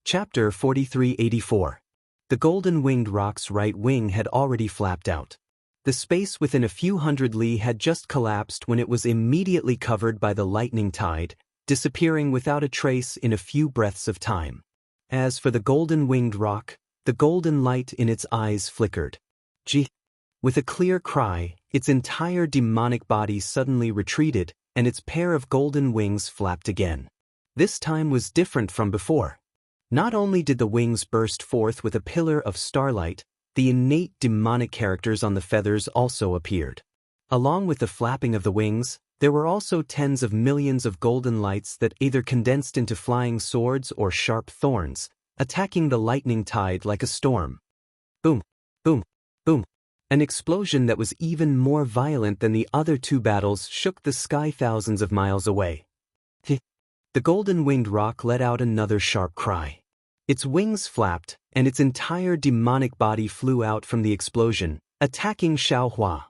Chapter 4384. The golden-winged rock's right wing had already flapped out. The space within a few hundred li had just collapsed when it was immediately covered by the lightning tide, disappearing without a trace in a few breaths of time. As for the golden-winged rock, the golden light in its eyes flickered. Gee! With a clear cry, its entire demonic body suddenly retreated, and its pair of golden wings flapped again. This time was different from before. Not only did the wings burst forth with a pillar of starlight, the innate demonic characters on the feathers also appeared. Along with the flapping of the wings, there were also tens of millions of golden lights that either condensed into flying swords or sharp thorns, attacking the lightning tide like a storm. Boom! Boom! Boom! An explosion that was even more violent than the other two battles shook the sky thousands of miles away. The golden-winged rock let out another sharp cry. Its wings flapped, and its entire demonic body flew out from the explosion, attacking Xiaohua.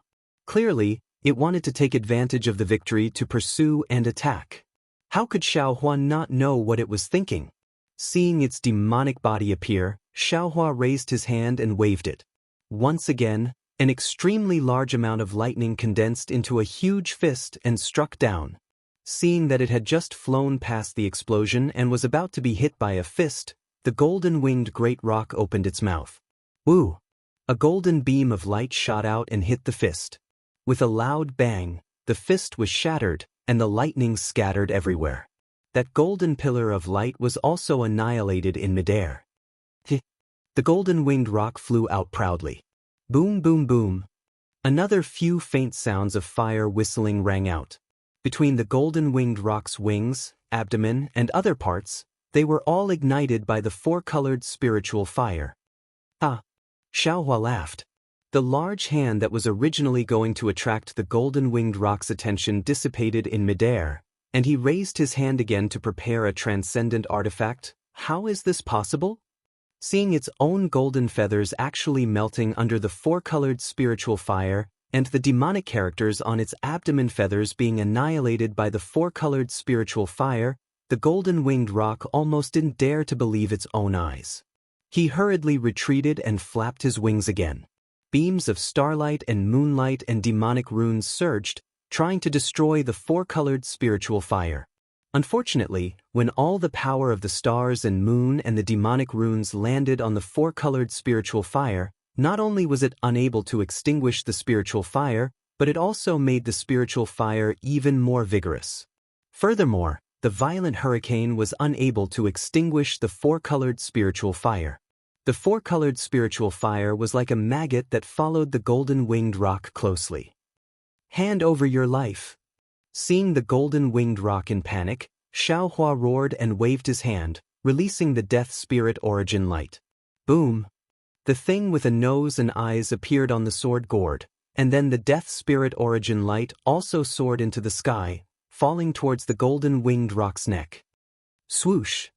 Clearly, it wanted to take advantage of the victory to pursue and attack. How could Xiaohua not know what it was thinking? Seeing its demonic body appear, Xiaohua raised his hand and waved it. Once again, an extremely large amount of lightning condensed into a huge fist and struck down. Seeing that it had just flown past the explosion and was about to be hit by a fist, the golden-winged great rock opened its mouth. Woo! A golden beam of light shot out and hit the fist. With a loud bang, the fist was shattered, and the lightning scattered everywhere. That golden pillar of light was also annihilated in midair. The golden-winged rock flew out proudly. Boom, boom, boom. Another few faint sounds of fire whistling rang out. Between the golden-winged rock's wings, abdomen, and other parts, they were all ignited by the four-colored spiritual fire. Ah! Xiaohua laughed. The large hand that was originally going to attract the golden-winged rock's attention dissipated in midair, and he raised his hand again to prepare a transcendent artifact. How is this possible? Seeing its own golden feathers actually melting under the four-colored spiritual fire, and the demonic characters on its abdomen feathers being annihilated by the four-colored spiritual fire, the golden-winged rock almost didn't dare to believe its own eyes. He hurriedly retreated and flapped his wings again. Beams of starlight and moonlight and demonic runes surged, trying to destroy the four-colored spiritual fire. Unfortunately, when all the power of the stars and moon and the demonic runes landed on the four-colored spiritual fire, not only was it unable to extinguish the spiritual fire, but it also made the spiritual fire even more vigorous. Furthermore, the violent hurricane was unable to extinguish the four-colored spiritual fire. The four-colored spiritual fire was like a maggot that followed the golden-winged rock closely. Hand over your life. Seeing the golden-winged rock in panic, Xiaohua roared and waved his hand, releasing the death spirit origin light. Boom! The thing with a nose and eyes appeared on the sword gourd, and then the death spirit origin light also soared into the sky, falling towards the golden-winged rock's neck. Swoosh!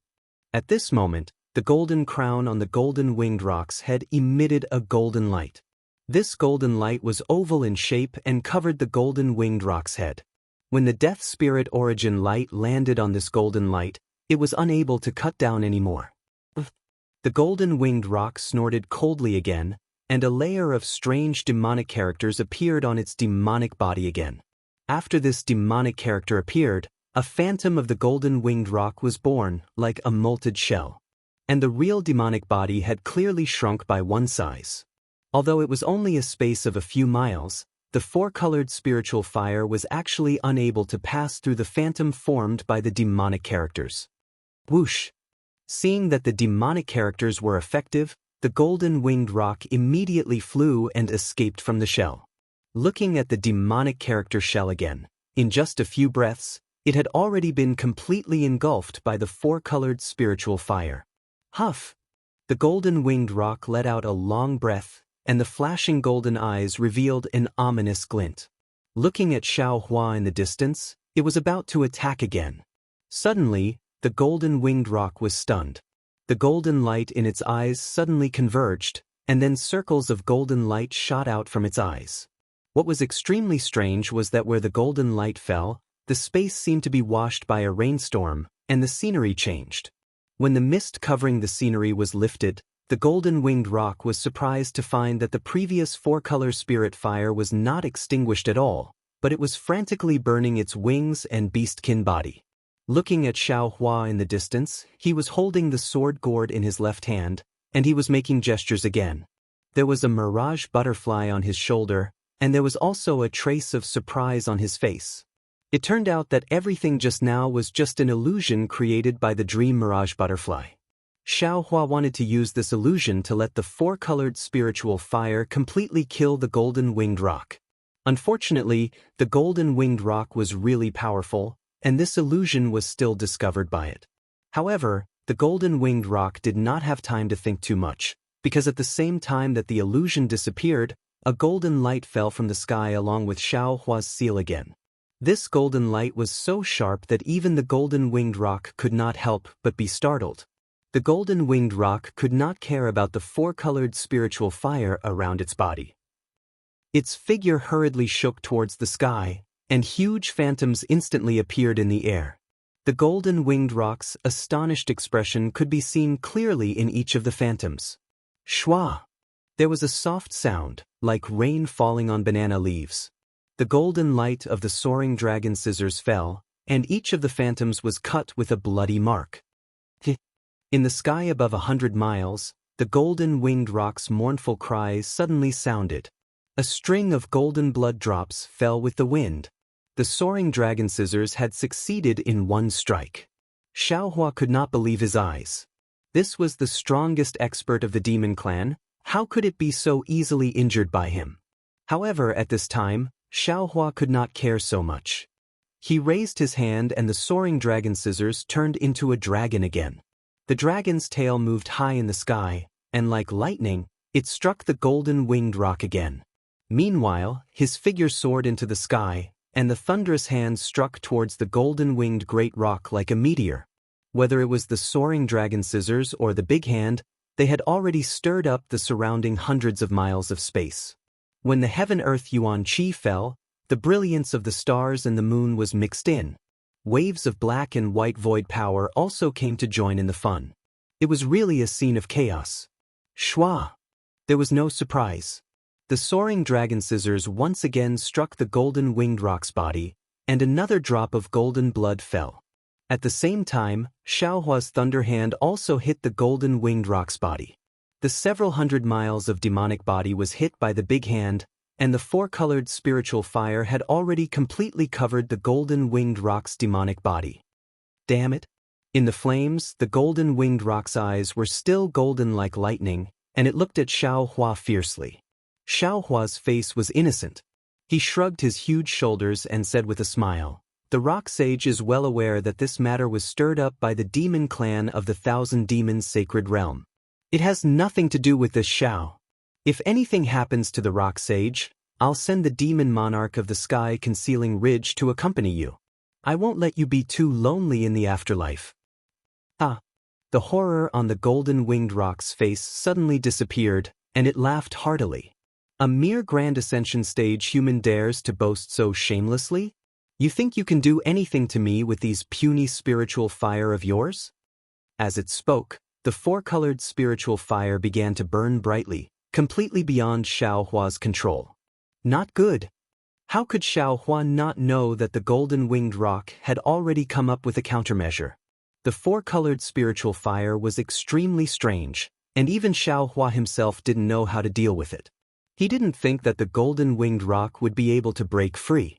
At this moment, the golden crown on the golden-winged rock's head emitted a golden light. This golden light was oval in shape and covered the golden-winged rock's head. When the death spirit origin light landed on this golden light, it was unable to cut down anymore. The golden-winged rock snorted coldly again, and a layer of strange demonic characters appeared on its demonic body again. After this demonic character appeared, a phantom of the golden-winged rock was born, like a molted shell. And the real demonic body had clearly shrunk by one size. Although it was only a space of a few miles, the four-colored spiritual fire was actually unable to pass through the phantom formed by the demonic characters. Whoosh! Seeing that the demonic characters were effective, the golden-winged rock immediately flew and escaped from the shell. Looking at the demonic character shell again, in just a few breaths, it had already been completely engulfed by the four-colored spiritual fire. Huff! The golden-winged rock let out a long breath, and the flashing golden eyes revealed an ominous glint. Looking at Xiaohua in the distance, it was about to attack again. Suddenly, the golden-winged rock was stunned. The golden light in its eyes suddenly converged, and then circles of golden light shot out from its eyes. What was extremely strange was that where the golden light fell, the space seemed to be washed by a rainstorm, and the scenery changed. When the mist covering the scenery was lifted, the golden-winged rock was surprised to find that the previous four-color spirit fire was not extinguished at all, but it was frantically burning its wings and beastkin body. Looking at Xiao Hua in the distance, he was holding the sword gourd in his left hand, and he was making gestures again. There was a mirage butterfly on his shoulder, and there was also a trace of surprise on his face. It turned out that everything just now was just an illusion created by the dream mirage butterfly. Xiao Hua wanted to use this illusion to let the four-colored spiritual fire completely kill the golden-winged rock. Unfortunately, the golden-winged rock was really powerful, and this illusion was still discovered by it. However, the golden-winged rock did not have time to think too much, because at the same time that the illusion disappeared, a golden light fell from the sky along with Xiao Hua's seal again. This golden light was so sharp that even the golden-winged rock could not help but be startled. The golden-winged rock could not care about the four-colored spiritual fire around its body. Its figure hurriedly shook towards the sky, and huge phantoms instantly appeared in the air. The golden-winged rock's astonished expression could be seen clearly in each of the phantoms. Shwa! There was a soft sound, like rain falling on banana leaves. The golden light of the soaring dragon scissors fell, and each of the phantoms was cut with a bloody mark. In the sky above 100 miles, the golden-winged rock's mournful cries suddenly sounded. A string of golden blood drops fell with the wind. The soaring dragon scissors had succeeded in one strike. Xiao Hua could not believe his eyes. This was the strongest expert of the demon clan. How could it be so easily injured by him? However, at this time, Xiao Hua could not care so much. He raised his hand and the soaring dragon scissors turned into a dragon again. The dragon's tail moved high in the sky, and like lightning, it struck the golden-winged rock again. Meanwhile, his figure soared into the sky, and the thunderous hand struck towards the golden-winged great rock like a meteor. Whether it was the soaring dragon scissors or the big hand, they had already stirred up the surrounding hundreds of miles of space. When the heaven-earth Yuan Qi fell, the brilliance of the stars and the moon was mixed in. Waves of black and white void power also came to join in the fun. It was really a scene of chaos. Shwa! There was no surprise. The soaring dragon scissors once again struck the golden-winged rock's body, and another drop of golden blood fell. At the same time, Xiao Hua's thunder hand also hit the golden-winged rock's body. The several hundred miles of demonic body was hit by the big hand, and the four-colored spiritual fire had already completely covered the golden-winged rock's demonic body. Damn it! In the flames, the golden-winged rock's eyes were still golden like lightning, and it looked at Xiao Hua fiercely. Xiao Hua's face was innocent. He shrugged his huge shoulders and said with a smile, "The rock sage is well aware that this matter was stirred up by the demon clan of the Thousand Demons Sacred Realm. It has nothing to do with this Xiao. If anything happens to the rock sage, I'll send the demon monarch of the sky concealing ridge to accompany you. I won't let you be too lonely in the afterlife." Ah! The horror on the golden-winged rock's face suddenly disappeared, and it laughed heartily. A mere grand ascension stage human dares to boast so shamelessly? You think you can do anything to me with these puny spiritual fire of yours? As it spoke, the four-colored spiritual fire began to burn brightly, completely beyond Xiao Hua's control. Not good. How could Xiao Hua not know that the golden-winged rock had already come up with a countermeasure? The four-colored spiritual fire was extremely strange, and even Xiao Hua himself didn't know how to deal with it. He didn't think that the golden-winged rock would be able to break free.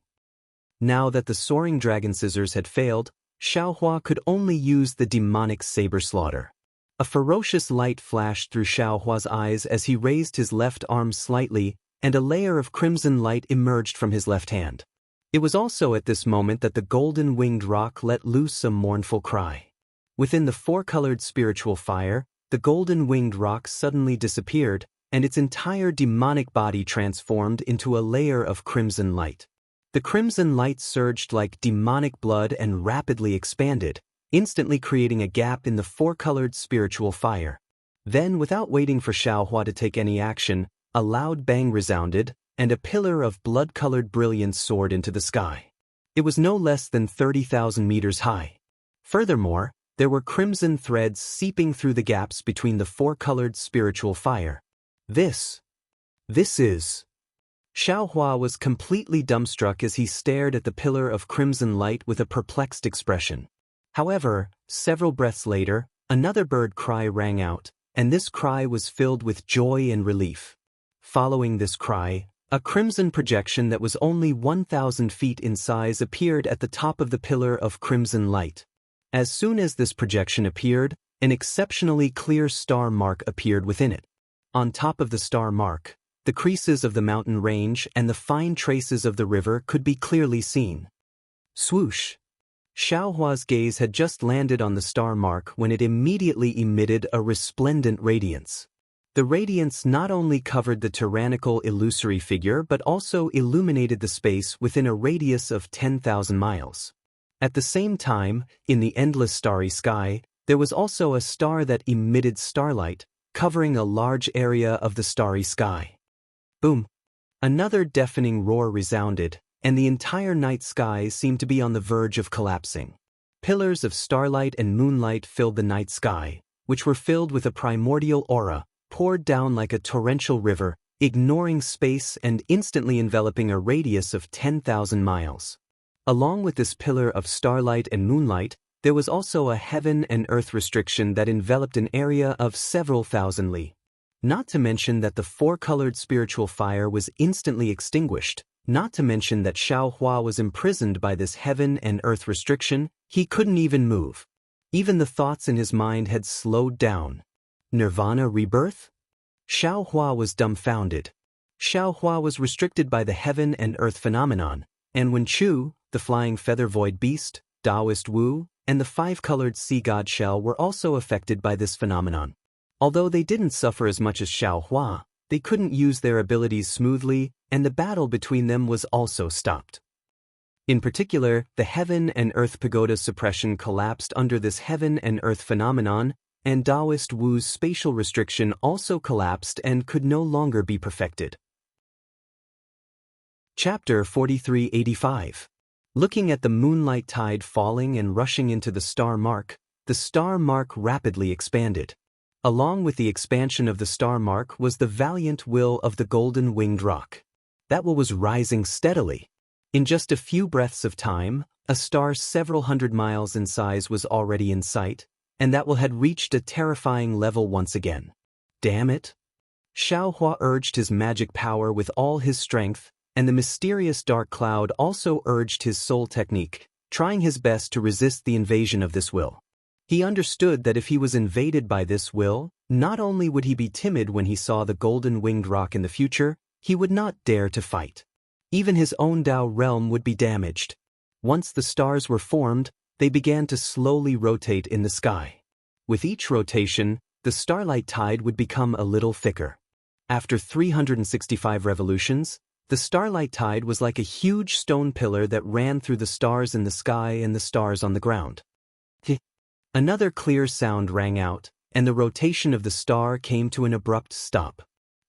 Now that the soaring dragon scissors had failed, Xiao Hua could only use the demonic saber slaughter. A ferocious light flashed through Xiao Hua's eyes as he raised his left arm slightly, and a layer of crimson light emerged from his left hand. It was also at this moment that the golden-winged rock let loose a mournful cry. Within the four-colored spiritual fire, the golden-winged rock suddenly disappeared, and its entire demonic body transformed into a layer of crimson light. The crimson light surged like demonic blood and rapidly expanded, instantly creating a gap in the four-colored spiritual fire. Then, without waiting for Xiao Hua to take any action, a loud bang resounded, and a pillar of blood-colored brilliance soared into the sky. It was no less than 30,000 meters high. Furthermore, There were crimson threads seeping through the gaps between the four-colored spiritual fire. This is... Xiaohua was completely dumbstruck as he stared at the pillar of crimson light with a perplexed expression. However, several breaths later, another bird cry rang out, and this cry was filled with joy and relief. Following this cry, a crimson projection that was only 1,000 feet in size appeared at the top of the pillar of crimson light. As soon as this projection appeared, an exceptionally clear star mark appeared within it. On top of the star mark, the creases of the mountain range and the fine traces of the river could be clearly seen. Swoosh! Xiaohua's gaze had just landed on the star mark when it immediately emitted a resplendent radiance. The radiance not only covered the tyrannical illusory figure but also illuminated the space within a radius of 10,000 miles. At the same time, in the endless starry sky, there was also a star that emitted starlight, covering a large area of the starry sky. Boom! Another deafening roar resounded, and the entire night sky seemed to be on the verge of collapsing. Pillars of starlight and moonlight filled the night sky, which were filled with a primordial aura, poured down like a torrential river, ignoring space and instantly enveloping a radius of 10,000 miles. Along with this pillar of starlight and moonlight, there was also a heaven and earth restriction that enveloped an area of several thousand li. Not to mention that the four-colored spiritual fire was instantly extinguished, not to mention that Xiaohua was imprisoned by this heaven and earth restriction, he couldn't even move. Even the thoughts in his mind had slowed down. Nirvana rebirth? Xiaohua was dumbfounded. Xiaohua was restricted by the heaven and earth phenomenon, and when Chu, the flying feather void beast, Taoist Wu, and the five-colored sea god Shell were also affected by this phenomenon. Although they didn't suffer as much as Xiaohua, they couldn't use their abilities smoothly, and the battle between them was also stopped. In particular, the heaven and earth pagoda suppression collapsed under this heaven and earth phenomenon, and Taoist Wu's spatial restriction also collapsed and could no longer be perfected. Chapter 4385. Looking at the moonlight tide falling and rushing into the star mark rapidly expanded. Along with the expansion of the star mark was the valiant will of the golden winged rock. That will was rising steadily. In just a few breaths of time, a star several hundred miles in size was already in sight, and that will had reached a terrifying level once again. Damn it! Xiaohua urged his magic power with all his strength, and the mysterious dark cloud also urged his soul technique, trying his best to resist the invasion of this will. He understood that if he was invaded by this will, not only would he be timid when he saw the golden winged rock in the future, he would not dare to fight. Even his own Tao realm would be damaged. Once the stars were formed, they began to slowly rotate in the sky. With each rotation, the starlight tide would become a little thicker. After 365 revolutions, the starlight tide was like a huge stone pillar that ran through the stars in the sky and the stars on the ground. Another clear sound rang out, and the rotation of the star came to an abrupt stop.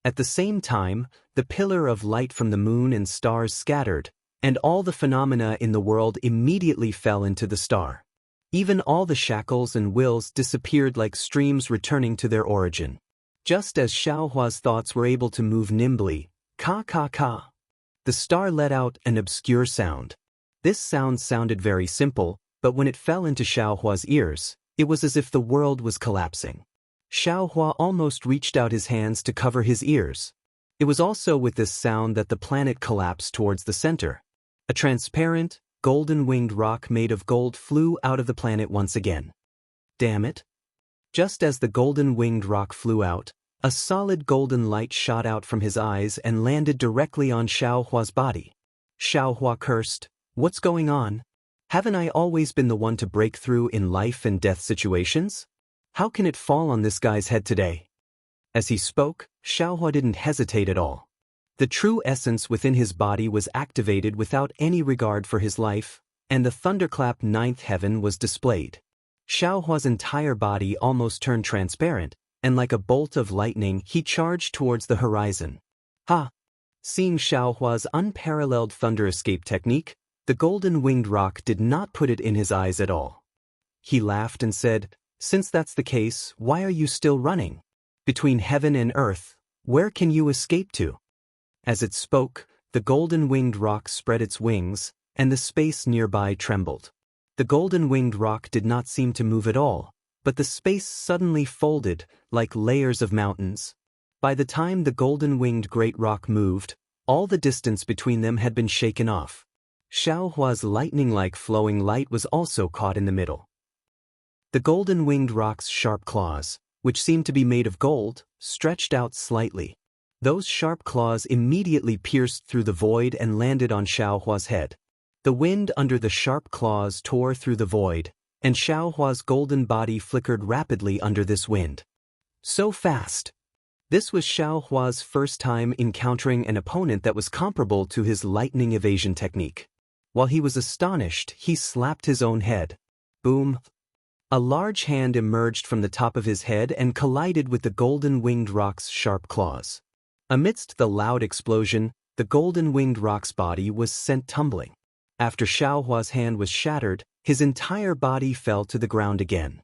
At the same time, the pillar of light from the moon and stars scattered, and all the phenomena in the world immediately fell into the star. Even all the shackles and wills disappeared like streams returning to their origin. Just as Xiaohua's thoughts were able to move nimbly, ka, the star let out an obscure sound. This sound sounded very simple, but when it fell into Xiaohua's ears, it was as if the world was collapsing. Xiaohua almost reached out his hands to cover his ears. It was also with this sound that the planet collapsed towards the center. A transparent, golden-winged rock made of gold flew out of the planet once again. Damn it! Just as the golden-winged rock flew out, a solid golden light shot out from his eyes and landed directly on Xiaohua's body. Xiaohua cursed, "What's going on? Haven't I always been the one to break through in life and death situations? How can it fall on this guy's head today?" As he spoke, Xiaohua didn't hesitate at all. The true essence within his body was activated without any regard for his life, and the thunderclap ninth heaven was displayed. Xiaohua's entire body almost turned transparent, and like a bolt of lightning he charged towards the horizon. Ha! Seeing Xiaohua's unparalleled thunder escape technique, the golden-winged rock did not put it in his eyes at all. he laughed and said, "Since that's the case, why are you still running? Between heaven and earth, where can you escape to?" As it spoke, the golden-winged rock spread its wings, and the space nearby trembled. The golden-winged rock did not seem to move at all, but the space suddenly folded, like layers of mountains. By the time the golden-winged great rock moved, all the distance between them had been shaken off. Xiaohua's lightning-like flowing light was also caught in the middle. The golden-winged rock's sharp claws, which seemed to be made of gold, stretched out slightly. Those sharp claws immediately pierced through the void and landed on Xiaohua's head. The wind under the sharp claws tore through the void, and Xiaohua's golden body flickered rapidly under this wind. So fast! This was Xiaohua's first time encountering an opponent that was comparable to his lightning evasion technique. While he was astonished, he slapped his own head. Boom! A large hand emerged from the top of his head and collided with the golden-winged rock's sharp claws. Amidst the loud explosion, the golden-winged rock's body was sent tumbling. After Xiaohua's hand was shattered, his entire body fell to the ground again.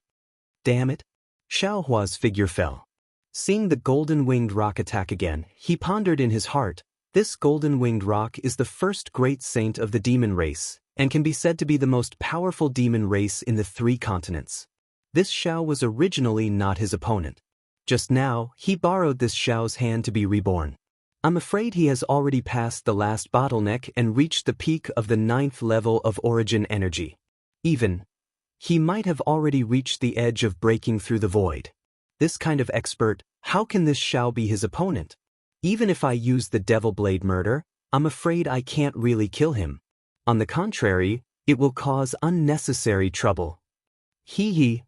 Damn it! Xiaohua's figure fell. Seeing the golden-winged rock attack again, he pondered in his heart, this golden-winged rock is the first great saint of the demon race, and can be said to be the most powerful demon race in the 3 continents. This Xiao was originally not his opponent. Just now, he borrowed this Xiao's hand to be reborn. I'm afraid he has already passed the last bottleneck and reached the peak of the 9th level of origin energy. He might have already reached the edge of breaking through the void. This kind of expert, how can this Xiao be his opponent? Even if I use the Devil Blade Murder, I'm afraid I can't really kill him. On the contrary, it will cause unnecessary trouble. Hee hee.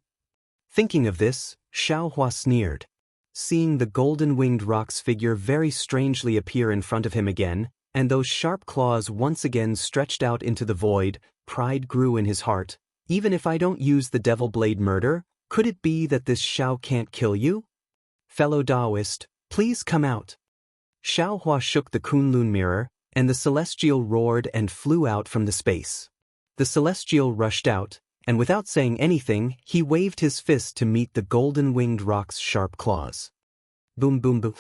Thinking of this, Xiaohua sneered. Seeing the golden-winged rock's figure very strangely appear in front of him again, and those sharp claws once again stretched out into the void, pride grew in his heart. Even if I don't use the Devil Blade Murder, could it be that this Xiao can't kill you? Fellow Taoist, please come out. Xiaohua shook the Kunlun mirror, and the celestial roared and flew out from the space. The celestial rushed out, and without saying anything, he waved his fist to meet the golden-winged rock's sharp claws. Boom boom boom.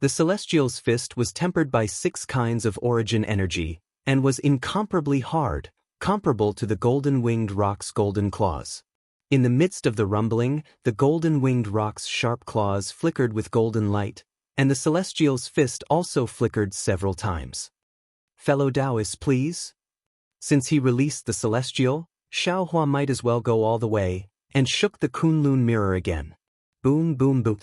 The celestial's fist was tempered by 6 kinds of origin energy, and was incomparably hard, comparable to the golden-winged rock's golden claws. In the midst of the rumbling, the golden-winged rock's sharp claws flickered with golden light, and the celestial's fist also flickered several times. Fellow Taoists, please? Since he released the celestial, Xiaohua might as well go all the way, and shook the Kunlun mirror again. Boom boom boom.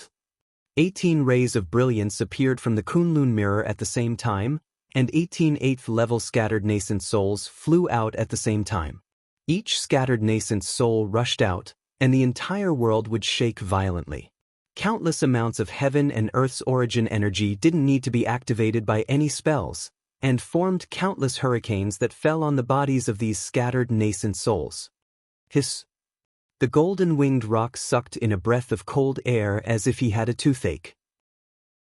18 rays of brilliance appeared from the Kunlun mirror at the same time, and 18 8th-level scattered nascent souls flew out at the same time. Each scattered nascent soul rushed out, and the entire world would shake violently. Countless amounts of heaven and earth's origin energy didn't need to be activated by any spells, and formed countless hurricanes that fell on the bodies of these scattered nascent souls. Hiss! The golden-winged rock sucked in a breath of cold air as if he had a toothache.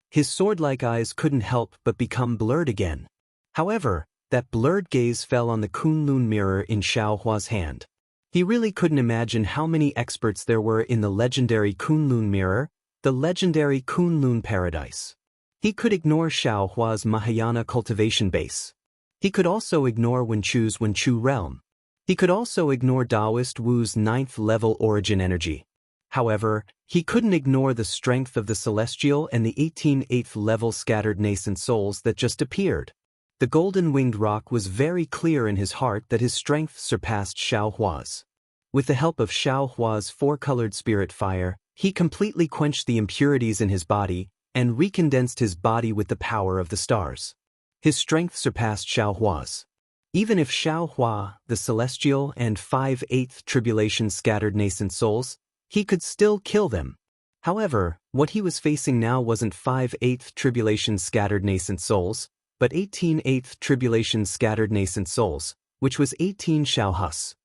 His sword-like eyes couldn't help but become blurred again. However, that blurred gaze fell on the Kunlun mirror in Xiaohua's hand. He really couldn't imagine how many experts there were in the legendary Kunlun mirror, the legendary Kunlun paradise. He could ignore Xiaohua's Mahayana cultivation base. He could also ignore Wenchu's Wenchu realm. He could also ignore Taoist Wu's 9th-level origin energy. However, he couldn't ignore the strength of the celestial and the 18 8th-level scattered nascent souls that just appeared. The golden-winged rock was very clear in his heart that his strength surpassed Xiaohua's. With the help of Xiaohua's 4-colored spirit fire, he completely quenched the impurities in his body and recondensed his body with the power of the stars. His strength surpassed Xiaohua's. Even if Xiaohua, the celestial, and 5/8 tribulation scattered nascent souls, he could still kill them. However, what he was facing now wasn't 5/8 tribulation scattered nascent souls, but 18/8 tribulation scattered nascent souls, which was 18 Xiaohus.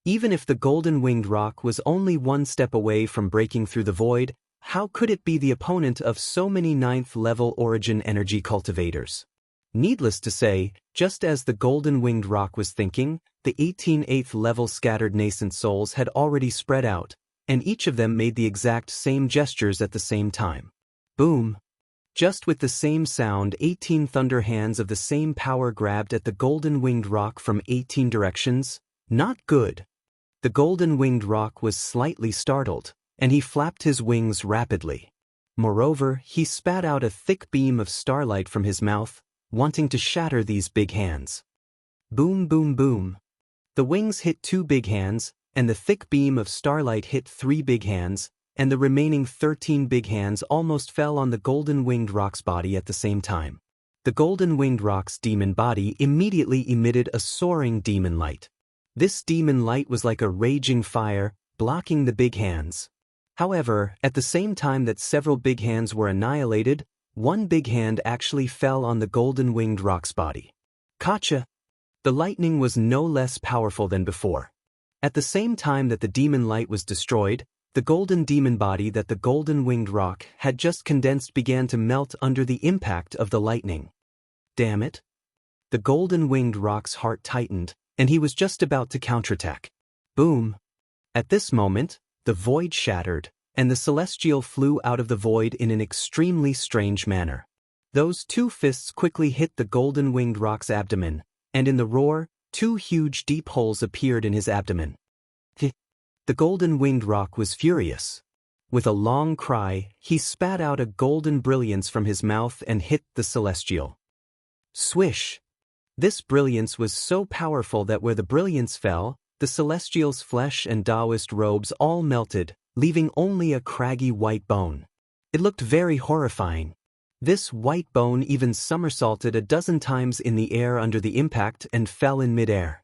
Even if the golden-winged rock was only 1 step away from breaking through the void, how could it be the opponent of so many 9th-level origin energy cultivators? Needless to say, just as the golden-winged rock was thinking, the 18th level scattered nascent souls had already spread out, and each of them made the exact same gestures at the same time. Boom! Just with the same sound, 18 thunder hands of the same power grabbed at the golden-winged rock from 18 directions. Not good. The golden-winged rock was slightly startled, and he flapped his wings rapidly. Moreover, he spat out a thick beam of starlight from his mouth, wanting to shatter these big hands. Boom, boom, boom. The wings hit 2 big hands, and the thick beam of starlight hit 3 big hands, and the remaining 13 big hands almost fell on the golden-winged rock's body at the same time. The golden-winged rock's demon body immediately emitted a soaring demon light. This demon light was like a raging fire, blocking the big hands. However, at the same time that several big hands were annihilated, one big hand actually fell on the golden-winged rock's body. Gotcha! The lightning was no less powerful than before. At the same time that the demon light was destroyed, the golden demon body that the golden-winged rock had just condensed began to melt under the impact of the lightning. Damn it! The golden-winged rock's heart tightened, and he was just about to counterattack. Boom! At this moment, the void shattered, and the celestial flew out of the void in an extremely strange manner. Those 2 fists quickly hit the golden-winged rock's abdomen, and in the roar, 2 huge deep holes appeared in his abdomen. The golden-winged rock was furious. With a long cry, he spat out a golden brilliance from his mouth and hit the celestial. Swish! This brilliance was so powerful that where the brilliance fell, the celestial's flesh and Taoist robes all melted, leaving only a craggy white bone. It looked very horrifying. This white bone even somersaulted a dozen times in the air under the impact and fell in midair.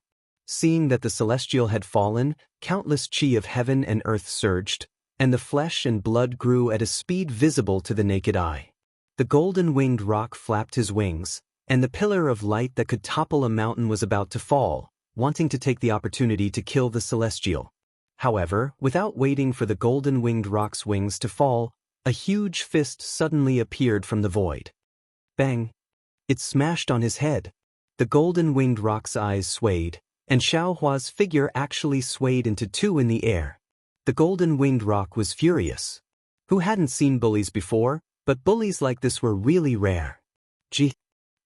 Seeing that the celestial had fallen, countless chi of heaven and earth surged, and the flesh and blood grew at a speed visible to the naked eye. The golden-winged rock flapped his wings, and the pillar of light that could topple a mountain was about to fall, wanting to take the opportunity to kill the celestial. However, without waiting for the golden-winged rock's wings to fall, a huge fist suddenly appeared from the void. Bang! It smashed on his head. The golden-winged rock's eyes swayed, and Xiaohua's figure actually swayed into 2 in the air. The golden-winged rock was furious. Who hadn't seen bullies before, but bullies like this were really rare. Gee!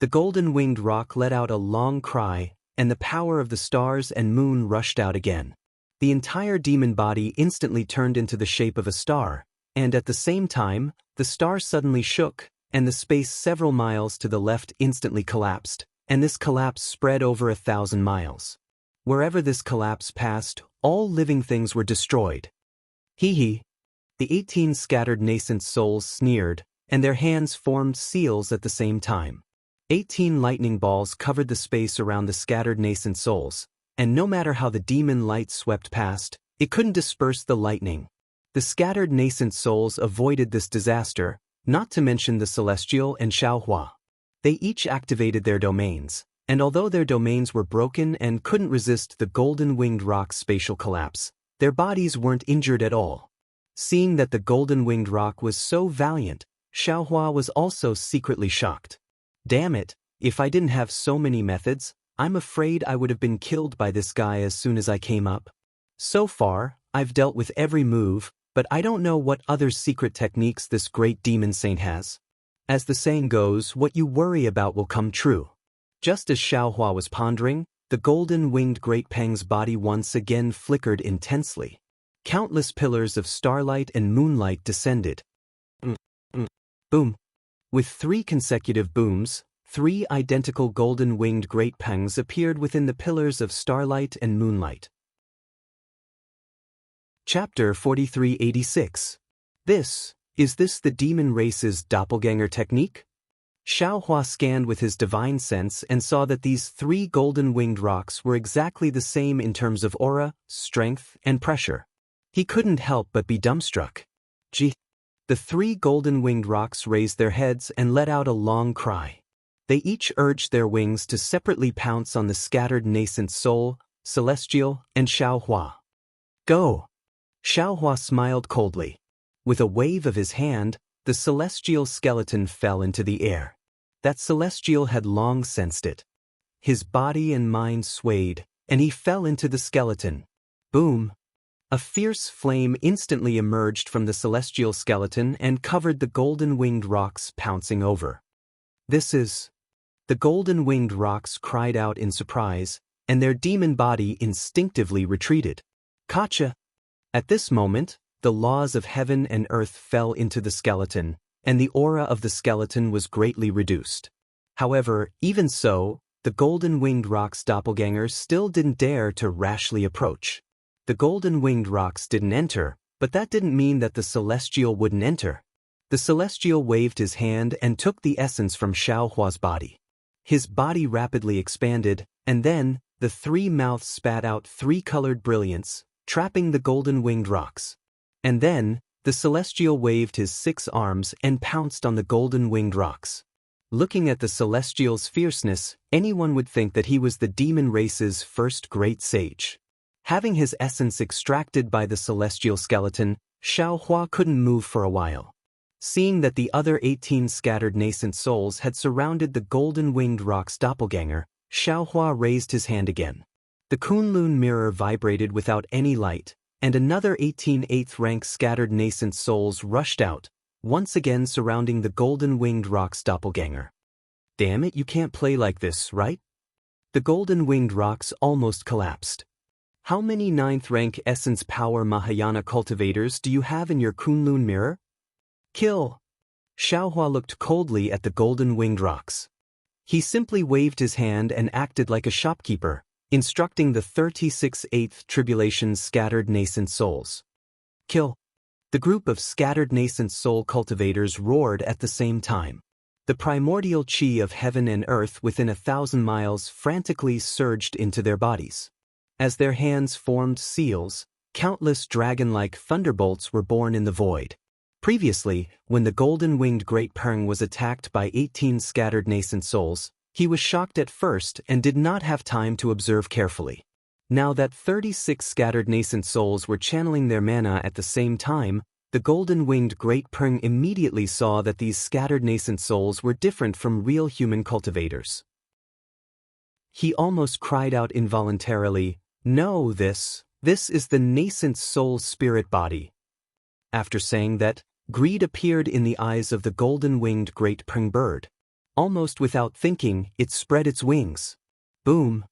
The golden-winged rock let out a long cry, and the power of the stars and moon rushed out again. The entire demon body instantly turned into the shape of a star, and at the same time, the star suddenly shook, and the space several miles to the left instantly collapsed, and this collapse spread over 1,000 miles. Wherever this collapse passed, all living things were destroyed. Hee hee. The 18 scattered nascent souls sneered, and their hands formed seals at the same time. 18 lightning balls covered the space around the scattered nascent souls, and no matter how the demon light swept past, it couldn't disperse the lightning. The scattered nascent souls avoided this disaster, not to mention the celestial and Xiaohua. They each activated their domains, and although their domains were broken and couldn't resist the golden-winged rock's spatial collapse, their bodies weren't injured at all. Seeing that the golden-winged rock was so valiant, Xiaohua was also secretly shocked. Damn it, if I didn't have so many methods, I'm afraid I would have been killed by this guy as soon as I came up. So far, I've dealt with every move, but I don't know what other secret techniques this great demon saint has. As the saying goes, what you worry about will come true. Just as Xiaohua was pondering, the golden-winged Great Peng's body once again flickered intensely. Countless pillars of starlight and moonlight descended. Boom. With 3 consecutive booms, 3 identical golden-winged Great Pengs appeared within the pillars of starlight and moonlight. Chapter 4386. Is this the demon race's doppelganger technique? Xiaohua scanned with his divine sense and saw that these 3 golden-winged rocks were exactly the same in terms of aura, strength, and pressure. He couldn't help but be dumbstruck. Gee! The 3 golden-winged rocks raised their heads and let out a long cry. They each urged their wings to separately pounce on the scattered nascent soul, celestial, and Xiaohua. Go! Xiaohua smiled coldly. With a wave of his hand, the celestial skeleton fell into the air. That celestial had long sensed it. His body and mind swayed, and he fell into the skeleton. Boom! A fierce flame instantly emerged from the celestial skeleton and covered the golden-winged rocks, pouncing over. This is... The golden-winged rocks cried out in surprise, and their demon body instinctively retreated. Gotcha! At this moment, the laws of heaven and earth fell into the skeleton, and the aura of the skeleton was greatly reduced. However, even so, the golden-winged rocks' doppelgangers still didn't dare to rashly approach. The golden-winged rocks didn't enter, but that didn't mean that the celestial wouldn't enter. The celestial waved his hand and took the essence from Xiaohua's body. His body rapidly expanded, and then, the three mouths spat out three-colored brilliance, trapping the golden-winged rocks. And then, the celestial waved his 6 arms and pounced on the golden-winged rocks. Looking at the celestial's fierceness, anyone would think that he was the demon race's first great sage. Having his essence extracted by the celestial skeleton, Xiaohua couldn't move for a while. Seeing that the other 18 scattered nascent souls had surrounded the golden-winged rock's doppelganger, Xiaohua raised his hand again. The Kunlun mirror vibrated without any light, and another 18 8th-rank scattered nascent souls rushed out, once again surrounding the golden-winged rock's doppelganger. Damn it, you can't play like this, right? The golden-winged rocks almost collapsed. How many 9th-rank essence power Mahayana cultivators do you have in your Kunlun mirror? Kill! Xiaohua looked coldly at the golden-winged rocks. He simply waved his hand and acted like a shopkeeper, instructing the 36 8th tribulation's scattered nascent souls. Kill! The group of scattered nascent soul cultivators roared at the same time. The primordial chi of heaven and earth within 1,000 miles frantically surged into their bodies. As their hands formed seals, countless dragon-like thunderbolts were born in the void. Previously, when the golden-winged Great Peng was attacked by 18 scattered nascent souls, he was shocked at first and did not have time to observe carefully. Now that 36 scattered nascent souls were channeling their mana at the same time, the golden-winged Great Peng immediately saw that these scattered nascent souls were different from real human cultivators. He almost cried out involuntarily, "No, this is the nascent soul spirit body." After saying that, greed appeared in the eyes of the golden-winged Great Peng bird. Almost without thinking, it spread its wings. Boom!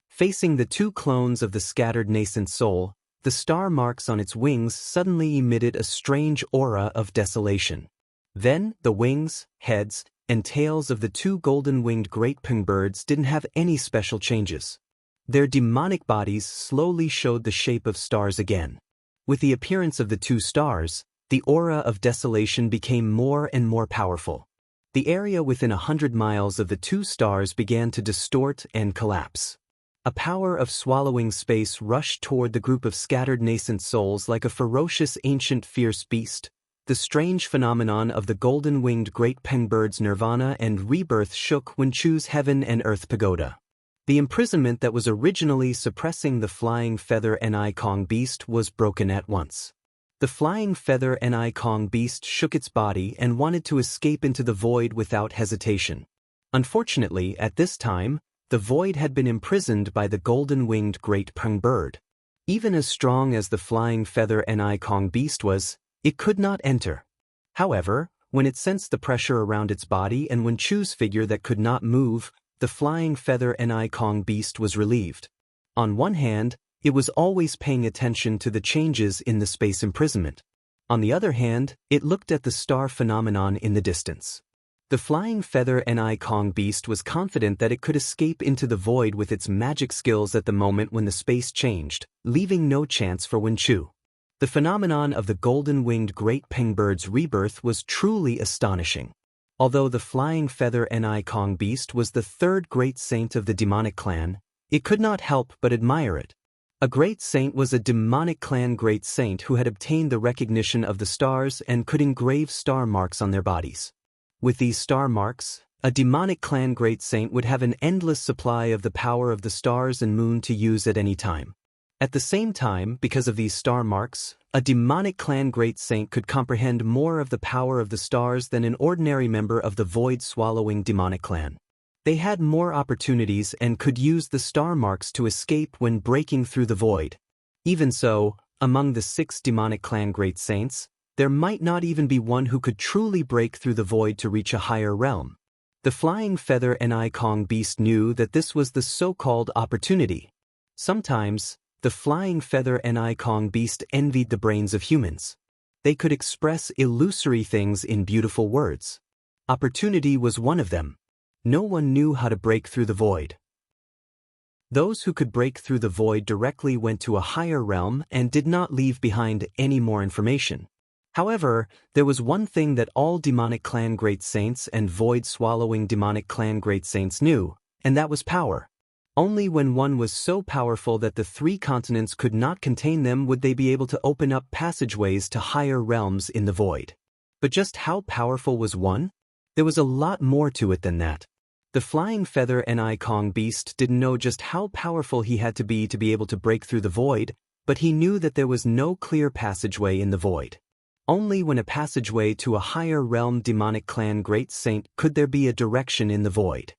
Facing the 2 clones of the scattered nascent soul, the star marks on its wings suddenly emitted a strange aura of desolation. Then, the wings, heads, and tails of the 2 golden-winged Great Peng birds didn't have any special changes. Their demonic bodies slowly showed the shape of stars again. With the appearance of the 2 stars, the aura of desolation became more and more powerful. The area within 100 miles of the 2 stars began to distort and collapse. A power of swallowing space rushed toward the group of scattered nascent souls like a ferocious ancient fierce beast. The strange phenomenon of the golden-winged Great Peng bird's nirvana and rebirth shook Wenchu's heaven and earth pagoda. The imprisonment that was originally suppressing the flying feather Ni Kong beast was broken at once. The flying feather Ni Kong beast shook its body and wanted to escape into the void without hesitation. Unfortunately, at this time, the void had been imprisoned by the golden-winged Great Peng bird. Even as strong as the flying feather Ni Kong beast was, it could not enter. However, when it sensed the pressure around its body and Wenchu's figure that could not move, the flying feather Ni Kong beast was relieved. On one hand, it was always paying attention to the changes in the space imprisonment. On the other hand, it looked at the star phenomenon in the distance. The flying feather Ni Kong beast was confident that it could escape into the void with its magic skills at the moment when the space changed, leaving no chance for Wenchu. The phenomenon of the golden-winged Great Peng bird's rebirth was truly astonishing. Although the flying feather Ni Kong beast was the 3rd great saint of the demonic clan, it could not help but admire it. A great saint was a demonic clan great saint who had obtained the recognition of the stars and could engrave star marks on their bodies. With these star marks, a demonic clan great saint would have an endless supply of the power of the stars and moon to use at any time. At the same time, because of these star marks, a demonic clan great saint could comprehend more of the power of the stars than an ordinary member of the void-swallowing demonic clan. They had more opportunities and could use the star marks to escape when breaking through the void. Even so, among the 6 demonic clan great saints, there might not even be one who could truly break through the void to reach a higher realm. The flying feather and Kong beast knew that this was the so-called opportunity. Sometimes, the flying feather and Kong beast envied the brains of humans. They could express illusory things in beautiful words. Opportunity was one of them. No one knew how to break through the void. Those who could break through the void directly went to a higher realm and did not leave behind any more information. However, there was one thing that all demonic clan great saints and void-swallowing demonic clan great saints knew, and that was power. Only when one was so powerful that the 3 continents could not contain them would they be able to open up passageways to higher realms in the void. But just how powerful was one? There was a lot more to it than that. The flying feather and Kong beast didn't know just how powerful he had to be able to break through the void, but he knew that there was no clear passageway in the void. Only when a passageway to a higher realm demonic clan great saint could there be a direction in the void.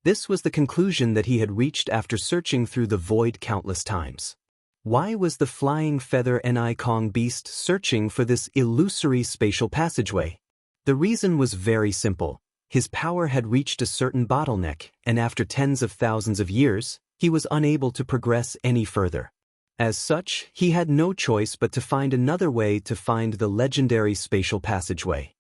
This was the conclusion that he had reached after searching through the void countless times. Why was the flying feather and Kong beast searching for this illusory spatial passageway? The reason was very simple. His power had reached a certain bottleneck, and after tens of thousands of years, he was unable to progress any further. As such, he had no choice but to find another way to find the legendary spatial passageway.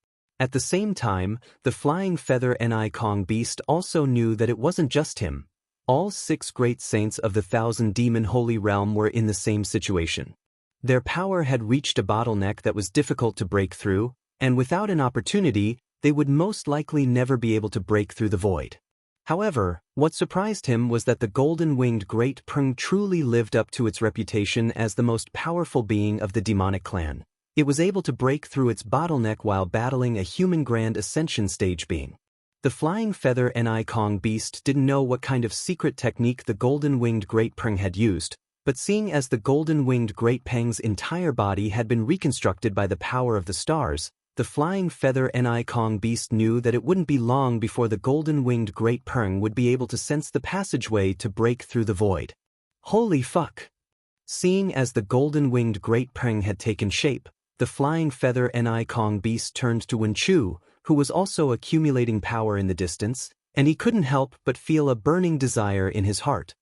At the same time, the flying feather and Kong beast also knew that it wasn't just him. All 6 great saints of the 1,000-demon holy realm were in the same situation. Their power had reached a bottleneck that was difficult to break through, and without an opportunity, they would most likely never be able to break through the void. However, what surprised him was that the golden-winged great prung truly lived up to its reputation as the most powerful being of the demonic clan. It was able to break through its bottleneck while battling a human grand ascension stage being. The flying feather and Kong beast didn't know what kind of secret technique the golden-winged great prung had used, but seeing as the golden-winged great pang's entire body had been reconstructed by the power of the stars, the flying feather and Kong beast knew that it wouldn't be long before the golden-winged great prung would be able to sense the passageway to break through the void. Holy fuck! Seeing as the golden-winged great prung had taken shape, the flying feather and Kong beast turned to Wenchu, who was also accumulating power in the distance, and he couldn't help but feel a burning desire in his heart.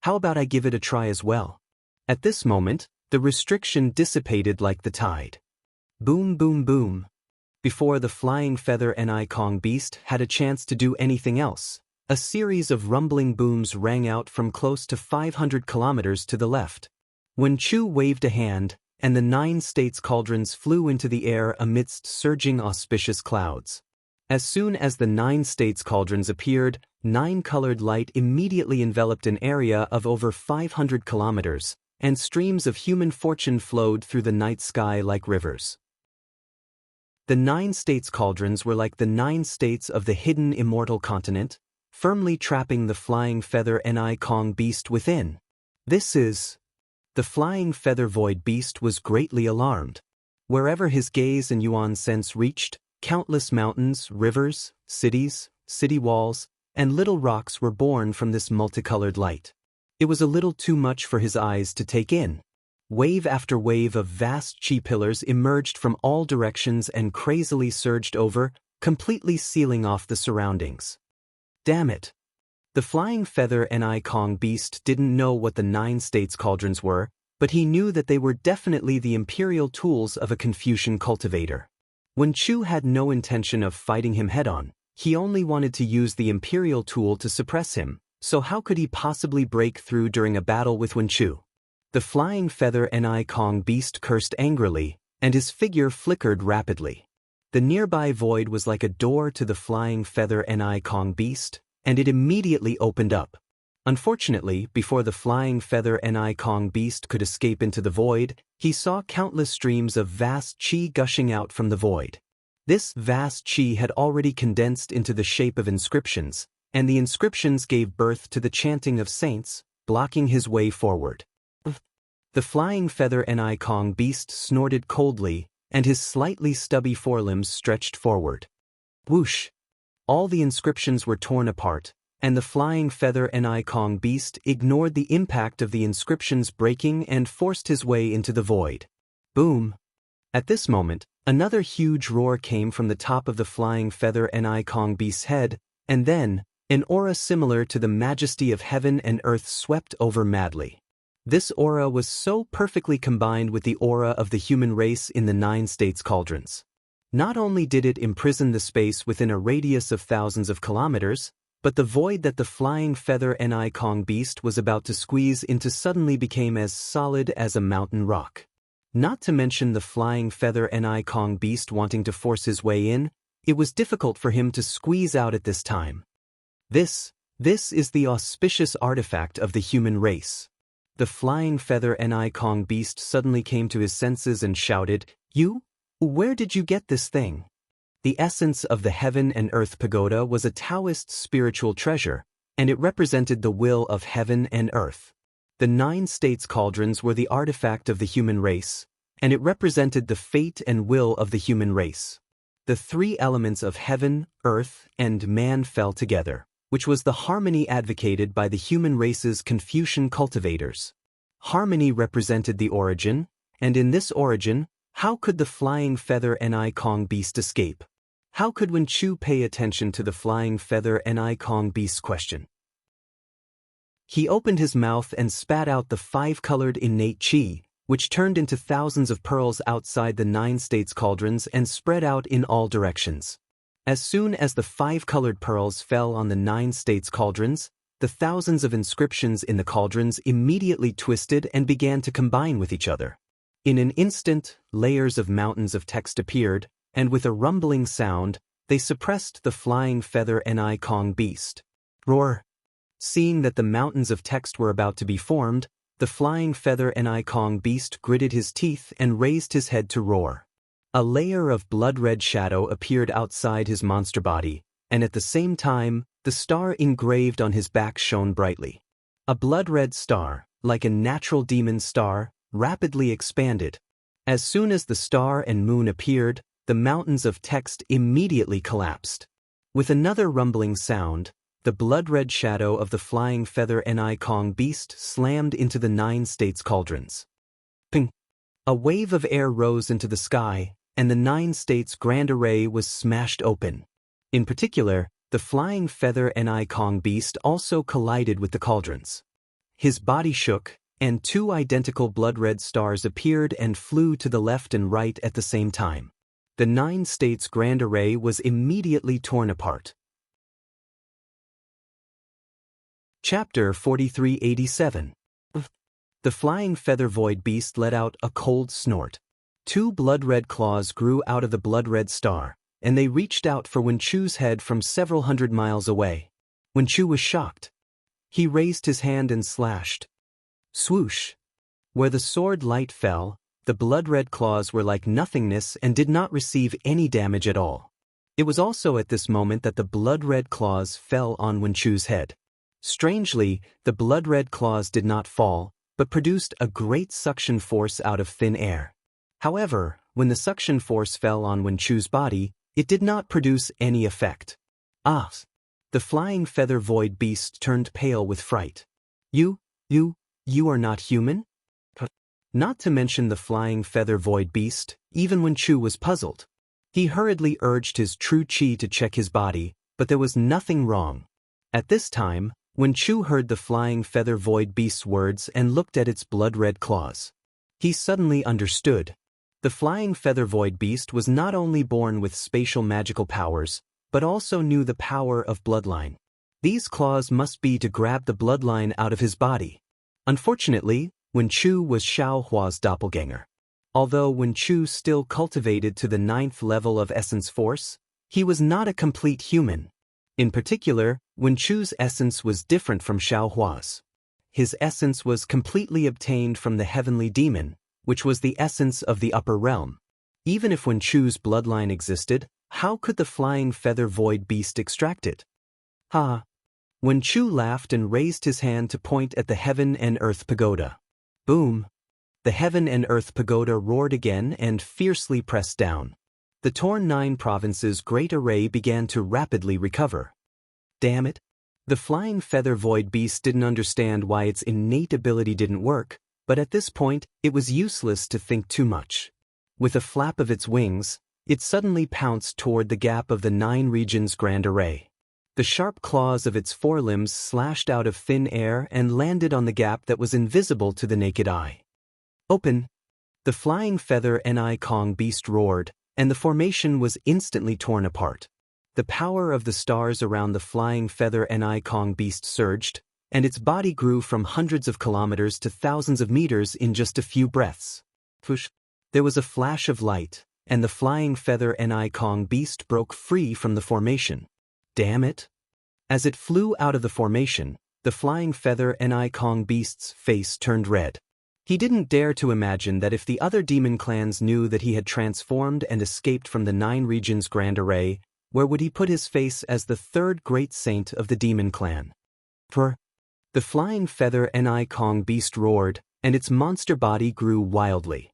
How about I give it a try as well? At this moment, the restriction dissipated like the tide. Boom boom boom. Before the flying feather and Kong beast had a chance to do anything else, a series of rumbling booms rang out from close to 500 kilometers to the left. Wenchu waved a hand, and the 9 states cauldrons flew into the air amidst surging auspicious clouds. As soon as the 9 states cauldrons appeared, 9-colored light immediately enveloped an area of over 500 kilometers, and streams of human fortune flowed through the night sky like rivers. The 9 states cauldrons were like the 9 states of the hidden immortal continent, firmly trapping the flying feather and Kong beast within. The flying feather void beast was greatly alarmed. Wherever his gaze and Yuan sense reached, countless mountains, rivers, cities, city walls, and little rocks were born from this multicolored light. It was a little too much for his eyes to take in. Wave after wave of vast chi pillars emerged from all directions and crazily surged over, completely sealing off the surroundings. Damn it! The flying feather and Kong beast didn't know what the 9 states cauldrons were, but he knew that they were definitely the imperial tools of a Confucian cultivator. Wenchu had no intention of fighting him head-on. He only wanted to use the imperial tool to suppress him, so how could he possibly break through during a battle with Wenchu? The flying feather and Kong beast cursed angrily, and his figure flickered rapidly. The nearby void was like a door to the flying feather and Kong beast, and it immediately opened up. Unfortunately, before the flying feather and Kong beast could escape into the void, he saw countless streams of vast chi gushing out from the void. This vast chi had already condensed into the shape of inscriptions, and the inscriptions gave birth to the chanting of saints, blocking his way forward. The flying feather Ni Kong beast snorted coldly, and his slightly stubby forelimbs stretched forward. Whoosh! All the inscriptions were torn apart, and the flying feather Ni Kong beast ignored the impact of the inscriptions breaking and forced his way into the void. Boom! At this moment, another huge roar came from the top of the flying feather Ni Kong beast's head, and then, an aura similar to the majesty of heaven and earth swept over madly. This aura was so perfectly combined with the aura of the human race in the 9 states cauldrons. Not only did it imprison the space within a radius of thousands of kilometers, but the void that the flying feather Ni Kong beast was about to squeeze into suddenly became as solid as a mountain rock. Not to mention the flying feather Ni Kong beast wanting to force his way in, it was difficult for him to squeeze out at this time. This is the auspicious artifact of the human race. The flying feather Ni Kong beast suddenly came to his senses and shouted, "You? Where did you get this thing?" The essence of the Heaven and Earth Pagoda was a Taoist spiritual treasure, and it represented the will of heaven and earth. The 9 states cauldrons were the artifact of the human race, and it represented the fate and will of the human race. The 3 elements of heaven, earth, and man fell together, which was the harmony advocated by the human race's Confucian cultivators. Harmony represented the origin, and in this origin, how could the flying feather Ni Kong beast escape? How could Wen Chu pay attention to the flying feather Ni Kong beast's question? He opened his mouth and spat out the 5-colored innate qi, which turned into thousands of pearls outside the 9 states cauldrons and spread out in all directions. As soon as the 5-colored pearls fell on the 9 states cauldrons, the thousands of inscriptions in the cauldrons immediately twisted and began to combine with each other. In an instant, layers of mountains of text appeared, and with a rumbling sound, they suppressed the flying feather Ni Kong beast. Roar! Seeing that the mountains of text were about to be formed, the flying feather Ni Kong beast gritted his teeth and raised his head to roar. A layer of blood-red shadow appeared outside his monster body, and at the same time, the star engraved on his back shone brightly. A blood-red star, like a natural demon star, rapidly expanded. As soon as the star and moon appeared, the mountains of text immediately collapsed. With another rumbling sound, the blood-red shadow of the flying feather Ni Kong beast slammed into the 9 states cauldrons. Ping! A wave of air rose into the sky, and the 9 states grand array was smashed open. In particular, the flying feather Ni Kong beast also collided with the cauldrons. His body shook, and 2 identical blood-red stars appeared and flew to the left and right at the same time. The 9 states grand array was immediately torn apart. Chapter 4387. The flying feather void beast let out a cold snort. 2 blood-red claws grew out of the blood-red star, and they reached out for Wen Chu's head from several hundred miles away. Wen Chu was shocked. He raised his hand and slashed. Swoosh! Where the sword light fell, the blood-red claws were like nothingness and did not receive any damage at all. It was also at this moment that the blood-red claws fell on Wen Chu's head. Strangely, the blood-red claws did not fall, but produced a great suction force out of thin air. However, when the suction force fell on Wen Chu's body, it did not produce any effect. Ah! The flying feather void beast turned pale with fright. You are not human? Not to mention the flying feather void beast, even Wen Chu was puzzled. He hurriedly urged his true qi to check his body, but there was nothing wrong. At this time, Wen Chu heard the flying feather void beast's words and looked at its blood-red claws. He suddenly understood. The flying feather void beast was not only born with spatial magical powers, but also knew the power of bloodline. These claws must be to grab the bloodline out of his body. Unfortunately, Wen Chu was Xiao Hua's doppelganger. Although Wen Chu still cultivated to the 9th level of essence force, he was not a complete human. In particular, Wen Chu's essence was different from Xiao Hua's. His essence was completely obtained from the heavenly demon, which was the essence of the upper realm. Even if Wen Chu's bloodline existed, how could the flying feather void beast extract it? Ha! Wen Chu laughed and raised his hand to point at the heaven and earth pagoda. Boom! The heaven and earth pagoda roared again and fiercely pressed down. The torn 9 provinces' great array began to rapidly recover. Damn it! The flying feather void beast didn't understand why its innate ability didn't work, but at this point, it was useless to think too much. With a flap of its wings, it suddenly pounced toward the gap of the 9 regions' grand array. The sharp claws of its forelimbs slashed out of thin air and landed on the gap that was invisible to the naked eye. Open! The flying feather Ni Kong beast roared, and the formation was instantly torn apart. The power of the stars around the flying feather Ni Kong beast surged, and its body grew from hundreds of kilometers to thousands of meters in just a few breaths. Whoosh! There was a flash of light, and the flying feather Ni Kong beast broke free from the formation. Damn it! As it flew out of the formation, the flying feather Ni Kong beast's face turned red. He didn't dare to imagine that if the other demon clans knew that he had transformed and escaped from the 9 regions' grand array, where would he put his face as the 3rd great saint of the demon clan? The flying feather Ni Kong beast roared, and its monster body grew wildly.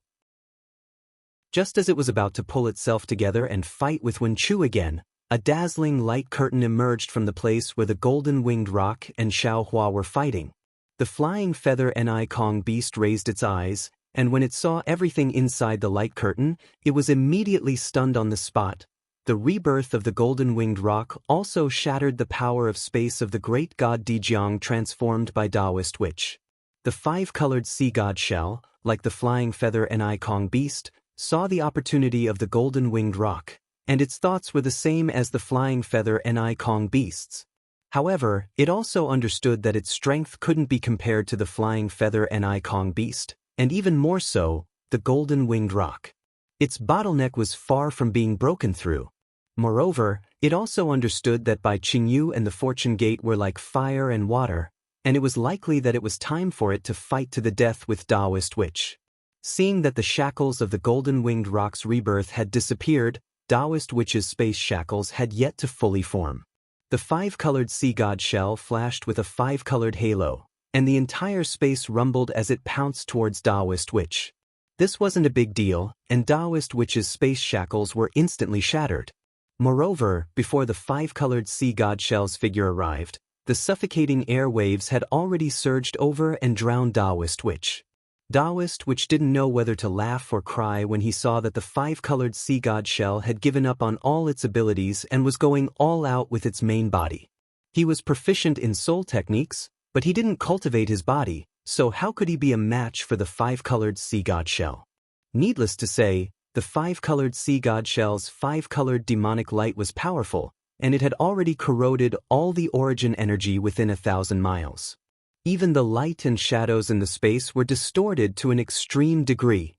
Just as it was about to pull itself together and fight with Wen Chu again, a dazzling light curtain emerged from the place where the golden-winged roc and Xiao Hua were fighting. The flying feather Ni Kong beast raised its eyes, and when it saw everything inside the light curtain, it was immediately stunned on the spot. The rebirth of the golden-winged roc also shattered the power of space of the great god Dijiang transformed by Taoist witch. The 5-colored sea god shell, like the flying feather Ni Kong beast, saw the opportunity of the golden-winged roc, and its thoughts were the same as the flying feather Ni Kong beast's. However, it also understood that its strength couldn't be compared to the flying feather Ni Kong beast, and even more so, the golden-winged roc. Its bottleneck was far from being broken through. Moreover, it also understood that Bai Qingyu and the Fortune Gate were like fire and water, and it was likely that it was time for it to fight to the death with Taoist witch. Seeing that the shackles of the golden-winged roc's rebirth had disappeared, Taoist witch's space shackles had yet to fully form. The 5-colored sea god shell flashed with a 5-colored halo, and the entire space rumbled as it pounced towards Taoist witch. This wasn't a big deal, and Taoist witch's space shackles were instantly shattered. Moreover, before the 5-colored sea god shell's figure arrived, the suffocating air waves had already surged over and drowned Taoist witch. Taoist witch didn't know whether to laugh or cry when he saw that the 5-colored sea god shell had given up on all its abilities and was going all out with its main body. He was proficient in soul techniques, but he didn't cultivate his body, so how could he be a match for the 5-colored sea god shell? Needless to say, the 5-colored sea god shell's 5-colored demonic light was powerful, and it had already corroded all the origin energy within 1,000 miles. Even the light and shadows in the space were distorted to an extreme degree.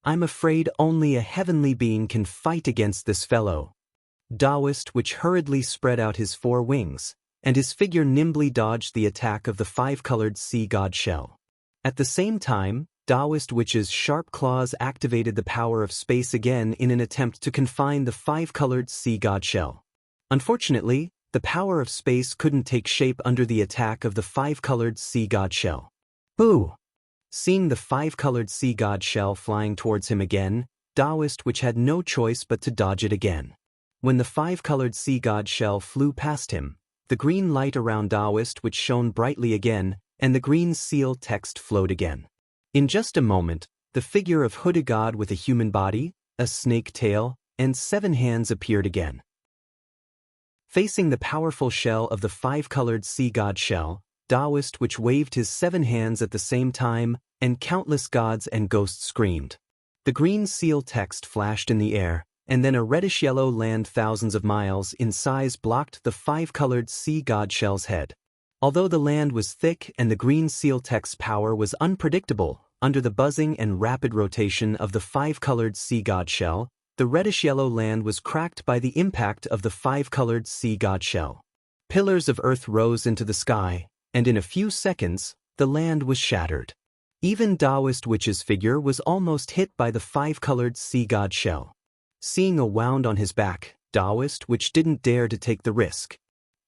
I'm afraid only a heavenly being can fight against this fellow. Taoist witch hurriedly spread out his 4 wings, and his figure nimbly dodged the attack of the 5-colored sea god shell. At the same time, Taoist witch's sharp claws activated the power of space again in an attempt to confine the 5-colored sea god shell. Unfortunately, the power of space couldn't take shape under the attack of the 5-colored sea god shell. Boo! Seeing the 5-colored sea god shell flying towards him again, Taoist witch had no choice but to dodge it again. When the 5-colored sea god shell flew past him, the green light around Taoist witch shone brightly again, and the green seal text flowed again. In just a moment, the figure of hooded god with a human body, a snake tail, and 7 hands appeared again. Facing the powerful shell of the 5-colored sea god shell, Taoist witch waved his 7 hands at the same time, and countless gods and ghosts screamed. The green seal text flashed in the air, and then a reddish-yellow land thousands of miles in size blocked the 5-colored sea god shell's head. Although the land was thick and the green seal text's power was unpredictable, under the buzzing and rapid rotation of the 5-colored sea god shell, the reddish-yellow land was cracked by the impact of the 5-colored sea god shell. Pillars of earth rose into the sky, and in a few seconds, the land was shattered. Even Taoist witch's figure was almost hit by the 5-colored sea god shell. Seeing a wound on his back, Taoist witch didn't dare to take the risk.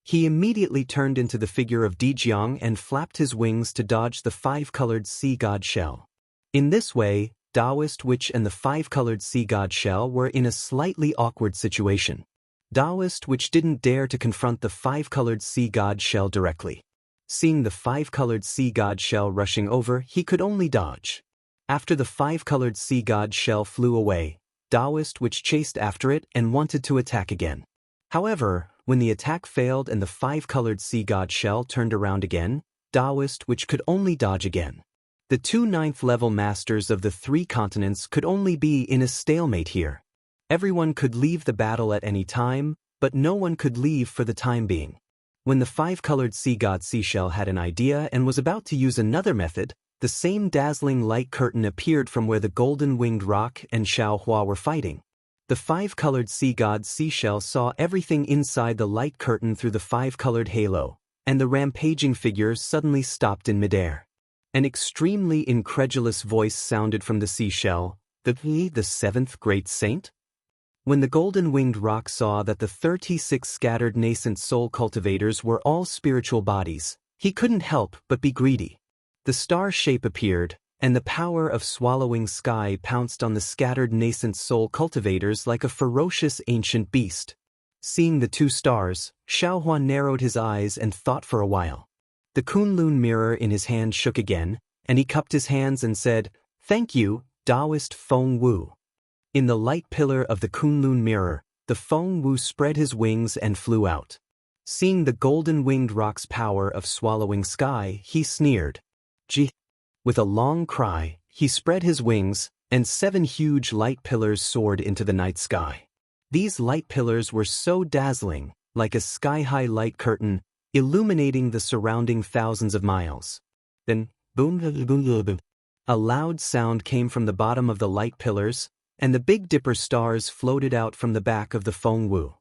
He immediately turned into the figure of Dijiang and flapped his wings to dodge the 5-colored sea god shell. In this way, Taoist Witch and the five-colored sea god shell were in a slightly awkward situation. Taoist Witch didn't dare to confront the five-colored sea god shell directly. Seeing the five-colored sea god shell rushing over, he could only dodge. After the five-colored sea god shell flew away, Taoist Witch chased after it and wanted to attack again. However, when the attack failed and the five-colored sea god shell turned around again, Taoist Witch could only dodge again. The two ninth-level masters of the three continents could only be in a stalemate here. Everyone could leave the battle at any time, but no one could leave for the time being. When the five-colored sea god seashell had an idea and was about to use another method, the same dazzling light curtain appeared from where the golden-winged roc and Xiaohua were fighting. The five-colored sea god seashell saw everything inside the light curtain through the five-colored halo, and the rampaging figure suddenly stopped in midair. An extremely incredulous voice sounded from the seashell, the seventh great saint? When the golden-winged roc saw that the 36 scattered nascent soul cultivators were all spiritual bodies, he couldn't help but be greedy. The star shape appeared, and the power of swallowing sky pounced on the scattered nascent soul cultivators like a ferocious ancient beast. Seeing the two stars, Xiaohua narrowed his eyes and thought for a while. The Kunlun mirror in his hand shook again, and he cupped his hands and said, "Thank you, Taoist Feng Wu." In the light pillar of the Kunlun mirror, the Feng Wu spread his wings and flew out. Seeing the golden-winged roc's power of swallowing sky, he sneered. "Gee!" With a long cry, he spread his wings, and 7 huge light pillars soared into the night sky. These light pillars were so dazzling, like a sky-high light curtain, illuminating the surrounding thousands of miles. Then, boom, boom, boom, boom. A loud sound came from the bottom of the light pillars, and the Big Dipper stars floated out from the back of the Feng Wu.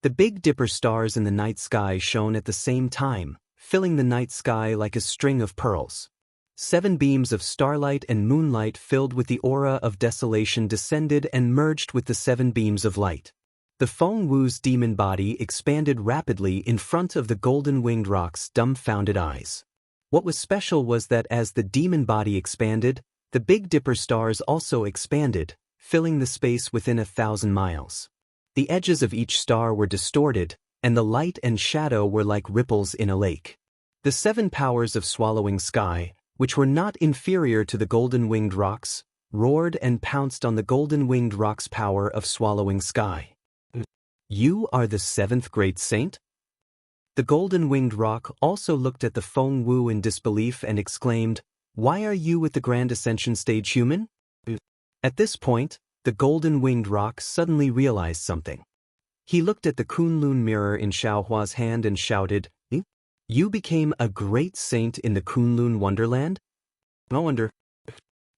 The Big Dipper stars in the night sky shone at the same time, filling the night sky like a string of pearls. 7 beams of starlight and moonlight filled with the aura of desolation descended and merged with the 7 beams of light. The Feng Wu's demon body expanded rapidly in front of the golden-winged roc's dumbfounded eyes. What was special was that as the demon body expanded, the Big Dipper stars also expanded, filling the space within 1,000 miles. The edges of each star were distorted, and the light and shadow were like ripples in a lake. The 7 powers of swallowing sky, which were not inferior to the golden-winged rocs, roared and pounced on the golden-winged roc's power of swallowing sky. "You are the 7th great saint?" The golden-winged roc also looked at the Feng Wu in disbelief and exclaimed, "Why are you with the Grand Ascension stage, human?" At this point, the golden-winged roc suddenly realized something. He looked at the Kunlun mirror in Xiaohua's hand and shouted, "You became a great saint in the Kunlun wonderland?" No wonder.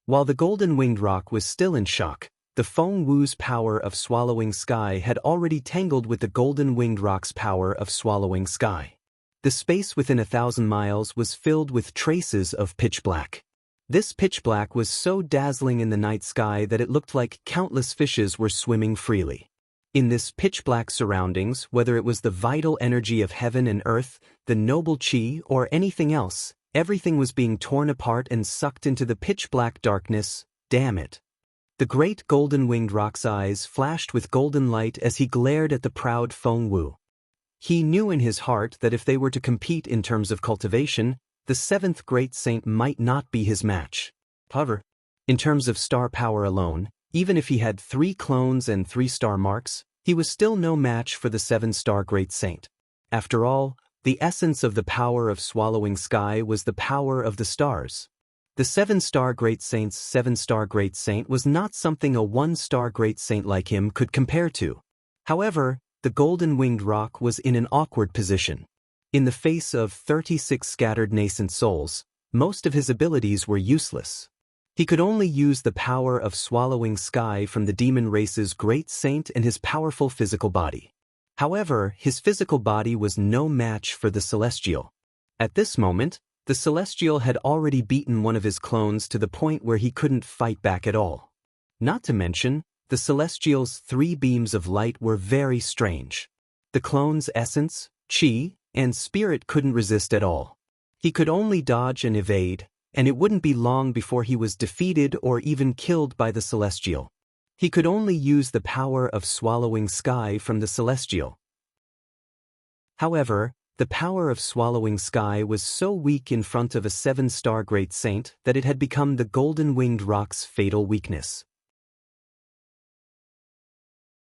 While the golden-winged roc was still in shock, the Feng Wu's power of swallowing sky had already tangled with the golden-winged roc's power of swallowing sky. The space within 1,000 miles was filled with traces of pitch black. This pitch black was so dazzling in the night sky that it looked like countless fishes were swimming freely. In this pitch-black surroundings, whether it was the vital energy of heaven and earth, the noble qi, or anything else, everything was being torn apart and sucked into the pitch-black darkness. Damn it. The great golden-winged roc's eyes flashed with golden light as he glared at the proud Feng Wu. He knew in his heart that if they were to compete in terms of cultivation, the 7th great saint might not be his match. However, in terms of star power alone, even if he had 3 clones and 3 star marks, he was still no match for the 7-star great saint. After all, the essence of the power of swallowing sky was the power of the stars. The 7-star great saint's 7-star great saint was not something a 1-star great saint like him could compare to. However, the golden-winged roc was in an awkward position. In the face of 36 scattered nascent souls, most of his abilities were useless. He could only use the power of swallowing sky from the demon race's great saint and his powerful physical body. However, his physical body was no match for the celestial. At this moment, the celestial had already beaten one of his clones to the point where he couldn't fight back at all. Not to mention, the celestial's 3 beams of light were very strange. The clone's essence, qi, and spirit couldn't resist at all. He could only dodge and evade, and it wouldn't be long before he was defeated or even killed by the Celestial. He could only use the power of swallowing sky from the Celestial. However, the power of swallowing sky was so weak in front of a 7-star great saint that it had become the golden-winged rock's fatal weakness.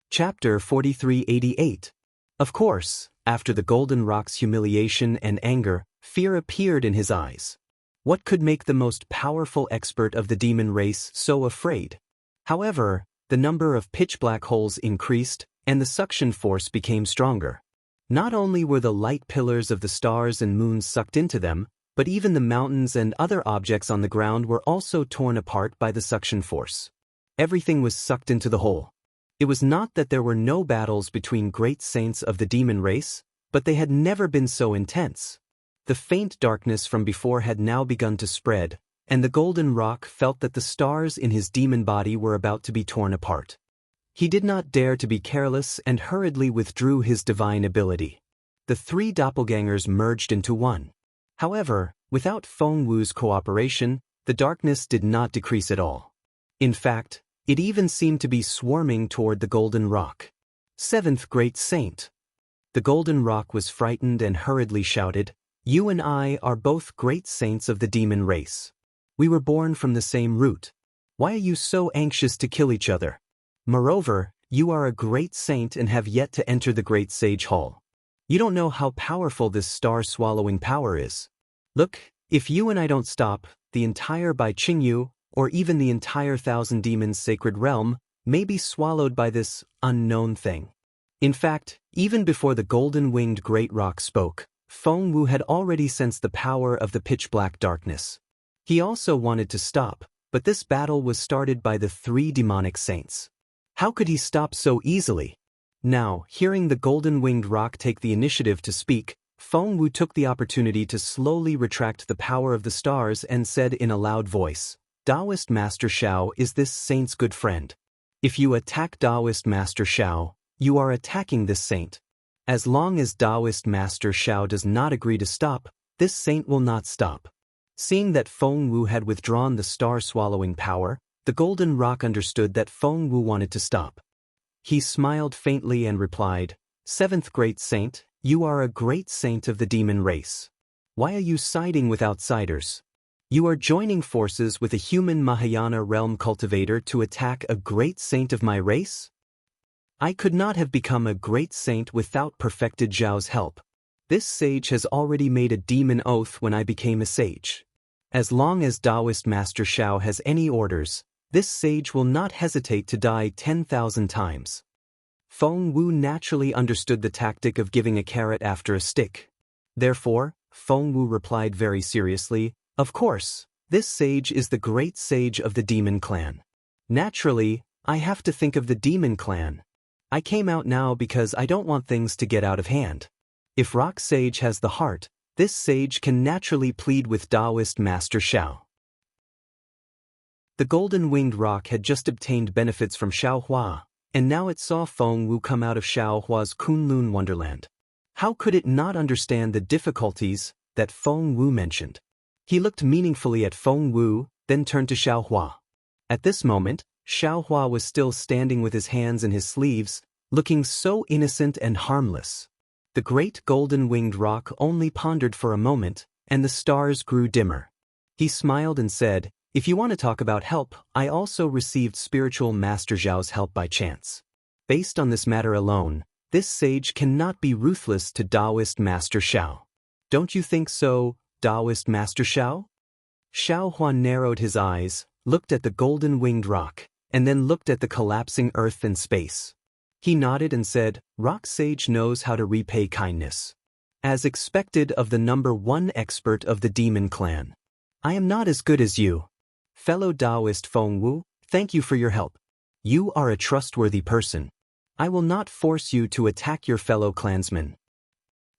Chapter 4388. Of course, after the golden rock's humiliation and anger, fear appeared in his eyes. What could make the most powerful expert of the demon race so afraid? However, the number of pitch-black holes increased, and the suction force became stronger. Not only were the light pillars of the stars and moons sucked into them, but even the mountains and other objects on the ground were also torn apart by the suction force. Everything was sucked into the hole. It was not that there were no battles between great saints of the demon race, but they had never been so intense. The faint darkness from before had now begun to spread, and the golden rock felt that the stars in his demon body were about to be torn apart. He did not dare to be careless and hurriedly withdrew his divine ability. The 3 doppelgangers merged into one. However, without Feng Wu's cooperation, the darkness did not decrease at all. In fact, it even seemed to be swarming toward the golden rock. 7th Great Saint. The golden rock was frightened and hurriedly shouted, "You and I are both great saints of the demon race. We were born from the same root. Why are you so anxious to kill each other? Moreover, you are a great saint and have yet to enter the great sage hall. You don't know how powerful this star-swallowing power is. Look, if you and I don't stop, the entire Bai Qingyu, or even the entire 1,000 demons sacred realm, may be swallowed by this unknown thing." In fact, even before the golden-winged great rock spoke, Feng Wu had already sensed the power of the pitch-black darkness. He also wanted to stop, but this battle was started by the 3 demonic saints. How could he stop so easily? Now, hearing the golden-winged rock take the initiative to speak, Feng Wu took the opportunity to slowly retract the power of the stars and said in a loud voice, "Taoist Master Shao is this saint's good friend. If you attack Taoist Master Shao, you are attacking this saint. As long as Taoist Master Shao does not agree to stop, this saint will not stop." Seeing that Feng Wu had withdrawn the star-swallowing power, the golden rock understood that Feng Wu wanted to stop. He smiled faintly and replied, "7th Great Saint, you are a great saint of the demon race. Why are you siding with outsiders? You are joining forces with a human Mahayana realm cultivator to attack a great saint of my race? I could not have become a great saint without perfected Zhao's help. This sage has already made a demon oath when I became a sage. As long as Taoist Master Shao has any orders, this sage will not hesitate to die 10,000 times." Feng Wu naturally understood the tactic of giving a carrot after a stick. Therefore, Feng Wu replied very seriously, "Of course, this sage is the great sage of the demon clan. Naturally, I have to think of the demon clan. I came out now because I don't want things to get out of hand. If Rock Sage has the heart, this sage can naturally plead with Taoist Master Shao." The golden-winged rock had just obtained benefits from Xiaohua, and now it saw Feng Wu come out of Xiaohua's Kunlun wonderland. How could it not understand the difficulties that Feng Wu mentioned? He looked meaningfully at Feng Wu, then turned to Xiaohua. At this moment, Xiaohua was still standing with his hands in his sleeves, looking so innocent and harmless. The great golden-winged rock only pondered for a moment, and the stars grew dimmer. He smiled and said, "If you want to talk about help, I also received spiritual Master Zhao's help by chance. Based on this matter alone, this sage cannot be ruthless to Taoist Master Shao. Don't you think so, Taoist Master Shao?" Xiaohua narrowed his eyes, looked at the golden-winged rock, and then looked at the collapsing earth and space. He nodded and said, "Rock Sage knows how to repay kindness. As expected of the #1 expert of the demon clan. I am not as good as you. Fellow Taoist Feng Wu, thank you for your help. You are a trustworthy person. I will not force you to attack your fellow clansmen."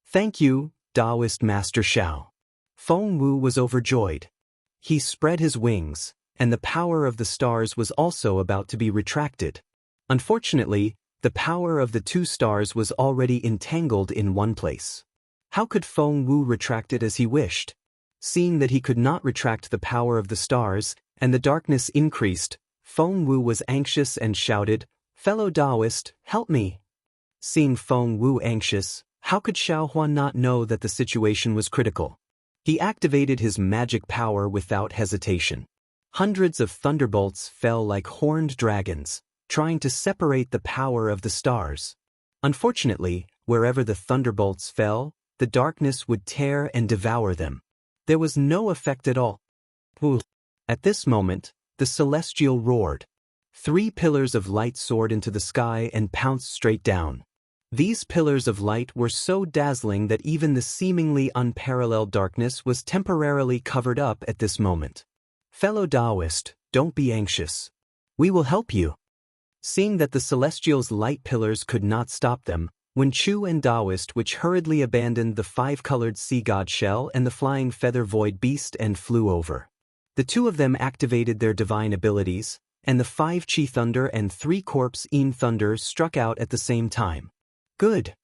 "Thank you, Taoist Master Shao." Feng Wu was overjoyed. He spread his wings, and the power of the stars was also about to be retracted. Unfortunately, the power of the 2 stars was already entangled in one place. How could Feng Wu retract it as he wished? Seeing that he could not retract the power of the stars, and the darkness increased, Feng Wu was anxious and shouted, "Fellow Taoist, help me!" Seeing Feng Wu anxious, how could Xiao Hua not know that the situation was critical? He activated his magic power without hesitation. Hundreds of thunderbolts fell like horned dragons, trying to separate the power of the stars. Unfortunately, wherever the thunderbolts fell, the darkness would tear and devour them. There was no effect at all. At this moment, the celestial roared. 3 pillars of light soared into the sky and pounced straight down. These pillars of light were so dazzling that even the seemingly unparalleled darkness was temporarily covered up at this moment. Fellow Taoist, don't be anxious. We will help you. Seeing that the celestial's light pillars could not stop them, Wen Chu and Taoist which hurriedly abandoned the 5-colored sea god shell and the flying feather void beast and flew over. The 2 of them activated their divine abilities, and the 5 Chi Thunder and 3 Corpse Yin Thunder struck out at the same time. Good.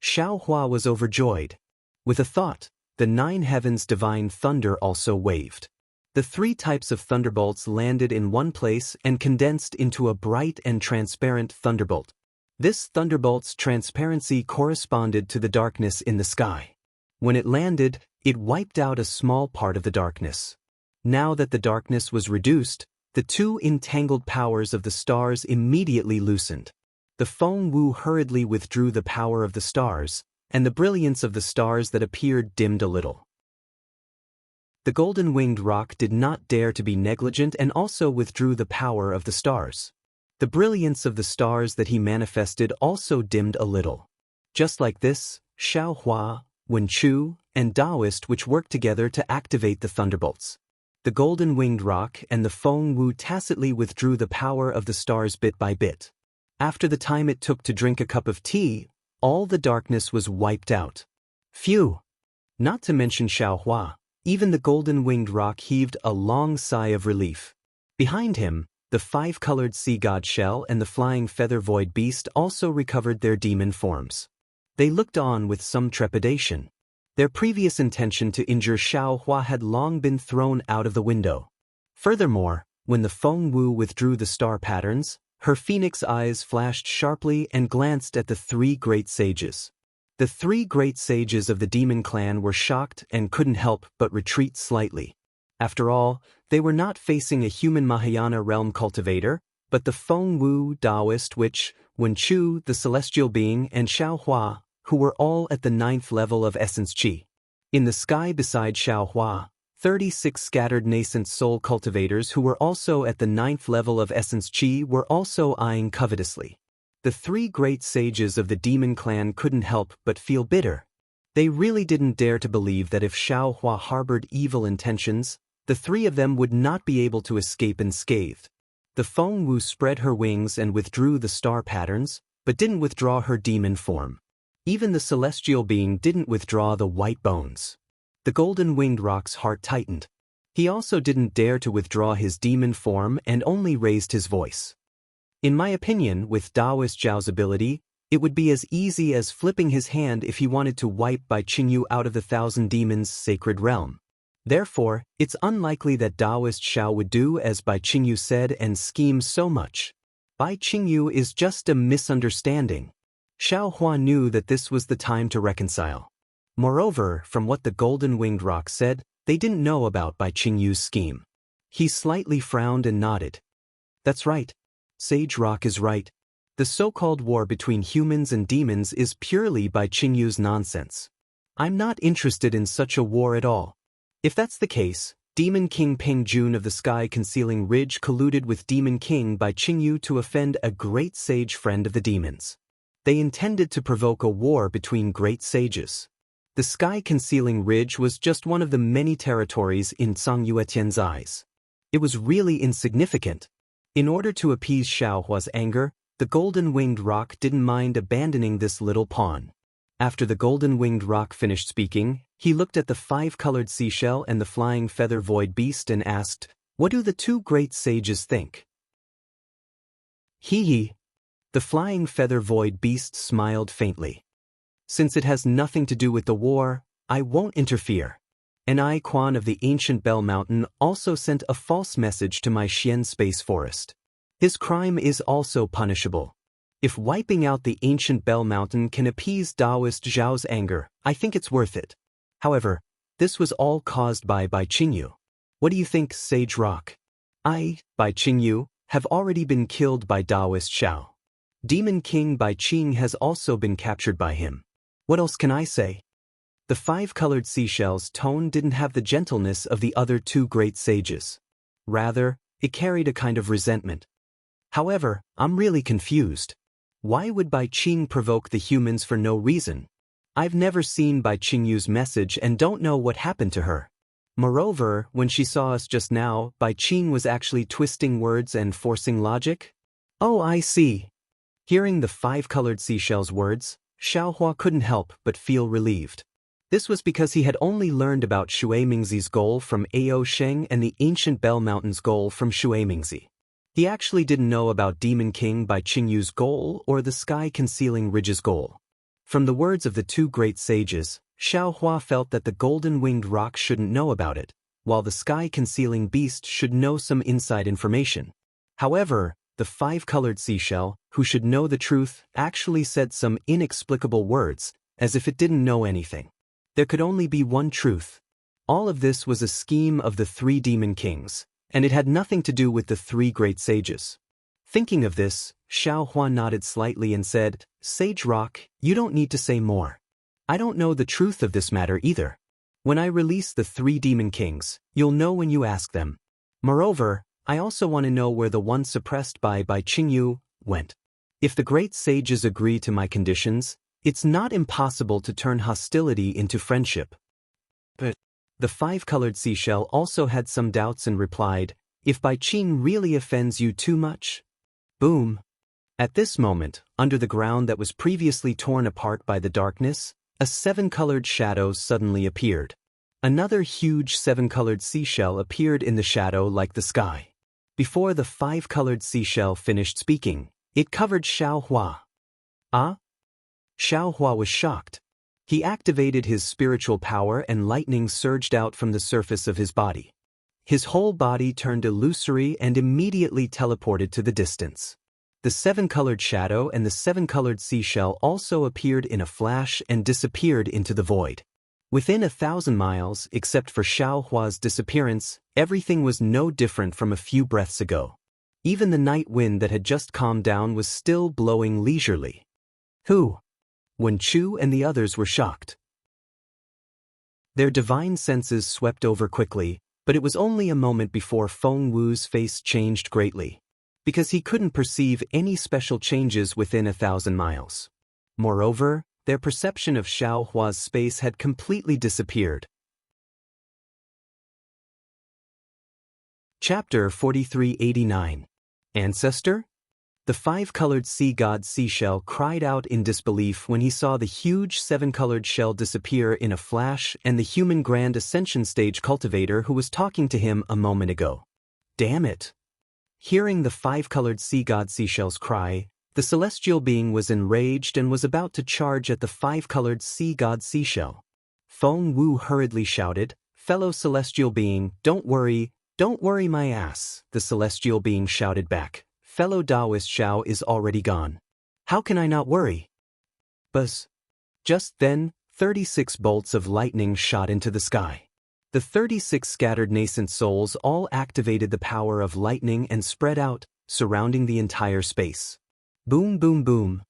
Xiao Hua was overjoyed. With a thought, the 9 heavens divine thunder also waved. The 3 types of thunderbolts landed in one place and condensed into a bright and transparent thunderbolt. This thunderbolt's transparency corresponded to the darkness in the sky. When it landed, it wiped out a small part of the darkness. Now that the darkness was reduced, the 2 entangled powers of the stars immediately loosened. The Feng Wu hurriedly withdrew the power of the stars, and the brilliance of the stars that appeared dimmed a little. The golden-winged roc did not dare to be negligent and also withdrew the power of the stars. The brilliance of the stars that he manifested also dimmed a little. Just like this, Xiao Hua, Wen Chu, and Taoist which worked together to activate the thunderbolts. The golden-winged roc and the Feng Wu tacitly withdrew the power of the stars bit by bit. After the time it took to drink a cup of tea, all the darkness was wiped out. Phew! Not to mention Xiao Hua, even the golden-winged roc heaved a long sigh of relief. Behind him, the 5-colored sea god shell and the flying feather void beast also recovered their demon forms. They looked on with some trepidation. Their previous intention to injure Xiao Hua had long been thrown out of the window. Furthermore, when the Feng Wu withdrew the star patterns, her phoenix eyes flashed sharply and glanced at the 3 great sages. The 3 great sages of the demon clan were shocked and couldn't help but retreat slightly. After all, they were not facing a human Mahayana realm cultivator, but the Feng Wu Taoist which, Wen Chu, the celestial being, and Xiao Hua, who were all at the 9th level of essence Qi. In the sky beside Xiao Hua, 36 scattered nascent soul cultivators who were also at the 9th level of essence Qi were also eyeing covetously. The 3 great sages of the demon clan couldn't help but feel bitter. They really didn't dare to believe that if Xiao Hua harbored evil intentions, the 3 of them would not be able to escape unscathed. The Feng Wu spread her wings and withdrew the star patterns, but didn't withdraw her demon form. Even the celestial being didn't withdraw the white bones. The golden-winged roc's heart tightened. He also didn't dare to withdraw his demon form and only raised his voice. In my opinion, with Taoist Zhao's ability, it would be as easy as flipping his hand if he wanted to wipe Bai Qingyu out of the 1,000 demons' sacred realm. Therefore, it's unlikely that Taoist Zhao would do as Bai Qingyu said and scheme so much. Bai Qingyu is just a misunderstanding. Xiao Hua knew that this was the time to reconcile. Moreover, from what the golden-winged roc said, they didn't know about Bai Qingyu's scheme. He slightly frowned and nodded. That's right. Sage Roc is right. The so-called war between humans and demons is purely Bai Qingyu's nonsense. I'm not interested in such a war at all. If that's the case, Demon King Peng Jun of the Sky Concealing Ridge colluded with Demon King Bai Qingyu to offend a great sage friend of the demons. They intended to provoke a war between great sages. The Sky Concealing Ridge was just one of the many territories in Zhang Yuetian's eyes. It was really insignificant. In order to appease Xiao Hua's anger, the golden-winged roc didn't mind abandoning this little pawn. After the golden-winged roc finished speaking, he looked at the 5-colored seashell and the flying feather void beast and asked, "What do the 2 great sages think?" Hee. The flying feather void beast smiled faintly. Since it has nothing to do with the war, I won't interfere. An icon of the ancient Bell Mountain also sent a false message to my Xian space forest. His crime is also punishable. If wiping out the ancient Bell Mountain can appease Taoist Zhao's anger, I think it's worth it. However, this was all caused by Bai Qingyu. What do you think, Sage Rock? Bai Qingyu, have already been killed by Taoist Zhao. Demon King Bai Qing has also been captured by him. What else can I say? The five-colored seashell's tone didn't have the gentleness of the other two great sages. Rather, it carried a kind of resentment. However, I'm really confused. Why would Bai Qing provoke the humans for no reason? I've never seen Bai Qingyu's message and don't know what happened to her. Moreover, when she saw us just now, Bai Qing was actually twisting words and forcing logic? Oh, I see. Hearing the five-colored seashell's words, Xiaohua couldn't help but feel relieved. This was because he had only learned about Shui Mingzi's goal from Ao Sheng and the ancient Bell Mountain's goal from Shui Mingzi. He actually didn't know about Demon King Bai Qingyu's goal or the sky-concealing ridge's goal. From the words of the two great sages, Xiaohua felt that the golden-winged rock shouldn't know about it, while the sky-concealing beast should know some inside information. However, the five-colored seashell, who should know the truth, actually said some inexplicable words, as if it didn't know anything. There could only be one truth. All of this was a scheme of the three demon kings, and it had nothing to do with the three great sages. Thinking of this, Xiaohua nodded slightly and said, Sage Rock, you don't need to say more. I don't know the truth of this matter either. When I release the three demon kings, you'll know when you ask them. Moreover, I also want to know where the one suppressed by Bai Qingyu went. If the great sages agree to my conditions, it's not impossible to turn hostility into friendship. But the five-colored seashell also had some doubts and replied, if Bai Qing really offends you too much. Boom. At this moment, under the ground that was previously torn apart by the darkness, a seven-colored shadow suddenly appeared. Another huge seven-colored seashell appeared in the shadow like the sky. Before the five-colored seashell finished speaking, it covered Xiaohua. Ah? Xiaohua was shocked. He activated his spiritual power and lightning surged out from the surface of his body. His whole body turned illusory and immediately teleported to the distance. The seven-colored shadow and the seven-colored seashell also appeared in a flash and disappeared into the void. Within 1,000 miles, except for Xiaohua's disappearance, everything was no different from a few breaths ago. Even the night wind that had just calmed down was still blowing leisurely. Who? Wen Chu and the others were shocked. Their divine senses swept over quickly, but it was only a moment before Feng Wu's face changed greatly, because he couldn't perceive any special changes within 1,000 miles. Moreover, their perception of Xiaohua's space had completely disappeared. Chapter 4389. Ancestor? The five-colored sea god Seashell cried out in disbelief when he saw the huge seven-colored shell disappear in a flash and the human Grand Ascension Stage cultivator who was talking to him a moment ago. Damn it! Hearing the five-colored sea god Seashell's cry, the celestial being was enraged and was about to charge at the five-colored sea god Seashell. Feng Wu hurriedly shouted, "Fellow celestial being, don't worry my ass," the celestial being shouted back. "Fellow Taoist Zhao is already gone. How can I not worry?" Buzz. Just then, 36 bolts of lightning shot into the sky. The 36 scattered nascent souls all activated the power of lightning and spread out, surrounding the entire space. Boom, boom, boom.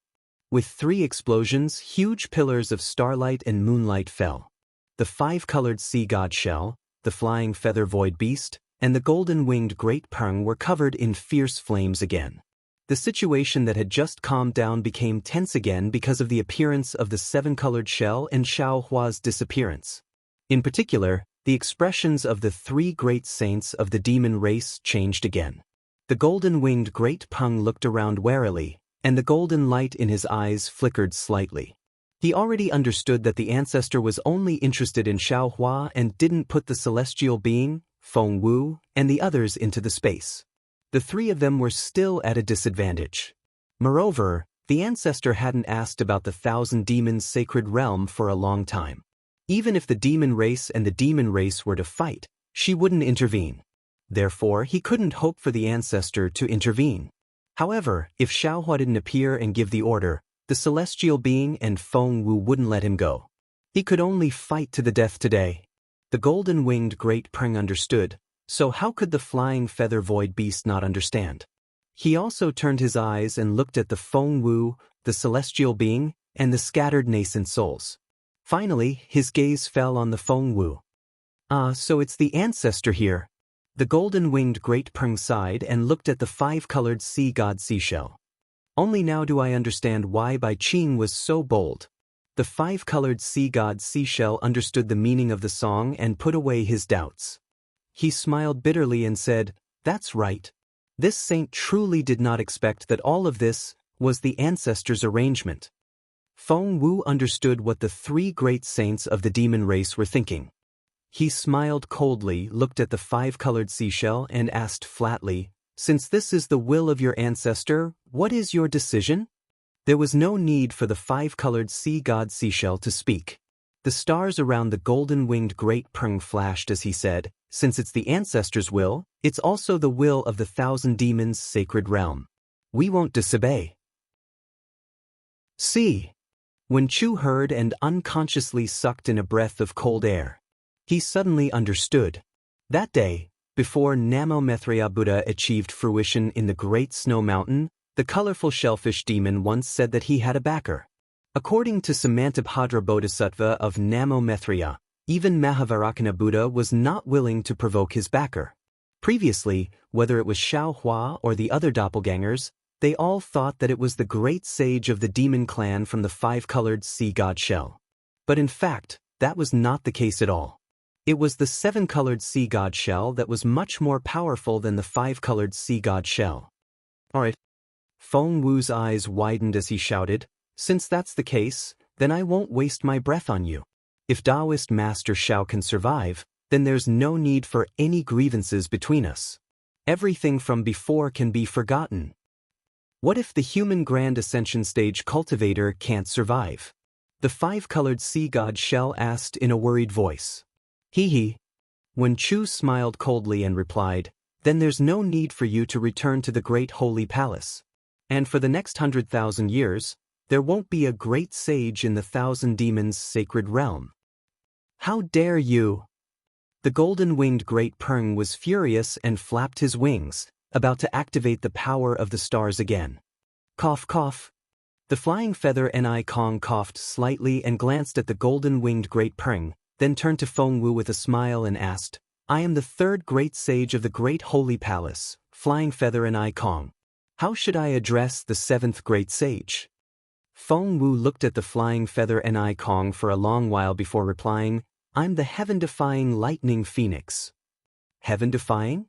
With 3 explosions, huge pillars of starlight and moonlight fell. The five-colored sea god shell, the flying feather void beast, and the golden-winged great Peng were covered in fierce flames again. The situation that had just calmed down became tense again because of the appearance of the seven-colored shell and Xiaohua's disappearance. In particular, the expressions of the 3 great saints of the demon race changed again. The golden-winged great Peng looked around warily, and the golden light in his eyes flickered slightly. He already understood that the ancestor was only interested in Xiaohua and didn't put the celestial being, Feng Wu, and the others into the space. The 3 of them were still at a disadvantage. Moreover, the ancestor hadn't asked about the 1,000 demons' sacred realm for a long time. Even if the demon race and the demon race were to fight, she wouldn't intervene. Therefore, he couldn't hope for the ancestor to intervene. However, if Xiaohua didn't appear and give the order, the celestial being and Feng Wu wouldn't let him go. He could only fight to the death today. The golden-winged great Peng understood, so how could the flying feather void beast not understand? He also turned his eyes and looked at the Feng Wu, the celestial being, and the scattered nascent souls. Finally, his gaze fell on the Feng Wu. Ah, so it's the ancestor here. The golden-winged great Peng sighed and looked at the five-colored sea god seashell. Only now do I understand why Bai Qing was so bold. The five-colored sea god seashell understood the meaning of the song and put away his doubts. He smiled bitterly and said, "That's right. This saint truly did not expect that all of this was the ancestor's arrangement." Feng Wu understood what the three great saints of the demon race were thinking. He smiled coldly, looked at the five-colored seashell, and asked flatly, "Since this is the will of your ancestor, what is your decision?" There was no need for the five-colored sea god seashell to speak. The stars around the golden-winged great Peng flashed as he said, "Since it's the ancestor's will, it's also the will of the thousand demons' sacred realm. We won't disobey." See. When Chu heard and unconsciously sucked in a breath of cold air, he suddenly understood. That day, before Namo Maitreya Buddha achieved fruition in the Great Snow Mountain, the colorful shellfish demon once said that he had a backer. According to Samantabhadra Bodhisattva of Namo Maitreya, even Mahavarakana Buddha was not willing to provoke his backer. Previously, whether it was Xiaohua or the other doppelgangers, they all thought that it was the great sage of the demon clan from the five-colored sea god shell. But in fact, that was not the case at all. It was the seven-colored sea god shell that was much more powerful than the five-colored sea god shell. Alright. Feng Wu's eyes widened as he shouted, "Since that's the case, then I won't waste my breath on you. If Taoist Master Xiao can survive, then there's no need for any grievances between us. Everything from before can be forgotten. What if the human Grand Ascension Stage cultivator can't survive?" The five-colored sea god shell asked in a worried voice. Hee. When Chu smiled coldly and replied, "Then there's no need for you to return to the great holy palace. And for the next 100,000 years, there won't be a great sage in the thousand demons' sacred realm." "How dare you!" The golden-winged great Peng was furious and flapped his wings, about to activate the power of the stars again. Cough, cough. The flying feather Ni Kong coughed slightly and glanced at the golden-winged great Peng, then turned to Feng Wu with a smile and asked, "I am the third great sage of the great holy palace, flying feather Ni Kong. How should I address the seventh great sage?" Feng Wu looked at the flying feather Ni Kong for a long while before replying, "I'm the heaven-defying lightning phoenix." Heaven-defying?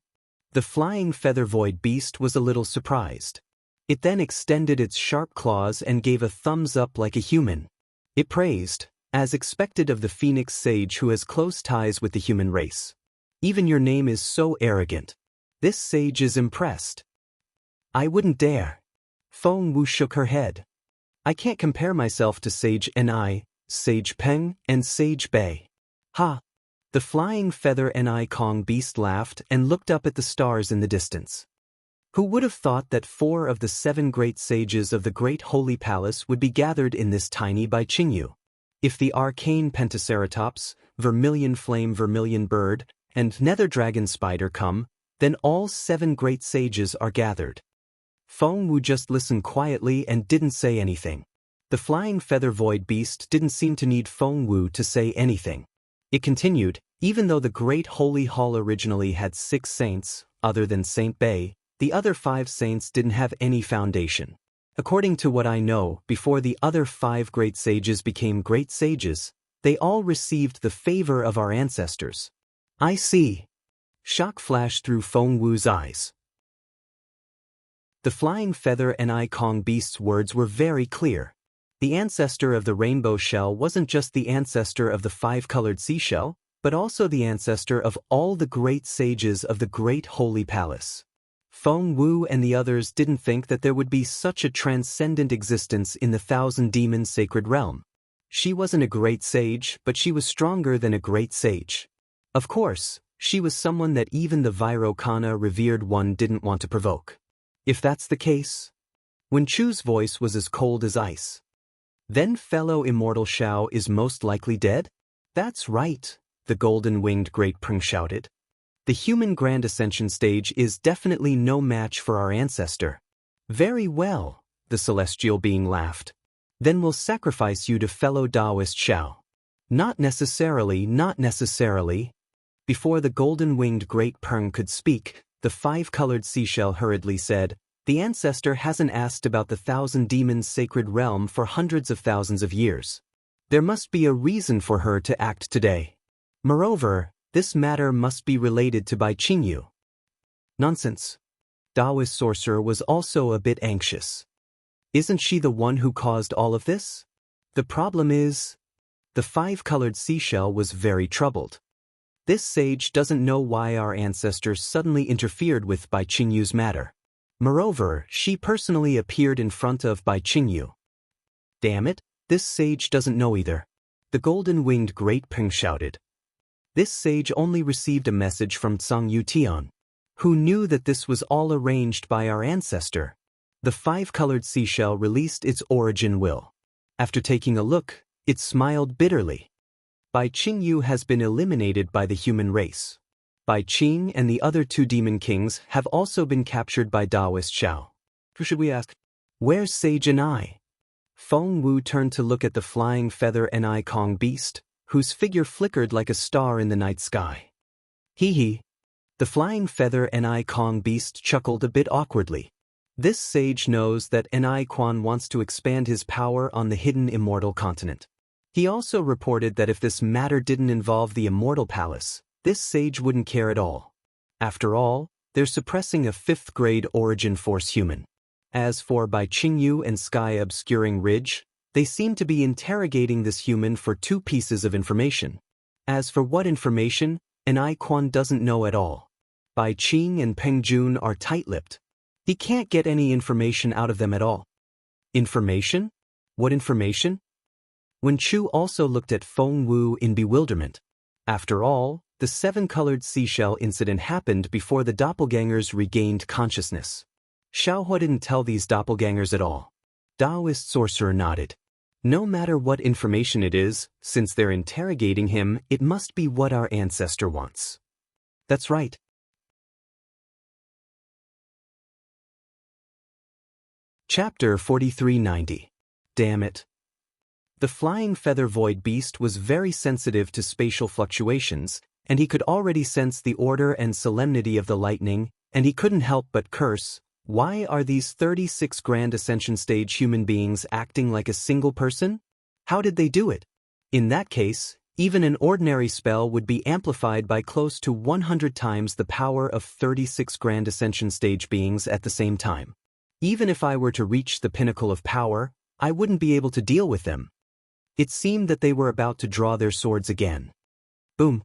The flying feather void beast was a little surprised. It then extended its sharp claws and gave a thumbs up like a human. It praised, as expected of the phoenix sage who has close ties with the human race. "Even your name is so arrogant. This sage is impressed." "I wouldn't dare." Feng Wu shook her head. "I can't compare myself to Sage Ni, Sage Peng, and Sage Bei." "Ha!" The flying feather Ni Kong beast laughed and looked up at the stars in the distance. Who would have thought that 4 of the 7 great sages of the great holy palace would be gathered in this tiny Bai Qingyu? If the arcane pentaceratops, vermilion flame vermilion bird, and nether dragon spider come, then all 7 great sages are gathered. Feng Wu just listened quietly and didn't say anything. The flying feather void beast didn't seem to need Feng Wu to say anything. It continued, "Even though the great holy hall originally had 6 saints, other than Saint Bei, the other 5 saints didn't have any foundation. According to what I know, before the other 5 great sages became great sages, they all received the favor of our ancestors." "I see." Shock flashed through Feng Wu's eyes. The flying feather Ni Kong beast's words were very clear. The ancestor of the rainbow shell wasn't just the ancestor of the 5-colored seashell, but also the ancestor of all the great sages of the great holy palace. Feng Wu and the others didn't think that there would be such a transcendent existence in the thousand demon sacred realm. She wasn't a great sage, but she was stronger than a great sage. Of course, she was someone that even the Vairocana revered one didn't want to provoke. If that's the case, Wen Chu's voice was as cold as ice. Then fellow immortal Shao is most likely dead? That's right, the golden-winged Great Pring shouted. The human Grand Ascension stage is definitely no match for our ancestor. Very well, the celestial being laughed. Then we'll sacrifice you to fellow Taoist Shao. Not necessarily, not necessarily. Before the golden-winged Great Pring could speak, the five-colored seashell hurriedly said, the ancestor hasn't asked about the thousand demons' sacred realm for hundreds of thousands of years. There must be a reason for her to act today. Moreover, this matter must be related to Bai Qingyu. Nonsense. Taoist sorcerer was also a bit anxious. Isn't she the one who caused all of this? The problem is, the five-colored seashell was very troubled. This sage doesn't know why our ancestors suddenly interfered with Bai Qingyu's matter. Moreover, she personally appeared in front of Bai Qingyu. Damn it, this sage doesn't know either. The golden-winged Great Pring shouted. This sage only received a message from Tsang Yutian, who knew that this was all arranged by our ancestor. The five-colored seashell released its origin will. After taking a look, it smiled bitterly. Bai Qingyu has been eliminated by the human race. Bai Qing and the other two demon kings have also been captured by Taoist Shao. Who should we ask? Where's Sage Enai? Feng Wu turned to look at the flying feather Enai Kong beast, whose figure flickered like a star in the night sky. Hee. The flying feather Enai Kong beast chuckled a bit awkwardly. This sage knows that Enai Quan wants to expand his power on the hidden immortal continent. He also reported that if this matter didn't involve the immortal palace, this sage wouldn't care at all. After all, they're suppressing a fifth-grade origin force human. As for Bai Qingyu and Sky Obscuring Ridge, they seem to be interrogating this human for two pieces of information. As for what information, Enai Quan doesn't know at all. Bai Qing and Peng Jun are tight-lipped. He can't get any information out of them at all. Information? What information? Wen Chu also looked at Feng Wu in bewilderment. After all, the seven-colored seashell incident happened before the doppelgangers regained consciousness. Xiaohua didn't tell these doppelgangers at all. Taoist sorcerer nodded. No matter what information it is, since they're interrogating him, it must be what our ancestor wants. That's right. Chapter 4390. Damn it. The flying feather void beast was very sensitive to spatial fluctuations, and he could already sense the order and solemnity of the lightning, and he couldn't help but curse. Why are these 36 Grand Ascension stage human beings acting like a single person? How did they do it? In that case, even an ordinary spell would be amplified by close to 100 times the power of 36 Grand Ascension stage beings at the same time. Even if I were to reach the pinnacle of power, I wouldn't be able to deal with them. It seemed that they were about to draw their swords again. Boom!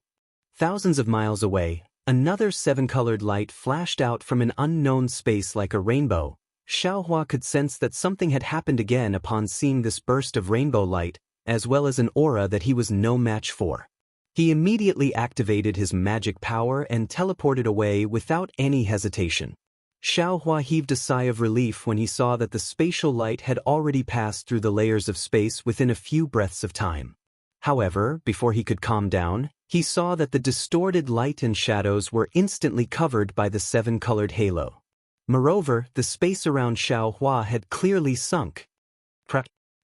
Thousands of miles away, another seven-colored light flashed out from an unknown space like a rainbow. Xiaohua could sense that something had happened again upon seeing this burst of rainbow light, as well as an aura that he was no match for. He immediately activated his magic power and teleported away without any hesitation. Xiaohua heaved a sigh of relief when he saw that the spatial light had already passed through the layers of space within a few breaths of time. However, before he could calm down, he saw that the distorted light and shadows were instantly covered by the seven-colored halo. Moreover, the space around Xiaohua had clearly sunk.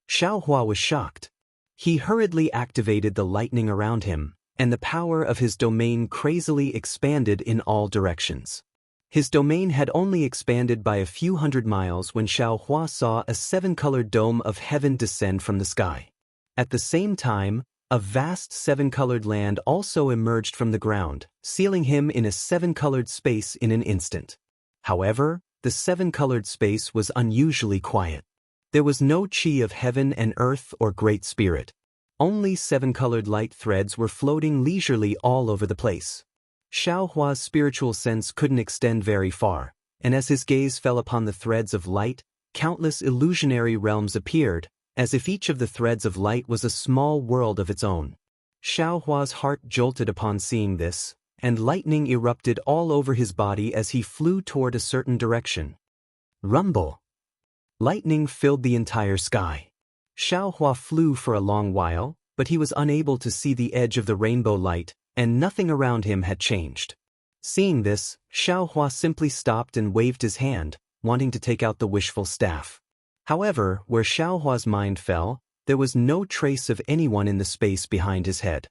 Xiaohua was shocked. He hurriedly activated the lightning around him, and the power of his domain crazily expanded in all directions. His domain had only expanded by a few hundred miles when Xiaohua saw a seven-colored dome of heaven descend from the sky. At the same time, a vast seven-colored land also emerged from the ground, sealing him in a seven-colored space in an instant. However, the seven-colored space was unusually quiet. There was no chi of heaven and earth or great spirit. Only seven-colored light threads were floating leisurely all over the place. Xiaohua's spiritual sense couldn't extend very far, and as his gaze fell upon the threads of light, countless illusionary realms appeared, as if each of the threads of light was a small world of its own. Xiaohua's heart jolted upon seeing this, and lightning erupted all over his body as he flew toward a certain direction. Rumble! Lightning filled the entire sky. Xiaohua flew for a long while, but he was unable to see the edge of the rainbow light, and nothing around him had changed. Seeing this, Xiaohua simply stopped and waved his hand, wanting to take out the wishful staff. However, where Xiaohua's mind fell, there was no trace of anyone in the space behind his head.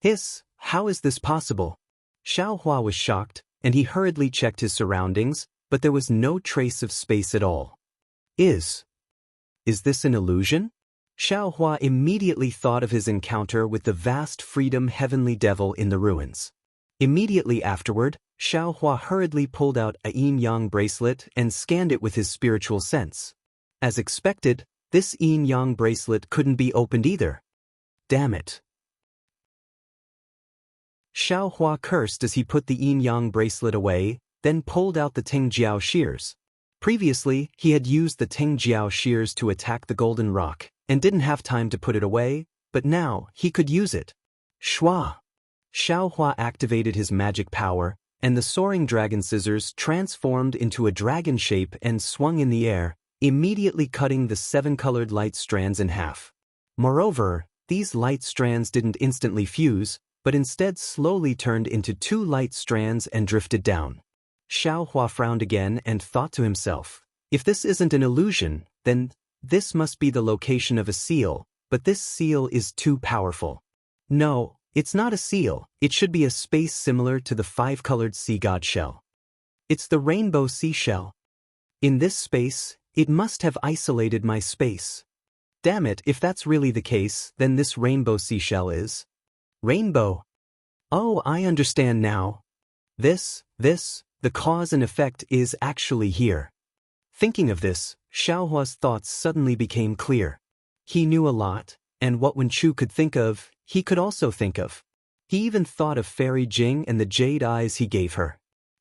Hiss, how is this possible? Xiaohua was shocked, and he hurriedly checked his surroundings, but there was no trace of space at all. Is this an illusion? Xiaohua immediately thought of his encounter with the vast freedom heavenly devil in the ruins. Immediately afterward, Xiaohua hurriedly pulled out a yin-yang bracelet and scanned it with his spiritual sense. As expected, this yin-yang bracelet couldn't be opened either. Damn it. Xiaohua cursed as he put the yin-yang bracelet away, then pulled out the Tingjiao shears. Previously, he had used the Tingjiao shears to attack the golden rock, and didn't have time to put it away, but now he could use it. Shua! Xiaohua activated his magic power, and the soaring dragon scissors transformed into a dragon shape and swung in the air, immediately cutting the 7-colored light strands in half. Moreover, these light strands didn't instantly fuse, but instead slowly turned into 2 light strands and drifted down. Xiaohua frowned again and thought to himself, if this isn't an illusion, then this must be the location of a seal, but this seal is too powerful. No, it's not a seal, it should be a space similar to the 5-colored sea god shell. It's the rainbow seashell. In this space, it must have isolated my space. Damn it, if that's really the case, then this rainbow seashell is rainbow. Oh, I understand now. The cause and effect is actually here. Thinking of this, Xiaohua's thoughts suddenly became clear. He knew a lot, and what Wen Chu could think of, he could also think of. He even thought of Fairy Jing and the jade eyes he gave her.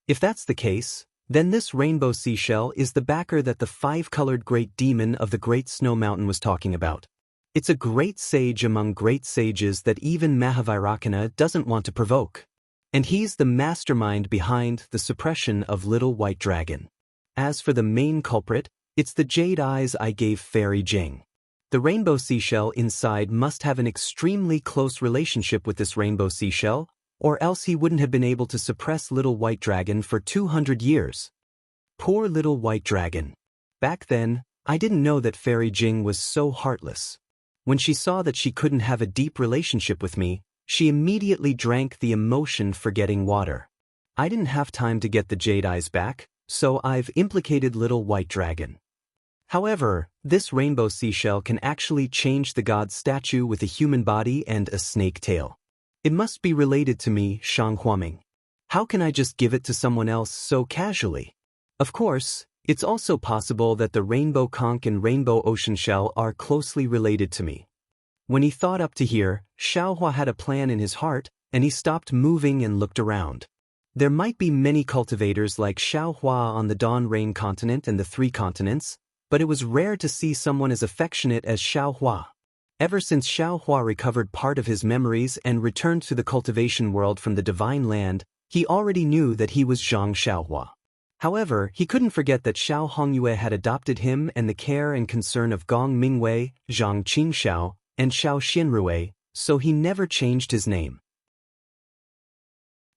If that's the case, then this rainbow seashell is the backer that the 5-colored great demon of the Great Snow Mountain was talking about. It's a great sage among great sages that even Mahavairakana doesn't want to provoke. And he's the mastermind behind the suppression of Little White Dragon. As for the main culprit, it's the jade eyes I gave Fairy Jing. The rainbow seashell inside must have an extremely close relationship with this rainbow seashell, or else he wouldn't have been able to suppress Little White Dragon for 200 years. Poor Little White Dragon. Back then, I didn't know that Fairy Jing was so heartless. When she saw that she couldn't have a deep relationship with me, she immediately drank the emotion for getting water. I didn't have time to get the jade eyes back, so I've implicated Little White Dragon. However, this rainbow seashell can actually change the god's statue with a human body and a snake tail. It must be related to me, Shang Huaming. How can I just give it to someone else so casually? Of course, it's also possible that the rainbow conch and rainbow ocean shell are closely related to me. When he thought up to here, Xiaohua had a plan in his heart, and he stopped moving and looked around. There might be many cultivators like Xiaohua on the Dawn Rain continent and the 3 continents, but it was rare to see someone as affectionate as Xiaohua. Ever since Xiaohua recovered part of his memories and returned to the cultivation world from the Divine Land, he already knew that he was Zhang Xiaohua. However, he couldn't forget that Xiao Hongyue had adopted him and the care and concern of Gong Mingwei, Zhang Qingxiao, and Xiao Xinrui, so he never changed his name.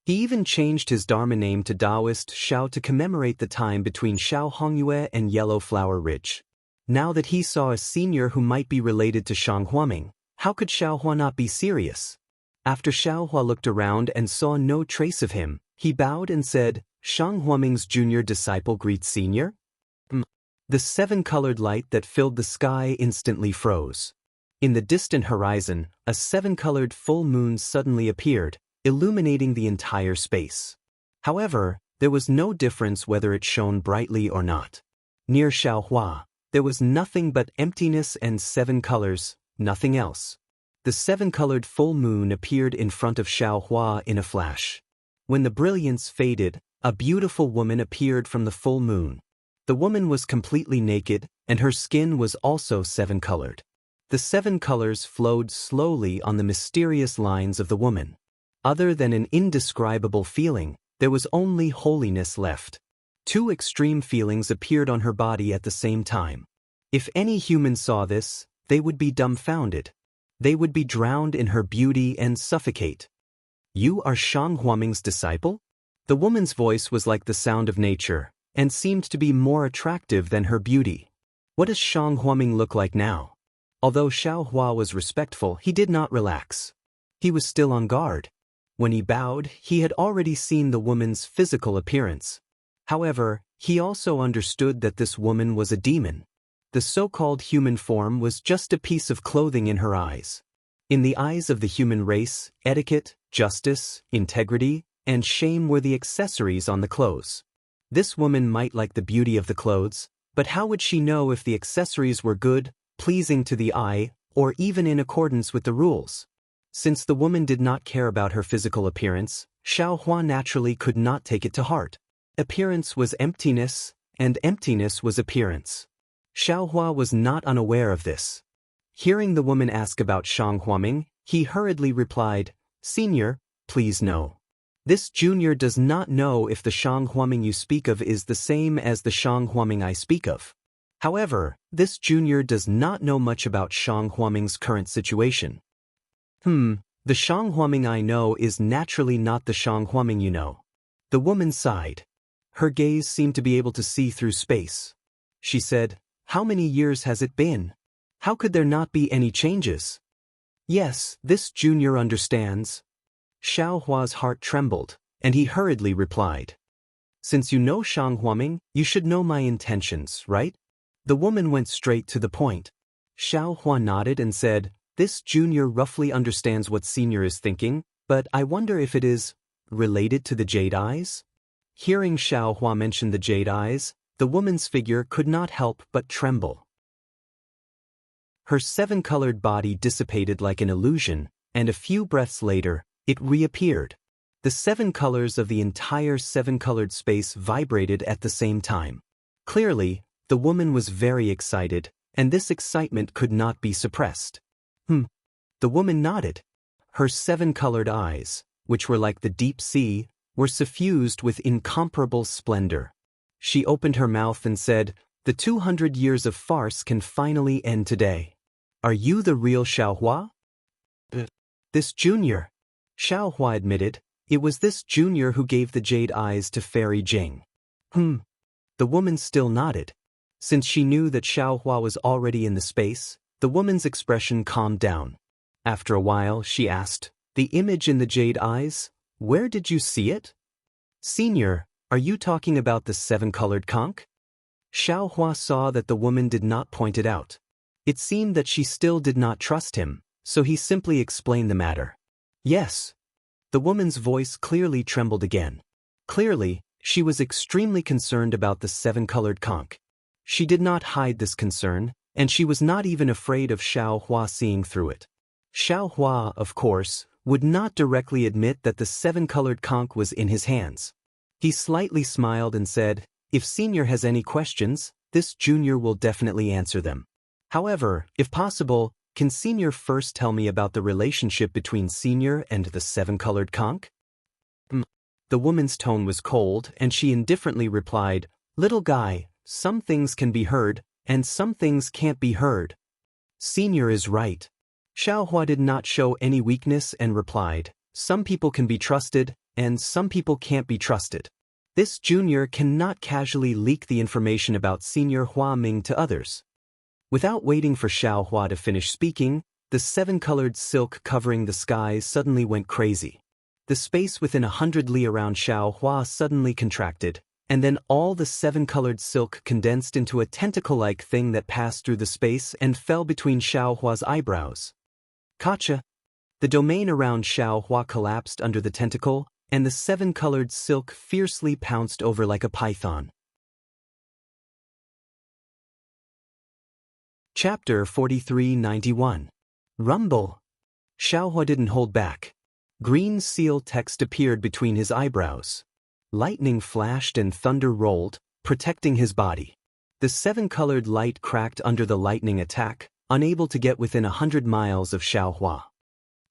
He even changed his Dharma name to Taoist Xiao to commemorate the time between Xiao Hongyue and Yellow Flower Ridge. Now that he saw a senior who might be related to Shang Huaming, how could Xiaohua not be serious? After Xiaohua looked around and saw no trace of him, he bowed and said, Shang Huaming's junior disciple greets senior? The 7-colored light that filled the sky instantly froze. In the distant horizon, a 7-colored full moon suddenly appeared, illuminating the entire space. However, there was no difference whether it shone brightly or not. Near Xiaohua, there was nothing but emptiness and 7 colors, nothing else. The 7-colored full moon appeared in front of Xiaohua in a flash. When the brilliance faded, a beautiful woman appeared from the full moon. The woman was completely naked, and her skin was also 7-colored. The 7 colors flowed slowly on the mysterious lines of the woman. Other than an indescribable feeling, there was only holiness left. 2 extreme feelings appeared on her body at the same time. If any human saw this, they would be dumbfounded. They would be drowned in her beauty and suffocate. You are Shang Huaming's disciple? The woman's voice was like the sound of nature, and seemed to be more attractive than her beauty. What does Shang Huaming look like now? Although Xiao Hua was respectful, he did not relax. He was still on guard. When he bowed, he had already seen the woman's physical appearance. However, he also understood that this woman was a demon. The so-called human form was just a piece of clothing in her eyes. In the eyes of the human race, etiquette, justice, integrity, and shame were the accessories on the clothes. This woman might like the beauty of the clothes, but how would she know if the accessories were good, pleasing to the eye, or even in accordance with the rules? Since the woman did not care about her physical appearance, Xiao Hua naturally could not take it to heart. Appearance was emptiness, and emptiness was appearance. Xiao Hua was not unaware of this. Hearing the woman ask about Shang Huaming, he hurriedly replied, "Senior, please no. This junior does not know if the Shang Huaming you speak of is the same as the Shang Huaming I speak of. However, this junior does not know much about Shang Huaming's current situation." The Shang Huaming I know is naturally not the Shang Huaming you know. The woman sighed. Her gaze seemed to be able to see through space. She said, "How many years has it been? How could there not be any changes?" "Yes, this junior understands." Xiao Hua's heart trembled, and he hurriedly replied, "Since you know Shang Huaming, you should know my intentions, right?" The woman went straight to the point. Xiao Hua nodded and said, "This junior roughly understands what senior is thinking, but I wonder if it is related to the jade eyes?" Hearing Xiao Hua mention the jade eyes, the woman's figure could not help but tremble. Her 7-colored body dissipated like an illusion, and a few breaths later, it reappeared. The 7 colors of the entire 7-colored space vibrated at the same time. Clearly, the woman was very excited, and this excitement could not be suppressed. The woman nodded. Her 7-colored eyes, which were like the deep sea, were suffused with incomparable splendor. She opened her mouth and said, "The 200 years of farce can finally end today. Are you the real Xiao Hua?" "This junior." Xiao Hua admitted, "It was this junior who gave the jade eyes to Fairy Jing." The woman still nodded. Since she knew that Xiao Hua was already in the space, the woman's expression calmed down. After a while, she asked, "The image in the jade eyes, where did you see it?" "Senior, are you talking about the 7-colored conch?" Xiao Hua saw that the woman did not point it out. It seemed that she still did not trust him, so he simply explained the matter. "Yes." The woman's voice clearly trembled again. Clearly, she was extremely concerned about the 7-colored conch. She did not hide this concern, and she was not even afraid of Xiao Hua seeing through it. Xiao Hua, of course, would not directly admit that the 7-colored conch was in his hands. He slightly smiled and said, "If senior has any questions, this junior will definitely answer them. However, if possible, can senior first tell me about the relationship between senior and the 7-colored conch?" The woman's tone was cold, and she indifferently replied, "Little guy, some things can be heard, and some things can't be heard." "Senior is right." Xiao Hua did not show any weakness and replied, "Some people can be trusted, and some people can't be trusted. This junior cannot casually leak the information about Senior Hua Ming to others." Without waiting for Xiao Hua to finish speaking, the 7-colored silk covering the skies suddenly went crazy. The space within 100 li around Xiao Hua suddenly contracted, and then all the 7-colored silk condensed into a tentacle-like thing that passed through the space and fell between Xiao Hua's eyebrows. Gotcha! The domain around Xiao Hua collapsed under the tentacle, and the 7-colored silk fiercely pounced over like a python. Chapter 4391. Rumble. Xiao Hua didn't hold back. Green seal text appeared between his eyebrows. Lightning flashed and thunder rolled, protecting his body. The 7-colored light cracked under the lightning attack, unable to get within 100 miles of Xiaohua.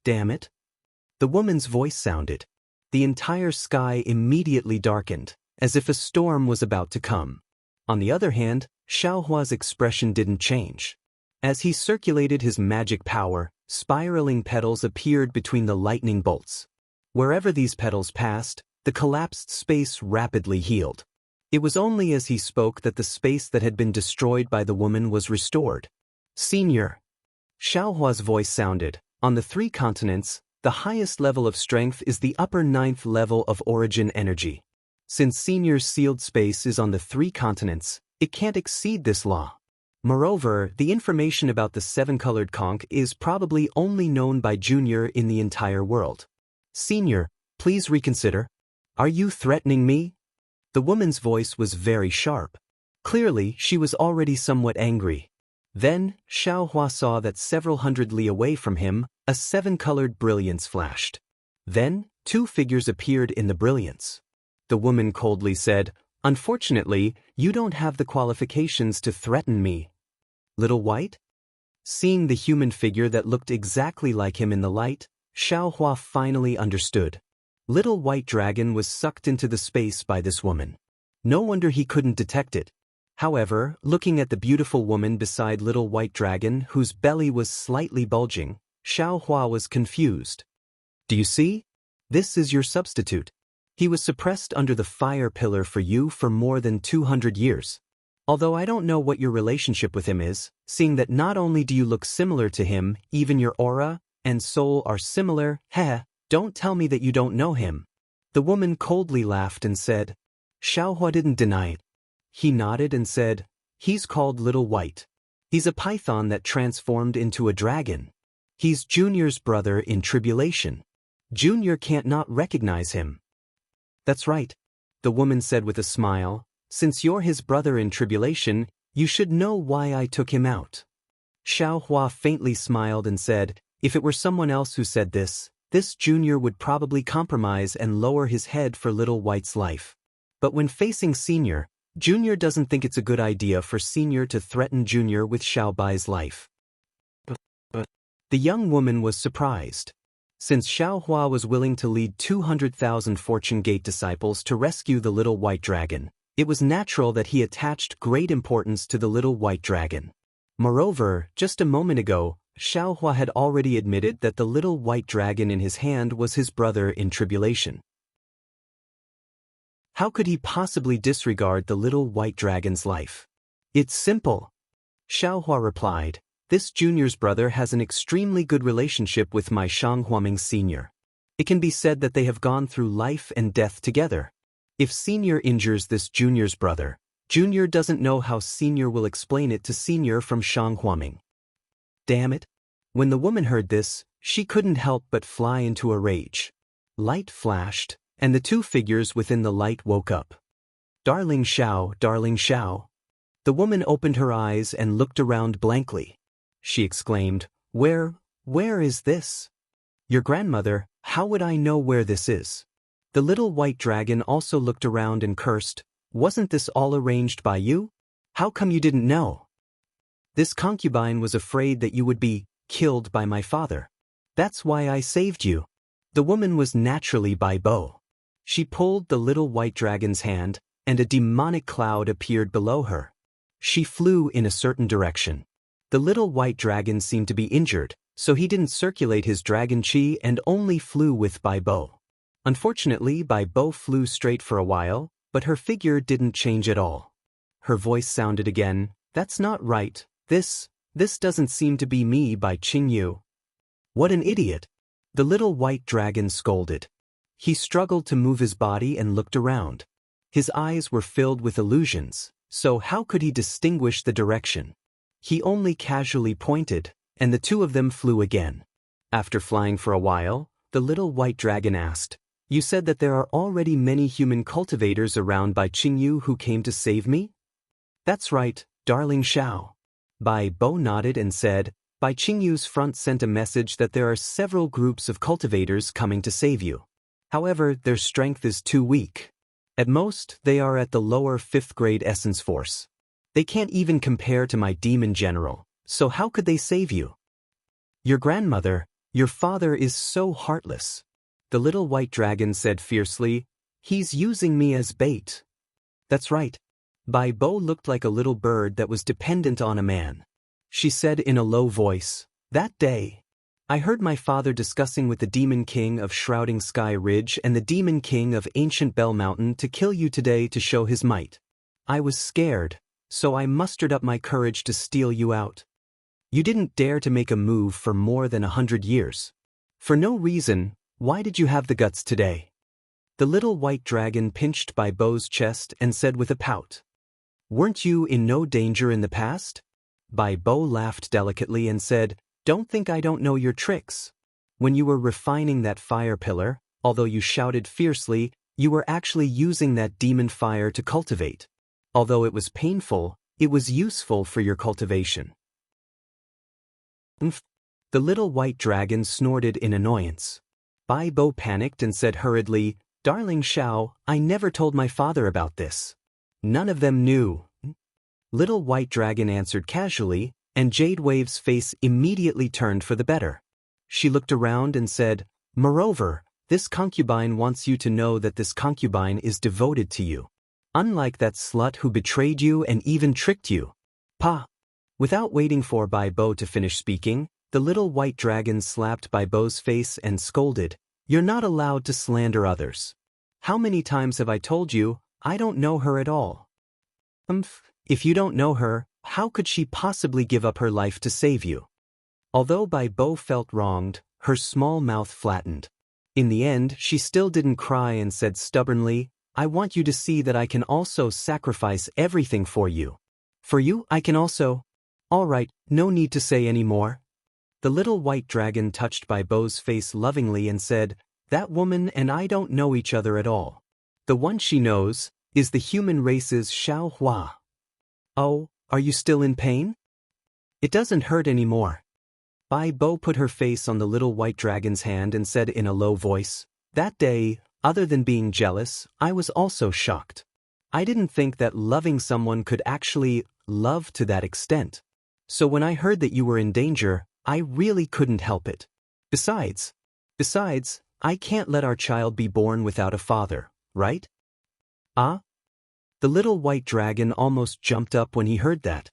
Damn it. The woman's voice sounded. The entire sky immediately darkened, as if a storm was about to come. On the other hand, Xiaohua's expression didn't change. As he circulated his magic power, spiraling petals appeared between the lightning bolts. Wherever these petals passed, the collapsed space rapidly healed. It was only as he spoke that the space that had been destroyed by the woman was restored. Senior. Xiaohua's voice sounded. On the 3 continents, the highest level of strength is the upper 9th level of origin energy. Since Senior's sealed space is on the 3 continents, it can't exceed this law. Moreover, the information about the 7-colored conch is probably only known by Junior in the entire world. Senior, please reconsider. Are you threatening me? The woman's voice was very sharp. Clearly, she was already somewhat angry. Then, Xiaohua saw that several hundred li away from him, a 7-colored brilliance flashed. Then, 2 figures appeared in the brilliance. The woman coldly said, "Unfortunately, you don't have the qualifications to threaten me." Little White? Seeing the human figure that looked exactly like him in the light, Xiaohua finally understood. Little White Dragon was sucked into the space by this woman. No wonder he couldn't detect it. However, looking at the beautiful woman beside Little White Dragon, whose belly was slightly bulging, Xiaohua was confused. Do you see? This is your substitute. He was suppressed under the fire pillar for you for more than 200 years. Although I don't know what your relationship with him is, seeing that not only do you look similar to him, even your aura and soul are similar, don't tell me that you don't know him. The woman coldly laughed and said. Xiaohua didn't deny it. He nodded and said, "He's called Little White. He's a python that transformed into a dragon. He's Junior's brother in tribulation. Junior can't not recognize him." "That's right," the woman said with a smile. "Since you're his brother in tribulation, you should know why I took him out." Xiaohua faintly smiled and said, "If it were someone else who said this Junior would probably compromise and lower his head for Little White's life. But when facing Senior, Junior doesn't think it's a good idea for Senior to threaten Junior with Xiaobai's life." But the young woman was surprised. Since Xiaohua was willing to lead 200,000 Fortune Gate disciples to rescue the Little White Dragon, it was natural that he attached great importance to the Little White Dragon. Moreover, just a moment ago, Xiaohua had already admitted that the Little White Dragon in his hand was his brother in tribulation. How could he possibly disregard the Little White Dragon's life? "It's simple," Xiaohua replied. "This Junior's brother has an extremely good relationship with my Shanghuaming Senior. It can be said that they have gone through life and death together. If Senior injures this Junior's brother, Junior doesn't know how Senior will explain it to Senior from Shanghuaming." Damn it. When the woman heard this, she couldn't help but fly into a rage. Light flashed, and the 2 figures within the light woke up. Darling Xiao, darling Xiao." The woman opened her eyes and looked around blankly. She exclaimed, Where is this?" "Your grandmother, how would I know where this is?" The Little White Dragon also looked around and cursed, "Wasn't this all arranged by you? How come you didn't know? This concubine was afraid that you would be killed by my father. That's why I saved you." The woman was naturally Bai Bo. She pulled the Little White Dragon's hand, and a demonic cloud appeared below her. She flew in a certain direction. The Little White Dragon seemed to be injured, so he didn't circulate his dragon chi and only flew with Bai Bo. Unfortunately, Bai Bo flew straight for a while, but her figure didn't change at all. Her voice sounded again, "That's not right. This doesn't seem to be me by Qingyu." "What an idiot!" the Little White Dragon scolded. He struggled to move his body and looked around. His eyes were filled with illusions, so how could he distinguish the direction? He only casually pointed, and the 2 of them flew again. After flying for a while, the Little White Dragon asked, "You said that there are already many human cultivators around by Qingyu who came to save me?" "That's right, darling Xiao." Bai Bo nodded and said, "Bai Qingyu's front sent a message that there are several groups of cultivators coming to save you. However, their strength is too weak. At most, they are at the lower 5th grade essence force. They can't even compare to my demon general, So how could they save you? Your grandmother, your father is so heartless. The little white dragon said fiercely, he's using me as bait. That's right. Bai Bo looked like a little bird that was dependent on a man. She said in a low voice, that day, I heard my father discussing with the Demon King of Shrouding Sky Ridge and the Demon King of Ancient Bell Mountain to kill you today to show his might. I was scared, so I mustered up my courage to steal you out. You didn't dare to make a move for more than 100 years. For no reason, why did you have the guts today? The little white dragon pinched Bai Bo's chest and said with a pout, weren't you in no danger in the past? Bai Bo laughed delicately and said, don't think I don't know your tricks. When you were refining that fire pillar, although you shouted fiercely, you were actually using that demon fire to cultivate. Although it was painful, it was useful for your cultivation. The little white dragon snorted in annoyance. Bai Bo panicked and said hurriedly, Darling Shao, I never told my father about this. None of them knew. Little white dragon answered casually, and Jade Wave's face immediately turned for the better. She looked around and said, moreover, this concubine wants you to know that this concubine is devoted to you. Unlike that slut who betrayed you and even tricked you. Pa! Without waiting for Bai Bo to finish speaking, the little white dragon slapped Bai Bo's face and scolded, you're not allowed to slander others. How many times have I told you, I don't know her at all? If you don't know her, how could she possibly give up her life to save you? Although Bai Bo felt wronged, her small mouth flattened. In the end, she still didn't cry and said stubbornly, I want you to see that I can also sacrifice everything for you. For you, I can also. All right, no need to say any more. The little white dragon touched Bai Bo's face lovingly and said, that woman and I don't know each other at all. The one she knows is the human race's Xiao Hua. Oh, are you still in pain? It doesn't hurt anymore. Bai Bo put her face on the little white dragon's hand and said in a low voice, that day, other than being jealous, I was also shocked. I didn't think that loving someone could actually love to that extent. So when I heard that you were in danger, I really couldn't help it. Besides, I can't let our child be born without a father, right? Ah? The little white dragon almost jumped up when he heard that.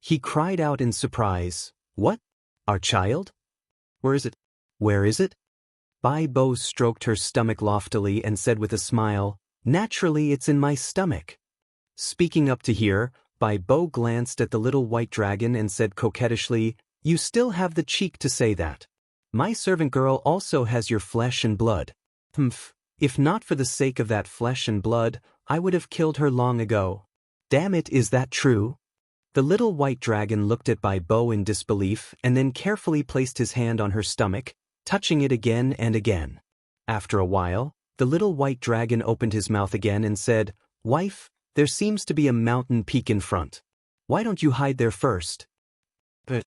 He cried out in surprise, what? Our child? Where is it? Where is it? Bai Bo stroked her stomach loftily and said with a smile, naturally it's in my stomach. Speaking up to here, Bai Bo glanced at the little white dragon and said coquettishly, you still have the cheek to say that. My servant girl also has your flesh and blood. If not for the sake of that flesh and blood, I would have killed her long ago. Damn it, is that true? The little white dragon looked at Bai Bo in disbelief and then carefully placed his hand on her stomach, touching it again and again. After a while, the little white dragon opened his mouth again and said, wife, there seems to be a mountain peak in front. Why don't you hide there first? But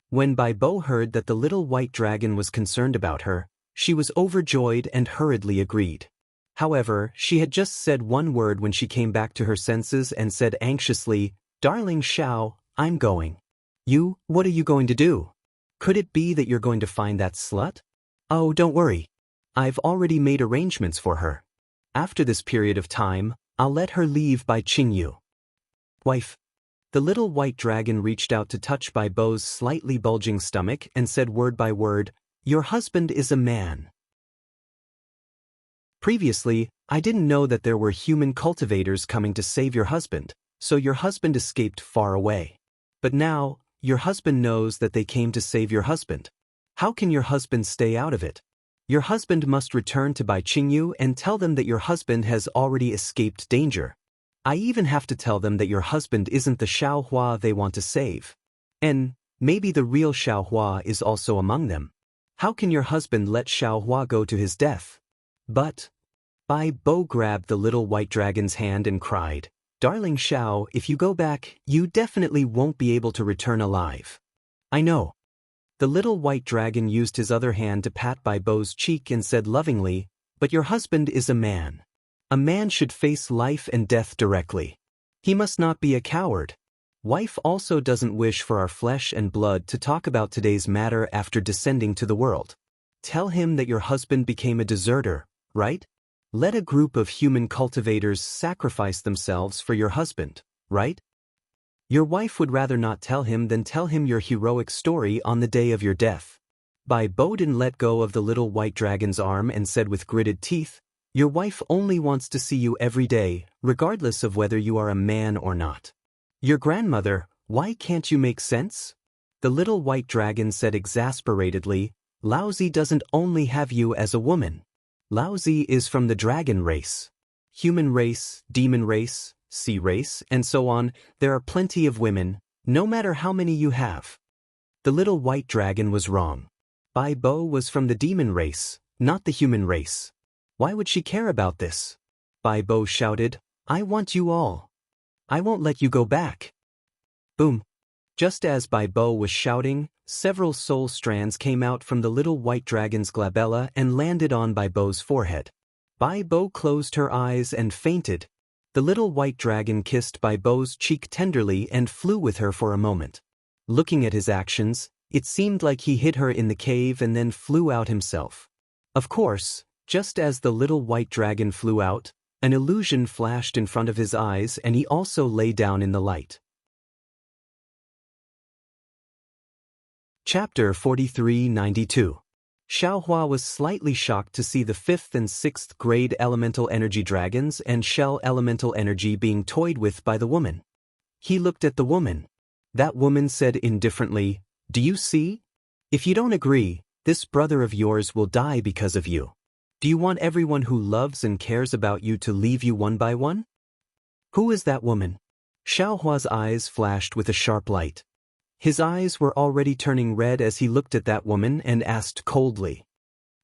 when Bai Bo heard that the little white dragon was concerned about her, she was overjoyed and hurriedly agreed. However, she had just said one word when she came back to her senses and said anxiously, Darling Shao, I'm going. You, what are you going to do? Could it be that you're going to find that slut? Oh, don't worry. I've already made arrangements for her. After this period of time, I'll let her leave by Qingyu. Wife. The little white dragon reached out to touch Bai Bo's slightly bulging stomach and said word by word, your husband is a man. Previously, I didn't know that there were human cultivators coming to save your husband, so your husband escaped far away. But now, your husband knows that they came to save your husband. How can your husband stay out of it? Your husband must return to Bai Qingyu and tell them that your husband has already escaped danger. I even have to tell them that your husband isn't the Xiao Hua they want to save. And maybe the real Xiao Hua is also among them. How can your husband let Xiao Hua go to his death? But Bai Bo grabbed the little white dragon's hand and cried, Darling Shao, if you go back, you definitely won't be able to return alive. I know. The little white dragon used his other hand to pat Bai Bo's cheek and said lovingly, but your husband is a man. A man should face life and death directly. He must not be a coward. Wife also doesn't wish for our flesh and blood to talk about today's matter after descending to the world. Tell him that your husband became a deserter, right? Let a group of human cultivators sacrifice themselves for your husband, right? Your wife would rather not tell him than tell him your heroic story on the day of your death. Bai Bodin let go of the little white dragon's arm and said with gritted teeth, "Your wife only wants to see you every day, regardless of whether you are a man or not." Your grandmother, why can't you make sense? The little white dragon said exasperatedly, Laozi doesn't only have you as a woman. Laozi is from the dragon race. Human race, demon race, sea race, and so on, there are plenty of women, no matter how many you have. The little white dragon was wrong. Bai Bo was from the demon race, not the human race. Why would she care about this? Bai Bo shouted, I want you all. I won't let you go back. Boom. Just as Bai Bo was shouting, several soul strands came out from the little white dragon's glabella and landed on Bai Bo's forehead. Bai Bo closed her eyes and fainted. The little white dragon kissed Bai Bo's cheek tenderly and flew with her for a moment. Looking at his actions, it seemed like he hid her in the cave and then flew out himself. Of course, just as the little white dragon flew out, an illusion flashed in front of his eyes and he also lay down in the light. Chapter 4392. Xiaohua was slightly shocked to see the 5th and 6th grade elemental energy dragons and shell elemental energy being toyed with by the woman. He looked at the woman. That woman said indifferently, Do you see? If you don't agree, this brother of yours will die because of you. Do you want everyone who loves and cares about you to leave you one by one? Who is that woman? Xiaohua's eyes flashed with a sharp light. His eyes were already turning red as he looked at that woman and asked coldly.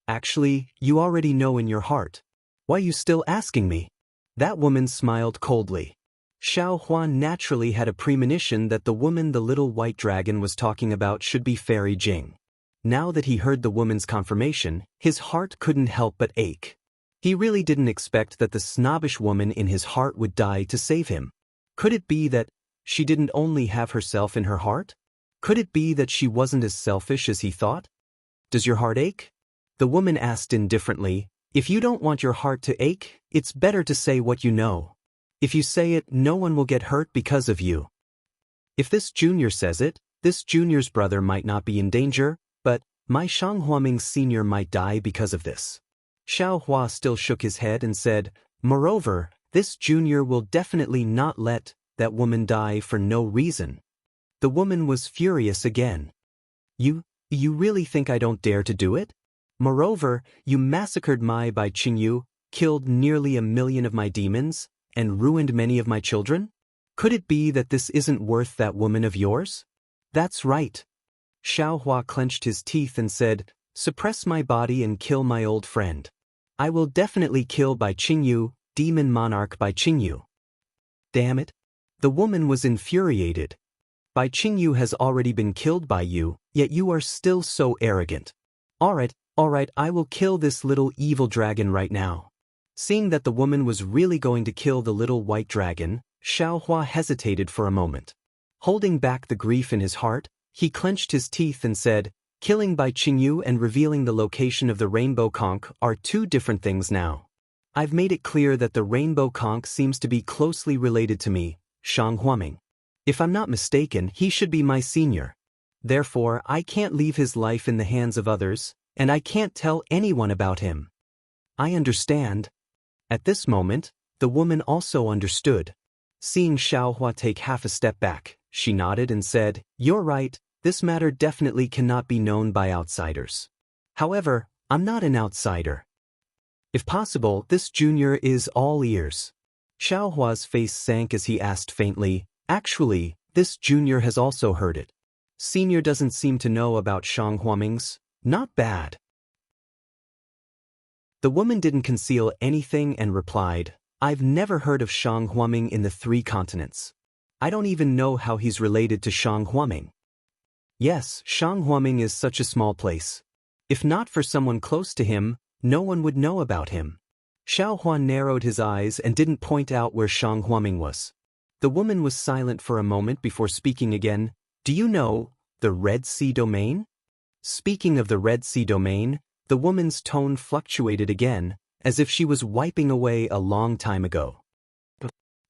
Actually, you already know in your heart. Why are you still asking me? That woman smiled coldly. Xiaohua naturally had a premonition that the woman the little white dragon was talking about should be Fairy Jing. Now that he heard the woman's confirmation, his heart couldn't help but ache. He really didn't expect that the snobbish woman in his heart would die to save him. Could it be that she didn't only have herself in her heart? Could it be that she wasn't as selfish as he thought? Does your heart ache? The woman asked indifferently. If you don't want your heart to ache, it's better to say what you know. If you say it, no one will get hurt because of you. If this junior says it, this junior's brother might not be in danger, but my Shang Huaming senior might die because of this. Xiao Hua still shook his head and said, Moreover, this junior will definitely not let that woman die for no reason. The woman was furious again. You really think I don't dare to do it? Moreover, you massacred my Bai Qingyu, killed nearly 1 million of my demons, and ruined many of my children? Could it be that this isn't worth that woman of yours? That's right. Xiao Hua clenched his teeth and said, Suppress my body and kill my old friend. I will definitely kill Bai Qingyu, demon monarch Bai Qingyu. Damn it. The woman was infuriated. Bai Qingyu has already been killed by you, yet you are still so arrogant. Alright, I will kill this little evil dragon right now. Seeing that the woman was really going to kill the little white dragon, Xiao Hua hesitated for a moment. Holding back the grief in his heart, he clenched his teeth and said, Killing Bai Qingyu and revealing the location of the rainbow conch are two different things now. I've made it clear that the rainbow conch seems to be closely related to me, Shang Huaming. If I'm not mistaken, he should be my senior. Therefore, I can't leave his life in the hands of others, and I can't tell anyone about him. I understand. At this moment, the woman also understood. Seeing Xiao Hua take half a step back, she nodded and said, You're right, this matter definitely cannot be known by outsiders. However, I'm not an outsider. If possible, this junior is all ears. Xiao Hua's face sank as he asked faintly, Actually, this junior has also heard it. Senior doesn't seem to know about Shang Huaming's. Not bad. The woman didn't conceal anything and replied, I've never heard of Shang Huaming in the 3 continents. I don't even know how he's related to Shang Huaming. Yes, Shang Huaming is such a small place. If not for someone close to him, no one would know about him. Xiao Hua narrowed his eyes and didn't point out where Shang Huaming was. The woman was silent for a moment before speaking again. Do you know the Red Sea domain? Speaking of the Red Sea domain, the woman's tone fluctuated again, as if she was wiping away a long time ago.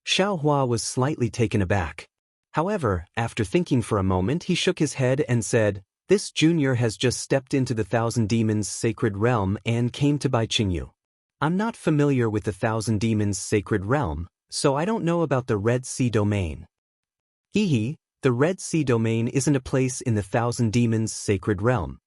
Xiao Hua was slightly taken aback. However, after thinking for a moment, he shook his head and said, "This junior has just stepped into the Thousand Demons' sacred realm and came to buy Qingyu. I'm not familiar with the Thousand Demons' sacred realm, so I don't know about the Red Sea domain." Hee, the Red Sea domain isn't a place in the Thousand Demons' sacred realm.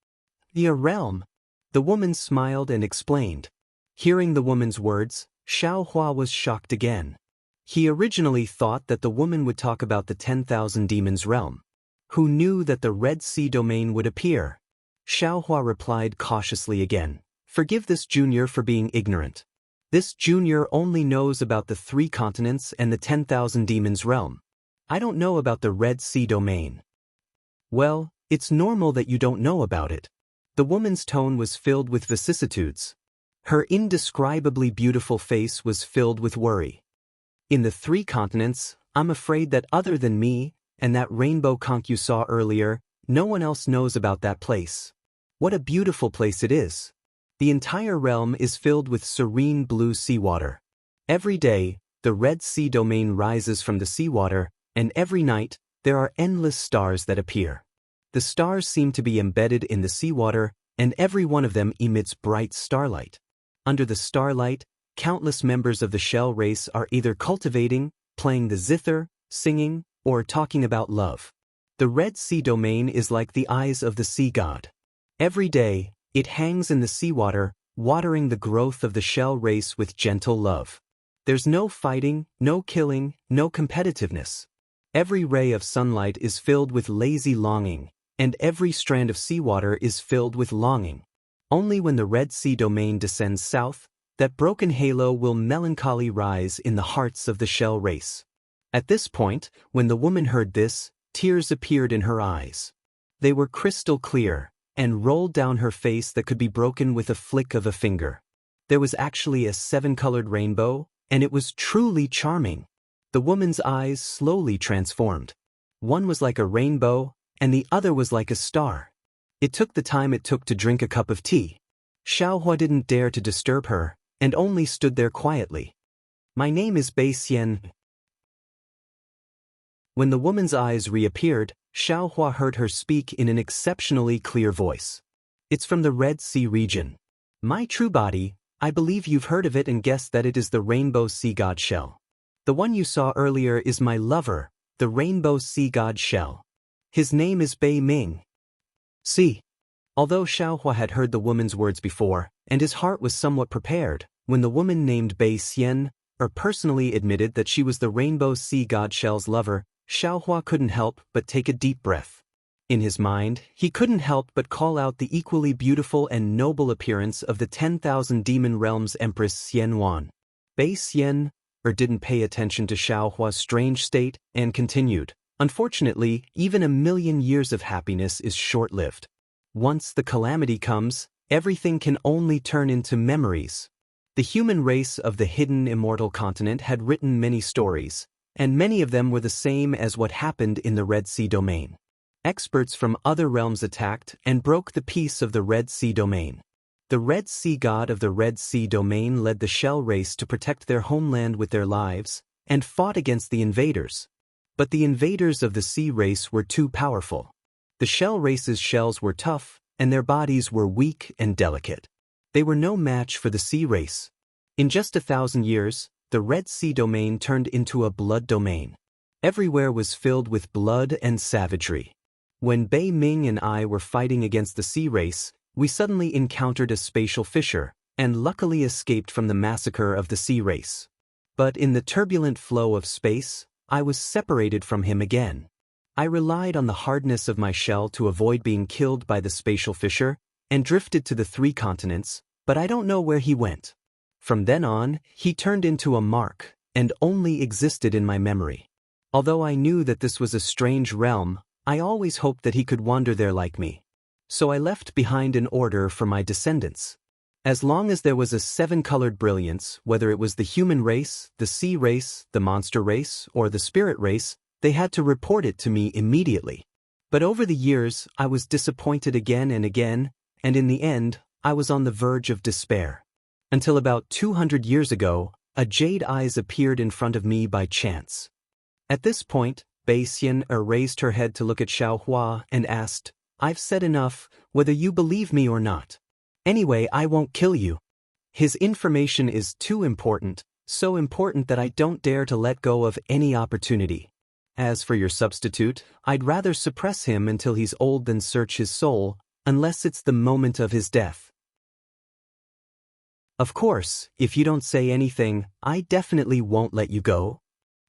The realm? The woman smiled and explained. Hearing the woman's words, Xiao Hua was shocked again. He originally thought that the woman would talk about the 10,000 demons realm. Who knew that the Red Sea domain would appear? Xiao Hua replied cautiously again, "Forgive this junior for being ignorant. This junior only knows about the 3 continents and the 10,000 demons realm. I don't know about the Red Sea domain." "Well, it's normal that you don't know about it." The woman's tone was filled with vicissitudes. Her indescribably beautiful face was filled with worry. "In the 3 continents, I'm afraid that other than me, and that rainbow conch you saw earlier, no one else knows about that place. What a beautiful place it is. The entire realm is filled with serene blue seawater. Every day, the Red Sea domain rises from the seawater, and every night, there are endless stars that appear. The stars seem to be embedded in the seawater, and every one of them emits bright starlight. Under the starlight, countless members of the shell race are either cultivating, playing the zither, singing, or talking about love. The Red Sea domain is like the eyes of the sea god. Every day, it hangs in the seawater, watering the growth of the shell race with gentle love. There's no fighting, no killing, no competitiveness. Every ray of sunlight is filled with lazy longing, and every strand of seawater is filled with longing. Only when the Red Sea domain descends south, that broken halo will melancholy rise in the hearts of the shell race." At this point, when the woman heard this, tears appeared in her eyes. They were crystal clear, and rolled down her face that could be broken with a flick of a finger. There was actually a 7-colored rainbow, and it was truly charming. The woman's eyes slowly transformed. One was like a rainbow, and the other was like a star. It took the time it took to drink a cup of tea. Xiao Hua didn't dare to disturb her, and only stood there quietly. "My name is Bei Xian." When the woman's eyes reappeared, Xiao Hua heard her speak in an exceptionally clear voice. "It's from the Red Sea region. My true body, I believe you've heard of it and guessed that it is the rainbow sea god shell. The one you saw earlier is my lover, the rainbow sea god shell. His name is Bei Ming." See. Although Xiao Hua had heard the woman's words before, and his heart was somewhat prepared, when the woman named Bei Xian, personally admitted that she was the rainbow sea god shell's lover, Xiao Hua couldn't help but take a deep breath. In his mind, he couldn't help but call out the equally beautiful and noble appearance of the 10,000 demon realms Empress Xian Wan. Bei Xian didn't pay attention to Xiao Hua's strange state and continued, "Unfortunately, even 1,000,000 years of happiness is short-lived. Once the calamity comes, everything can only turn into memories." The human race of the hidden immortal continent had written many stories, and many of them were the same as what happened in the Red Sea domain. Experts from other realms attacked and broke the peace of the Red Sea domain. The Red Sea god of the Red Sea domain led the shell race to protect their homeland with their lives, and fought against the invaders. But the invaders of the sea race were too powerful. The shell race's shells were tough, and their bodies were weak and delicate. They were no match for the sea race. In just 1,000 years, the Red Sea domain turned into a blood domain. Everywhere was filled with blood and savagery. When Bei Ming and I were fighting against the sea race, we suddenly encountered a spatial fissure, and luckily escaped from the massacre of the sea race. But in the turbulent flow of space, I was separated from him again. I relied on the hardness of my shell to avoid being killed by the spatial fissure, and drifted to the 3 continents, but I don't know where he went. From then on, he turned into a mark, and only existed in my memory. Although I knew that this was a strange realm, I always hoped that he could wander there like me. So I left behind an order for my descendants. As long as there was a seven-colored brilliance, whether it was the human race, the sea race, the monster race, or the spirit race, they had to report it to me immediately. But over the years, I was disappointed again and again, and in the end, I was on the verge of despair. Until about 200 years ago, a jade eyes appeared in front of me by chance. At this point, Bei Xian raised her head to look at Xiao Hua and asked, "I've said enough, whether you believe me or not. Anyway, I won't kill you. His information is too important, so important that I don't dare to let go of any opportunity. As for your substitute, I'd rather suppress him until he's old than search his soul, unless it's the moment of his death. Of course, if you don't say anything, I definitely won't let you go."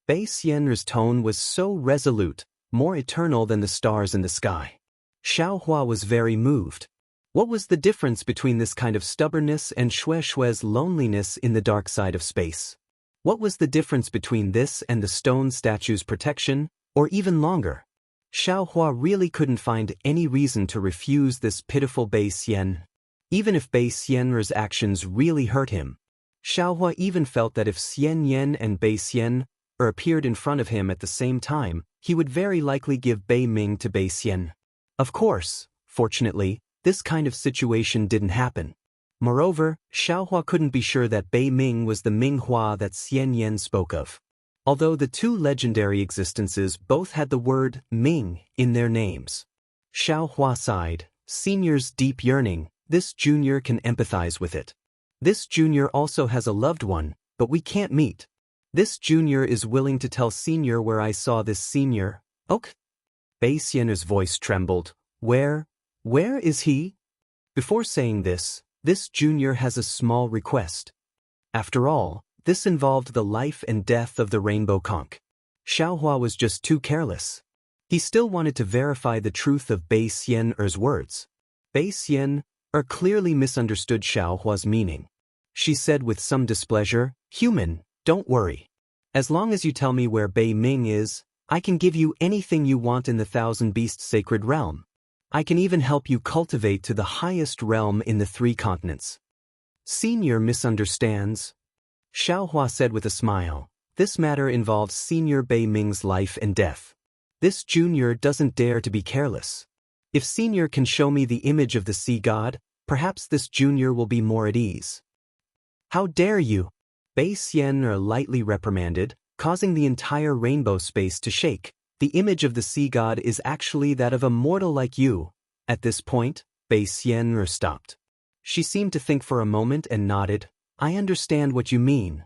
Bei Xian's tone was so resolute, more eternal than the stars in the sky. Xiao Hua was very moved. What was the difference between this kind of stubbornness and Xue Xue's loneliness in the dark side of space? What was the difference between this and the stone statue's protection, or even longer? Xiao Hua really couldn't find any reason to refuse this pitiful Bei Xian. Even if Bei Xian's actions really hurt him, Xiao Hua even felt that if Xian Yan and Bei Xian appeared in front of him at the same time, he would very likely give Bei Ming to Bei Xian. Of course, fortunately, this kind of situation didn't happen. Moreover, Xiao Hua couldn't be sure that Bei Ming was the Ming Hua that Xian Yan spoke of. Although the two legendary existences both had the word Ming in their names. Xiao Hua sighed. Senior's deep yearning, this junior can empathize with it. This junior also has a loved one, but we can't meet. This junior is willing to tell senior where I saw this senior. Ok? Bei Xian's voice trembled. Where is he? Before saying this junior has a small request. After all, this involved the life and death of the rainbow conch. Xiao Hua was just too careless. He still wanted to verify the truth of Bei Xian's words. Bei Xian clearly misunderstood Xiao Hua's meaning. She said with some displeasure, "Human, don't worry. As long as you tell me where Bei Ming is, I can give you anything you want in the Thousand Beasts sacred realm. I can even help you cultivate to the highest realm in the 3 continents." Senior misunderstands. Xiao Hua said with a smile, "This matter involves Senior Bei Ming's life and death. This junior doesn't dare to be careless. If Senior can show me the image of the sea god, perhaps this junior will be more at ease." "How dare you!" Bei Xian lightly reprimanded, causing the entire rainbow space to shake. "The image of the sea god is actually that of a mortal like you." At this point, Bei Xian stopped. She seemed to think for a moment and nodded. "I understand what you mean."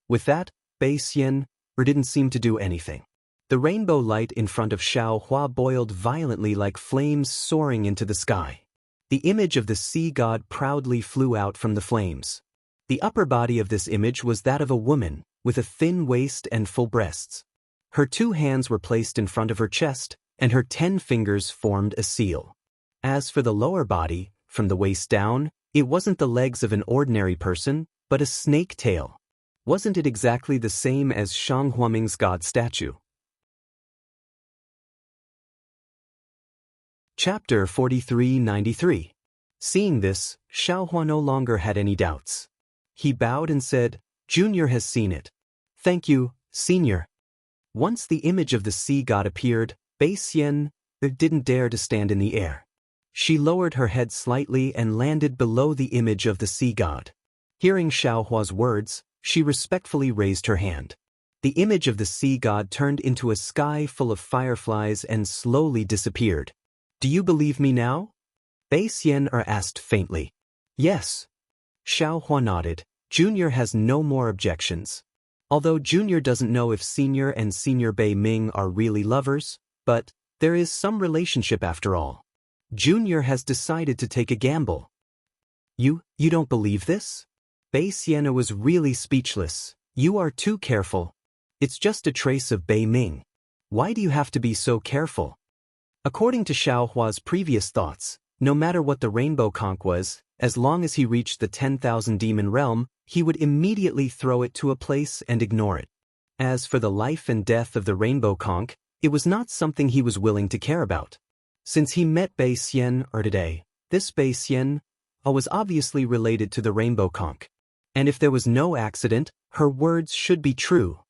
With that, Bei Xian didn't seem to do anything. The rainbow light in front of Xiao Hua boiled violently like flames soaring into the sky. The image of the sea god proudly flew out from the flames. The upper body of this image was that of a woman, with a thin waist and full breasts. Her 2 hands were placed in front of her chest, and her 10 fingers formed a seal. As for the lower body, from the waist down, it wasn't the legs of an ordinary person, but a snake tail. Wasn't it exactly the same as Shang Huaming's god statue? Chapter 4393. Seeing this, Xiao Hua no longer had any doubts. He bowed and said, "Junior has seen it. Thank you, Senior." Once the image of the sea god appeared, Bei Xian didn't dare to stand in the air. She lowered her head slightly and landed below the image of the sea god. Hearing Xiao Hua's words, she respectfully raised her hand. The image of the sea god turned into a sky full of fireflies and slowly disappeared. "Do you believe me now?" Bei Xian asked faintly. "Yes." Xiao Hua nodded. Junior has no more objections. Although Junior doesn't know if Senior and Senior Bei Ming are really lovers, but there is some relationship after all. Junior has decided to take a gamble. You don't believe this?" Bei Xian was really speechless. "You are too careful. It's just a trace of Bei Ming. Why do you have to be so careful?" According to Xiao Hua's previous thoughts, no matter what the rainbow conch was, as long as he reached the 10,000 demon realm, he would immediately throw it to a place and ignore it. As for the life and death of the rainbow conch, it was not something he was willing to care about. Since he met Bei Xian today, this Bei Xian Xiaohua was obviously related to the rainbow conch. And if there was no accident, her words should be true.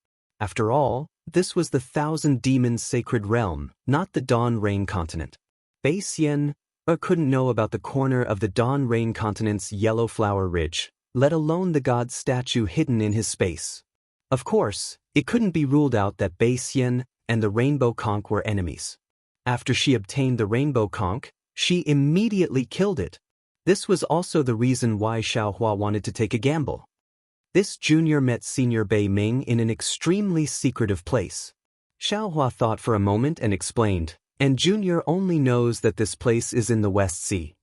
After all, this was the Thousand Demons' sacred realm, not the Dawn Rain continent. Bei Xian couldn't know about the corner of the Dawn Rain continent's yellow flower ridge, let alone the god's statue hidden in his space. Of course, it couldn't be ruled out that Bei Xian and the rainbow conch were enemies. After she obtained the rainbow conch, she immediately killed it. This was also the reason why Xiaohua wanted to take a gamble. This junior met senior Bei Ming in an extremely secretive place. Xiaohua thought for a moment and explained, and Junior only knows that this place is in the West Sea.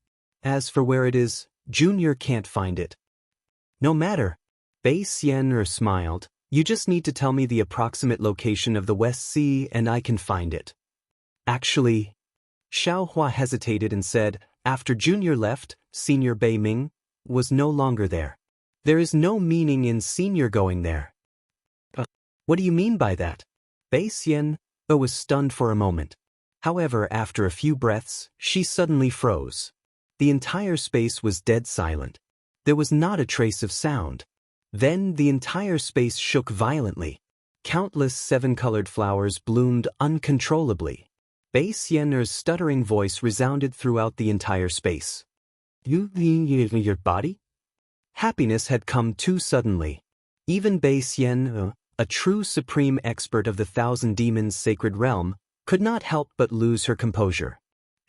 As for where it is, Junior can't find it. No matter. Bei Xian smiled, you just need to tell me the approximate location of the West Sea and I can find it. Actually, Xiaohua hesitated and said, after Junior left, Senior Bei Ming was no longer there. There is no meaning in Senior going there. What do you mean by that? Bei Xian was stunned for a moment. However, after a few breaths, she suddenly froze. The entire space was dead silent. There was not a trace of sound. Then the entire space shook violently. Countless seven-colored flowers bloomed uncontrollably. Bei Xian's stuttering voice resounded throughout the entire space. You mean your body? Happiness had come too suddenly. Even Bei Xian, a true supreme expert of the Thousand Demons' sacred realm, could not help but lose her composure.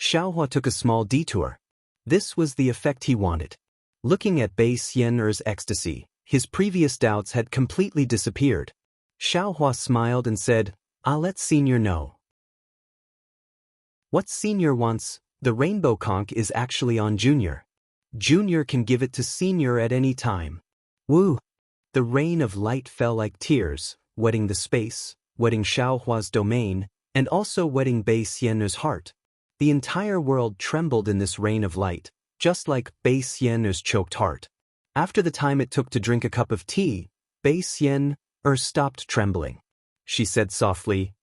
Xiaohua took a small detour. This was the effect he wanted. Looking at Bei Xian's ecstasy, his previous doubts had completely disappeared. Xiaohua smiled and said, I'll let Senior know. What Senior wants, the rainbow conch is actually on Junior. Junior can give it to Senior at any time. Woo! The rain of light fell like tears, wetting the space, wetting Xiaohua's domain, and also wetting Bei Xian's heart. The entire world trembled in this rain of light, just like Bei Xian's choked heart. After the time it took to drink a cup of tea, Bei Xian stopped trembling. She said softly,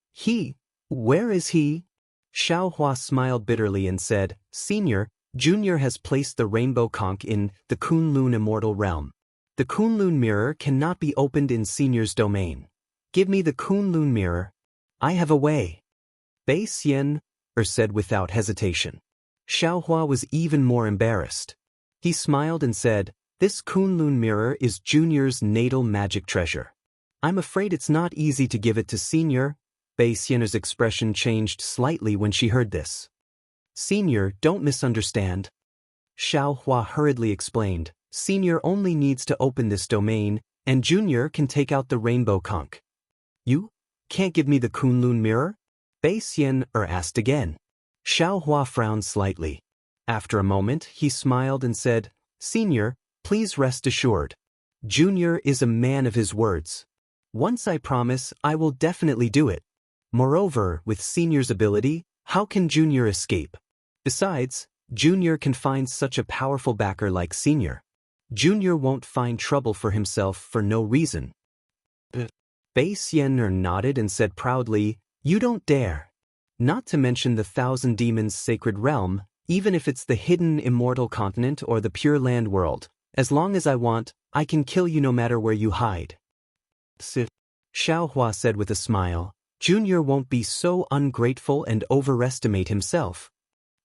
where is he? Xiaohua smiled bitterly and said, Senior, Junior has placed the rainbow conch in the Kunlun immortal realm. The Kunlun mirror cannot be opened in Senior's domain. Give me the Kunlun mirror. I have a way. Bei Xian said without hesitation. Xiaohua was even more embarrassed. He smiled and said, this Kunlun mirror is Junior's natal magic treasure. I'm afraid it's not easy to give it to Senior. Bei Xian's expression changed slightly when she heard this. Senior, don't misunderstand. Xiaohua hurriedly explained, Senior only needs to open this domain, and Junior can take out the rainbow conch. You can't give me the Kunlun mirror? Bei Xian asked again. Xiaohua frowned slightly. After a moment, he smiled and said, Senior, please rest assured. Junior is a man of his words. Once I promise, I will definitely do it. Moreover, with Senior's ability, how can Junior escape? Besides, Junior can find such a powerful backer like Senior. Junior won't find trouble for himself for no reason. Bei Xian nodded and said proudly, you don't dare. Not to mention the Thousand Demons' sacred realm, even if it's the hidden immortal continent or the pure land world, as long as I want, I can kill you no matter where you hide. Xiaohua said with a smile, Junior won't be so ungrateful and overestimate himself.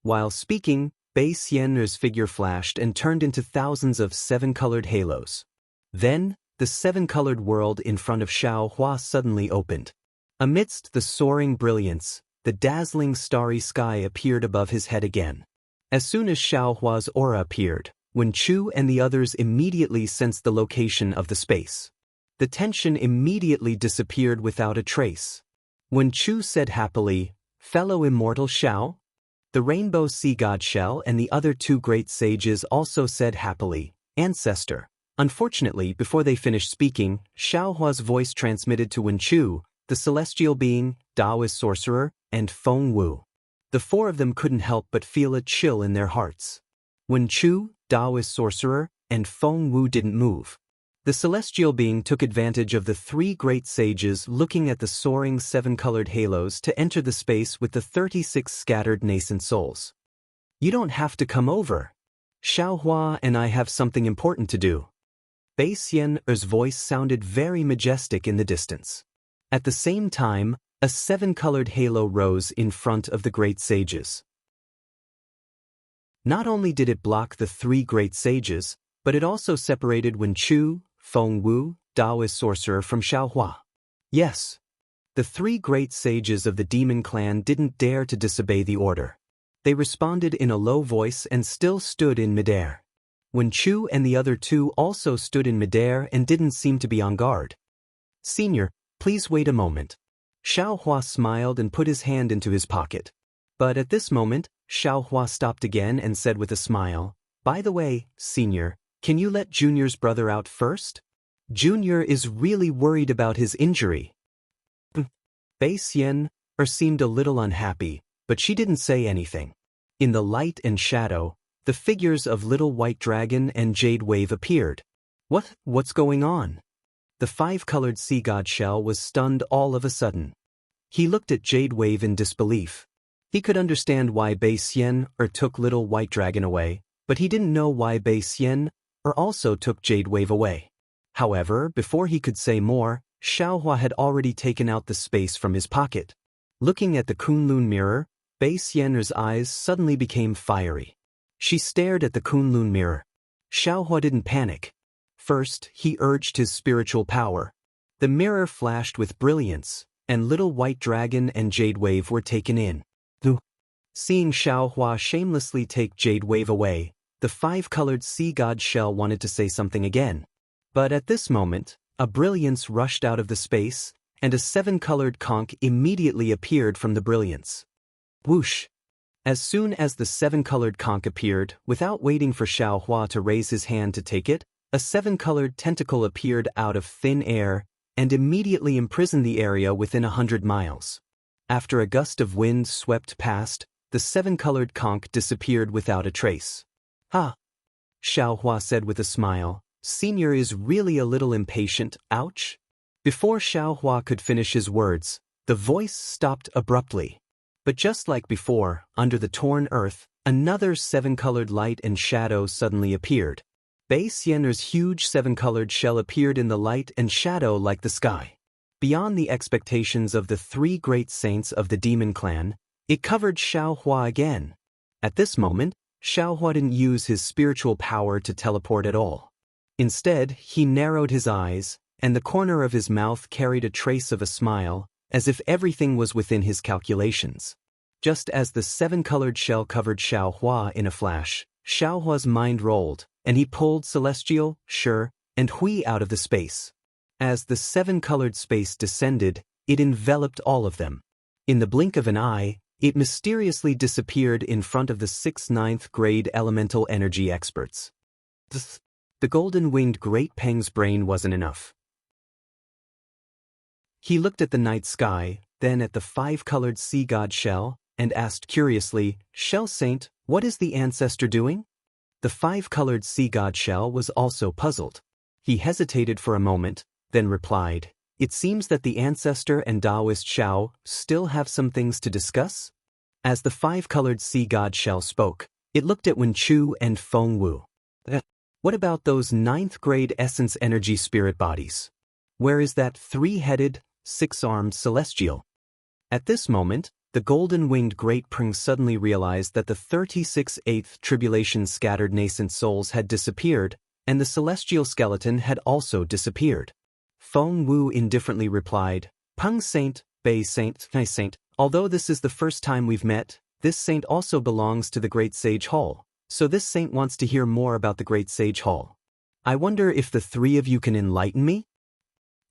While speaking, Bei Xian's figure flashed and turned into thousands of seven-colored halos. Then, the seven-colored world in front of Xiaohua suddenly opened. Amidst the soaring brilliance, the dazzling starry sky appeared above his head again. As soon as Xiaohua's aura appeared, Wen Chu and the others immediately sensed the location of the space. The tension immediately disappeared without a trace. Wen Chu said happily, Fellow immortal Xiao? The rainbow sea god Shell and the other two great sages also said happily, Ancestor. Unfortunately, before they finished speaking, Xiaohua's voice transmitted to Wen Chu, the celestial being, Taoist sorcerer, and Feng Wu. The four of them couldn't help but feel a chill in their hearts. Wen Chu, Taoist sorcerer, and Feng Wu didn't move. The celestial being took advantage of the three great sages looking at the soaring seven-colored halos to enter the space with the 36 scattered nascent souls. You don't have to come over. Xiaohua and I have something important to do. Bei Xian's voice sounded very majestic in the distance. At the same time, a seven-colored halo rose in front of the great sages. Not only did it block the three great sages, but it also separated Wen Chu, Feng Wu, Daoist sorcerer from Xiaohua. Yes. The three great sages of the demon clan didn't dare to disobey the order. They responded in a low voice and still stood in midair. Wen Chu and the other two also stood in midair and didn't seem to be on guard. Senior, please wait a moment. Xiaohua smiled and put his hand into his pocket. But at this moment, Xiaohua stopped again and said with a smile, "By the way, Senior, can you let Junior's brother out first? Junior is really worried about his injury." Bei Xian seemed a little unhappy, but she didn't say anything. In the light and shadow, the figures of Little White Dragon and Jade Wave appeared. What's going on? The five-colored sea god shell was stunned all of a sudden. He looked at Jade Wave in disbelief. He could understand why Bei Xian took Little White Dragon away, but he didn't know why Bei Xian also took Jade Wave away. However, before he could say more, Xiaohua had already taken out the space from his pocket. Looking at the Kunlun mirror, Bei Xian's eyes suddenly became fiery. She stared at the Kunlun mirror. Xiaohua didn't panic. First, he urged his spiritual power. The mirror flashed with brilliance, and Little White Dragon and Jade Wave were taken in. Seeing Xiaohua shamelessly take Jade Wave away, the five-colored sea god shell wanted to say something again. But at this moment, a brilliance rushed out of the space, and a seven-colored conch immediately appeared from the brilliance. Whoosh! As soon as the seven-colored conch appeared, without waiting for Xiaohua to raise his hand to take it, a seven-colored tentacle appeared out of thin air and immediately imprisoned the area within 100 miles. After a gust of wind swept past, the seven-colored conch disappeared without a trace. "Ha!" Xiaohua said with a smile. "Senior is really a little impatient, ouch." Before Xiaohua could finish his words, the voice stopped abruptly. But just like before, under the torn earth, another seven-colored light and shadow suddenly appeared. Bei Xian's huge seven-colored shell appeared in the light and shadow like the sky. Beyond the expectations of the three great saints of the demon clan, it covered Xiaohua again. At this moment, Xiaohua didn't use his spiritual power to teleport at all. Instead, he narrowed his eyes, and the corner of his mouth carried a trace of a smile, as if everything was within his calculations. Just as the seven-colored shell covered Xiaohua in a flash, Xiaohua's mind rolled, and he pulled Celestial, Shi, and Hui out of the space. As the seven-colored space descended, it enveloped all of them. In the blink of an eye, it mysteriously disappeared in front of the 6th 9th grade elemental energy experts. The golden-winged Great Peng's brain wasn't enough. He looked at the night sky, then at the five-colored sea god shell, and asked curiously, "Shell Saint, what is the ancestor doing?" The five-colored sea god shell was also puzzled. He hesitated for a moment, then replied, "It seems that the ancestor and Taoist Xiao still have some things to discuss." As the five-colored sea god shell spoke, it looked at Wen Chu and Feng Wu. "What about those 9th grade essence energy spirit bodies? Where is that three-headed, six-armed celestial?" At this moment, the golden-winged Great Pring suddenly realized that the 36/8 tribulation scattered nascent souls had disappeared, and the celestial skeleton had also disappeared. Feng Wu indifferently replied, "Peng Saint, Bei Saint, Kai Saint, although this is the first time we've met, this saint also belongs to the Great Sage Hall, so this saint wants to hear more about the Great Sage Hall. I wonder if the three of you can enlighten me?"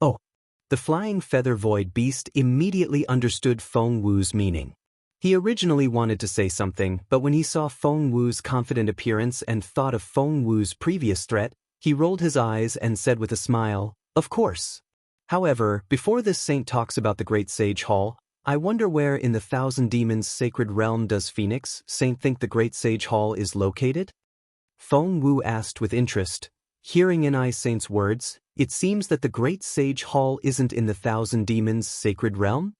"Oh." The flying feather void beast immediately understood Feng Wu's meaning. He originally wanted to say something, but when he saw Feng Wu's confident appearance and thought of Feng Wu's previous threat, he rolled his eyes and said with a smile, "Of course. However, before this saint talks about the Great Sage Hall, I wonder where in the Thousand Demons' sacred realm does Phoenix Saint think the Great Sage Hall is located?" Feng Wu asked with interest. Hearing Ni Saint's words, it seems that the Great Sage Hall isn't in the Thousand Demons' sacred realm?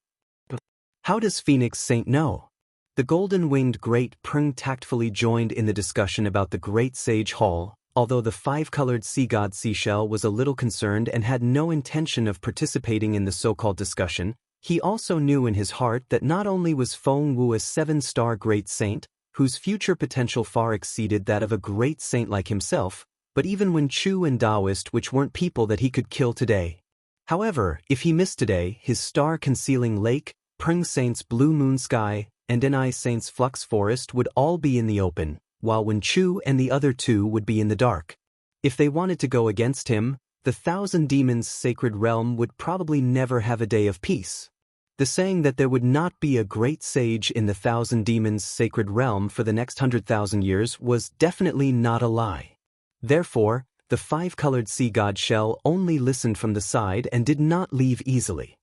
How does Phoenix Saint know? The golden-winged great Prung tactfully joined in the discussion about the great sage hall, although the five-colored sea god seashell was a little concerned and had no intention of participating in the so-called discussion. He also knew in his heart that not only was Feng Wu a seven-star great saint, whose future potential far exceeded that of a great saint like himself, but even Wen Chu and Taoist, which weren't people that he could kill today. However, if he missed today, his star-concealing lake, Prung Saint's blue moon sky, and Ni Saint's flux forest would all be in the open, while Wen Chu and the other two would be in the dark. If they wanted to go against him, the Thousand Demons' sacred realm would probably never have a day of peace. The saying that there would not be a great sage in the Thousand Demons' sacred realm for the next 100,000 years was definitely not a lie. Therefore, the five-colored sea god shell only listened from the side and did not leave easily.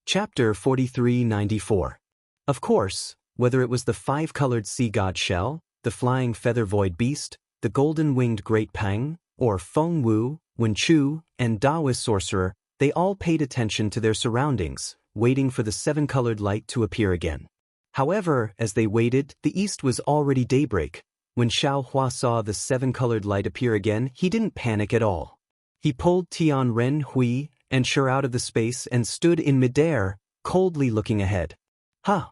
Chapter 4394. Of course, whether it was the five-colored sea god shell, the flying feather void beast, the golden-winged great Pang, or Feng Wu, Wen Chu, and Taoist sorcerer, they all paid attention to their surroundings, waiting for the seven-colored light to appear again. However, as they waited, the east was already daybreak. When Xiao Hua saw the seven-colored light appear again, he didn't panic at all. He pulled Tian Ren Hui and Shur out of the space and stood in midair, coldly looking ahead. Huh!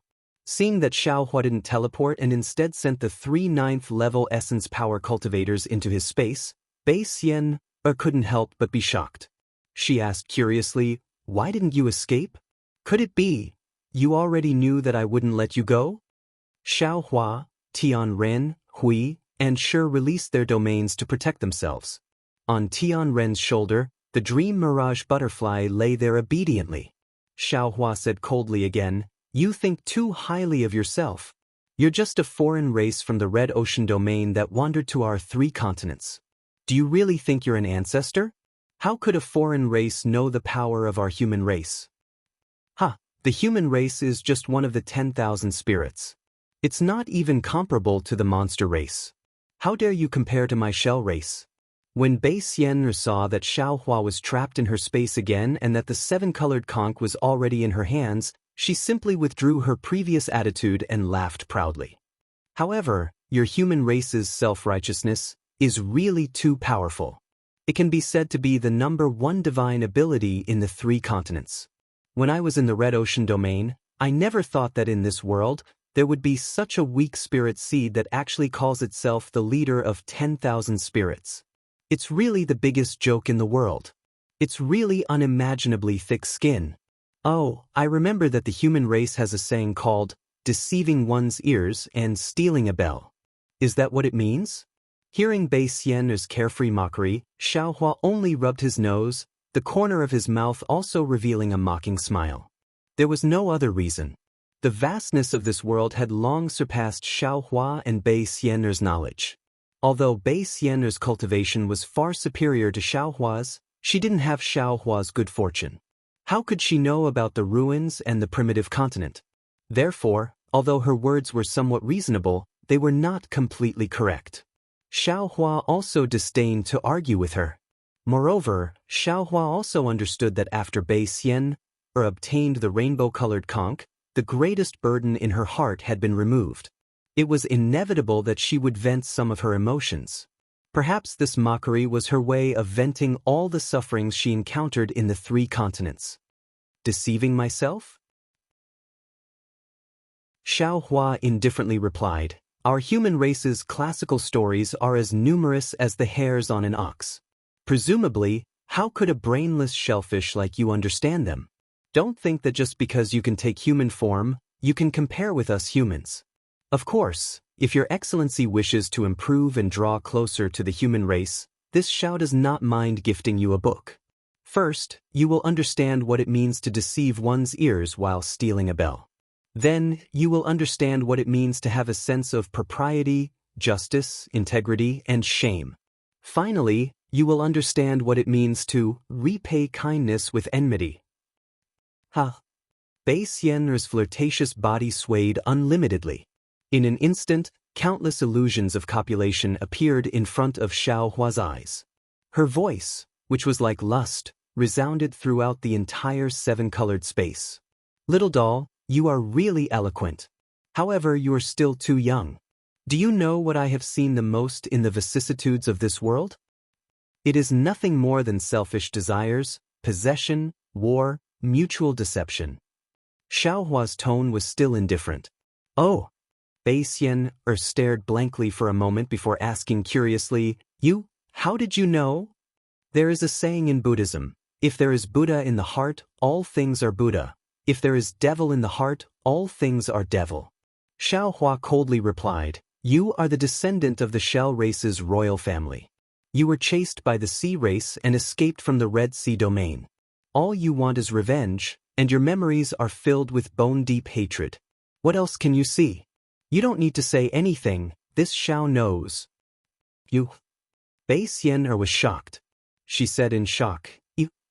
Seeing that Xiao Hua didn't teleport and instead sent the 3 9th-level essence power cultivators into his space, Bei Xian couldn't help but be shocked. She asked curiously, "Why didn't you escape? Could it be you already knew that I wouldn't let you go?" Xiao Hua, Tian Ren, Hui, and Shur released their domains to protect themselves. On Tian Ren's shoulder, the dream mirage butterfly lay there obediently. Xiao Hua said coldly again, "You think too highly of yourself. You're just a foreign race from the Red Ocean domain that wandered to our 3 continents. Do you really think you're an ancestor? How could a foreign race know the power of our human race? The human race is just one of the 10,000 spirits. It's not even comparable to the monster race. How dare you compare to my shell race?" When Bei Xian saw that Xiao Hua was trapped in her space again and that the seven-colored conch was already in her hands, she simply withdrew her previous attitude and laughed proudly. "However, your human race's self-righteousness is really too powerful. It can be said to be the #1 divine ability in the 3 continents. When I was in the Red Ocean domain, I never thought that in this world, there would be such a weak spirit seed that actually calls itself the leader of 10,000 spirits. It's really the biggest joke in the world. It's really unimaginably thick skin. Oh, I remember that the human race has a saying called, deceiving one's ears and stealing a bell. Is that what it means?" Hearing Bei Xian's carefree mockery, Xiao Hua only rubbed his nose, the corner of his mouth also revealing a mocking smile. There was no other reason. The vastness of this world had long surpassed Xiao Hua and Bei Xian's knowledge. Although Bei Xian's cultivation was far superior to Xiao Hua's, she didn't have Xiao Hua's good fortune. How could she know about the ruins and the primitive continent? Therefore, although her words were somewhat reasonable, they were not completely correct. Xiao Hua also disdained to argue with her. Moreover, Xiao Hua also understood that after Bei Xian obtained the rainbow-colored conch, the greatest burden in her heart had been removed. It was inevitable that she would vent some of her emotions. Perhaps this mockery was her way of venting all the sufferings she encountered in the 3 continents. Deceiving myself? Xiao Hua indifferently replied, "Our human race's classical stories are as numerous as the hairs on an ox. Presumably, how could a brainless shellfish like you understand them? Don't think that just because you can take human form, you can compare with us humans. Of course, if your excellency wishes to improve and draw closer to the human race, this Xiao does not mind gifting you a book. First, you will understand what it means to deceive one's ears while stealing a bell. Then, you will understand what it means to have a sense of propriety, justice, integrity, and shame. Finally, you will understand what it means to repay kindness with enmity." Bei Xian's flirtatious body swayed unlimitedly. In an instant, countless illusions of copulation appeared in front of Xiao Hua's eyes. Her voice, which was like lust, resounded throughout the entire 7-colored space. Little doll, you are really eloquent. However, you are still too young. Do you know what I have seen the most in the vicissitudes of this world? It is nothing more than selfish desires, possession, war, mutual deception. Xiaohua's tone was still indifferent. Oh. Bei Xian stared blankly for a moment before asking curiously, how did you know? There is a saying in Buddhism, if there is Buddha in the heart, all things are Buddha. If there is devil in the heart, all things are devil. Xiaohua coldly replied, you are the descendant of the Shell race's royal family. You were chased by the Sea race and escaped from the Red Sea domain. All you want is revenge, and your memories are filled with bone-deep hatred. What else can you see? You don't need to say anything, this Xiao knows. You. Bei Xian was shocked. She said in shock,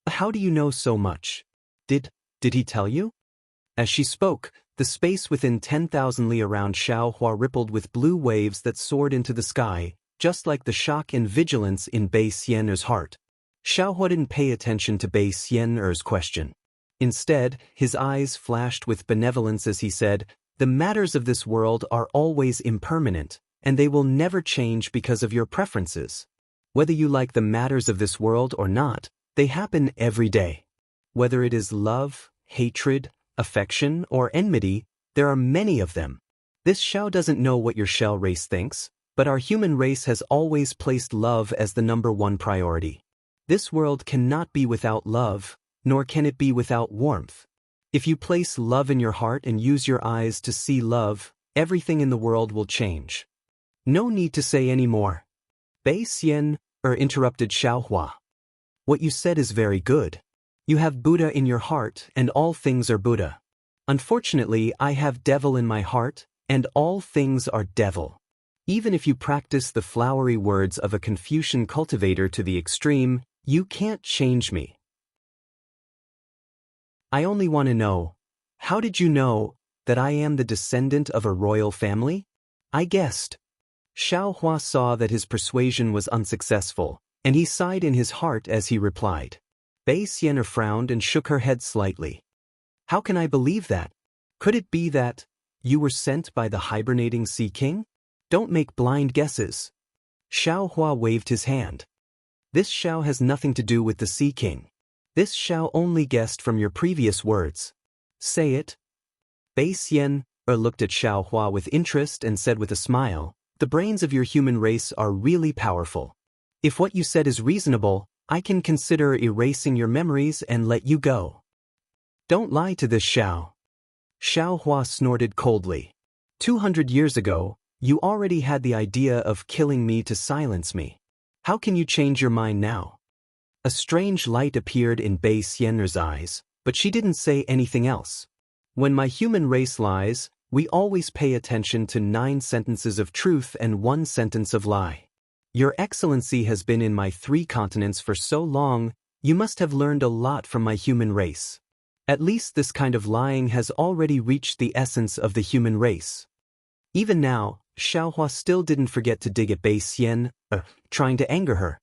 how do you know so much? Did he tell you? As she spoke, the space within 10,000 li around Xiaohua rippled with blue waves that soared into the sky, just like the shock and vigilance in Bei Xian's heart. Xiaohua didn't pay attention to Bei Xian's question. Instead, his eyes flashed with benevolence as he said, the matters of this world are always impermanent, and they will never change because of your preferences. Whether you like the matters of this world or not, they happen every day. Whether it is love, hatred, affection, or enmity, there are many of them. This Xiao doesn't know what your Shell race thinks, but our human race has always placed love as the #1 priority. This world cannot be without love, nor can it be without warmth. If you place love in your heart and use your eyes to see love, everything in the world will change. No need to say any more. Bei Xian interrupted Xiaohua. What you said is very good. You have Buddha in your heart, and all things are Buddha. Unfortunately, I have devil in my heart, and all things are devil. Even if you practice the flowery words of a Confucian cultivator to the extreme, you can't change me. I only want to know, how did you know that I am the descendant of a royal family? I guessed. Xiaohua saw that his persuasion was unsuccessful, and he sighed in his heart as he replied. Bei Xian frowned and shook her head slightly. How can I believe that? Could it be that you were sent by the hibernating Sea King? Don't make blind guesses. Xiaohua waved his hand. This Xiao has nothing to do with the Sea King. This Xiao only guessed from your previous words. Say it. Bei Xian looked at Xiaohua with interest and said with a smile, the brains of your human race are really powerful. If what you said is reasonable, I can consider erasing your memories and let you go. Don't lie to this Xiao. Xiaohua snorted coldly. 200 years ago, you already had the idea of killing me to silence me. How can you change your mind now? A strange light appeared in Bei Xian's eyes, but she didn't say anything else. When my human race lies, we always pay attention to 9 sentences of truth and 1 sentence of lie. Your Excellency has been in my 3 continents for so long, you must have learned a lot from my human race. At least this kind of lying has already reached the essence of the human race. Even now, Xiaohua still didn't forget to dig at Bei Xian, trying to anger her.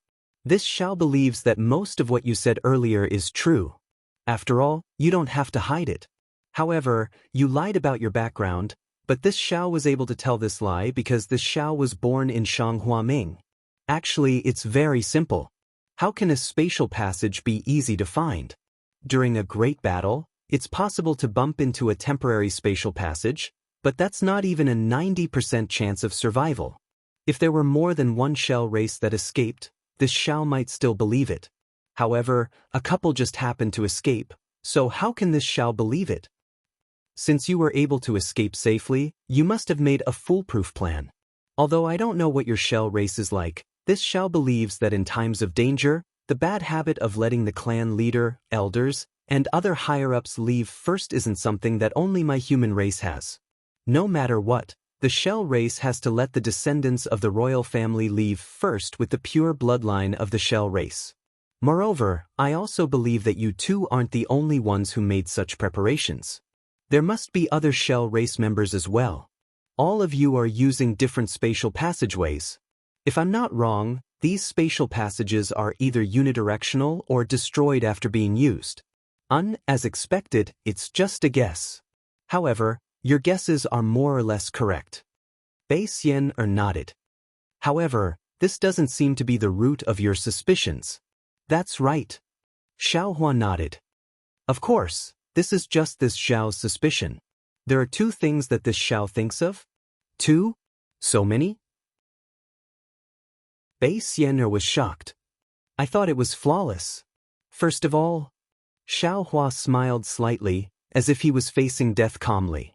This Xiao believes that most of what you said earlier is true. After all, you don't have to hide it. However, you lied about your background, but this Xiao was able to tell this lie because this Xiao was born in Shanghuaming. Actually, it's very simple. How can a spatial passage be easy to find? During a great battle, it's possible to bump into a temporary spatial passage, but that's not even a 90% chance of survival. If there were more than one Shell race that escaped, this Xiao might still believe it. However, a couple just happened to escape, so how can this Xiao believe it? Since you were able to escape safely, you must have made a foolproof plan. Although I don't know what your Shell race is like, this Xiao believes that in times of danger, the bad habit of letting the clan leader, elders, and other higher-ups leave first isn't something that only my human race has. No matter what, the Shell race has to let the descendants of the royal family leave first with the pure bloodline of the Shell race. Moreover, I also believe that you two aren't the only ones who made such preparations. There must be other Shell race members as well. All of you are using different spatial passageways. If I'm not wrong, these spatial passages are either unidirectional or destroyed after being used. As expected, it's just a guess. However, your guesses are more or less correct. Bei Xian nodded. However, this doesn't seem to be the root of your suspicions. That's right. Xiao Hua nodded. Of course, this is just this Xiao's suspicion. There are two things that this Xiao thinks of. Two? So many? Bei Xian was shocked. I thought it was flawless. First of all, Xiao Hua smiled slightly, as if he was facing death calmly.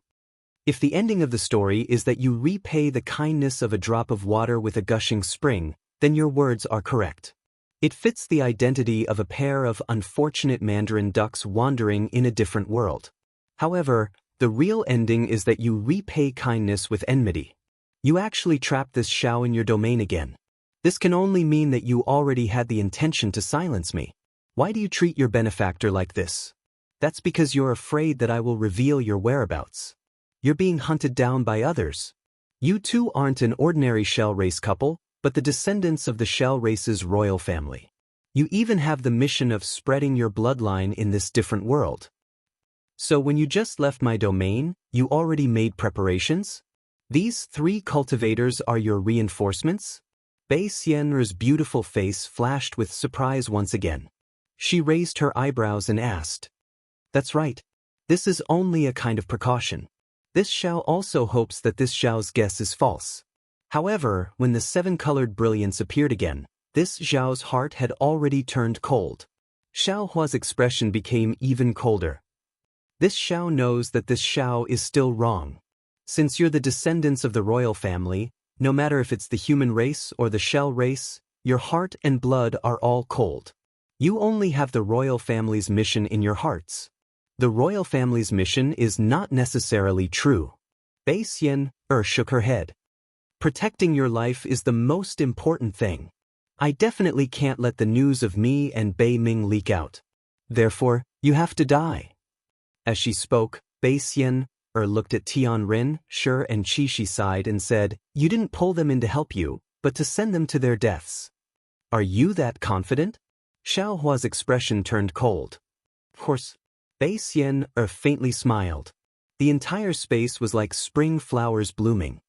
If the ending of the story is that you repay the kindness of a drop of water with a gushing spring, then your words are correct. It fits the identity of a pair of unfortunate mandarin ducks wandering in a different world. However, the real ending is that you repay kindness with enmity. You actually trapped this Xiao in your domain again. This can only mean that you already had the intention to silence me. Why do you treat your benefactor like this? That's because you're afraid that I will reveal your whereabouts. You're being hunted down by others. You two aren't an ordinary shell race couple, but the descendants of the shell race's royal family. You even have the mission of spreading your bloodline in this different world. So when you just left my domain, you already made preparations? These 3 cultivators are your reinforcements? Bei Xian's beautiful face flashed with surprise once again. She raised her eyebrows and asked. That's right. This is only a kind of precaution. This Xiao also hopes that this Xiao's guess is false. However, when the 7-colored brilliance appeared again, this Xiao's heart had already turned cold. Xiao Hua's expression became even colder. This Xiao knows that this Xiao is still wrong. Since you're the descendants of the royal family, no matter if it's the human race or the shell race, your heart and blood are all cold. You only have the royal family's mission in your hearts. The royal family's mission is not necessarily true. Bei Xian shook her head. Protecting your life is the most important thing. I definitely can't let the news of me and Bei Ming leak out. Therefore, you have to die. As she spoke, Bei Xian looked at Tian Rin, Shi and Qi. She sighed and said, You didn't pull them in to help you, but to send them to their deaths. Are you that confident? Xiao Hua's expression turned cold. Of course. Bei Xian faintly smiled. The entire space was like spring flowers blooming.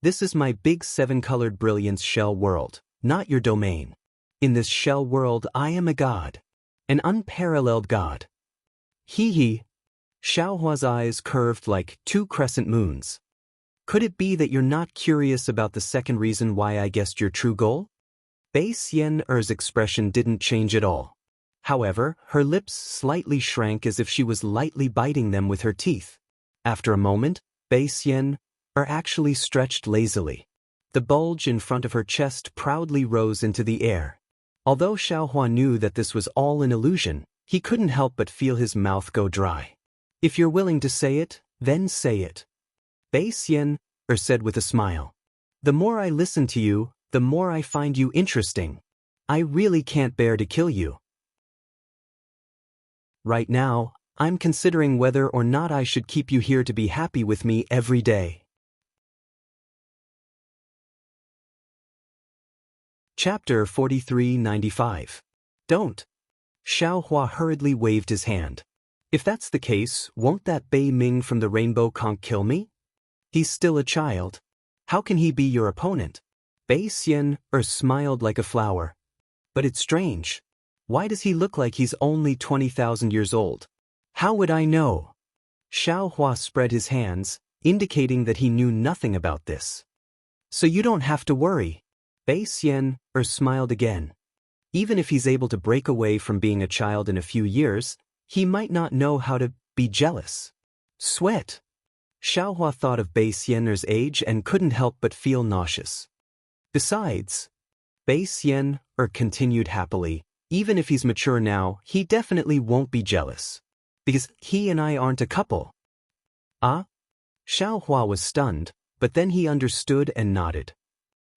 This is my big 7-colored brilliance shell world, not your domain. In this shell world I am a god. An unparalleled god. Hee hee. Xiao Hua's eyes curved like 2 crescent moons. Could it be that you're not curious about the second reason why I guessed your true goal? Bei Xian's expression didn't change at all. However, her lips slightly shrank as if she was lightly biting them with her teeth. After a moment, Bei Xian actually stretched lazily. The bulge in front of her chest proudly rose into the air. Although Xiao Hua knew that this was all an illusion, he couldn't help but feel his mouth go dry. If you're willing to say it, then say it. Bei Xian said with a smile. The more I listen to you, the more I find you interesting. I really can't bear to kill you. Right now, I'm considering whether or not I should keep you here to be happy with me every day. Chapter 4395. Don't. Xiao Hua hurriedly waved his hand. If that's the case, won't that Bei Ming from the Rainbow Conch kill me? He's still a child. How can he be your opponent? Bei Xian smiled like a flower. But it's strange. Why does he look like he's only 20,000 years old? How would I know? Xiao Hua spread his hands, indicating that he knew nothing about this. So you don't have to worry. Bei Xian smiled again. Even if he's able to break away from being a child in a few years, he might not know how to be jealous. Sweat. Xiao Hua thought of Bei Xian's age and couldn't help but feel nauseous. Besides, Bei Xian continued happily, even if he's mature now, he definitely won't be jealous. Because he and I aren't a couple. Ah? Xiao Hua was stunned, but then he understood and nodded.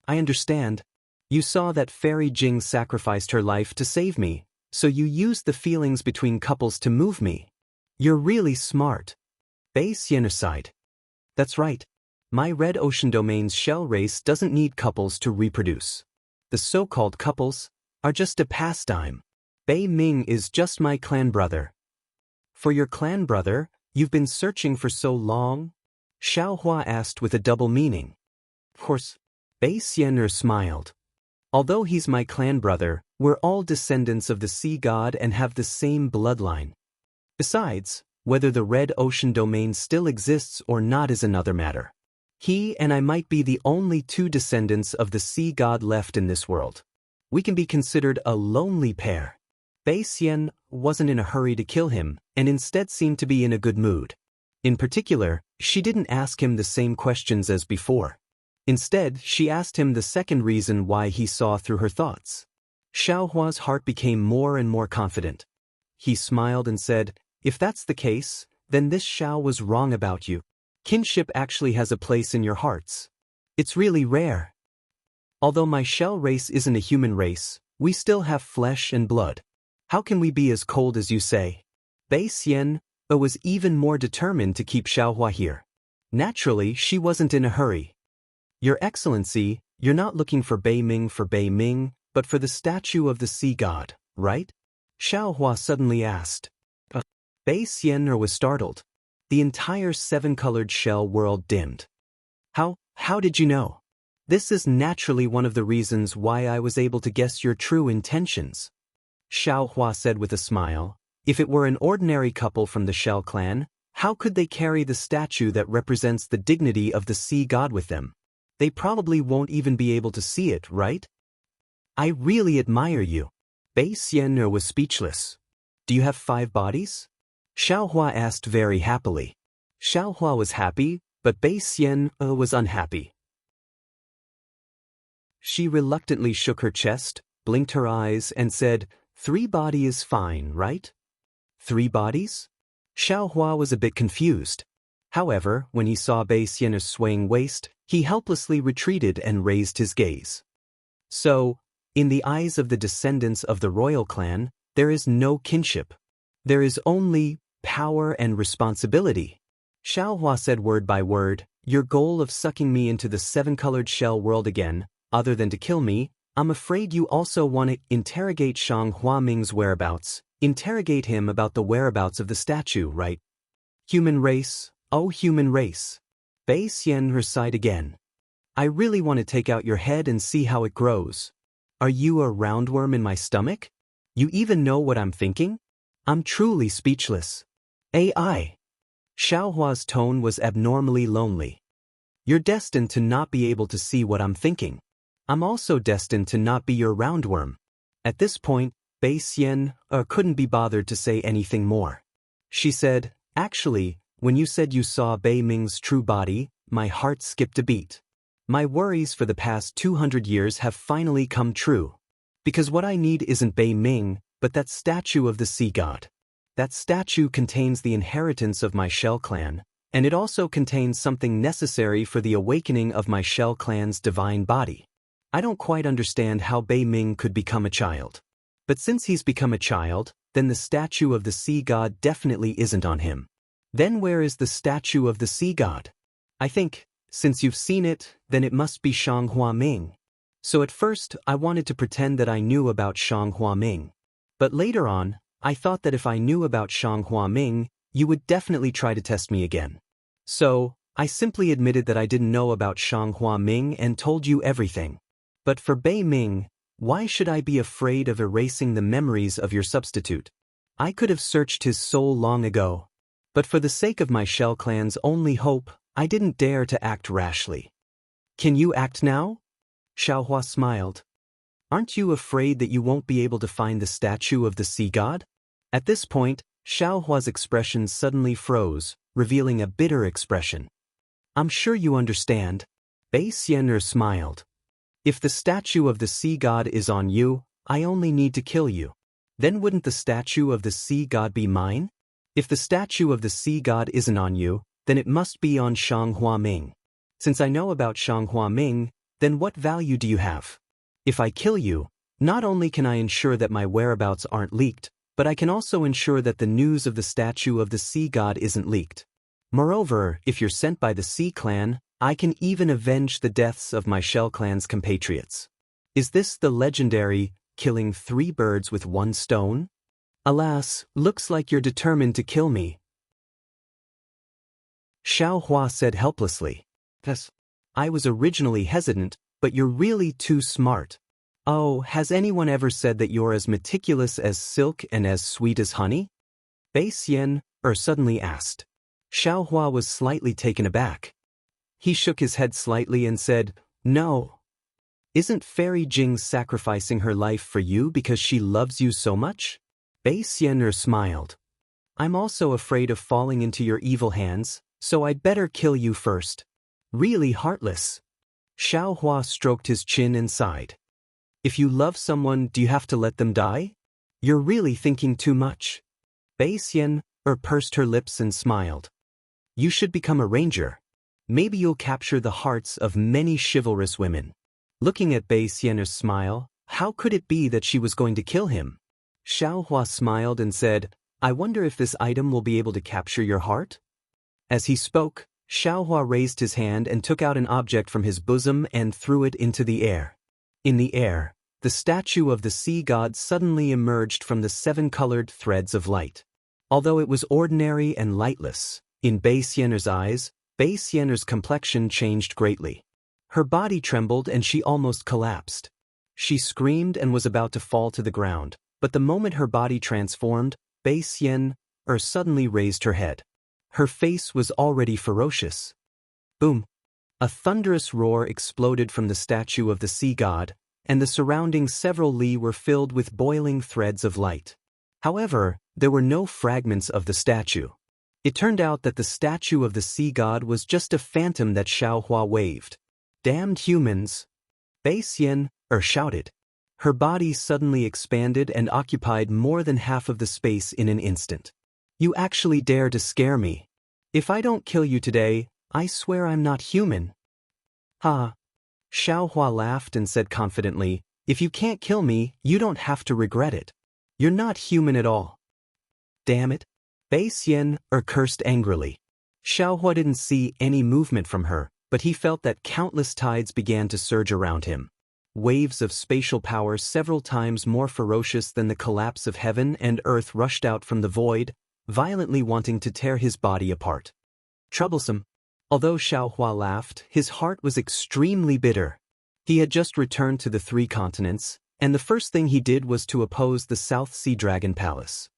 I understand. You saw that Fairy Jing sacrificed her life to save me, so you used the feelings between couples to move me. You're really smart. Bei Xian sighed. That's right. My Red Ocean Domain's shell race doesn't need couples to reproduce. The so-called couples are just a pastime. Bei Ming is just my clan brother. For your clan brother, you've been searching for so long? Xiaohua asked with a double meaning. Of course, Bei Xian'er smiled. Although he's my clan brother, we're all descendants of the sea god and have the same bloodline. Besides, whether the Red Ocean domain still exists or not is another matter. He and I might be the only two descendants of the sea god left in this world. We can be considered a lonely pair. Bei Xian wasn't in a hurry to kill him, and instead seemed to be in a good mood. In particular, she didn't ask him the same questions as before. Instead, she asked him the second reason why he saw through her thoughts. Xiaohua's heart became more and more confident. He smiled and said, "If that's the case, then this Xiao was wrong about you. Kinship actually has a place in your hearts. It's really rare. Although my shell race isn't a human race, we still have flesh and blood. How can we be as cold as you say?" Bei Xian was even more determined to keep Xiaohua here. Naturally, she wasn't in a hurry. "Your Excellency, you're not looking for Bei Ming, but for the statue of the sea god, right?" Xiaohua suddenly asked. Bei Xian'er was startled. The entire seven-colored shell world dimmed. How did you know? This is naturally one of the reasons why I was able to guess your true intentions. Xiaohua said with a smile. If it were an ordinary couple from the Shell clan, how could they carry the statue that represents the dignity of the sea god with them? They probably won't even be able to see it, right? I really admire you. Bei Xian'er was speechless. Do you have 5 bodies? Xiaohua asked very happily. Xiaohua was happy, but Bei Xian was unhappy. She reluctantly shook her chest, blinked her eyes, and said, 3 body is fine, right? 3 bodies? Xiaohua was a bit confused. However, when he saw Bei Xian'er's swaying waist, he helplessly retreated and raised his gaze. So, in the eyes of the descendants of the royal clan, there is no kinship. There is only power and responsibility. Xiaohua said word by word, your goal of sucking me into the 7-colored shell world again, other than to kill me, I'm afraid you also want to interrogate Shang Huaming's whereabouts, interrogate him about the whereabouts of the statue, right? Human race, oh human race. Bei Xian'er sighed again. I really want to take out your head and see how it grows. Are you a roundworm in my stomach? You even know what I'm thinking? I'm truly speechless. AI. Xiaohua's tone was abnormally lonely. You're destined to not be able to see what I'm thinking. I'm also destined to not be your roundworm. At this point, Bei Xian couldn't be bothered to say anything more. She said, actually, when you said you saw Bei Ming's true body, my heart skipped a beat. My worries for the past 200 years have finally come true. Because what I need isn't Bei Ming, but that statue of the sea god. That statue contains the inheritance of my Shell clan, and it also contains something necessary for the awakening of my Shell clan's divine body. I don't quite understand how Bei Ming could become a child. But since he's become a child, then the statue of the sea god definitely isn't on him. Then where is the statue of the sea god? I think, since you've seen it, then it must be Shang Huaming. So at first, I wanted to pretend that I knew about Shang Huaming. But later on, I thought that if I knew about Shang Huaming, you would definitely try to test me again. So, I simply admitted that I didn't know about Shang Huaming and told you everything. But for Bei Ming, why should I be afraid of erasing the memories of your substitute? I could have searched his soul long ago. But for the sake of my Shell clan's only hope, I didn't dare to act rashly. Can you act now? Xiaohua smiled. Aren't you afraid that you won't be able to find the statue of the sea god? At this point, Xiaohua's expression suddenly froze, revealing a bitter expression. I'm sure you understand. Bei Xian'er smiled. If the statue of the sea god is on you, I only need to kill you. Then wouldn't the statue of the sea god be mine? If the statue of the sea god isn't on you, then it must be on Shang Huaming. Since I know about Shang Huaming, then what value do you have? If I kill you, not only can I ensure that my whereabouts aren't leaked, but I can also ensure that the news of the statue of the sea god isn't leaked. Moreover, if you're sent by the Sea clan, I can even avenge the deaths of my Shell clan's compatriots. Is this the legendary, killing 3 birds with 1 stone? Alas, looks like you're determined to kill me. Xiao Hua said helplessly. Yes. I was originally hesitant, but you're really too smart. Oh, has anyone ever said that you're as meticulous as silk and as sweet as honey? Bei Xian suddenly asked. Xiao Hua was slightly taken aback. He shook his head slightly and said, No. Isn't Fairy Jing sacrificing her life for you because she loves you so much? Bei Xian smiled. I'm also afraid of falling into your evil hands, so I'd better kill you first. Really heartless. Xiao Hua stroked his chin and sighed. If you love someone, do you have to let them die? You're really thinking too much. Bei Xian pursed her lips and smiled. You should become a ranger. Maybe you'll capture the hearts of many chivalrous women. Looking at Bei Xian's smile, how could it be that she was going to kill him? Xiao Hua smiled and said, I wonder if this item will be able to capture your heart? As he spoke, Xiao Hua raised his hand and took out an object from his bosom and threw it into the air. In the air, the statue of the sea god suddenly emerged from the 7-colored threads of light. Although it was ordinary and lightless, in Bei Xian's eyes, Bei Xian's complexion changed greatly. Her body trembled and she almost collapsed. She screamed and was about to fall to the ground, but the moment her body transformed, Bei Xian suddenly raised her head. Her face was already ferocious. Boom! A thunderous roar exploded from the statue of the sea god, and the surrounding several li were filled with boiling threads of light. However, there were no fragments of the statue. It turned out that the statue of the sea god was just a phantom that Xiao Hua waved. Damned humans! Bei Xian shouted. Her body suddenly expanded and occupied more than half of the space in an instant. You actually dare to scare me. If I don't kill you today, I swear I'm not human. Ha! Xiao Hua laughed and said confidently, if you can't kill me, you don't have to regret it. You're not human at all. Damn it! Bei Xian cursed angrily. Xiao Hua didn't see any movement from her, but he felt that countless tides began to surge around him. Waves of spatial power several times more ferocious than the collapse of heaven and earth rushed out from the void, violently wanting to tear his body apart. Troublesome. Although Xiao Hua laughed, his heart was extremely bitter. He had just returned to the 3 continents, and the first thing he did was to oppose the South Sea Dragon Palace.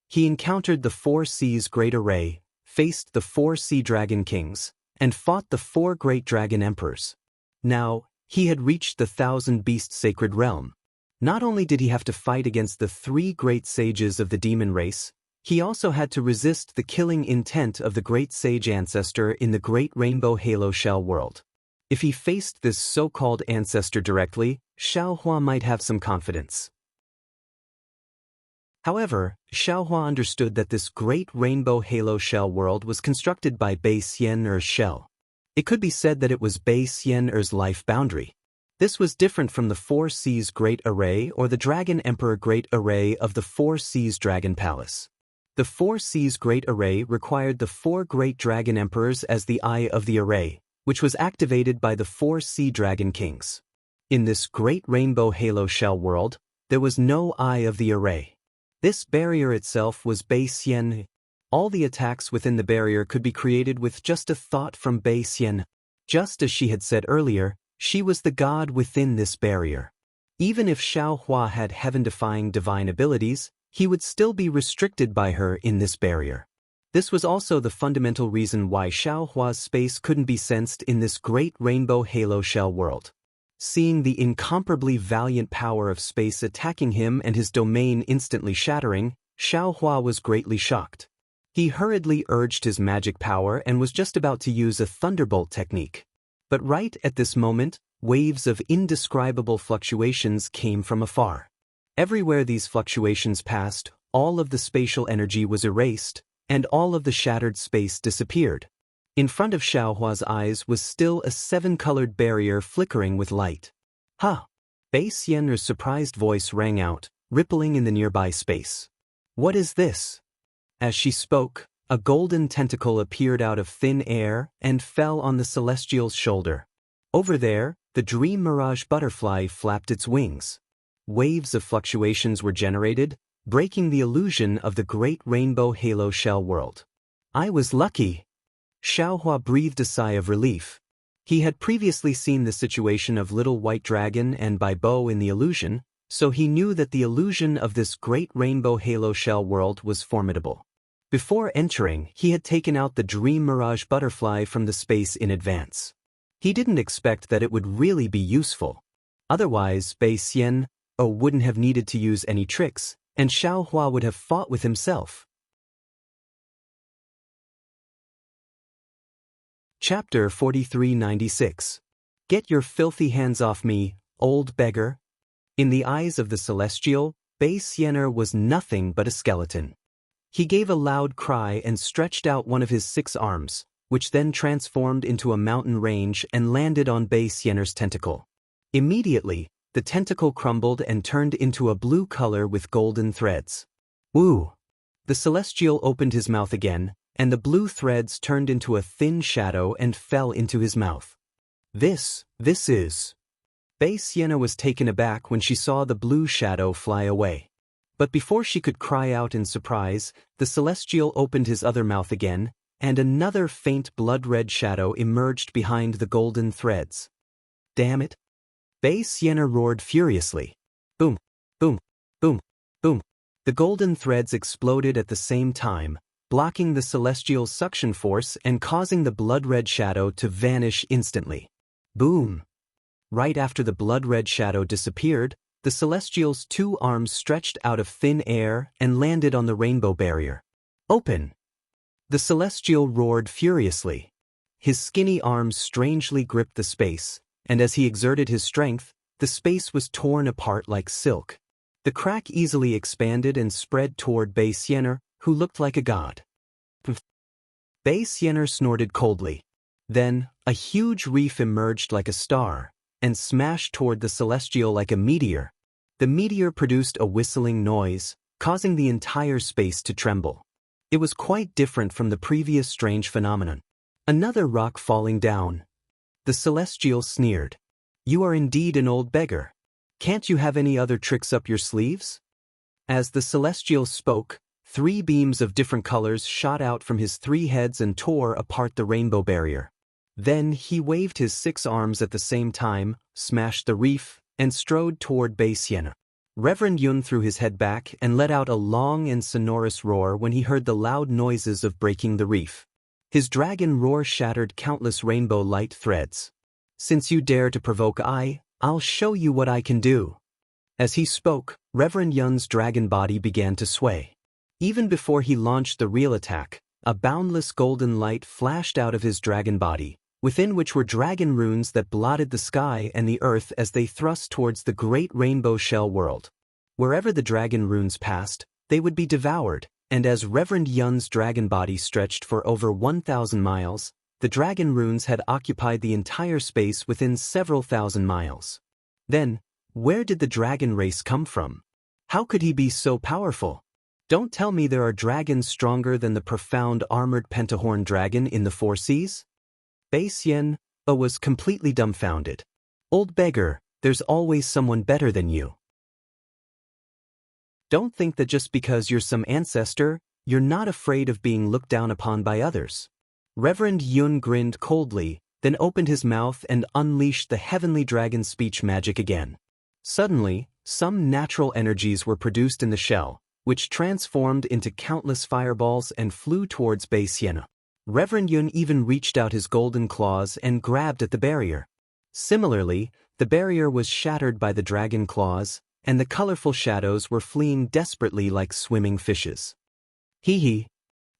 He encountered the 4 Seas Great Array, faced the 4 Sea Dragon Kings, and fought the 4 Great Dragon Emperors. Now, he had reached the 1,000-beast sacred realm. Not only did he have to fight against the 3 great sages of the demon race, he also had to resist the killing intent of the great sage ancestor in the Great Rainbow Halo Shell world. If he faced this so-called ancestor directly, Xiao Hua might have some confidence. However, Xiao Hua understood that this Great Rainbow Halo Shell world was constructed by Bei Xian's shell. It could be said that it was Bei Xian's life boundary. This was different from the 4 Seas Great Array or the Dragon Emperor Great Array of the 4 Seas Dragon Palace. The 4 Seas Great Array required the 4 Great Dragon Emperors as the eye of the array, which was activated by the 4 Sea Dragon Kings. In this Great Rainbow Halo Shell world, there was no eye of the array. This barrier itself was Bei Xian. All the attacks within the barrier could be created with just a thought from Bei Xian. Just as she had said earlier, she was the god within this barrier. Even if Xiao Hua had heaven-defying divine abilities, he would still be restricted by her in this barrier. This was also the fundamental reason why Xiao Hua's space couldn't be sensed in this Great Rainbow Halo Shell world. Seeing the incomparably valiant power of space attacking him and his domain instantly shattering, Xiao Hua was greatly shocked. He hurriedly urged his magic power and was just about to use a thunderbolt technique. But right at this moment, waves of indescribable fluctuations came from afar. Everywhere these fluctuations passed, all of the spatial energy was erased, and all of the shattered space disappeared. In front of Xiao Hua's eyes was still a 7-colored barrier flickering with light. Ha! Bei Xian's surprised voice rang out, rippling in the nearby space. What is this? As she spoke, a golden tentacle appeared out of thin air and fell on the celestial's shoulder. Over there, the dream mirage butterfly flapped its wings. Waves of fluctuations were generated, breaking the illusion of the great rainbow halo shell world. I was lucky. Xiaohua breathed a sigh of relief. He had previously seen the situation of Little White Dragon and Bai Bo in the illusion, so he knew that the illusion of this great rainbow halo shell world was formidable. Before entering, he had taken out the Dream Mirage butterfly from the space in advance. He didn't expect that it would really be useful. Otherwise, Bei Xian wouldn't have needed to use any tricks, and Xiaohua would have fought with himself. Chapter 4396. Get your filthy hands off me, old beggar. In the eyes of the Celestial, Bei Xianer was nothing but a skeleton. He gave a loud cry and stretched out one of his 6 arms, which then transformed into a mountain range and landed on Bei Xianer's tentacle. Immediately, the tentacle crumbled and turned into a blue color with golden threads. Woo! The Celestial opened his mouth again, and the blue threads turned into a thin shadow and fell into his mouth. This is... Bei Xianer was taken aback when she saw the blue shadow fly away. But before she could cry out in surprise, the Celestial opened his other mouth again, and another faint blood-red shadow emerged behind the golden threads. Damn it! Bei Xianer roared furiously. Boom, boom, boom, boom. The golden threads exploded at the same time, blocking the Celestial's suction force and causing the blood-red shadow to vanish instantly. Boom! Right after the blood-red shadow disappeared, the Celestial's 2 arms stretched out of thin air and landed on the rainbow barrier. Open! The Celestial roared furiously. His skinny arms strangely gripped the space, and as he exerted his strength, the space was torn apart like silk. The crack easily expanded and spread toward Bei Xianer, who looked like a god. Bei Xianer snorted coldly. Then, a huge reef emerged like a star, and smashed toward the Celestial like a meteor. The meteor produced a whistling noise, causing the entire space to tremble. It was quite different from the previous strange phenomenon. Another rock falling down. The Celestial sneered. You are indeed an old beggar. Can't you have any other tricks up your sleeves? As the Celestial spoke, 3 beams of different colors shot out from his 3 heads and tore apart the rainbow barrier. Then he waved his 6 arms at the same time, smashed the reef, and strode toward Bei Xianer. Reverend Yun threw his head back and let out a long and sonorous roar when he heard the loud noises of breaking the reef. His dragon roar shattered countless rainbow light threads. Since you dare to provoke I'll show you what I can do. As he spoke, Reverend Yun's dragon body began to sway. Even before he launched the real attack, a boundless golden light flashed out of his dragon body, within which were dragon runes that blotted the sky and the earth as they thrust towards the great rainbow shell world. Wherever the dragon runes passed, they would be devoured, and as Reverend Yun's dragon body stretched for over 1,000 miles, the dragon runes had occupied the entire space within several thousand miles. Then, where did the dragon race come from? How could he be so powerful? Don't tell me there are dragons stronger than the profound armored pentahorn dragon in the 4 seas? Bei Xian was completely dumbfounded. Old beggar, there's always someone better than you. Don't think that just because you're some ancestor, you're not afraid of being looked down upon by others. Reverend Yun grinned coldly, then opened his mouth and unleashed the heavenly dragon speech magic again. Suddenly, some natural energies were produced in the shell, which transformed into countless fireballs and flew towards Bei Xianer. Reverend Yun even reached out his golden claws and grabbed at the barrier. Similarly, the barrier was shattered by the dragon claws, and the colorful shadows were fleeing desperately like swimming fishes. Hee.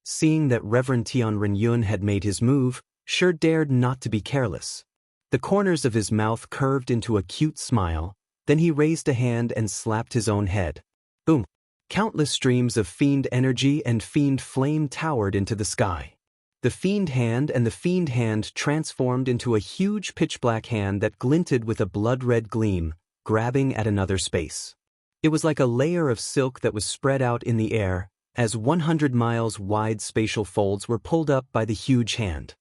Seeing that Reverend Tianren Yun had made his move, sure dared not to be careless. The corners of his mouth curved into a cute smile, then he raised a hand and slapped his own head. Boom! Countless streams of fiend energy and fiend flame towered into the sky. The fiend hand and the fiend hand transformed into a huge pitch-black hand that glinted with a blood-red gleam, grabbing at another space. It was like a layer of silk that was spread out in the air, as 100 miles wide spatial folds were pulled up by the huge hand.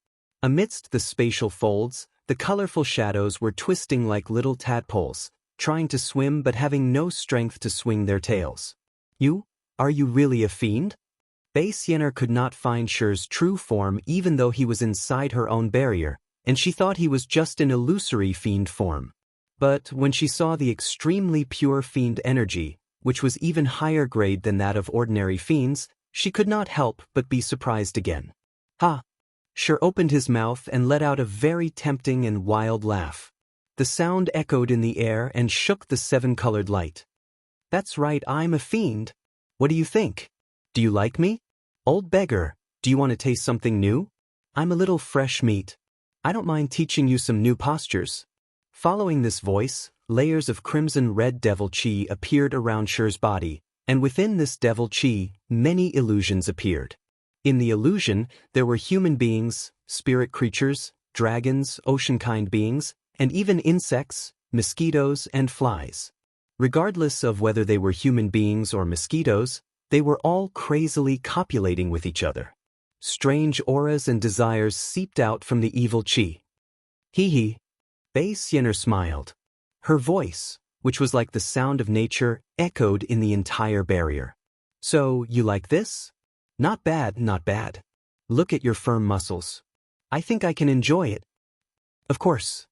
Amidst the spatial folds, the colorful shadows were twisting like little tadpoles, trying to swim but having no strength to swing their tails. You Are you really a fiend? Bei Xian'er could not find Shi's true form even though he was inside her own barrier, and she thought he was just an illusory fiend form. But when she saw the extremely pure fiend energy, which was even higher grade than that of ordinary fiends, she could not help but be surprised again. Ha! Shi opened his mouth and let out a very tempting and wild laugh. The sound echoed in the air and shook the seven-colored light. That's right, I'm a fiend. What do you think? Do you like me? Old beggar, do you want to taste something new? I'm a little fresh meat. I don't mind teaching you some new postures. Following this voice, layers of crimson-red devil chi appeared around Shi's body, and within this devil chi, many illusions appeared. In the illusion, there were human beings, spirit creatures, dragons, ocean-kind beings, and even insects, mosquitoes, and flies. Regardless of whether they were human beings or mosquitoes, they were all crazily copulating with each other. Strange auras and desires seeped out from the evil chi. Hee. Bei Xian'er smiled. Her voice, which was like the sound of nature, echoed in the entire barrier. So, you like this? Not bad, not bad. Look at your firm muscles. I think I can enjoy it. Of course.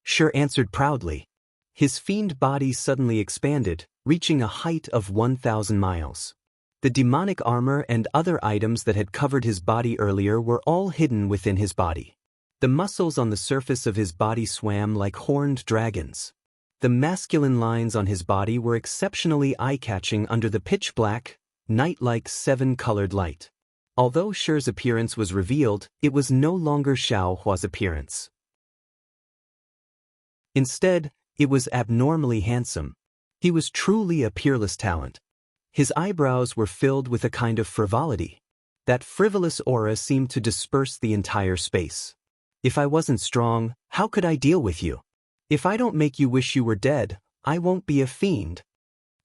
Shi answered proudly. His fiend body suddenly expanded, reaching a height of 1,000 miles. The demonic armor and other items that had covered his body earlier were all hidden within his body. The muscles on the surface of his body swam like horned dragons. The masculine lines on his body were exceptionally eye-catching under the pitch-black, night-like seven-colored light. Although Shi's appearance was revealed, it was no longer Xiaohua's appearance. Instead, it was abnormally handsome. He was truly a peerless talent. His eyebrows were filled with a kind of frivolity. That frivolous aura seemed to disperse the entire space. If I wasn't strong, how could I deal with you? If I don't make you wish you were dead, I won't be a fiend.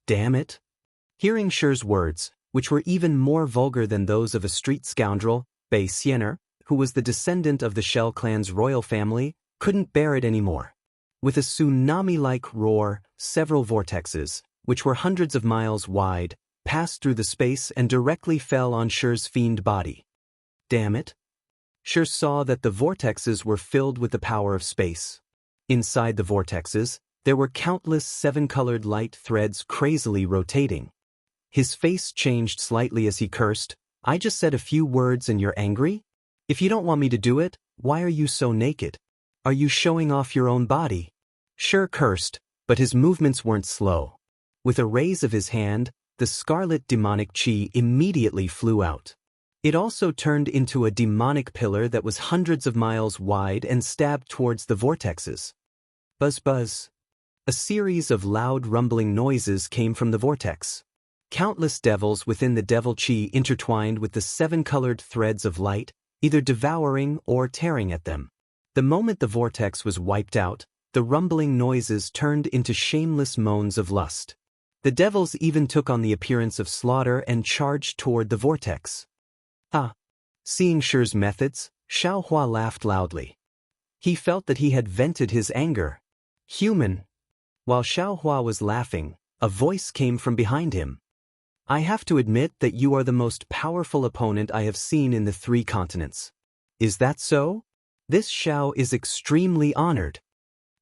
Damn it. Hearing Shi's words, which were even more vulgar than those of a street scoundrel, Bei Xian'er, who was the descendant of the Shell clan's royal family, couldn't bear it anymore. With a tsunami-like roar, several vortexes, which were hundreds of miles wide, passed through the space and directly fell on Shi's fiend body. Damn it. Shi saw that the vortexes were filled with the power of space. Inside the vortexes, there were countless seven-colored light threads crazily rotating. His face changed slightly as he cursed. I just said a few words and you're angry? If you don't want me to do it, why are you so naked? Are you showing off your own body? Shi cursed, but his movements weren't slow. With a raise of his hand, the scarlet demonic chi immediately flew out. It also turned into a demonic pillar that was hundreds of miles wide and stabbed towards the vortexes. Buzz buzz. A series of loud rumbling noises came from the vortex. Countless devils within the devil chi intertwined with the seven-colored threads of light, either devouring or tearing at them. The moment the vortex was wiped out, the rumbling noises turned into shameless moans of lust. The devils even took on the appearance of slaughter and charged toward the vortex. Ah! Seeing Shi's methods, Xiaohua laughed loudly. He felt that he had vented his anger. Human. While Xiaohua was laughing, a voice came from behind him. I have to admit that you are the most powerful opponent I have seen in the 3 continents. Is that so? This Xiao is extremely honored.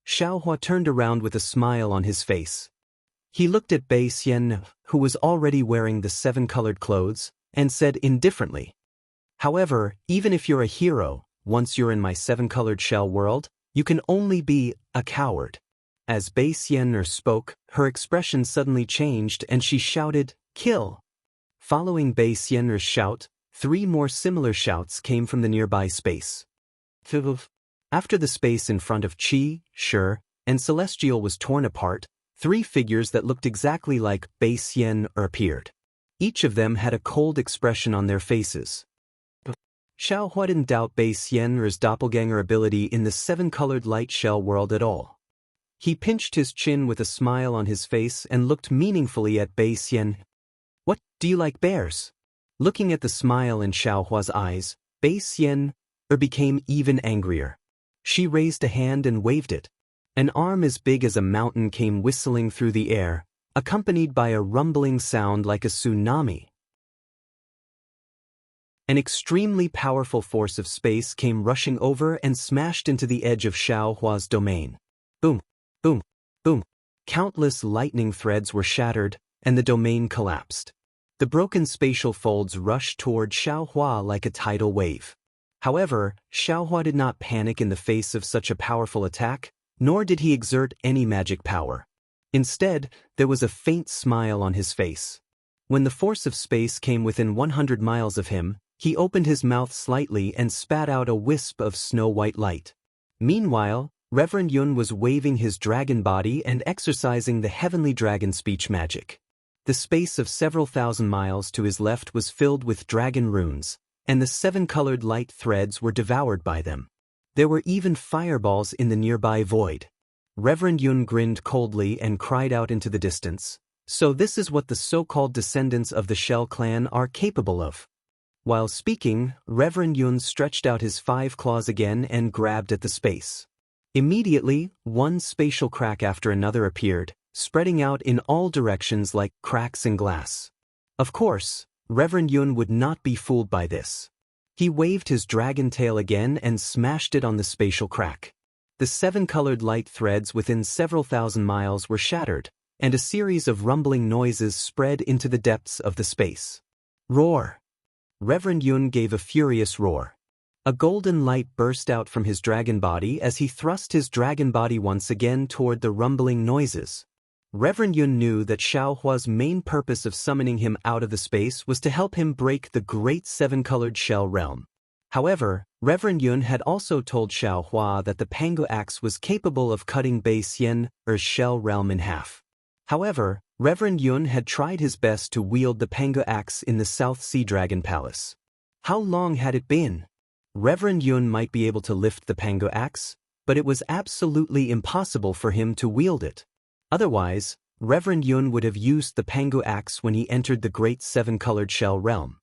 Xiaohua turned around with a smile on his face. He looked at Bei Xian'er, who was already wearing the seven-colored clothes, and said indifferently, however, even if you're a hero, once you're in my seven-colored shell world, you can only be a coward. As Bei Xian'er spoke, her expression suddenly changed and she shouted, Kill! Following Bei Xian'er's shout, 3 more similar shouts came from the nearby space. After the space in front of Qi, Shi, and Celestial was torn apart, 3 figures that looked exactly like Bei Xian'er appeared. Each of them had a cold expression on their faces. Xiaohua didn't doubt Bei Xian'er's doppelganger ability in the seven-colored light shell world at all. He pinched his chin with a smile on his face and looked meaningfully at Bei Xian'er. What, do you like bears? Looking at the smile in Xiaohua's eyes, Bei Xian'er became even angrier. She raised a hand and waved it. An arm as big as a mountain came whistling through the air, accompanied by a rumbling sound like a tsunami. An extremely powerful force of space came rushing over and smashed into the edge of Xiao Hua's domain. Boom, boom, boom. Countless lightning threads were shattered, and the domain collapsed. The broken spatial folds rushed toward Xiao Hua like a tidal wave. However, Xiao Hua did not panic in the face of such a powerful attack, nor did he exert any magic power. Instead, there was a faint smile on his face. When the force of space came within 100 miles of him, he opened his mouth slightly and spat out a wisp of snow-white light. Meanwhile, Reverend Yun was waving his dragon body and exercising the heavenly dragon speech magic. The space of several thousand miles to his left was filled with dragon runes, and the 7-colored light threads were devoured by them. There were even fireballs in the nearby void. Reverend Yun grinned coldly and cried out into the distance, "So this is what the so-called descendants of the Shell clan are capable of." While speaking, Reverend Yun stretched out his 5 claws again and grabbed at the space. Immediately, one spatial crack after another appeared, spreading out in all directions like cracks in glass. Of course, Reverend Yun would not be fooled by this. He waved his dragon tail again and smashed it on the spatial crack. The 7-colored light threads within several thousand miles were shattered, and a series of rumbling noises spread into the depths of the space. Roar! Reverend Yun gave a furious roar. A golden light burst out from his dragon body as he thrust his dragon body once again toward the rumbling noises. Reverend Yun knew that Xiao Hua's main purpose of summoning him out of the space was to help him break the great 7-colored shell realm. However, Reverend Yun had also told Xiao Hua that the Pango axe was capable of cutting Bei Xian, or shell realm, in half. However, Reverend Yun had tried his best to wield the Pango axe in the South Sea Dragon Palace. How long had it been? Reverend Yun might be able to lift the Pango axe, but it was absolutely impossible for him to wield it. Otherwise, Reverend Yun would have used the Pango axe when he entered the great 7-colored shell realm.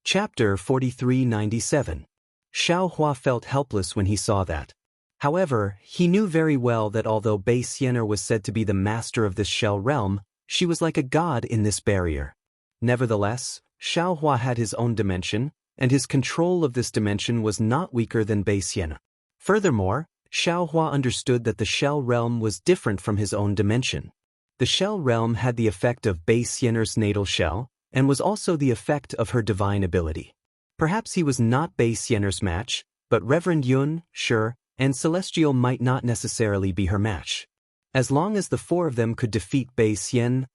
Chapter 4397. Xiao Hua felt helpless when he saw that. However, he knew very well that although Bei Xianer was said to be the master of this shell realm, she was like a god in this barrier. Nevertheless, Xiao Hua had his own dimension, and his control of this dimension was not weaker than Bei Xianer. Furthermore, Xiao Hua understood that the shell realm was different from his own dimension. The shell realm had the effect of Bei Xianer's natal shell, and was also the effect of her divine ability. Perhaps he was not Bei Xianer's match, but Reverend Yun, sure, and Celestial might not necessarily be her match. As long as the 4 of them could defeat Bei Xian,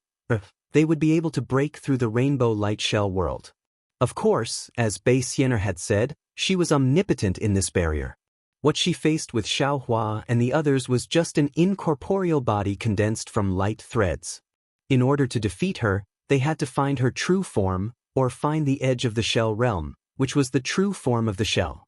they would be able to break through the rainbow light shell world. Of course, as Bei Xianer had said, she was omnipotent in this barrier. What she faced with Xiao Hua and the others was just an incorporeal body condensed from light threads. In order to defeat her, they had to find her true form, or find the edge of the shell realm, which was the true form of the shell.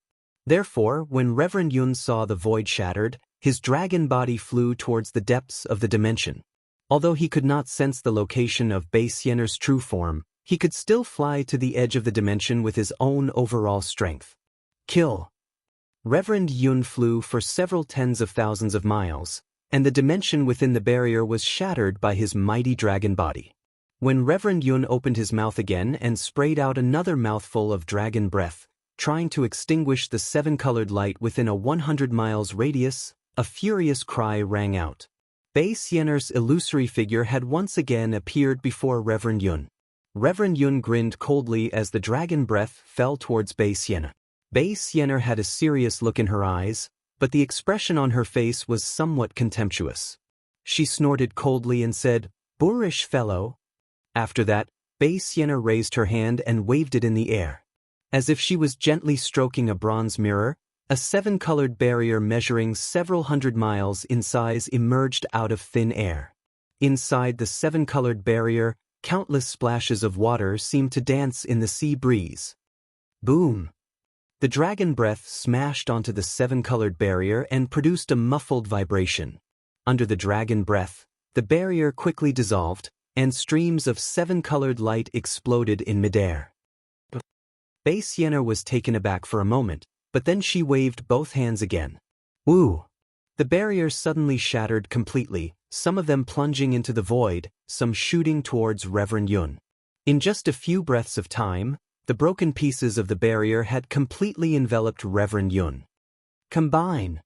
Therefore, when Reverend Yun saw the void shattered, his dragon body flew towards the depths of the dimension. Although he could not sense the location of Bei Xianer's true form, he could still fly to the edge of the dimension with his own overall strength. Kill! Reverend Yun flew for several tens of thousands of miles, and the dimension within the barrier was shattered by his mighty dragon body. When Reverend Yun opened his mouth again and sprayed out another mouthful of dragon breath, trying to extinguish the 7-colored light within a 100 miles radius, a furious cry rang out. Bei Xianer's illusory figure had once again appeared before Reverend Yun. Reverend Yun grinned coldly as the dragon breath fell towards Bei Xianer. Bei Xianer had a serious look in her eyes, but the expression on her face was somewhat contemptuous. She snorted coldly and said, "Boorish fellow." After that, Bei Xianer raised her hand and waved it in the air. As if she was gently stroking a bronze mirror, a 7-colored barrier measuring several hundred miles in size emerged out of thin air. Inside the 7-colored barrier, countless splashes of water seemed to dance in the sea breeze. Boom! The dragon breath smashed onto the 7-colored barrier and produced a muffled vibration. Under the dragon breath, the barrier quickly dissolved, and streams of 7-colored light exploded in midair. Bei Xianer was taken aback for a moment, but then she waved both hands again. Woo! The barrier suddenly shattered completely, some of them plunging into the void, some shooting towards Reverend Yun. In just a few breaths of time, the broken pieces of the barrier had completely enveloped Reverend Yun. Combine!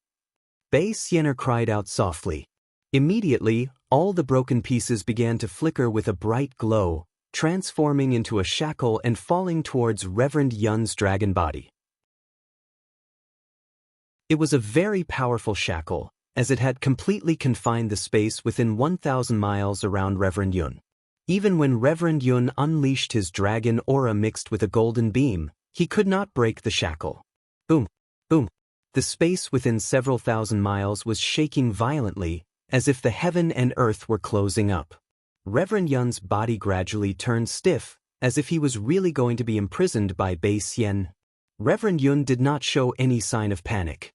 Bei Xianer cried out softly. Immediately, all the broken pieces began to flicker with a bright glow, transforming into a shackle and falling towards Reverend Yun's dragon body. It was a very powerful shackle, as it had completely confined the space within 1,000 miles around Reverend Yun. Even when Reverend Yun unleashed his dragon aura mixed with a golden beam, he could not break the shackle. Boom! Boom! The space within several thousand miles was shaking violently, as if the heaven and earth were closing up. Reverend Yun's body gradually turned stiff, as if he was really going to be imprisoned by Bei Xian. Reverend Yun did not show any sign of panic.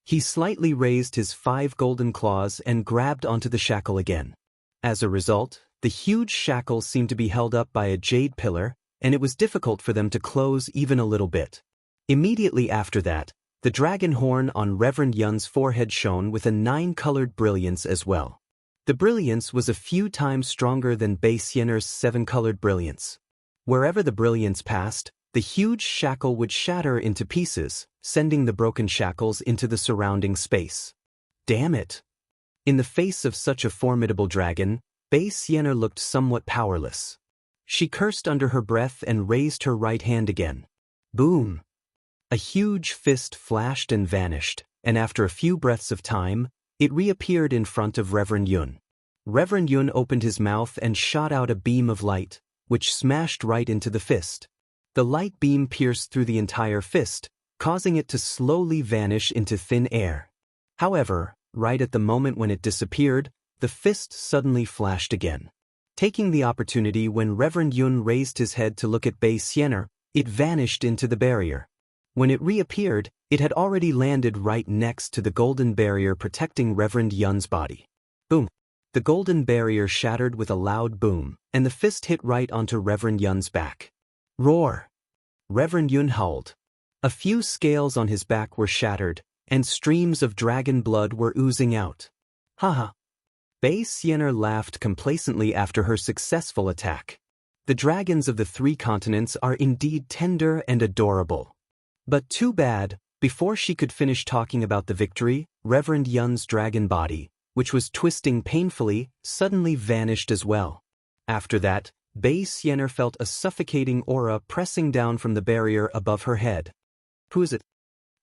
He slightly raised his 5 golden claws and grabbed onto the shackle again. As a result, the huge shackle seemed to be held up by a jade pillar, and it was difficult for them to close even a little bit. Immediately after that, the dragon horn on Reverend Yun's forehead shone with a 9-colored brilliance as well. The brilliance was a few times stronger than Bei Xiener's 7-colored brilliance. Wherever the brilliance passed, the huge shackle would shatter into pieces, sending the broken shackles into the surrounding space. Damn it! In the face of such a formidable dragon, Bei Xiener looked somewhat powerless. She cursed under her breath and raised her right hand again. Boom! A huge fist flashed and vanished, and after a few breaths of time, it reappeared in front of Reverend Yun. Reverend Yun opened his mouth and shot out a beam of light, which smashed right into the fist. The light beam pierced through the entire fist, causing it to slowly vanish into thin air. However, right at the moment when it disappeared, the fist suddenly flashed again. Taking the opportunity when Reverend Yun raised his head to look at Bei Xiener, it vanished into the barrier. When it reappeared, it had already landed right next to the golden barrier protecting Reverend Yun's body. Boom! The golden barrier shattered with a loud boom, and the fist hit right onto Reverend Yun's back. Roar! Reverend Yun howled. A few scales on his back were shattered, and streams of dragon blood were oozing out. Haha! Bei Xiener laughed complacently after her successful attack. The dragons of the 3 continents are indeed tender and adorable. But too bad, before she could finish talking about the victory, Reverend Yun's dragon body, which was twisting painfully, suddenly vanished as well. After that, Bei Xiener felt a suffocating aura pressing down from the barrier above her head. Who is it?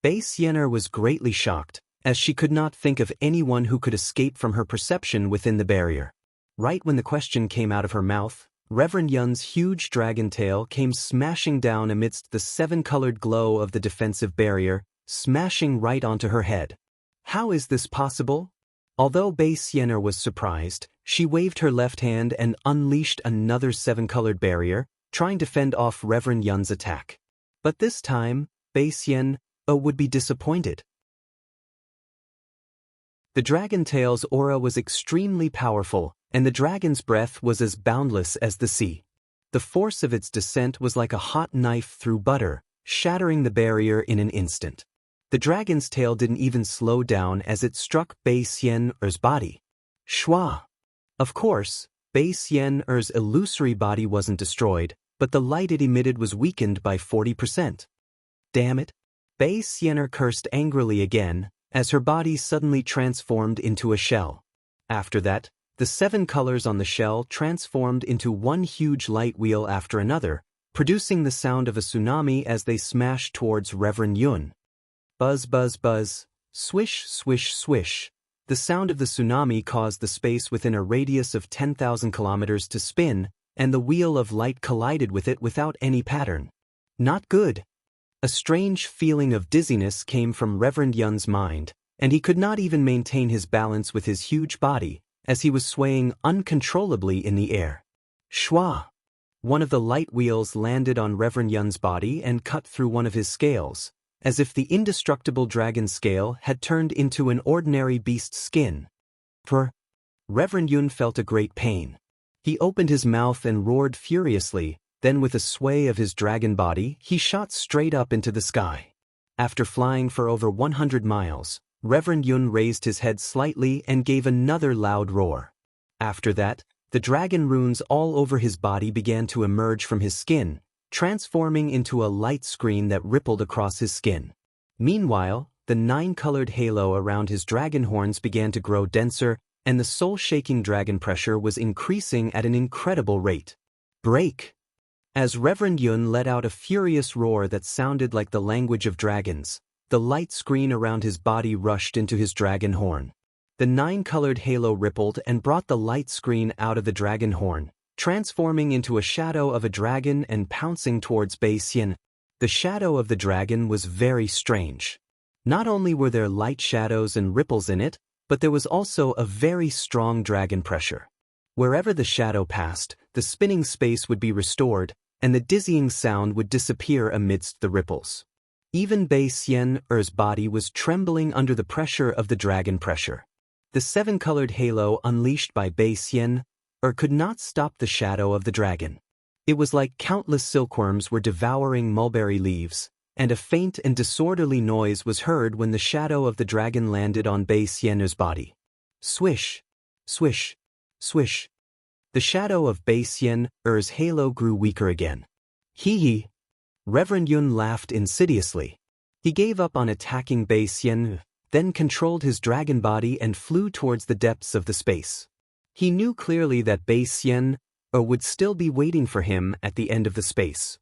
Bei Xiener was greatly shocked, as she could not think of anyone who could escape from her perception within the barrier. Right when the question came out of her mouth, Reverend Yun's huge dragon tail came smashing down amidst the 7-colored glow of the defensive barrier, smashing right onto her head. How is this possible? Although Bei Xiener was surprised, she waved her left hand and unleashed another 7-colored barrier, trying to fend off Reverend Yun's attack. But this time, Bei Xiener would be disappointed. The dragon tail's aura was extremely powerful, and the dragon's breath was as boundless as the sea. The force of its descent was like a hot knife through butter, shattering the barrier in an instant. The dragon's tail didn't even slow down as it struck Bei Xiener's body. Shwa! Of course, Bei Xiener's illusory body wasn't destroyed, but the light it emitted was weakened by 40%. Damn it! Bei Xiener cursed angrily again, as her body suddenly transformed into a shell. After that, the 7 colors on the shell transformed into one huge light wheel after another, producing the sound of a tsunami as they smashed towards Reverend Yun. Buzz, buzz, buzz, swish, swish, swish. The sound of the tsunami caused the space within a radius of 10,000 kilometers to spin, and the wheel of light collided with it without any pattern. Not good. A strange feeling of dizziness came from Reverend Yun's mind, and he could not even maintain his balance with his huge body, as he was swaying uncontrollably in the air. Shwa! One of the light wheels landed on Reverend Yun's body and cut through one of his scales, as if the indestructible dragon scale had turned into an ordinary beast's skin. Reverend Yun felt a great pain. He opened his mouth and roared furiously, then with a sway of his dragon body, he shot straight up into the sky. After flying for over 100 miles, Reverend Yun raised his head slightly and gave another loud roar. After that, the dragon runes all over his body began to emerge from his skin, transforming into a light screen that rippled across his skin. Meanwhile, the 9-colored halo around his dragon horns began to grow denser, and the soul-shaking dragon pressure was increasing at an incredible rate. Break! As Reverend Yun let out a furious roar that sounded like the language of dragons, the light screen around his body rushed into his dragon horn. The 9-colored halo rippled and brought the light screen out of the dragon horn, transforming into a shadow of a dragon and pouncing towards Bei Xian. The shadow of the dragon was very strange. Not only were there light shadows and ripples in it, but there was also a very strong dragon pressure. Wherever the shadow passed, the spinning space would be restored, and the dizzying sound would disappear amidst the ripples. Even Bei Xian's body was trembling under the pressure of the dragon pressure. The 7-colored halo unleashed by Bei Xian could not stop the shadow of the dragon. It was like countless silkworms were devouring mulberry leaves, and a faint and disorderly noise was heard when the shadow of the dragon landed on Bei Xian's body. Swish! Swish! Swish! The shadow of Bei Xian's halo grew weaker again. Hee! Reverend Yun laughed insidiously. He gave up on attacking Bei Xian, then controlled his dragon body and flew towards the depths of the space. He knew clearly that Bei Xian would still be waiting for him at the end of the space.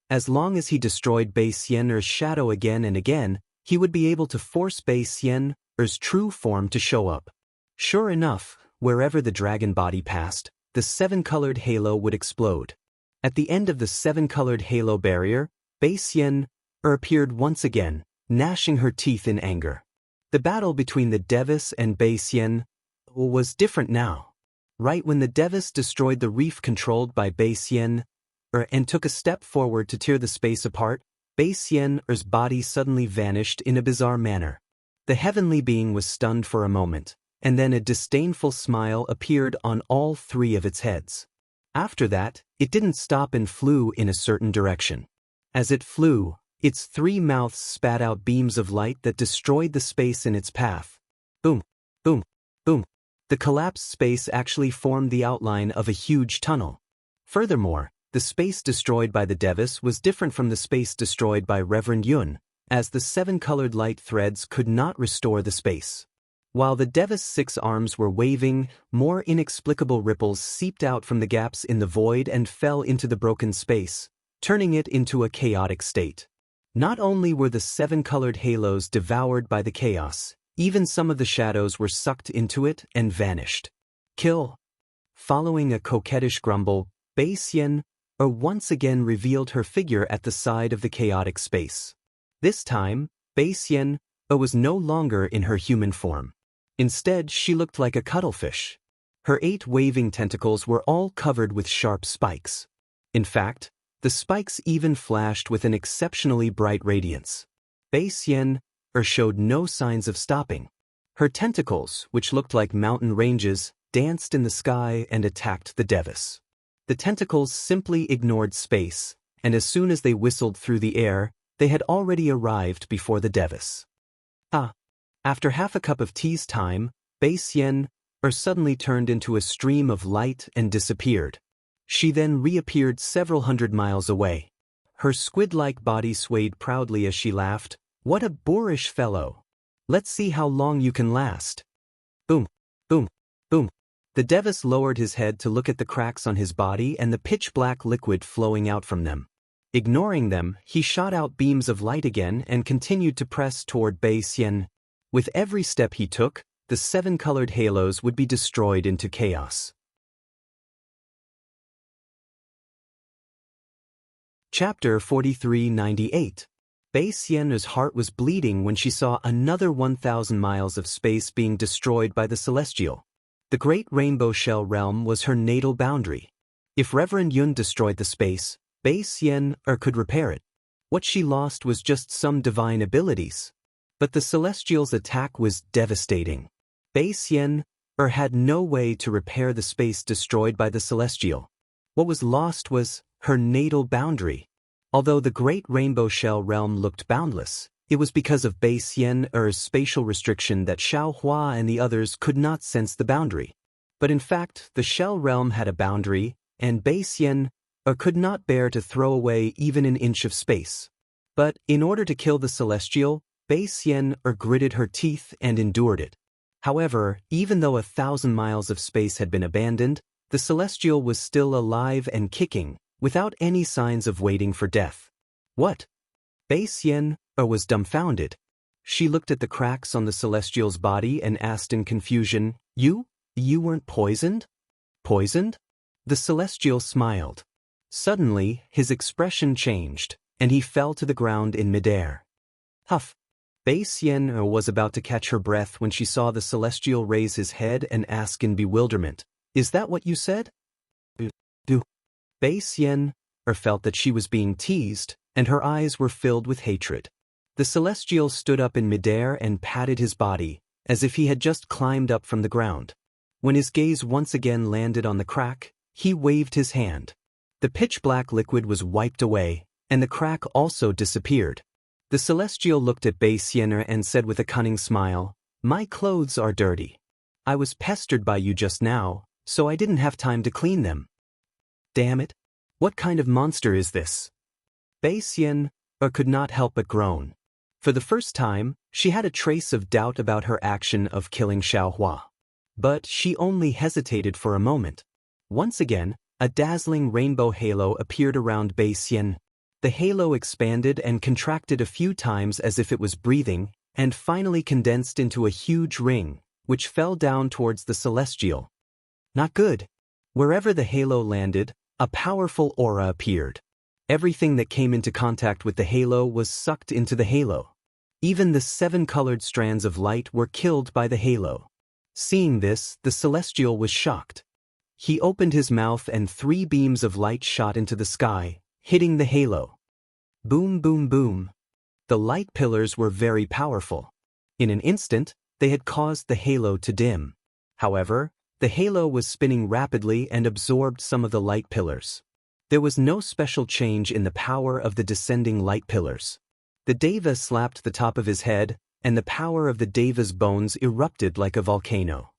As long as he destroyed Bei Xian's shadow again and again, he would be able to force Bei Xian's true form to show up. Sure enough, wherever the dragon body passed, the 7-colored halo would explode. At the end of the 7-colored halo barrier, Bei Xian appeared once again, gnashing her teeth in anger. The battle between the Devis and Bei Xian was different now. Right when the Devis destroyed the reef controlled by Bei Xian and took a step forward to tear the space apart, Bei Xian's body suddenly vanished in a bizarre manner. The heavenly being was stunned for a moment, and then a disdainful smile appeared on all 3 of its heads. After that, it didn't stop and flew in a certain direction. As it flew, its 3 mouths spat out beams of light that destroyed the space in its path. Boom! Boom! Boom! The collapsed space actually formed the outline of a huge tunnel. Furthermore, the space destroyed by the Devis was different from the space destroyed by Reverend Yun, as the 7-colored light threads could not restore the space. While the Devis' 6 arms were waving, more inexplicable ripples seeped out from the gaps in the void and fell into the broken space, turning it into a chaotic state. Not only were the 7-colored halos devoured by the chaos, even some of the shadows were sucked into it and vanished. Kill! Following a coquettish grumble, Bei Xian once again revealed her figure at the side of the chaotic space. This time, Bei Xian was no longer in her human form. Instead, she looked like a cuttlefish. Her 8 waving tentacles were all covered with sharp spikes. In fact, the spikes even flashed with an exceptionally bright radiance. Bei Xian showed no signs of stopping. Her tentacles, which looked like mountain ranges, danced in the sky and attacked the Devis. The tentacles simply ignored space, and as soon as they whistled through the air, they had already arrived before the Devis. After half a cup of tea's time, Bei Xian suddenly turned into a stream of light and disappeared. She then reappeared several hundred miles away. Her squid-like body swayed proudly as she laughed. What a boorish fellow! Let's see how long you can last. Boom, boom, boom. The Devis lowered his head to look at the cracks on his body and the pitch-black liquid flowing out from them. Ignoring them, he shot out beams of light again and continued to press toward Bei Xian. With every step he took, the 7-colored halos would be destroyed into chaos. Chapter 4398. Bei Xian's heart was bleeding when she saw another 1,000 miles of space being destroyed by the Celestial. The Great Rainbow Shell Realm was her natal boundary. If Reverend Yun destroyed the space, Bei Xian could repair it. What she lost was just some divine abilities. But the Celestial's attack was devastating. Bei Xian had no way to repair the space destroyed by the Celestial. What was lost was her natal boundary. Although the Great Rainbow Shell Realm looked boundless, It was because of Bei Xian's spatial restriction that Xiao Hua and the others could not sense the boundary. But in fact, the Shell realm had a boundary, and Bei Xian could not bear to throw away even an inch of space. But in order to kill the Celestial, Bei Xian gritted her teeth and endured it. However, even though 1,000 miles of space had been abandoned, the Celestial was still alive and kicking, without any signs of waiting for death. What? Bei Xian was dumbfounded. She looked at the cracks on the Celestial's body and asked in confusion, You weren't poisoned? Poisoned? The Celestial smiled. Suddenly, his expression changed, and he fell to the ground in midair. Huff! Bei Xian was about to catch her breath when she saw the Celestial raise his head and ask in bewilderment, Is that what you said? Do. Bei Xian felt that she was being teased, and her eyes were filled with hatred. The Celestial stood up in midair and patted his body, as if he had just climbed up from the ground. When his gaze once again landed on the crack, he waved his hand. The pitch-black liquid was wiped away, and the crack also disappeared. The Celestial looked at Bei Xian and said with a cunning smile, My clothes are dirty. I was pestered by you just now, so I didn't have time to clean them. Damn it! What kind of monster is this? Bei Xian could not help but groan. For the first time, she had a trace of doubt about her action of killing Xiao Hua. But she only hesitated for a moment. Once again, a dazzling rainbow halo appeared around Bei Xian. The halo expanded and contracted a few times as if it was breathing, and finally condensed into a huge ring, which fell down towards the Celestial. Not good. Wherever the halo landed, a powerful aura appeared. Everything that came into contact with the halo was sucked into the halo. Even the 7 colored strands of light were killed by the halo. Seeing this, the Celestial was shocked. He opened his mouth and 3 beams of light shot into the sky, hitting the halo. Boom, boom, boom. The light pillars were very powerful. In an instant, they had caused the halo to dim. However, the halo was spinning rapidly and absorbed some of the light pillars. There was no special change in the power of the descending light pillars. The Deva slapped the top of his head, and the power of the Deva's bones erupted like a volcano.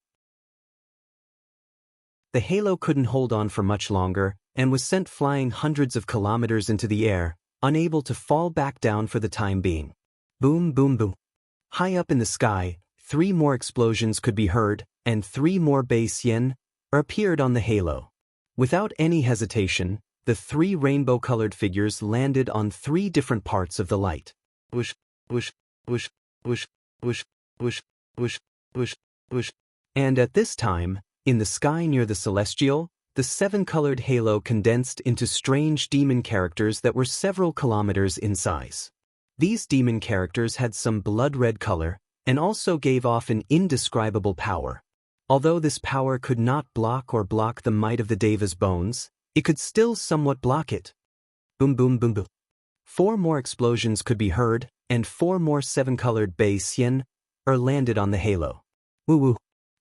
The halo couldn't hold on for much longer, and was sent flying hundreds of kilometers into the air, unable to fall back down for the time being. Boom, boom, boom. High up in the sky, 3 more explosions could be heard, and 3 more Bei Xian appeared on the halo. Without any hesitation, the 3 rainbow-colored figures landed on 3 different parts of the light. Whoosh, whoosh, whoosh, whoosh, whoosh, whoosh, whoosh, whoosh, whoosh. And at this time, in the sky near the Celestial, the 7-colored halo condensed into strange demon characters that were several kilometers in size. These demon characters had some blood-red color, and also gave off an indescribable power. Although this power could not block the might of the Deva's bones, it could still somewhat block it. Boom, boom, boom, boom. 4 more explosions could be heard, and 4 more 7-colored Bei Xian landed on the halo. Woo woo.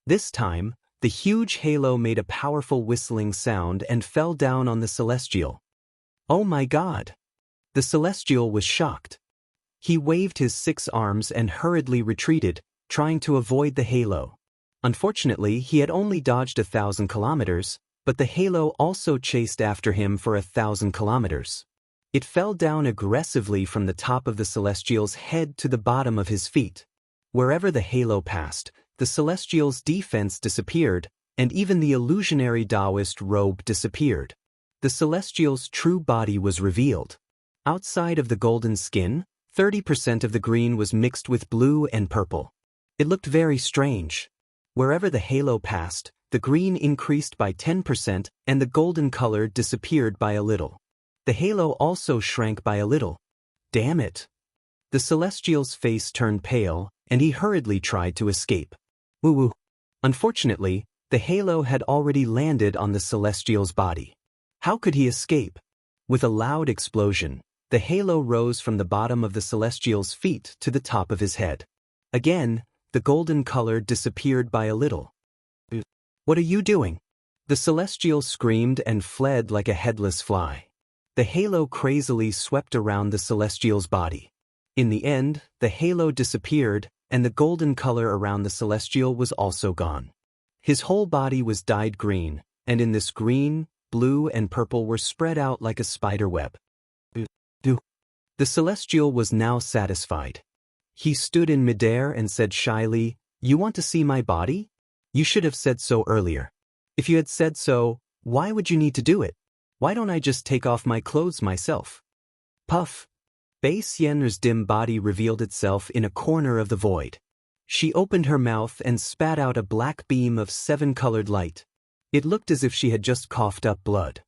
This time, the huge halo made a powerful whistling sound and fell down on the Celestial. Oh my God! The Celestial was shocked. He waved his 6 arms and hurriedly retreated, trying to avoid the halo. Unfortunately, he had only dodged 1,000 kilometers, but the halo also chased after him for 1,000 kilometers. It fell down aggressively from the top of the Celestial's head to the bottom of his feet. Wherever the halo passed, the Celestial's defense disappeared, and even the illusionary Taoist robe disappeared. The Celestial's true body was revealed. Outside of the golden skin, 30% of the green was mixed with blue and purple. It looked very strange. Wherever the halo passed, the green increased by 10% and the golden color disappeared by a little. The halo also shrank by a little. Damn it! The Celestial's face turned pale, and he hurriedly tried to escape. Woo-woo. Unfortunately, the halo had already landed on the Celestial's body. How could he escape? With a loud explosion, the halo rose from the bottom of the Celestial's feet to the top of his head. Again, the golden color disappeared by a little. What are you doing? The Celestial screamed and fled like a headless fly. The halo crazily swept around the Celestial's body. In the end, the halo disappeared, and the golden color around the celestial was also gone. His whole body was dyed green, and in this green, blue and purple were spread out like a spider web. The celestial was now satisfied. He stood in midair and said shyly, "You want to see my body? You should have said so earlier. If you had said so, why would you need to do it? Why don't I just take off my clothes myself?" Puff! Bei Xian's dim body revealed itself in a corner of the void. She opened her mouth and spat out a black beam of 7-colored light. It looked as if she had just coughed up blood.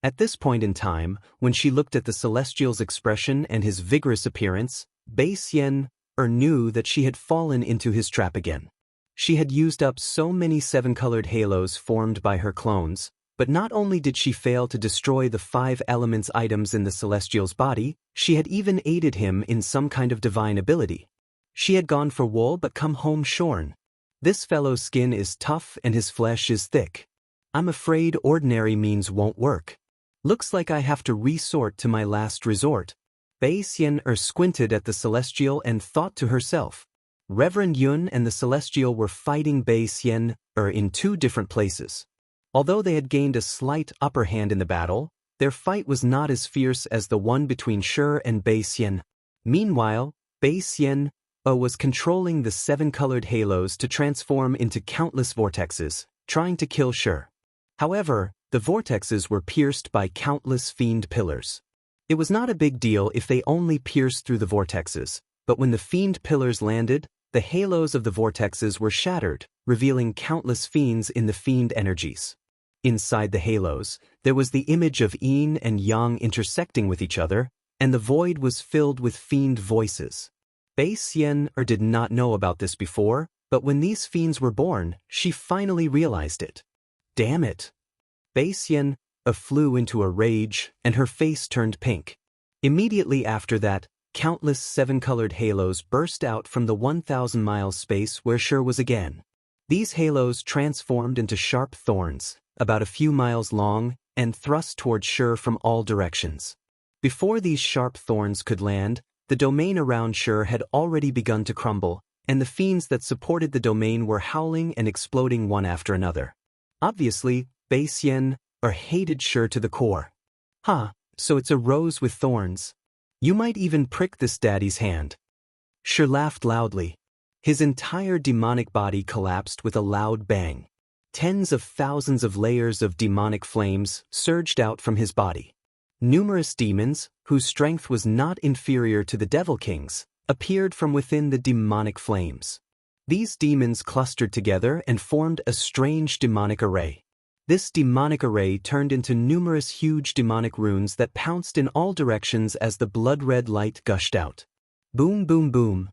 At this point in time, when she looked at the celestial's expression and his vigorous appearance, Bei Xian knew that she had fallen into his trap again. She had used up so many 7-colored halos formed by her clones, but not only did she fail to destroy the 5 elements items in the celestial's body, she had even aided him in some kind of divine ability. She had gone for wool but come home shorn. This fellow's skin is tough and his flesh is thick. I'm afraid ordinary means won't work. Looks like I have to resort to my last resort. Bei Xian squinted at the celestial and thought to herself. Reverend Yun and the celestial were fighting Bei Xian in 2 different places. Although they had gained a slight upper hand in the battle, their fight was not as fierce as the one between Shi and Bei Xian. Meanwhile, Bei Xian was controlling the 7-colored halos to transform into countless vortexes, trying to kill Shi. However, the vortexes were pierced by countless fiend pillars. It was not a big deal if they only pierced through the vortexes, but when the fiend pillars landed, the halos of the vortexes were shattered, revealing countless fiends in the fiend energies. Inside the halos, there was the image of yin and yang intersecting with each other, and the void was filled with fiend voices. Bei Xian did not know about this before, but when these fiends were born, she finally realized it. Damn it! Bei Xian flew into a rage, and her face turned pink. Immediately after that, countless 7-colored halos burst out from the 1,000 miles space where Shi was again. These halos transformed into sharp thorns, about a few miles long, and thrust toward Shi from all directions. Before these sharp thorns could land, the domain around Shi had already begun to crumble, and the fiends that supported the domain were howling and exploding one after another. Obviously, Bei Xian hated Shi to the core. So it's a rose with thorns. You might even prick this daddy's hand. Shi laughed loudly. His entire demonic body collapsed with a loud bang. Tens of thousands of layers of demonic flames surged out from his body. Numerous demons, whose strength was not inferior to the Devil King's, appeared from within the demonic flames. These demons clustered together and formed a strange demonic array. This demonic array turned into numerous huge demonic runes that pounced in all directions as the blood-red light gushed out. Boom, boom, boom.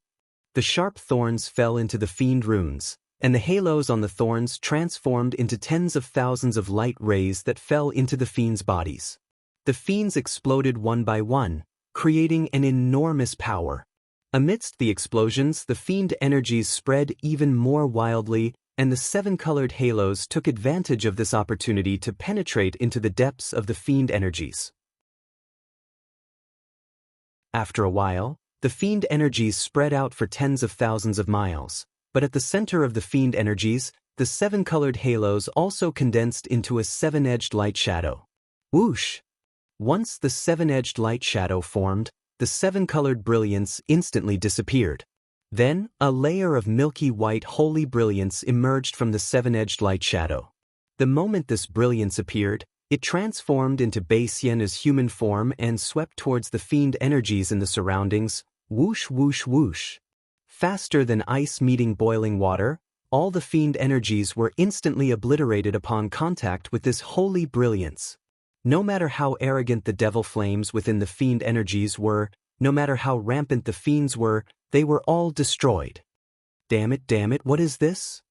The sharp thorns fell into the fiend runes, and the halos on the thorns transformed into tens of thousands of light rays that fell into the fiends' bodies. The fiends exploded one by one, creating an enormous power. Amidst the explosions, the fiend energies spread even more wildly, and the 7-colored halos took advantage of this opportunity to penetrate into the depths of the fiend energies. After a while, the fiend energies spread out for tens of thousands of miles, but at the center of the fiend energies, the 7-colored halos also condensed into a 7-edged light shadow. Whoosh! Once the 7-edged light shadow formed, the 7-colored brilliance instantly disappeared. Then, a layer of milky white holy brilliance emerged from the 7-edged light shadow. The moment this brilliance appeared, it transformed into Bei Xian's human form and swept towards the fiend energies in the surroundings, whoosh whoosh whoosh. Faster than ice meeting boiling water, all the fiend energies were instantly obliterated upon contact with this holy brilliance. No matter how arrogant the devil flames within the fiend energies were, no matter how rampant the fiends were, they were all destroyed. Damn it, what is this?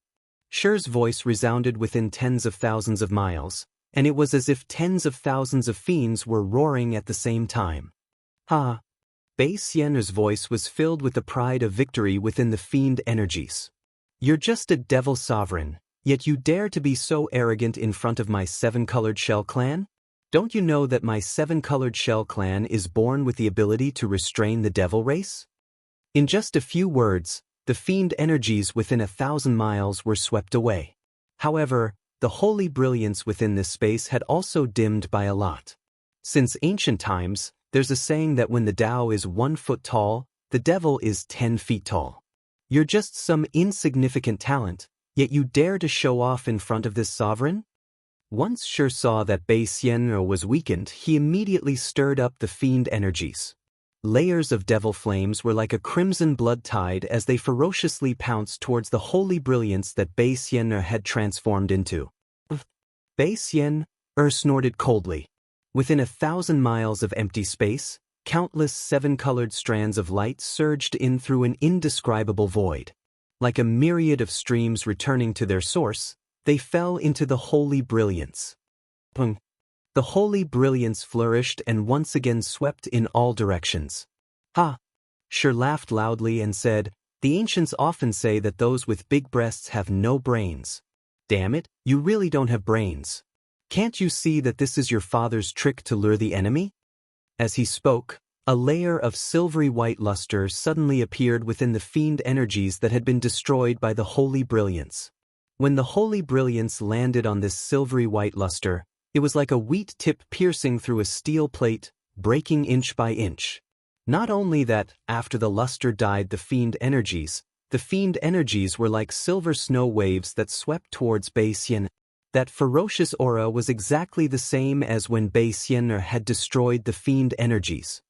Shi's voice resounded within tens of thousands of miles, and it was as if tens of thousands of fiends were roaring at the same time. Bei Xian's voice was filled with the pride of victory within the fiend energies. You're just a devil sovereign, yet you dare to be so arrogant in front of my 7-colored shell clan? Don't you know that my seven-colored shell clan is born with the ability to restrain the devil race? In just a few words, the fiend energies within 1,000 miles were swept away. However, the holy brilliance within this space had also dimmed by a lot. Since ancient times, there's a saying that when the Tao is 1 foot tall, the devil is 10 feet tall. You're just some insignificant talent, yet you dare to show off in front of this sovereign? Once Shi saw that Bei Xian'er was weakened, he immediately stirred up the fiend energies. Layers of devil flames were like a crimson blood tide as they ferociously pounced towards the holy brilliance that Bei Xian'er had transformed into. Bei Xian'er snorted coldly. Within 1,000 miles of empty space, countless seven-colored strands of light surged in through an indescribable void. Like a myriad of streams returning to their source, they fell into the holy brilliance. Pung. The holy brilliance flourished and once again swept in all directions. Ha! Shi laughed loudly and said, "The ancients often say that those with big breasts have no brains. Damn it, you really don't have brains. Can't you see that this is your father's trick to lure the enemy?" As he spoke, a layer of silvery white luster suddenly appeared within the fiend energies that had been destroyed by the holy brilliance. When the holy brilliance landed on this silvery white luster, it was like a wheat tip piercing through a steel plate, breaking inch by inch. Not only that, after the luster died the fiend energies were like silver snow waves that swept towards Bei Xian. That ferocious aura was exactly the same as when Bei Xian'er had destroyed the fiend energies.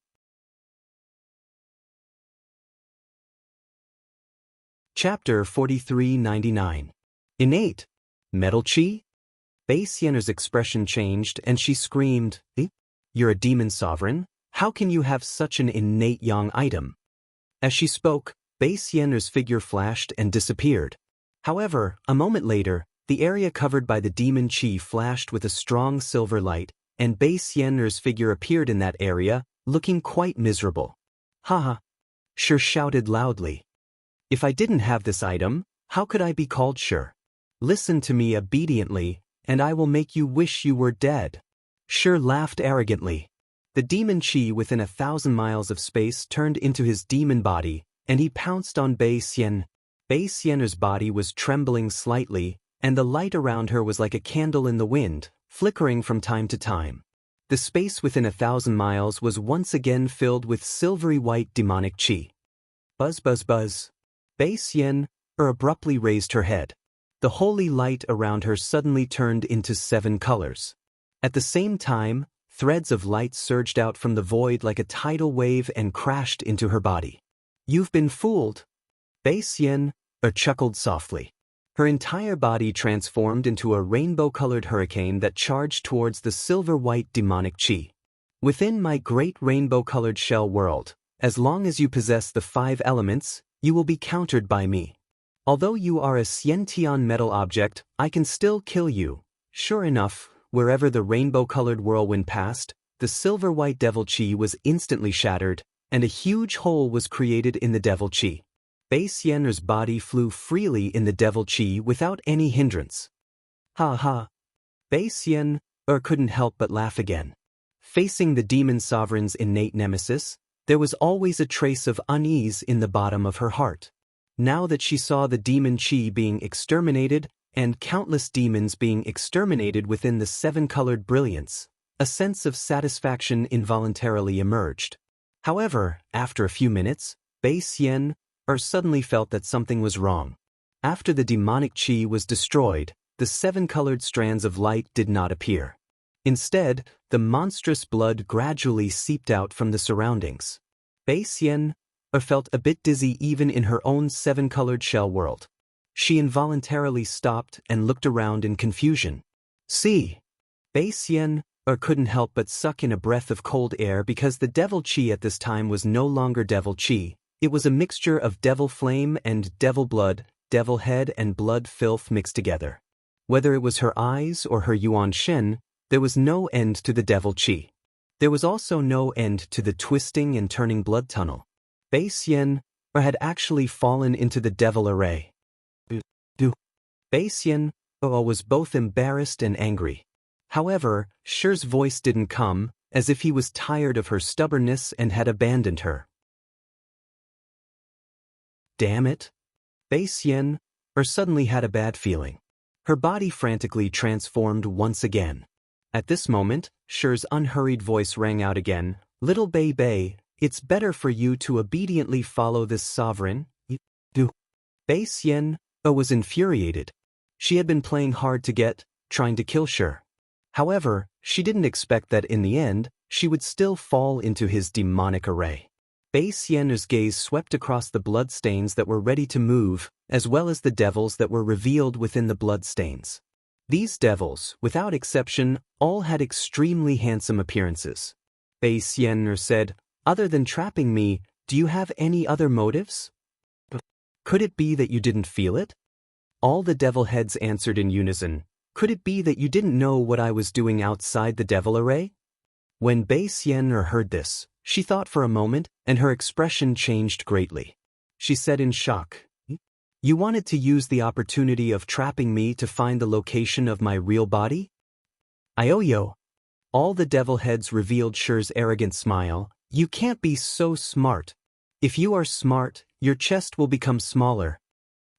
Chapter 4399. Innate Metal Chi? Bei Xian'er's expression changed and she screamed, "You're a demon sovereign? How can you have such an innate yang item?" As she spoke, Bei Xian'er's figure flashed and disappeared. However, a moment later, the area covered by the demon chi flashed with a strong silver light, and Bei Xian'er's figure appeared in that area, looking quite miserable. "Haha!" Shi shouted loudly. "If I didn't have this item, how could I be called Shi? Listen to me obediently, and I will make you wish you were dead." Shi laughed arrogantly. The demon chi within 1,000 miles of space turned into his demon body, and he pounced on Bei Xian. Bei Xian'er's body was trembling slightly, and the light around her was like a candle in the wind, flickering from time to time. The space within 1,000 miles was once again filled with silvery white demonic chi. Buzz buzz buzz. Bei Xian'er abruptly raised her head. The holy light around her suddenly turned into 7 colors. At the same time, threads of light surged out from the void like a tidal wave and crashed into her body. "You've been fooled." Bei Xian'er chuckled softly. Her entire body transformed into a rainbow-colored hurricane that charged towards the silver-white demonic chi. "Within my great rainbow-colored shell world, as long as you possess the 5 elements, you will be countered by me. Although you are a Xiantian metal object, I can still kill you." Sure enough, wherever the rainbow-colored whirlwind passed, the silver-white devil chi was instantly shattered, and a huge hole was created in the devil chi. Bei Xian'er's body flew freely in the devil chi without any hindrance. "Ha ha!" Bei Xian'er couldn't help but laugh again. Facing the demon sovereign's innate nemesis, there was always a trace of unease in the bottom of her heart. Now that she saw the demon chi being exterminated, and countless demons being exterminated within the 7-colored brilliance, a sense of satisfaction involuntarily emerged. However, after a few minutes, Bei Xian'er suddenly felt that something was wrong. After the demonic chi was destroyed, the 7-colored strands of light did not appear. Instead, the monstrous blood gradually seeped out from the surroundings. Bei Xian'er felt a bit dizzy even in her own 7-colored shell world. She involuntarily stopped and looked around in confusion. "See!" Bei Xian'er couldn't help but suck in a breath of cold air because the devil chi at this time was no longer devil chi. It was a mixture of devil flame and devil blood, devil head and blood filth mixed together. Whether it was her eyes or her yuan shen, there was no end to the devil chi. There was also no end to the twisting and turning blood tunnel. Bei Xian'er had actually fallen into the devil array. Bei Xian'er was both embarrassed and angry. However, Shi's voice didn't come, as if he was tired of her stubbornness and had abandoned her. Damn it. Bei Xian suddenly had a bad feeling. Her body frantically transformed once again. At this moment, Shi's unhurried voice rang out again, "Little Bei, it's better for you to obediently follow this sovereign." Bei Xian was infuriated. She had been playing hard to get, trying to kill Shi. However, she didn't expect that in the end, she would still fall into his demonic array. Bei Xian's gaze swept across the bloodstains that were ready to move, as well as the devils that were revealed within the bloodstains. These devils, without exception, all had extremely handsome appearances. Bei Xian said, "Other than trapping me, do you have any other motives? Could it be that you didn't feel it?" All the devil heads answered in unison, "Could it be that you didn't know what I was doing outside the devil array?" When Bei Xian heard this, she thought for a moment, and her expression changed greatly. She said in shock, "You wanted to use the opportunity of trapping me to find the location of my real body?" "Ioyo." All the devil heads revealed Shi's arrogant smile, "You can't be so smart. If you are smart, your chest will become smaller."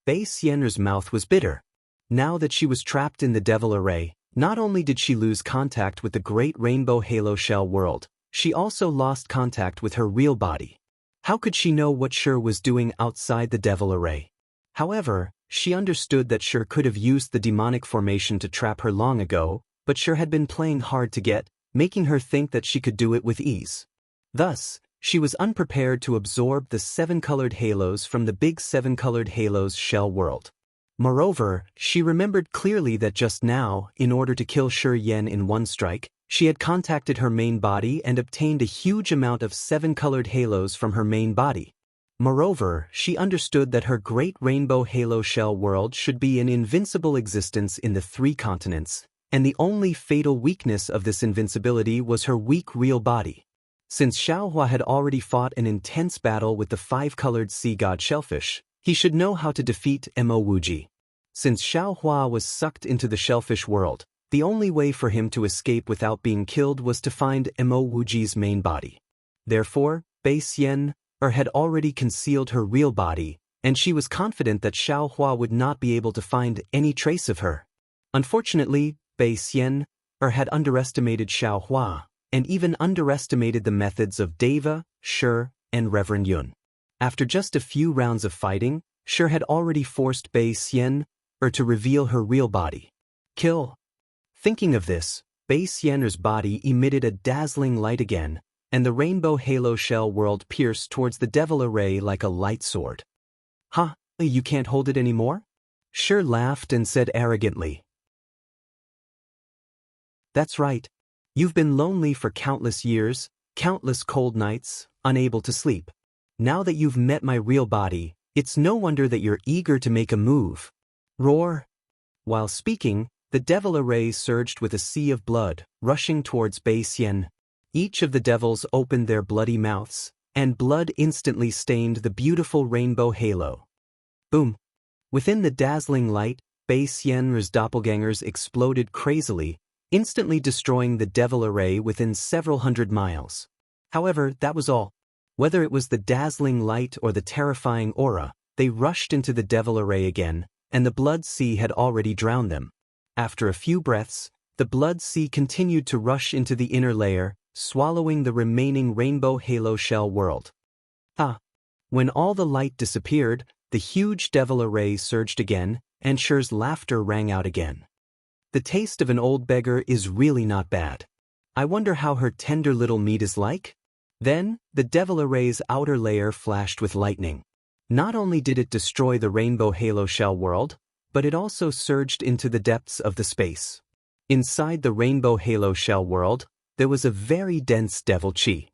Bei Xian's mouth was bitter. Now that she was trapped in the devil array, not only did she lose contact with the great rainbow halo shell world, she also lost contact with her real body. How could she know what Shi was doing outside the devil array? However, she understood that Shi could have used the demonic formation to trap her long ago, but Shi had been playing hard to get, making her think that she could do it with ease. Thus, she was unprepared to absorb the 7-colored halos from the big 7-colored halos shell world. Moreover, she remembered clearly that just now, in order to kill Shi Yan in one strike, she had contacted her main body and obtained a huge amount of 7-colored halos from her main body. Moreover, she understood that her great rainbow halo shell world should be an invincible existence in the 3 continents, and the only fatal weakness of this invincibility was her weak real body. Since Xiaohua had already fought an intense battle with the 5-colored sea god shellfish, he should know how to defeat Mo Wuji. Since Xiaohua was sucked into the shellfish world, the only way for him to escape without being killed was to find Mo Wuji's main body. Therefore, Bei Xian had already concealed her real body, and she was confident that Xiaohua would not be able to find any trace of her. Unfortunately, Bei Xian had underestimated Xiaohua, and even underestimated the methods of Deva, Shi, and Reverend Yun. After just a few rounds of fighting, Shi had already forced Bei Xian to reveal her real body. Kill. Thinking of this, Bei Xian's body emitted a dazzling light again, and the rainbow halo shell world pierced towards the devil array like a light sword. "Huh, you can't hold it anymore?" Shi laughed and said arrogantly. "That's right. You've been lonely for countless years, countless cold nights, unable to sleep. Now that you've met my real body, it's no wonder that you're eager to make a move." Roar. While speaking, the devil array surged with a sea of blood, rushing towards Bei Xian. Each of the devils opened their bloody mouths, and blood instantly stained the beautiful rainbow halo. Boom! Within the dazzling light, Bei Xian's doppelgangers exploded crazily, instantly destroying the devil array within several hundred miles. However, that was all. Whether it was the dazzling light or the terrifying aura, they rushed into the devil array again, and the blood sea had already drowned them. After a few breaths, the blood sea continued to rush into the inner layer, swallowing the remaining rainbow halo shell world. When all the light disappeared, the huge devil array surged again, and Shi's laughter rang out again. "The taste of an old beggar is really not bad. I wonder how her tender little meat is like?" Then, the devil array's outer layer flashed with lightning. Not only did it destroy the rainbow halo shell world, but it also surged into the depths of the space. Inside the rainbow halo shell world, there was a very dense devil chi.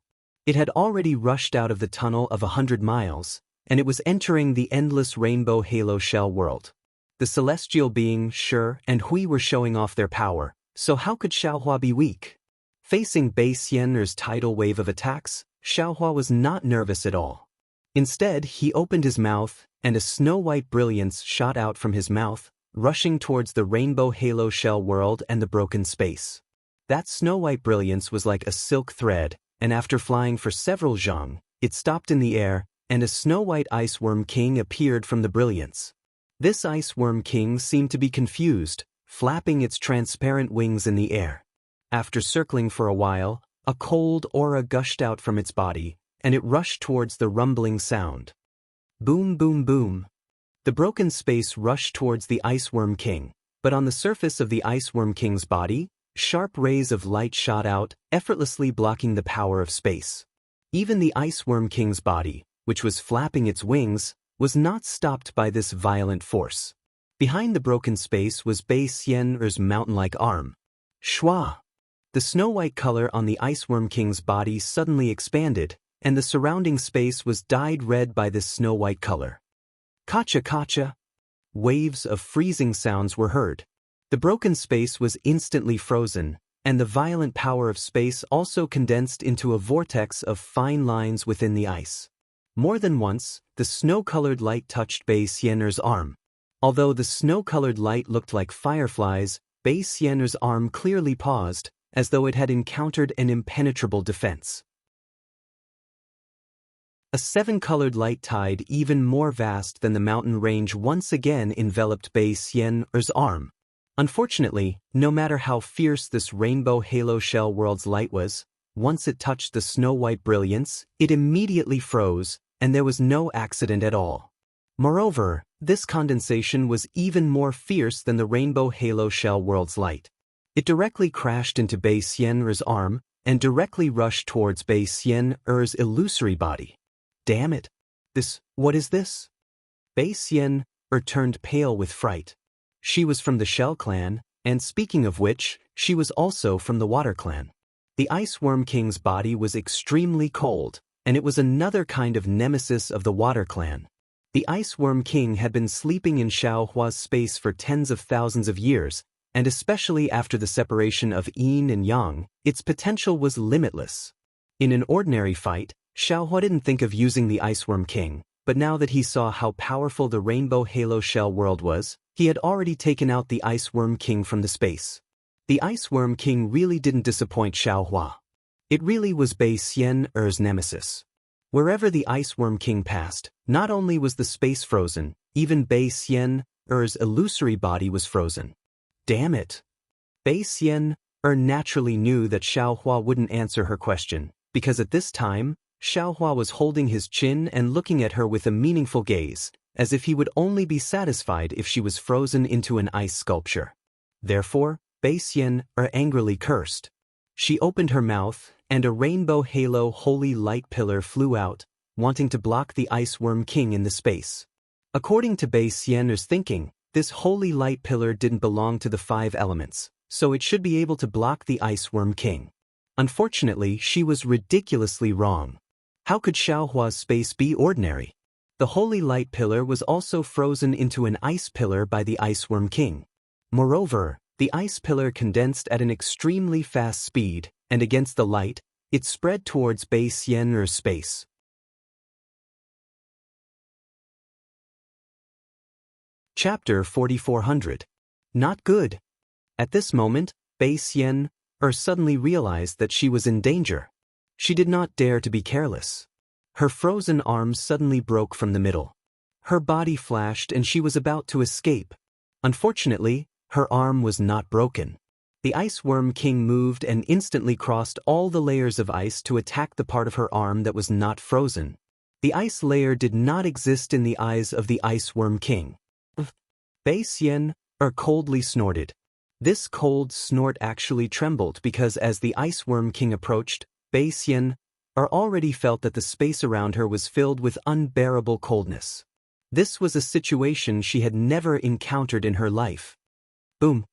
It had already rushed out of the tunnel of 100 miles, and it was entering the endless rainbow halo shell world. The celestial being Shi and Hui were showing off their power, so how could Xiaohua be weak? Facing Bei Xian's tidal wave of attacks, Xiaohua was not nervous at all. Instead, he opened his mouth, and a snow-white brilliance shot out from his mouth, rushing towards the rainbow halo shell world and the broken space. That snow-white brilliance was like a silk thread, and after flying for several zhang, it stopped in the air, and a snow-white ice worm king appeared from the brilliance. This ice worm king seemed to be confused, flapping its transparent wings in the air. After circling for a while, a cold aura gushed out from its body, and it rushed towards the rumbling sound. Boom, boom, boom. The broken space rushed towards the ice worm king, but on the surface of the ice worm king's body, sharp rays of light shot out, effortlessly blocking the power of space. Even the ice worm king's body, which was flapping its wings, was not stopped by this violent force. Behind the broken space was Bei Xian'er's mountain-like arm. Shua! The snow-white color on the ice worm king's body suddenly expanded, and the surrounding space was dyed red by this snow-white color. Kacha kacha! Waves of freezing sounds were heard. The broken space was instantly frozen, and the violent power of space also condensed into a vortex of fine lines within the ice. More than once, the snow-colored light touched Bei Xian'er's arm. Although the snow-colored light looked like fireflies, Bei Xian'er's arm clearly paused, as though it had encountered an impenetrable defense. A seven-colored light tide even more vast than the mountain range once again enveloped Bei Xian'er's arm. Unfortunately, no matter how fierce this rainbow halo shell world's light was, once it touched the snow-white brilliance, it immediately froze, and there was no accident at all. Moreover, this condensation was even more fierce than the rainbow halo shell world's light. It directly crashed into Bei Xian'er's arm, and directly rushed towards Bei Xian'er's illusory body. Damn it! What is this? Bei Xian'er turned pale with fright. She was from the Shell clan, and speaking of which, she was also from the Water clan. The Ice Worm King's body was extremely cold, and it was another kind of nemesis of the Water clan. The Ice Worm King had been sleeping in Xiaohua's space for tens of thousands of years, and especially after the separation of yin and yang, its potential was limitless. In an ordinary fight, Xiaohua didn't think of using the Ice Worm King, but now that he saw how powerful the Rainbow Halo Shell world was, he had already taken out the Ice Worm King from the space. The Ice Worm King really didn't disappoint Xiaohua. It really was Bei Xian'er's nemesis. Wherever the Ice Worm King passed, not only was the space frozen, even Bei Xian'er's illusory body was frozen. Damn it! Bei Xian'er naturally knew that Xiaohua wouldn't answer her question, because at this time, Xiaohua was holding his chin and looking at her with a meaningful gaze, as if he would only be satisfied if she was frozen into an ice sculpture. Therefore, Bei Xian'er angrily cursed. She opened her mouth, and a rainbow halo holy light pillar flew out, wanting to block the Ice Worm King in the space. According to Bei Xian'er's thinking, this holy light pillar didn't belong to the five elements, so it should be able to block the Ice Worm King. Unfortunately, she was ridiculously wrong. How could Xiaohua's space be ordinary? The holy light pillar was also frozen into an ice pillar by the Ice Worm King. Moreover, the ice pillar condensed at an extremely fast speed, and against the light, it spread towards Bei Xian'er's space. Chapter 4400. Not good. At this moment, Bei Xian'er suddenly realized that she was in danger. She did not dare to be careless. Her frozen arm suddenly broke from the middle. Her body flashed and she was about to escape. Unfortunately, her arm was not broken. The Ice Worm King moved and instantly crossed all the layers of ice to attack the part of her arm that was not frozen. The ice layer did not exist in the eyes of the Ice Worm King. Bei Xian'er coldly snorted. This cold snort actually trembled because as the Ice Worm King approached, Bei Xian'er already felt that the space around her was filled with unbearable coldness. This was a situation she had never encountered in her life. Boom!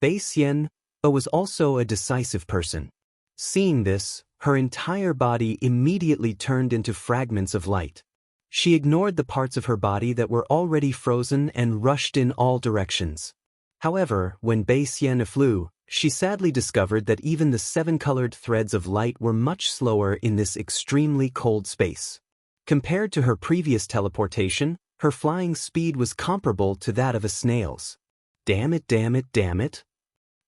Bei Xian'er was also a decisive person. Seeing this, her entire body immediately turned into fragments of light. She ignored the parts of her body that were already frozen and rushed in all directions. However, when Bei Xian'er flew, she sadly discovered that even the seven-colored threads of light were much slower in this extremely cold space. Compared to her previous teleportation, her flying speed was comparable to that of a snail's. Damn it, damn it, damn it!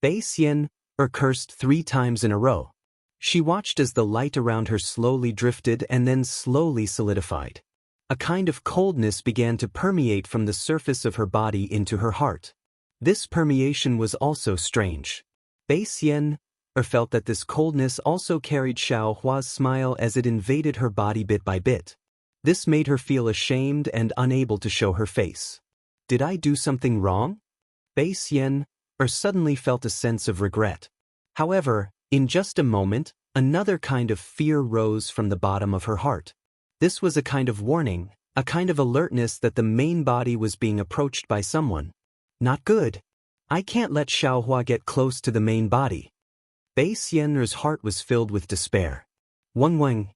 Bei Xian'er cursed 3 times in a row. She watched as the light around her slowly drifted and then slowly solidified. A kind of coldness began to permeate from the surface of her body into her heart. This permeation was also strange. Bei Xian felt that this coldness also carried Xiao Hua's smile as it invaded her body bit by bit. This made her feel ashamed and unable to show her face. Did I do something wrong? Bei Xian suddenly felt a sense of regret. However, in just a moment, another kind of fear rose from the bottom of her heart. This was a kind of warning, a kind of alertness that the main body was being approached by someone. Not good. I can't let Xiao Hua get close to the main body. Bei Xian's heart was filled with despair. Weng.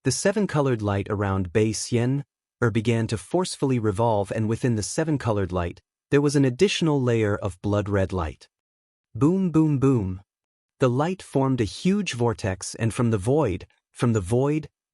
The 7-colored light around Bei Xian began to forcefully revolve, and within the 7-colored light, there was an additional layer of blood-red light. Boom, boom, boom. The light formed a huge vortex, and from the void,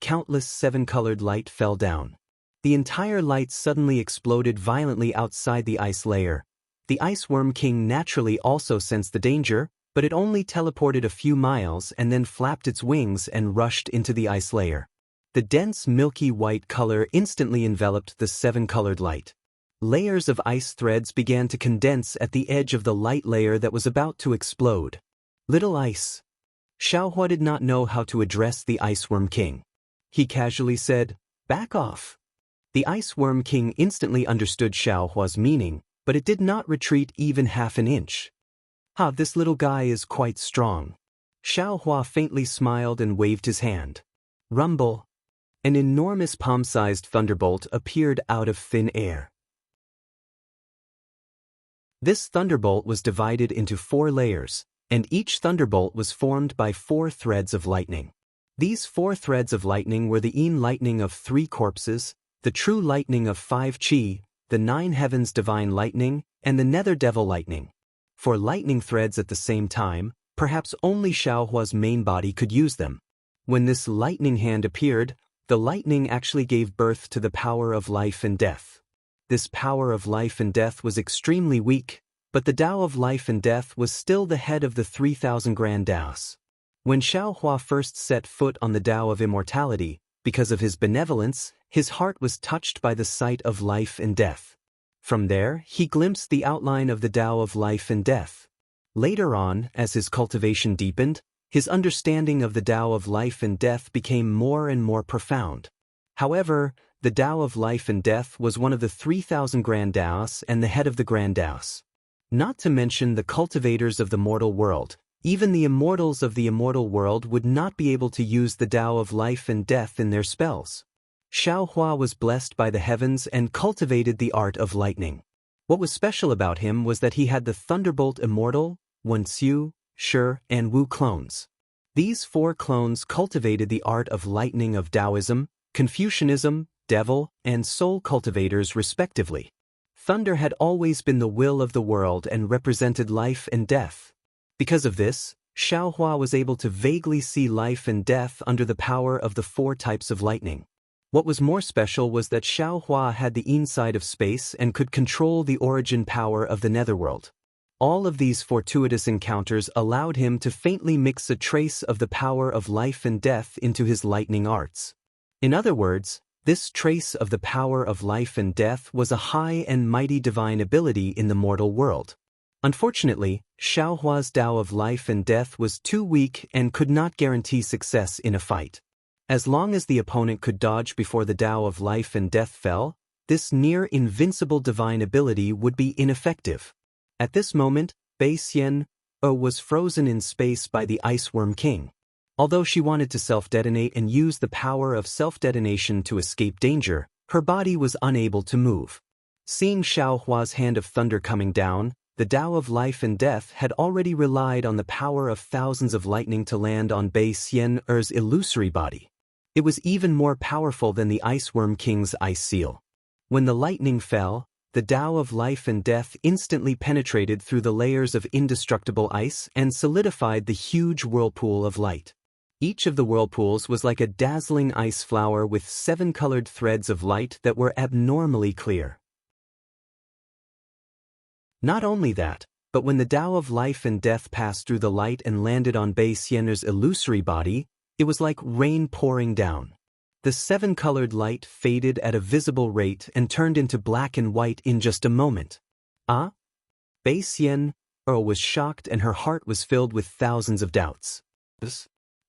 countless 7-colored light fell down. The entire light suddenly exploded violently outside the ice layer. The Ice Worm King naturally also sensed the danger, but it only teleported a few miles and then flapped its wings and rushed into the ice layer. The dense milky white color instantly enveloped the 7-colored light. Layers of ice threads began to condense at the edge of the light layer that was about to explode. Little ice. Xiao Hua did not know how to address the Ice Worm King. He casually said, "Back off." The Ice Worm King instantly understood Xiao Hua's meaning, but it did not retreat even half an inch. This little guy is quite strong. Xiao Hua faintly smiled and waved his hand. Rumble. An enormous palm-sized thunderbolt appeared out of thin air. This thunderbolt was divided into 4 layers, and each thunderbolt was formed by 4 threads of lightning. These 4 threads of lightning were the Yin lightning of 3 corpses, the true lightning of 5 qi, the 9 heavens divine lightning, and the nether devil lightning. 4 lightning threads at the same time, perhaps only Xiao Hua's main body could use them. When this lightning hand appeared, the lightning actually gave birth to the power of life and death. This power of life and death was extremely weak, but the Tao of life and death was still the head of the 3,000 grand Taos. When Xiao Hua first set foot on the Tao of immortality, because of his benevolence, his heart was touched by the sight of life and death. From there, he glimpsed the outline of the Tao of life and death. Later on, as his cultivation deepened, his understanding of the Tao of life and death became more and more profound. However, the Tao of life and death was one of the 3,000 grand Taos and the head of the grand Taos. Not to mention the cultivators of the mortal world, even the immortals of the immortal world would not be able to use the Tao of life and death in their spells. Xiao Hua was blessed by the heavens and cultivated the art of lightning. What was special about him was that he had the Thunderbolt Immortal, Wenxiu, Shi, and Wu clones. These 4 clones cultivated the art of lightning of Taoism, Confucianism, devil, and soul cultivators respectively. Thunder had always been the will of the world and represented life and death. Because of this, Xiao Hua was able to vaguely see life and death under the power of the 4 types of lightning. What was more special was that Xiao Hua had the inside of space and could control the origin power of the netherworld. All of these fortuitous encounters allowed him to faintly mix a trace of the power of life and death into his lightning arts. In other words, this trace of the power of life and death was a high and mighty divine ability in the mortal world. Unfortunately, Xiao Hua's Tao of life and death was too weak and could not guarantee success in a fight. As long as the opponent could dodge before the Tao of life and death fell, this near-invincible divine ability would be ineffective. At this moment, Bei Xian was frozen in space by the Ice Worm King. Although she wanted to self-detonate and use the power of self-detonation to escape danger, her body was unable to move. Seeing Xiao Hua's hand of thunder coming down, the Tao of life and death had already relied on the power of thousands of lightning to land on Bei Xian's illusory body. It was even more powerful than the Ice Worm King's ice seal. When the lightning fell, the Tao of life and death instantly penetrated through the layers of indestructible ice and solidified the huge whirlpool of light. Each of the whirlpools was like a dazzling ice flower with 7 colored threads of light that were abnormally clear. Not only that, But when the Tao of life and death passed through the light and landed on Bei Xian'er's illusory body, it was like rain pouring down. The seven-colored light faded at a visible rate and turned into black and white in just a moment. Ah? Bei Xian'er was shocked and her heart was filled with thousands of doubts.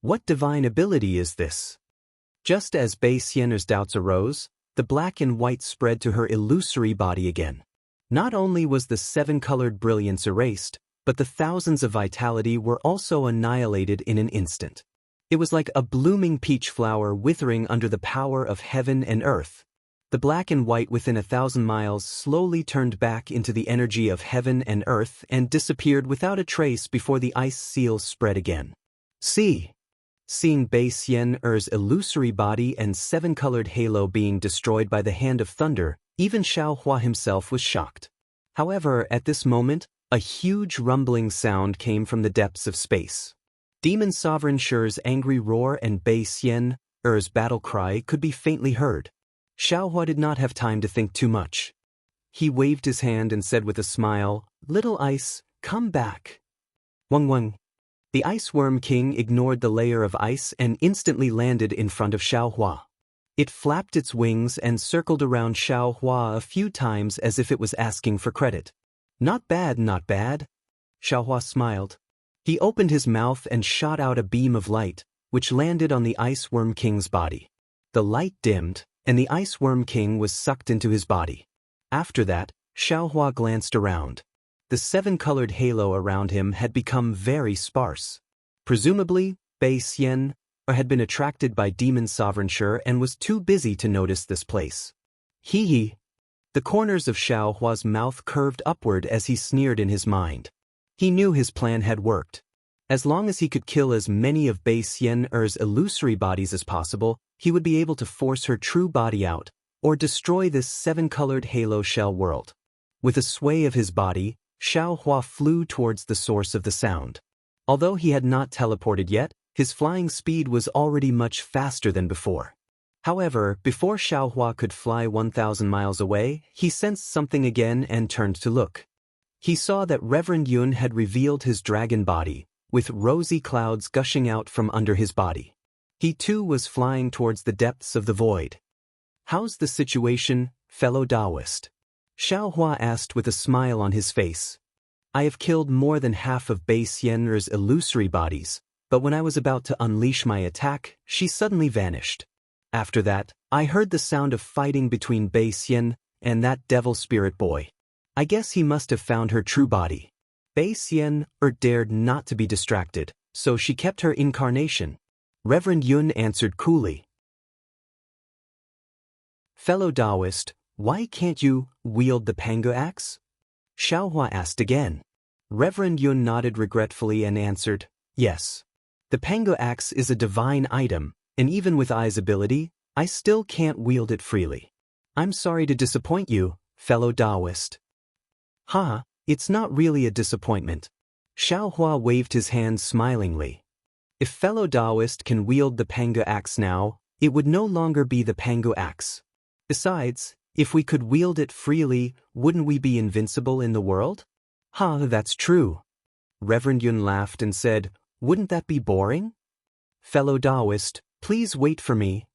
What divine ability is this? Just as Bei Xian'er's doubts arose, the black and white spread to her illusory body again. Not only was the seven-colored brilliance erased, but the thousands of vitality were also annihilated in an instant. It was like a blooming peach flower withering under the power of heaven and earth. The black and white within 1,000 miles slowly turned back into the energy of heaven and earth and disappeared without a trace before the ice seal spread again. Seeing Bei Xian'er's illusory body and seven-colored halo being destroyed by the hand of thunder, even Xiaohua himself was shocked. However, at this moment, a huge rumbling sound came from the depths of space. Demon Sovereign Shi's angry roar and Bei Xian'er's battle cry could be faintly heard. Xiaohua did not have time to think too much. He waved his hand and said with a smile, "Little ice, come back." Wang. The Ice Worm King ignored the layer of ice and instantly landed in front of Xiaohua. It flapped its wings and circled around Xiaohua a few times as if it was asking for credit. Not bad, not bad. Xiaohua smiled. He opened his mouth and shot out a beam of light, which landed on the Ice Worm King's body. The light dimmed, and the Ice Worm King was sucked into his body. After that, Xiaohua glanced around. The seven-colored halo around him had become very sparse. Presumably, Bei Xian'er had been attracted by Demon Sovereign Shi and was too busy to notice this place. Hee. The corners of Xiaohua's mouth curved upward as he sneered in his mind. He knew his plan had worked. As long as he could kill as many of Bei Xian'er's illusory bodies as possible, he would be able to force her true body out, or destroy this seven-colored halo shell world. With a sway of his body, Xiaohua flew towards the source of the sound. Although he had not teleported yet, his flying speed was already much faster than before. However, before Xiaohua could fly 1,000 miles away, he sensed something again and turned to look. He saw that Reverend Yun had revealed his dragon body, with rosy clouds gushing out from under his body. He too was flying towards the depths of the void. "How's the situation, fellow Taoist?" Xiaohua asked with a smile on his face. "I have killed more than half of Bei Xian'er's illusory bodies, but when I was about to unleash my attack, she suddenly vanished. After that, I heard the sound of fighting between Bei Xian'er and that devil spirit boy. I guess he must have found her true body." Bei Xian'er dared not to be distracted, so she kept her incarnation. Reverend Yun answered coolly. "Fellow Taoist, why can't you wield the Pangu axe?" Xiaohua asked again. Reverend Yun nodded regretfully and answered, "Yes. The Pangu axe is a divine item, and even with Ai's ability, I still can't wield it freely. I'm sorry to disappoint you, fellow Taoist." It's not really a disappointment. Xiaohua waved his hand smilingly. If fellow Taoist can wield the Pangu axe now, it would no longer be the Pangu axe. Besides, if we could wield it freely, wouldn't we be invincible in the world? That's true. Reverend Yun laughed and said, "Wouldn't that be boring? Fellow Taoist, please wait for me."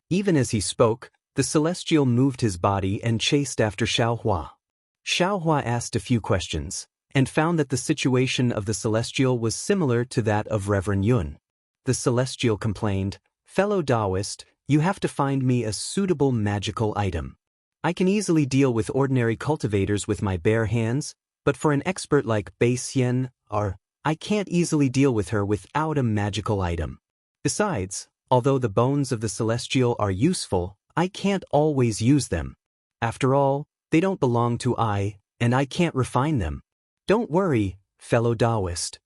Even as he spoke, the Celestial moved his body and chased after Xiaohua. Xiaohua asked a few questions, and found that the situation of the Celestial was similar to that of Reverend Yun. The Celestial complained, "Fellow Taoist, you have to find me a suitable magical item. I can easily deal with ordinary cultivators with my bare hands, but for an expert like Bei Xian'er, I can't easily deal with her without a magical item. Besides, although the bones of the Celestial are useful, I can't always use them. After all, they don't belong to I, and I can't refine them." "Don't worry, fellow Taoist."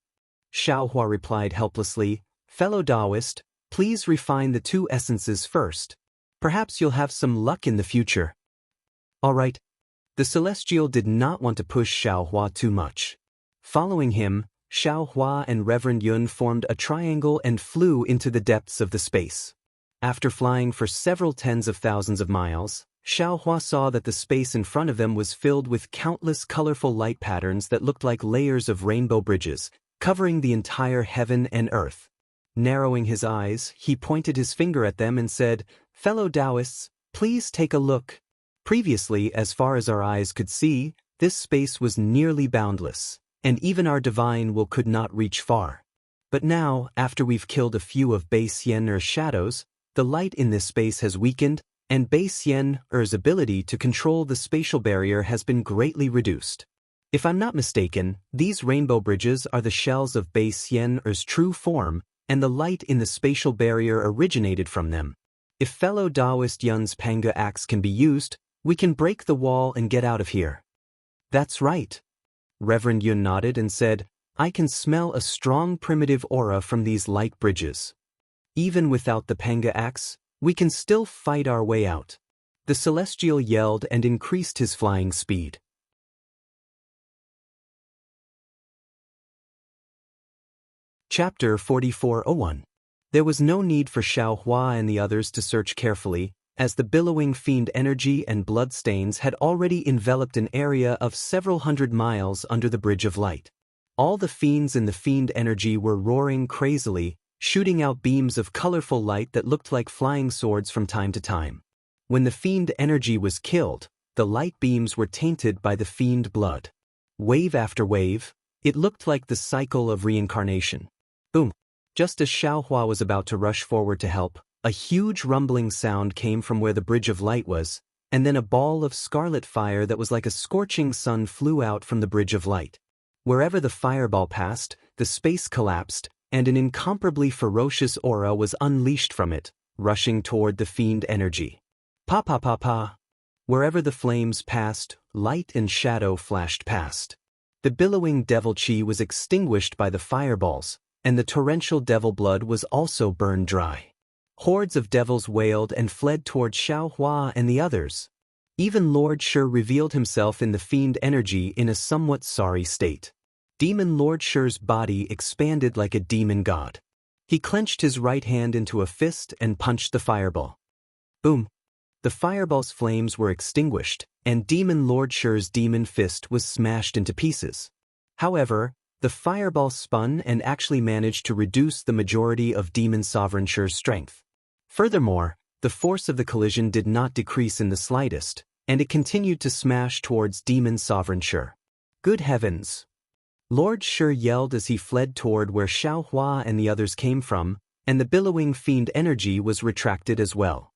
Xiaohua replied helplessly, "Fellow Taoist, please refine the two essences first. Perhaps you'll have some luck in the future." "All right." The Celestial did not want to push Xiaohua too much. Following him, Xiaohua and Reverend Yun formed a triangle and flew into the depths of the space. After flying for several tens of thousands of miles, Xiaohua saw that the space in front of them was filled with countless colorful light patterns that looked like layers of rainbow bridges, covering the entire heaven and earth. Narrowing his eyes, he pointed his finger at them and said, "Fellow Taoists, please take a look." Previously, as far as our eyes could see, this space was nearly boundless, and even our divine will could not reach far. But now, after we've killed a few of Base Yen Er's shadows, the light in this space has weakened, and Base Yen Er's ability to control the spatial barrier has been greatly reduced. If I'm not mistaken, these rainbow bridges are the shells of Base Yen Er's true form, and the light in the spatial barrier originated from them. If fellow Taoist Yun's Panga axe can be used, we can break the wall and get out of here. That's right. Reverend Yun nodded and said, I can smell a strong primitive aura from these light bridges. Even without the Panga axe, we can still fight our way out. The Celestial yelled and increased his flying speed. Chapter 44:01. There was no need for Xiaohua and the others to search carefully, as the billowing fiend energy and bloodstains had already enveloped an area of several hundred miles under the Bridge of Light. All the fiends in the fiend energy were roaring crazily, shooting out beams of colorful light that looked like flying swords from time to time. When the fiend energy was killed, the light beams were tainted by the fiend blood. Wave after wave, it looked like the cycle of reincarnation. Boom! Just as Xiaohua was about to rush forward to help, a huge rumbling sound came from where the Bridge of Light was, and then a ball of scarlet fire that was like a scorching sun flew out from the Bridge of Light. Wherever the fireball passed, the space collapsed, and an incomparably ferocious aura was unleashed from it, rushing toward the fiend energy. Pa pa pa pa. Wherever the flames passed, light and shadow flashed past. The billowing devil chi was extinguished by the fireballs, and the torrential devil blood was also burned dry. Hordes of devils wailed and fled toward Xiaohua and the others. Even Lord Shi revealed himself in the fiend energy in a somewhat sorry state. Demon Lord Shi's body expanded like a demon god. He clenched his right hand into a fist and punched the fireball. Boom! The fireball's flames were extinguished, and Demon Lord Shi's demon fist was smashed into pieces. However, the fireball spun and actually managed to reduce the majority of Demon Sovereign Shi's strength. Furthermore, the force of the collision did not decrease in the slightest, and it continued to smash towards Demon Sovereign Shi. Good heavens! Lord Shi yelled as he fled toward where Xiaohua and the others came from, and the billowing fiend energy was retracted as well.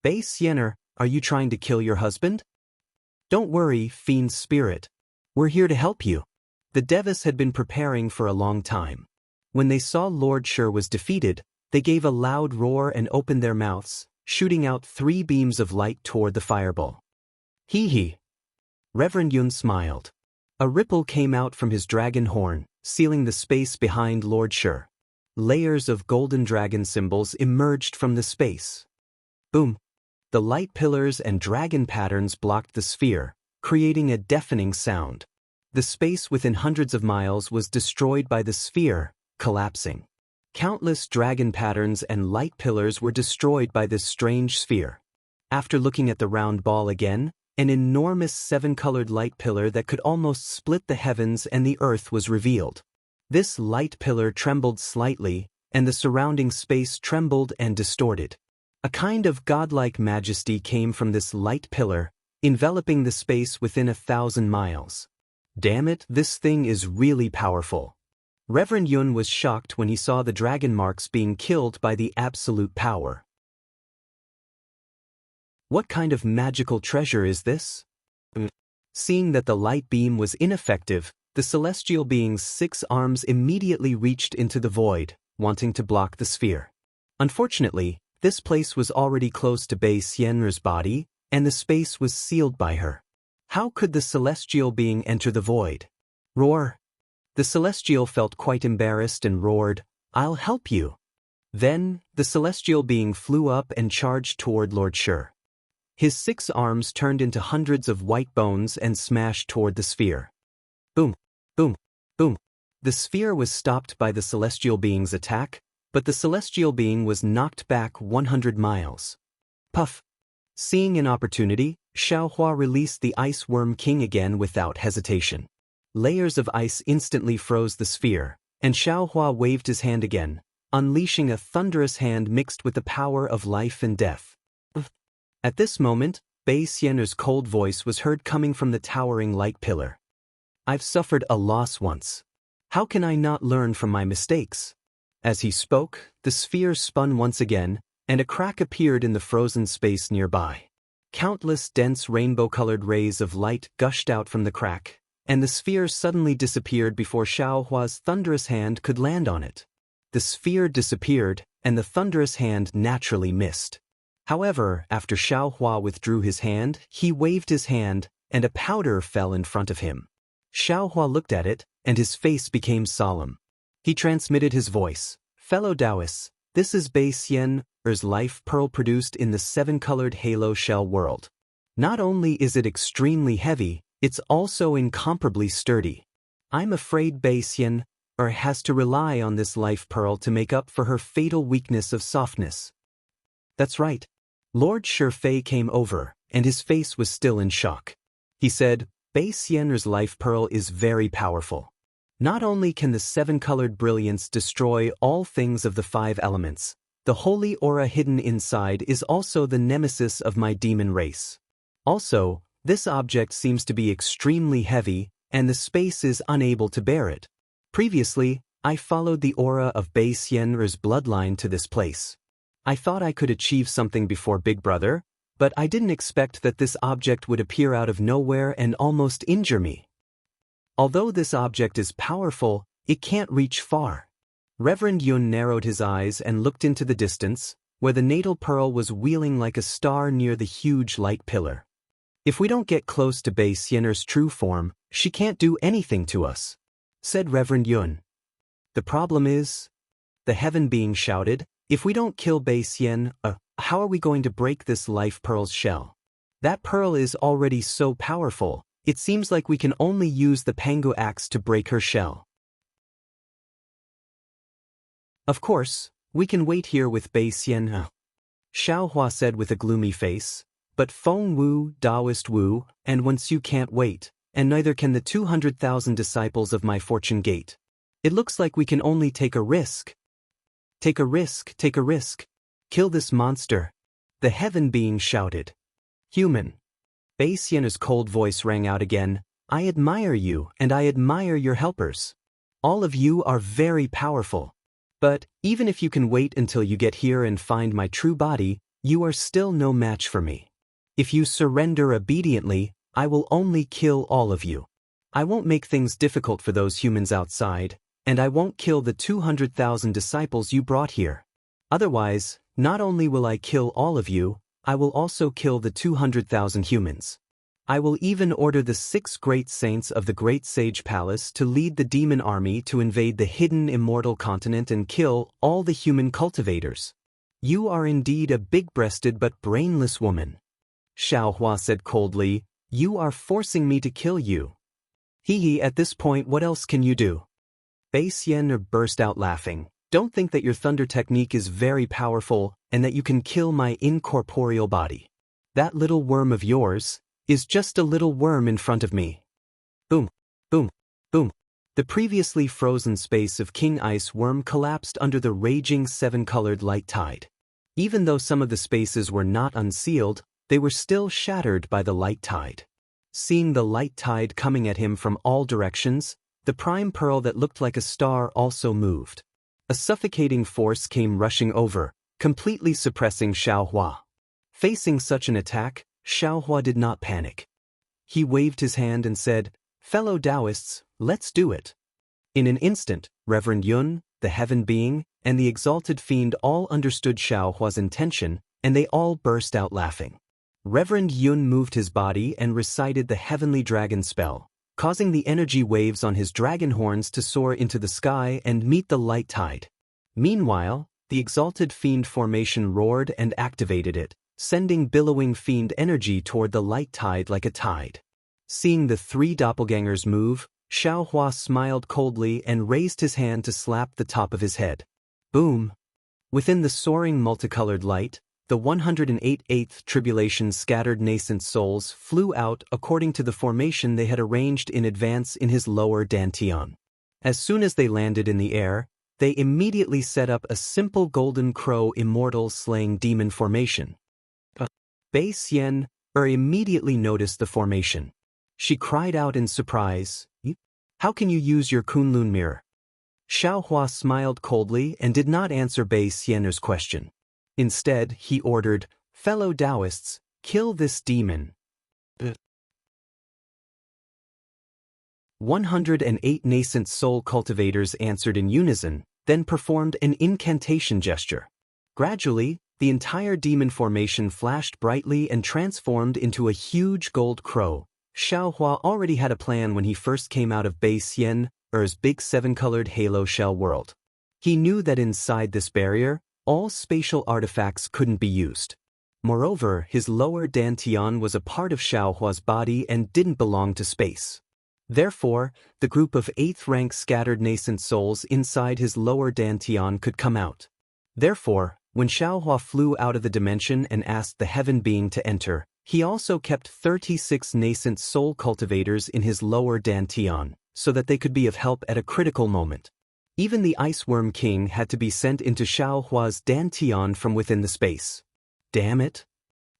Base Yenner, are you trying to kill your husband? Don't worry, fiend spirit. We're here to help you. The Devas had been preparing for a long time. When they saw Lord Shi was defeated, they gave a loud roar and opened their mouths, shooting out 3 beams of light toward the fireball. Hee hee. Reverend Yun smiled. A ripple came out from his dragon horn, sealing the space behind Lord Shi. Layers of golden dragon symbols emerged from the space. Boom! The light pillars and dragon patterns blocked the sphere, creating a deafening sound. The space within hundreds of miles was destroyed by the sphere, collapsing. Countless dragon patterns and light pillars were destroyed by this strange sphere. After looking at the round ball again, an enormous 7-colored light pillar that could almost split the heavens and the earth was revealed. This light pillar trembled slightly, and the surrounding space trembled and distorted. A kind of godlike majesty came from this light pillar, enveloping the space within 1,000 miles. Damn it, this thing is really powerful. Reverend Yun was shocked when he saw the dragon marks being killed by the absolute power. What kind of magical treasure is this? Seeing that the light beam was ineffective, the celestial being's 6 arms immediately reached into the void, wanting to block the sphere. Unfortunately, this place was already close to Base Yenner's body, and the space was sealed by her. How could the celestial being enter the void? Roar! The celestial felt quite embarrassed and roared, I'll help you. Then, the celestial being flew up and charged toward Lord Shi. His 6 arms turned into hundreds of white bones and smashed toward the sphere. Boom! Boom! Boom! The sphere was stopped by the celestial being's attack, but the celestial being was knocked back 100 miles. Puff! Seeing an opportunity, Xiaohua released the Ice Worm King again without hesitation. Layers of ice instantly froze the sphere, and Xiaohua waved his hand again, unleashing a thunderous hand mixed with the power of life and death. At this moment, Bei Xian'er's cold voice was heard coming from the towering light pillar. I've suffered a loss once. How can I not learn from my mistakes? As he spoke, the sphere spun once again, and a crack appeared in the frozen space nearby. Countless dense rainbow-colored rays of light gushed out from the crack, and the sphere suddenly disappeared before Xiaohua's thunderous hand could land on it. The sphere disappeared, and the thunderous hand naturally missed. However, after Xiaohua withdrew his hand, he waved his hand, and a powder fell in front of him. Xiaohua looked at it, and his face became solemn. He transmitted his voice. Fellow Taoists, this is Bei Xian'er's life pearl produced in the seven-colored halo shell world. Not only is it extremely heavy, it's also incomparably sturdy. I'm afraid Bei Xian'er has to rely on this life pearl to make up for her fatal weakness of softness. That's right. Lord Shifei came over, and his face was still in shock. He said, Bei Xian'er's life pearl is very powerful. Not only can the seven-colored brilliance destroy all things of the five elements, the holy aura hidden inside is also the nemesis of my demon race. Also, this object seems to be extremely heavy, and the space is unable to bear it. Previously, I followed the aura of Bei Xian'er's bloodline to this place. I thought I could achieve something before Big Brother, but I didn't expect that this object would appear out of nowhere and almost injure me. Although this object is powerful, it can't reach far. Reverend Yun narrowed his eyes and looked into the distance, where the natal pearl was wheeling like a star near the huge light pillar. If we don't get close to Bei Xian'er's true form, she can't do anything to us, said Reverend Yun. The problem is, the heaven being shouted, if we don't kill Bei Xian'er, how are we going to break this life pearl's shell? That pearl is already so powerful, it seems like we can only use the Pangu axe to break her shell. Of course, we can wait here with Bei Xian'er, Xiaohua said with a gloomy face, but Feng Wu, Taoist Wu, and Wensu can't wait, and neither can the 200,000 disciples of my fortune gate. It looks like we can only take a risk. Take a risk, take a risk. Kill this monster. The heaven being shouted. Human. Bei Xian'er's cold voice rang out again. I admire you, and I admire your helpers. All of you are very powerful. But, even if you can wait until you get here and find my true body, you are still no match for me. If you surrender obediently, I will only kill all of you. I won't make things difficult for those humans outside, and I won't kill the 200,000 disciples you brought here. Otherwise, not only will I kill all of you, I will also kill the 200,000 humans. I will even order the 6 great saints of the Great Sage Palace to lead the demon army to invade the hidden immortal continent and kill all the human cultivators. You are indeed a big-breasted but brainless woman. Xiaohua said coldly, you are forcing me to kill you. Hee, at this point what else can you do? Bei Xian'er burst out laughing. Don't think that your thunder technique is very powerful and that you can kill my incorporeal body. That little worm of yours is just a little worm in front of me. Boom, boom, boom. The previously frozen space of King Ice Worm collapsed under the raging 7-colored light tide. Even though some of the spaces were not unsealed, they were still shattered by the light tide. Seeing the light tide coming at him from all directions, the prime pearl that looked like a star also moved. A suffocating force came rushing over, completely suppressing Xiaohua. Facing such an attack, Xiaohua did not panic. He waved his hand and said, Fellow Taoists, let's do it. In an instant, Reverend Yun, the heaven being, and the exalted fiend all understood Xiaohua's intention, and they all burst out laughing. Reverend Yun moved his body and recited the heavenly dragon spell, causing the energy waves on his dragon horns to soar into the sky and meet the light tide. Meanwhile, the exalted fiend formation roared and activated it, sending billowing fiend energy toward the light tide like a tide. Seeing the 3 doppelgangers move, Xiaohua smiled coldly and raised his hand to slap the top of his head. Boom! Within the soaring multicolored light, The 108th tribulation's scattered nascent souls flew out according to the formation they had arranged in advance in his lower dantian. As soon as they landed in the air, they immediately set up a simple golden crow immortal slaying demon formation. Bei Xian immediately noticed the formation. She cried out in surprise, "How can you use your Kunlun mirror?" Xiao Hua smiled coldly and did not answer Bei Xian's question. Instead, he ordered, "Fellow Taoists, kill this demon." 108 nascent soul cultivators answered in unison, then performed an incantation gesture. Gradually, the entire demon formation flashed brightly and transformed into a huge gold crow. Xiao Hua already had a plan when he first came out of Bei Xian's big seven-colored halo shell world. He knew that inside this barrier, all spatial artifacts couldn't be used. Moreover, his lower dantian was a part of Xiao Hua's body and didn't belong to space. Therefore, the group of 8th-rank scattered nascent souls inside his lower dantian could come out. Therefore, when Xiao Hua flew out of the dimension and asked the heaven being to enter, he also kept 36 nascent soul cultivators in his lower dantian, so that they could be of help at a critical moment. Even the Ice Worm King had to be sent into Xiao Hua's dantian from within the space. Damn it!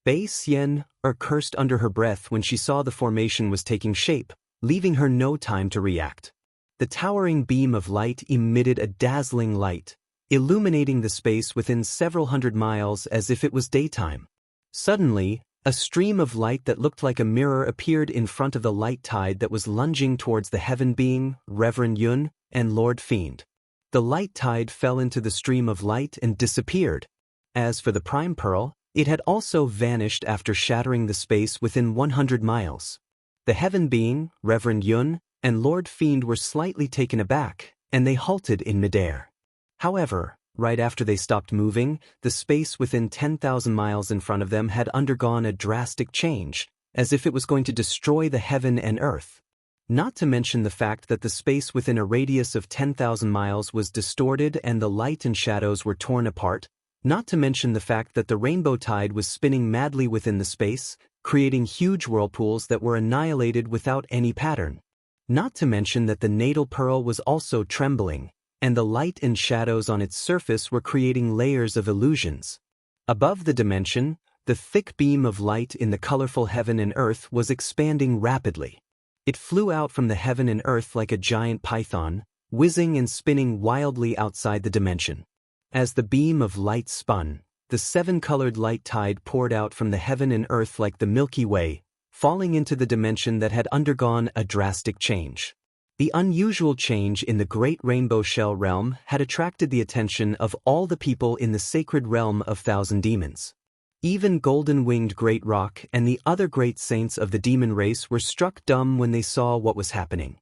Bei Xian cursed under her breath when she saw the formation was taking shape, leaving her no time to react. The towering beam of light emitted a dazzling light, illuminating the space within several hundred miles as if it was daytime. Suddenly, a stream of light that looked like a mirror appeared in front of the light tide that was lunging towards the heaven being, Reverend Yun, and Lord Fiend. The light tide fell into the stream of light and disappeared. As for the Prime Pearl, it had also vanished after shattering the space within 100 miles. The heaven being, Reverend Yun, and Lord Fiend were slightly taken aback, and they halted in midair. However, right after they stopped moving, the space within 10,000 miles in front of them had undergone a drastic change, as if it was going to destroy the heaven and earth. Not to mention the fact that the space within a radius of 10,000 miles was distorted and the light and shadows were torn apart, not to mention the fact that the rainbow tide was spinning madly within the space, creating huge whirlpools that were annihilated without any pattern. Not to mention that the natal pearl was also trembling, and the light and shadows on its surface were creating layers of illusions. Above the dimension, the thick beam of light in the colorful heaven and earth was expanding rapidly. It flew out from the heaven and earth like a giant python, whizzing and spinning wildly outside the dimension. As the beam of light spun, the seven-colored light tide poured out from the heaven and earth like the Milky Way, falling into the dimension that had undergone a drastic change. The unusual change in the Great Rainbow Shell realm had attracted the attention of all the people in the sacred realm of Thousand Demons. Even Golden-Winged Great Rock and the other great saints of the demon race were struck dumb when they saw what was happening.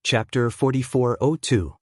Chapter 4402.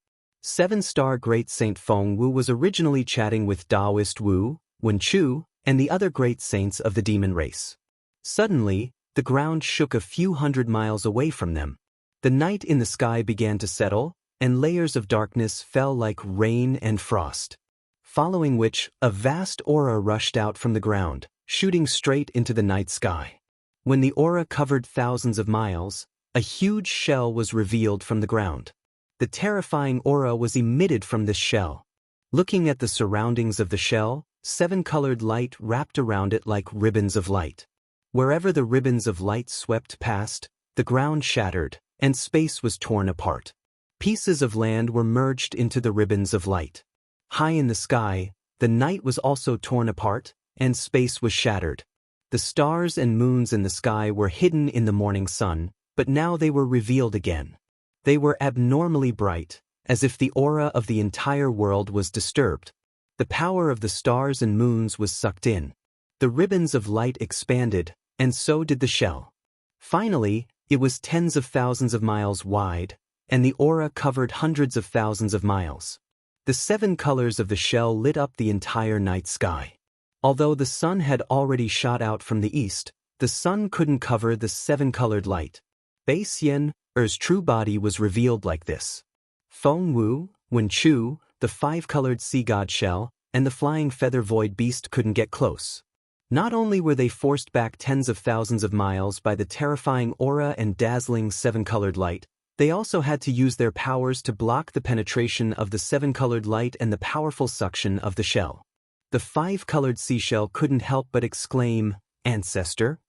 7-star Great Saint Feng Wu was originally chatting with Taoist Wu, Wen Chu, and the other great saints of the demon race. Suddenly, the ground shook a few hundred miles away from them. The night in the sky began to settle, and layers of darkness fell like rain and frost. Following which, a vast aura rushed out from the ground, shooting straight into the night sky. When the aura covered thousands of miles, a huge shell was revealed from the ground. The terrifying aura was emitted from this shell. Looking at the surroundings of the shell, 7-colored light wrapped around it like ribbons of light. Wherever the ribbons of light swept past, the ground shattered, and space was torn apart. Pieces of land were merged into the ribbons of light. High in the sky, the night was also torn apart, and space was shattered. The stars and moons in the sky were hidden in the morning sun, but now they were revealed again. They were abnormally bright, as if the aura of the entire world was disturbed. The power of the stars and moons was sucked in. The ribbons of light expanded, and so did the shell. Finally, it was tens of thousands of miles wide, and the aura covered hundreds of thousands of miles. The 7 colors of the shell lit up the entire night sky. Although the sun had already shot out from the east, the sun couldn't cover the 7-colored light. Bei Xian's true body was revealed like this. Feng Wu, When Chu, the five-colored sea god shell, and the flying feather void beast couldn't get close. Not only were they forced back tens of thousands of miles by the terrifying aura and dazzling seven-colored light, they also had to use their powers to block the penetration of the seven-colored light and the powerful suction of the shell. The five-colored seashell couldn't help but exclaim, "Ancestor?"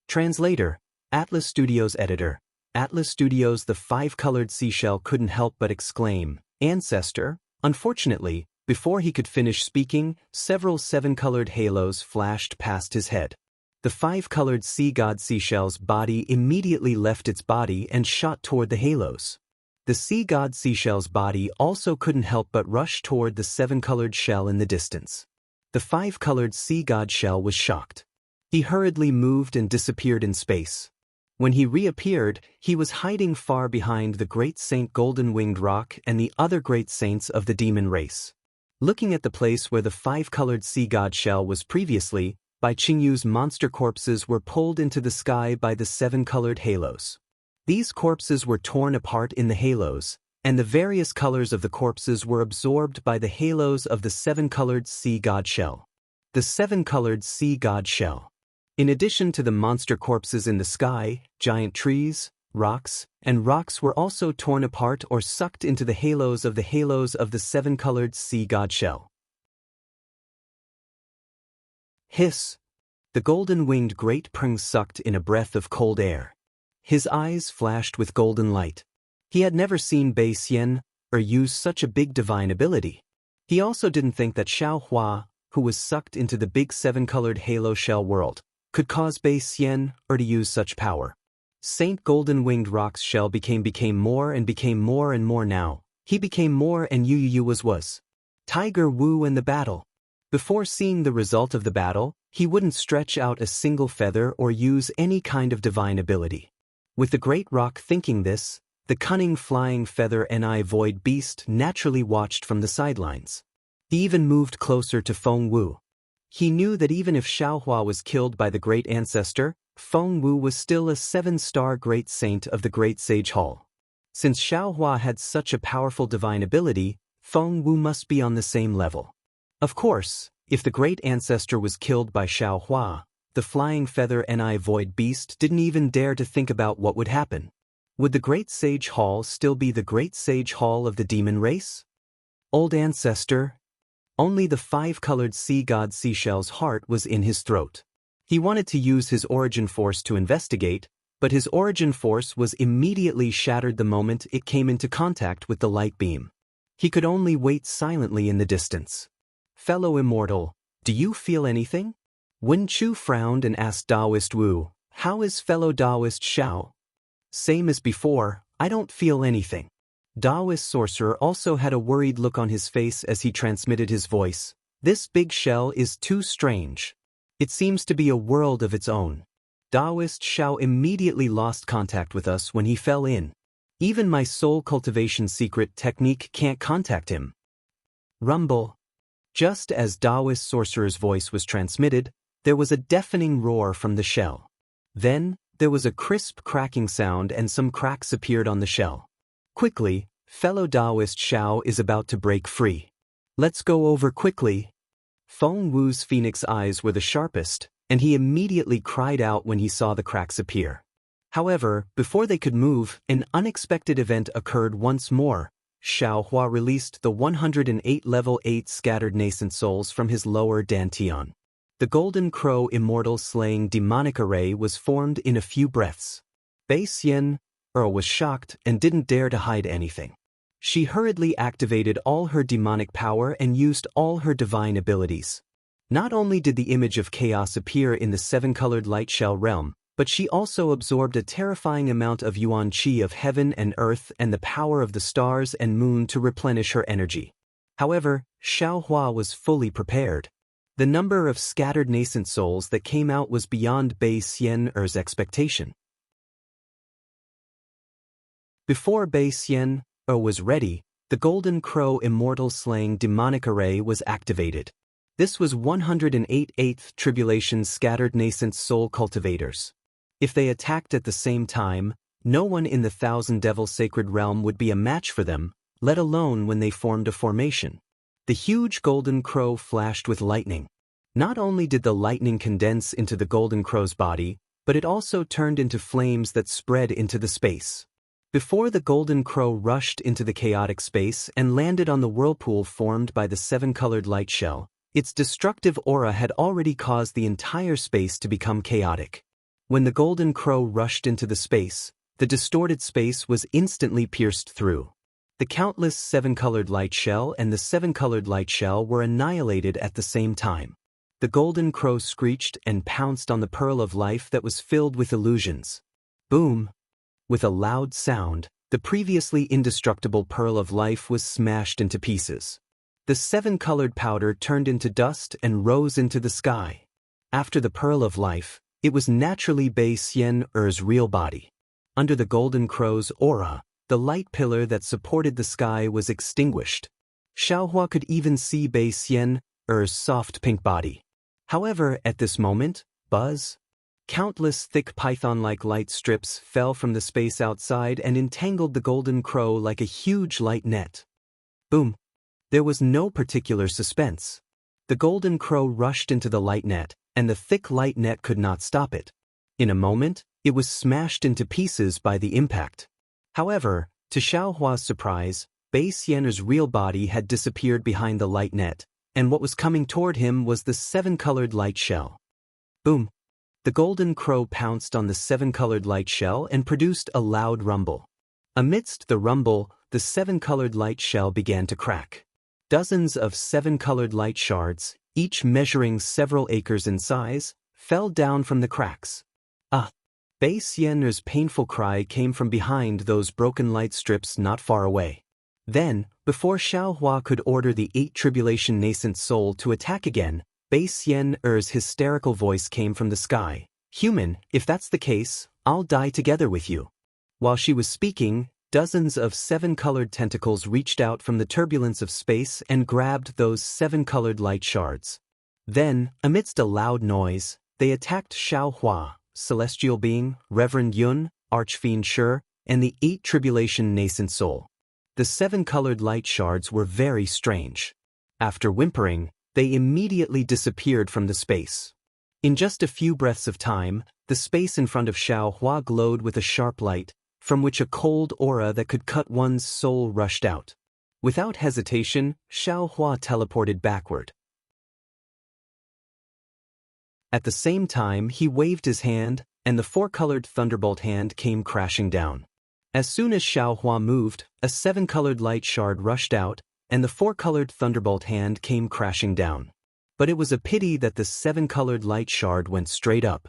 Translator, Atlas Studios editor. Atlas Studios. The five-colored seashell couldn't help but exclaim, "Ancestor?" Unfortunately, before he could finish speaking, several seven-colored halos flashed past his head. The five-colored sea god seashell's body immediately left its body and shot toward the halos. The sea god seashell's body also couldn't help but rush toward the seven-colored shell in the distance. The five-colored sea god shell was shocked. He hurriedly moved and disappeared in space. When he reappeared, he was hiding far behind the great Saint Golden-Winged Rock and the other great saints of the demon race. Looking at the place where the five-colored sea god shell was previously, Bai Qingyu's monster corpses were pulled into the sky by the seven-colored halos. These corpses were torn apart in the halos, and the various colors of the corpses were absorbed by the halos of the seven-colored sea god shell. The seven-colored sea god shell. In addition to the monster corpses in the sky, giant trees, rocks, and rocks were also torn apart or sucked into the halos of the seven-colored sea god shell. Hiss! The golden-winged great prng sucked in a breath of cold air. His eyes flashed with golden light. He had never seen Bai Xian or use such a big divine ability. He also didn't think that Xiao Hua, who was sucked into the big seven-colored halo shell world, could cause Bai Xian or to use such power. Saint Golden-Winged Rock's shell became more and more now. He became more and Yu was. Tiger Wu and the battle. Before seeing the result of the battle, he wouldn't stretch out a single feather or use any kind of divine ability. With the great rock thinking this, the cunning flying feather void beast naturally watched from the sidelines. He even moved closer to Feng Wu. He knew that even if Xiaohua was killed by the great ancestor, Feng Wu was still a seven-star great saint of the Great Sage Hall. Since Xiaohua had such a powerful divine ability, Feng Wu must be on the same level. Of course, if the great ancestor was killed by Xiaohua, the flying feather void beast didn't even dare to think about what would happen. Would the Great Sage Hall still be the Great Sage Hall of the demon race? Old ancestor. Only the five-colored sea god seashell's heart was in his throat. He wanted to use his origin force to investigate, but his origin force was immediately shattered the moment it came into contact with the light beam. He could only wait silently in the distance. Fellow immortal, do you feel anything? Wen Chu frowned and asked Taoist Wu, how is fellow Taoist Xiao? Same as before, I don't feel anything. Taoist sorcerer also had a worried look on his face as he transmitted his voice. This big shell is too strange. It seems to be a world of its own. Taoist Xiao immediately lost contact with us when he fell in. Even my soul cultivation secret technique can't contact him. Rumble. Just as Taoist sorcerer's voice was transmitted, there was a deafening roar from the shell. Then, there was a crisp cracking sound and some cracks appeared on the shell. Quickly, fellow Taoist Xiao is about to break free. Let's go over quickly. Feng Wu's phoenix eyes were the sharpest, and he immediately cried out when he saw the cracks appear. However, before they could move, an unexpected event occurred once more. Xiao Hua released the 108 level 8 scattered nascent souls from his lower dantian. The golden crow immortal slaying demonic array was formed in a few breaths. Bai Xian was shocked and didn't dare to hide anything. She hurriedly activated all her demonic power and used all her divine abilities. Not only did the image of chaos appear in the seven-colored light shell realm, but she also absorbed a terrifying amount of yuan qi of heaven and earth and the power of the stars and moon to replenish her energy. However, Xiao Hua was fully prepared. The number of scattered nascent souls that came out was beyond Bai Xian's expectation. Before Bai Xian was ready, the golden crow immortal slaying demonic array was activated. This was 108 8th tribulation scattered nascent soul cultivators. If they attacked at the same time, no one in the Thousand Devil Sacred Realm would be a match for them. let alone when they formed a formation. The huge golden crow flashed with lightning. Not only did the lightning condense into the golden crow's body, but it also turned into flames that spread into the space. Before the golden crow rushed into the chaotic space and landed on the whirlpool formed by the seven-colored light shell, its destructive aura had already caused the entire space to become chaotic. When the golden crow rushed into the space, the distorted space was instantly pierced through. The countless seven-colored light shell and the seven-colored light shell were annihilated at the same time. The golden crow screeched and pounced on the pearl of life that was filled with illusions. Boom! With a loud sound, the previously indestructible pearl of life was smashed into pieces. The seven-colored powder turned into dust and rose into the sky. After the pearl of life, it was naturally Bei Xian-Er's real body. Under the golden crow's aura, the light pillar that supported the sky was extinguished. Xiaohua could even see Bei Xian-Er's soft pink body. However, at this moment, countless thick python-like light strips fell from the space outside and entangled the golden crow like a huge light net. Boom! There was no particular suspense. The golden crow rushed into the light net, and the thick light net could not stop it. In a moment, it was smashed into pieces by the impact. However, to Xiaohua's surprise, Bei Xian'er's real body had disappeared behind the light net, and what was coming toward him was the seven-colored light shell. Boom! The golden crow pounced on the seven-colored light shell and produced a loud rumble. Amidst the rumble, the seven-colored light shell began to crack. Dozens of seven-colored light shards, each measuring several acres in size, fell down from the cracks. Bei Xian'er's painful cry came from behind those broken light strips not far away. Then, before Xiaohua could order the 8 tribulation nascent soul to attack again, Bei Xian-Er's hysterical voice came from the sky. "Human, if that's the case, I'll die together with you." While she was speaking, dozens of seven-colored tentacles reached out from the turbulence of space and grabbed those seven-colored light shards. Then, amidst a loud noise, they attacked Xiaohua, Celestial Being, Reverend Yun, Archfiend Shi, and the 8 tribulation nascent soul. The seven-colored light shards were very strange. After whimpering, they immediately disappeared from the space. In just a few breaths of time, the space in front of Xiaohua glowed with a sharp light, from which a cold aura that could cut one's soul rushed out. Without hesitation, Xiaohua teleported backward. At the same time, he waved his hand, and the 4-colored thunderbolt hand came crashing down. As soon as Xiaohua moved, a 7-colored light shard rushed out, and the 4-colored thunderbolt hand came crashing down. But it was a pity that the 7-colored light shard went straight up.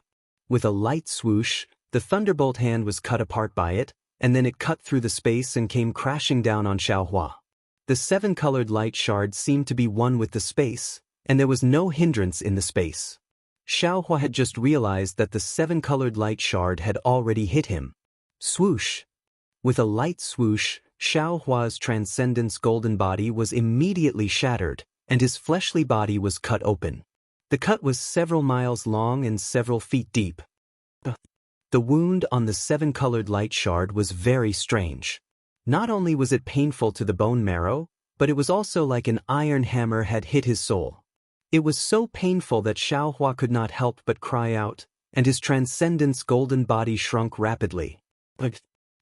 With a light swoosh, the thunderbolt hand was cut apart by it, and then it cut through the space and came crashing down on Xiaohua. The 7-colored light shard seemed to be one with the space, and there was no hindrance in the space. Xiaohua had just realized that the 7-colored light shard had already hit him. Swoosh! With a light swoosh, Xiaohua's transcendence golden body was immediately shattered, and his fleshly body was cut open. The cut was several miles long and several feet deep. The wound on the 7-colored light shard was very strange. Not only was it painful to the bone marrow, but it was also like an iron hammer had hit his soul. It was so painful that Xiaohua could not help but cry out, and his transcendence golden body shrunk rapidly.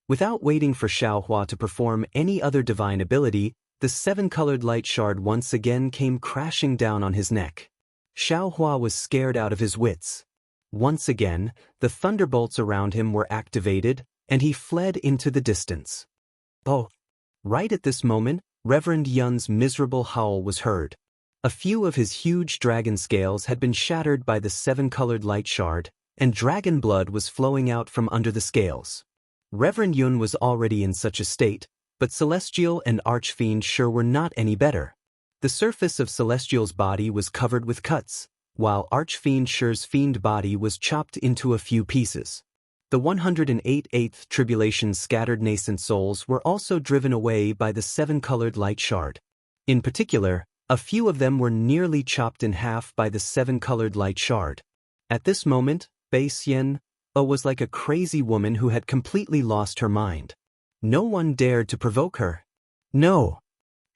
Without waiting for Xiaohua to perform any other divine ability, the 7-colored light shard once again came crashing down on his neck. Xiaohua was scared out of his wits. Once again, the thunderbolts around him were activated, and he fled into the distance. Right at this moment, Reverend Yun's miserable howl was heard. A few of his huge dragon scales had been shattered by the 7-colored light shard, and dragon blood was flowing out from under the scales. Reverend Yun was already in such a state, but Celestial and Archfiend Shi were not any better. The surface of Celestial's body was covered with cuts, while Archfiend Shi's fiend body was chopped into a few pieces. The 108th tribulation's scattered nascent souls were also driven away by the 7-colored light shard. In particular, a few of them were nearly chopped in half by the 7-colored light shard. At this moment, Bei Xian was like a crazy woman who had completely lost her mind. No one dared to provoke her. No!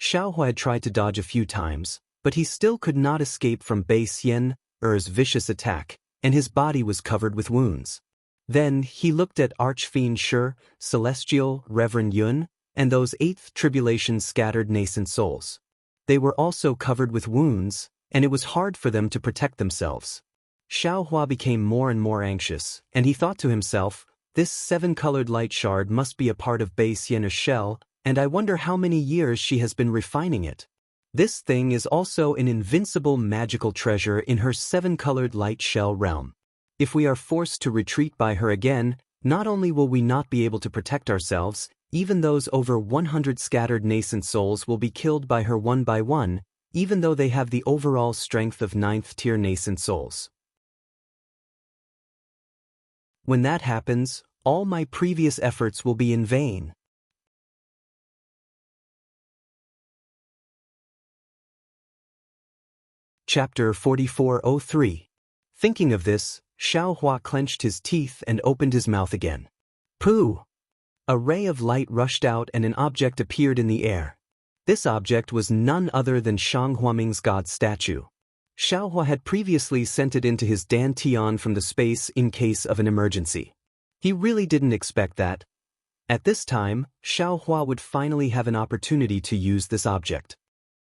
Xiaohua had tried to dodge a few times, but he still could not escape from Bei Xian's vicious attack, and his body was covered with wounds. Then he looked at Archfiend Shi, Celestial Reverend Yun, and those eighth tribulation scattered nascent souls. They were also covered with wounds, and it was hard for them to protect themselves. Xiaohua became more and more anxious, and he thought to himself, this seven-colored light shard must be a part of Bei Xian's shell, and I wonder how many years she has been refining it. This thing is also an invincible magical treasure in her seven-colored light shell realm. If we are forced to retreat by her again, not only will we not be able to protect ourselves, even those over 100 scattered nascent souls will be killed by her one by one, even though they have the overall strength of 9th-tier nascent souls. When that happens, all my previous efforts will be in vain. Chapter 4403. Thinking of this, Xiaohua clenched his teeth and opened his mouth again. Pooh! A ray of light rushed out and an object appeared in the air. This object was none other than Shang Huaming's god statue. Xiaohua had previously sent it into his dantian from the space in case of an emergency. He really didn't expect that. At this time, Xiaohua would finally have an opportunity to use this object.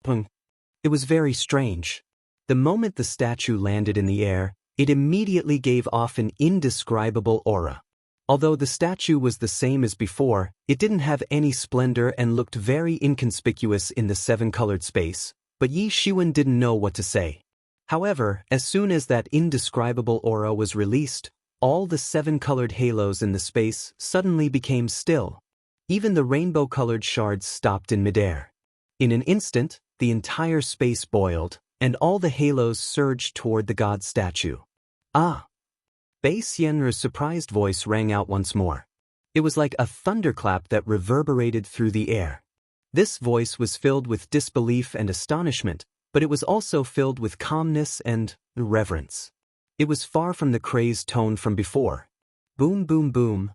It was very strange. The moment the statue landed in the air, it immediately gave off an indescribable aura. Although the statue was the same as before, it didn't have any splendor and looked very inconspicuous in the seven-colored space, but Yi Shiwen didn't know what to say. However, as soon as that indescribable aura was released, all the seven-colored halos in the space suddenly became still. Even the rainbow-colored shards stopped in midair. In an instant, the entire space boiled, and all the halos surged toward the god statue. Ah! Bei Xian's surprised voice rang out once more. It was like a thunderclap that reverberated through the air. This voice was filled with disbelief and astonishment, but it was also filled with calmness and reverence. It was far from the crazed tone from before. Boom, boom, boom.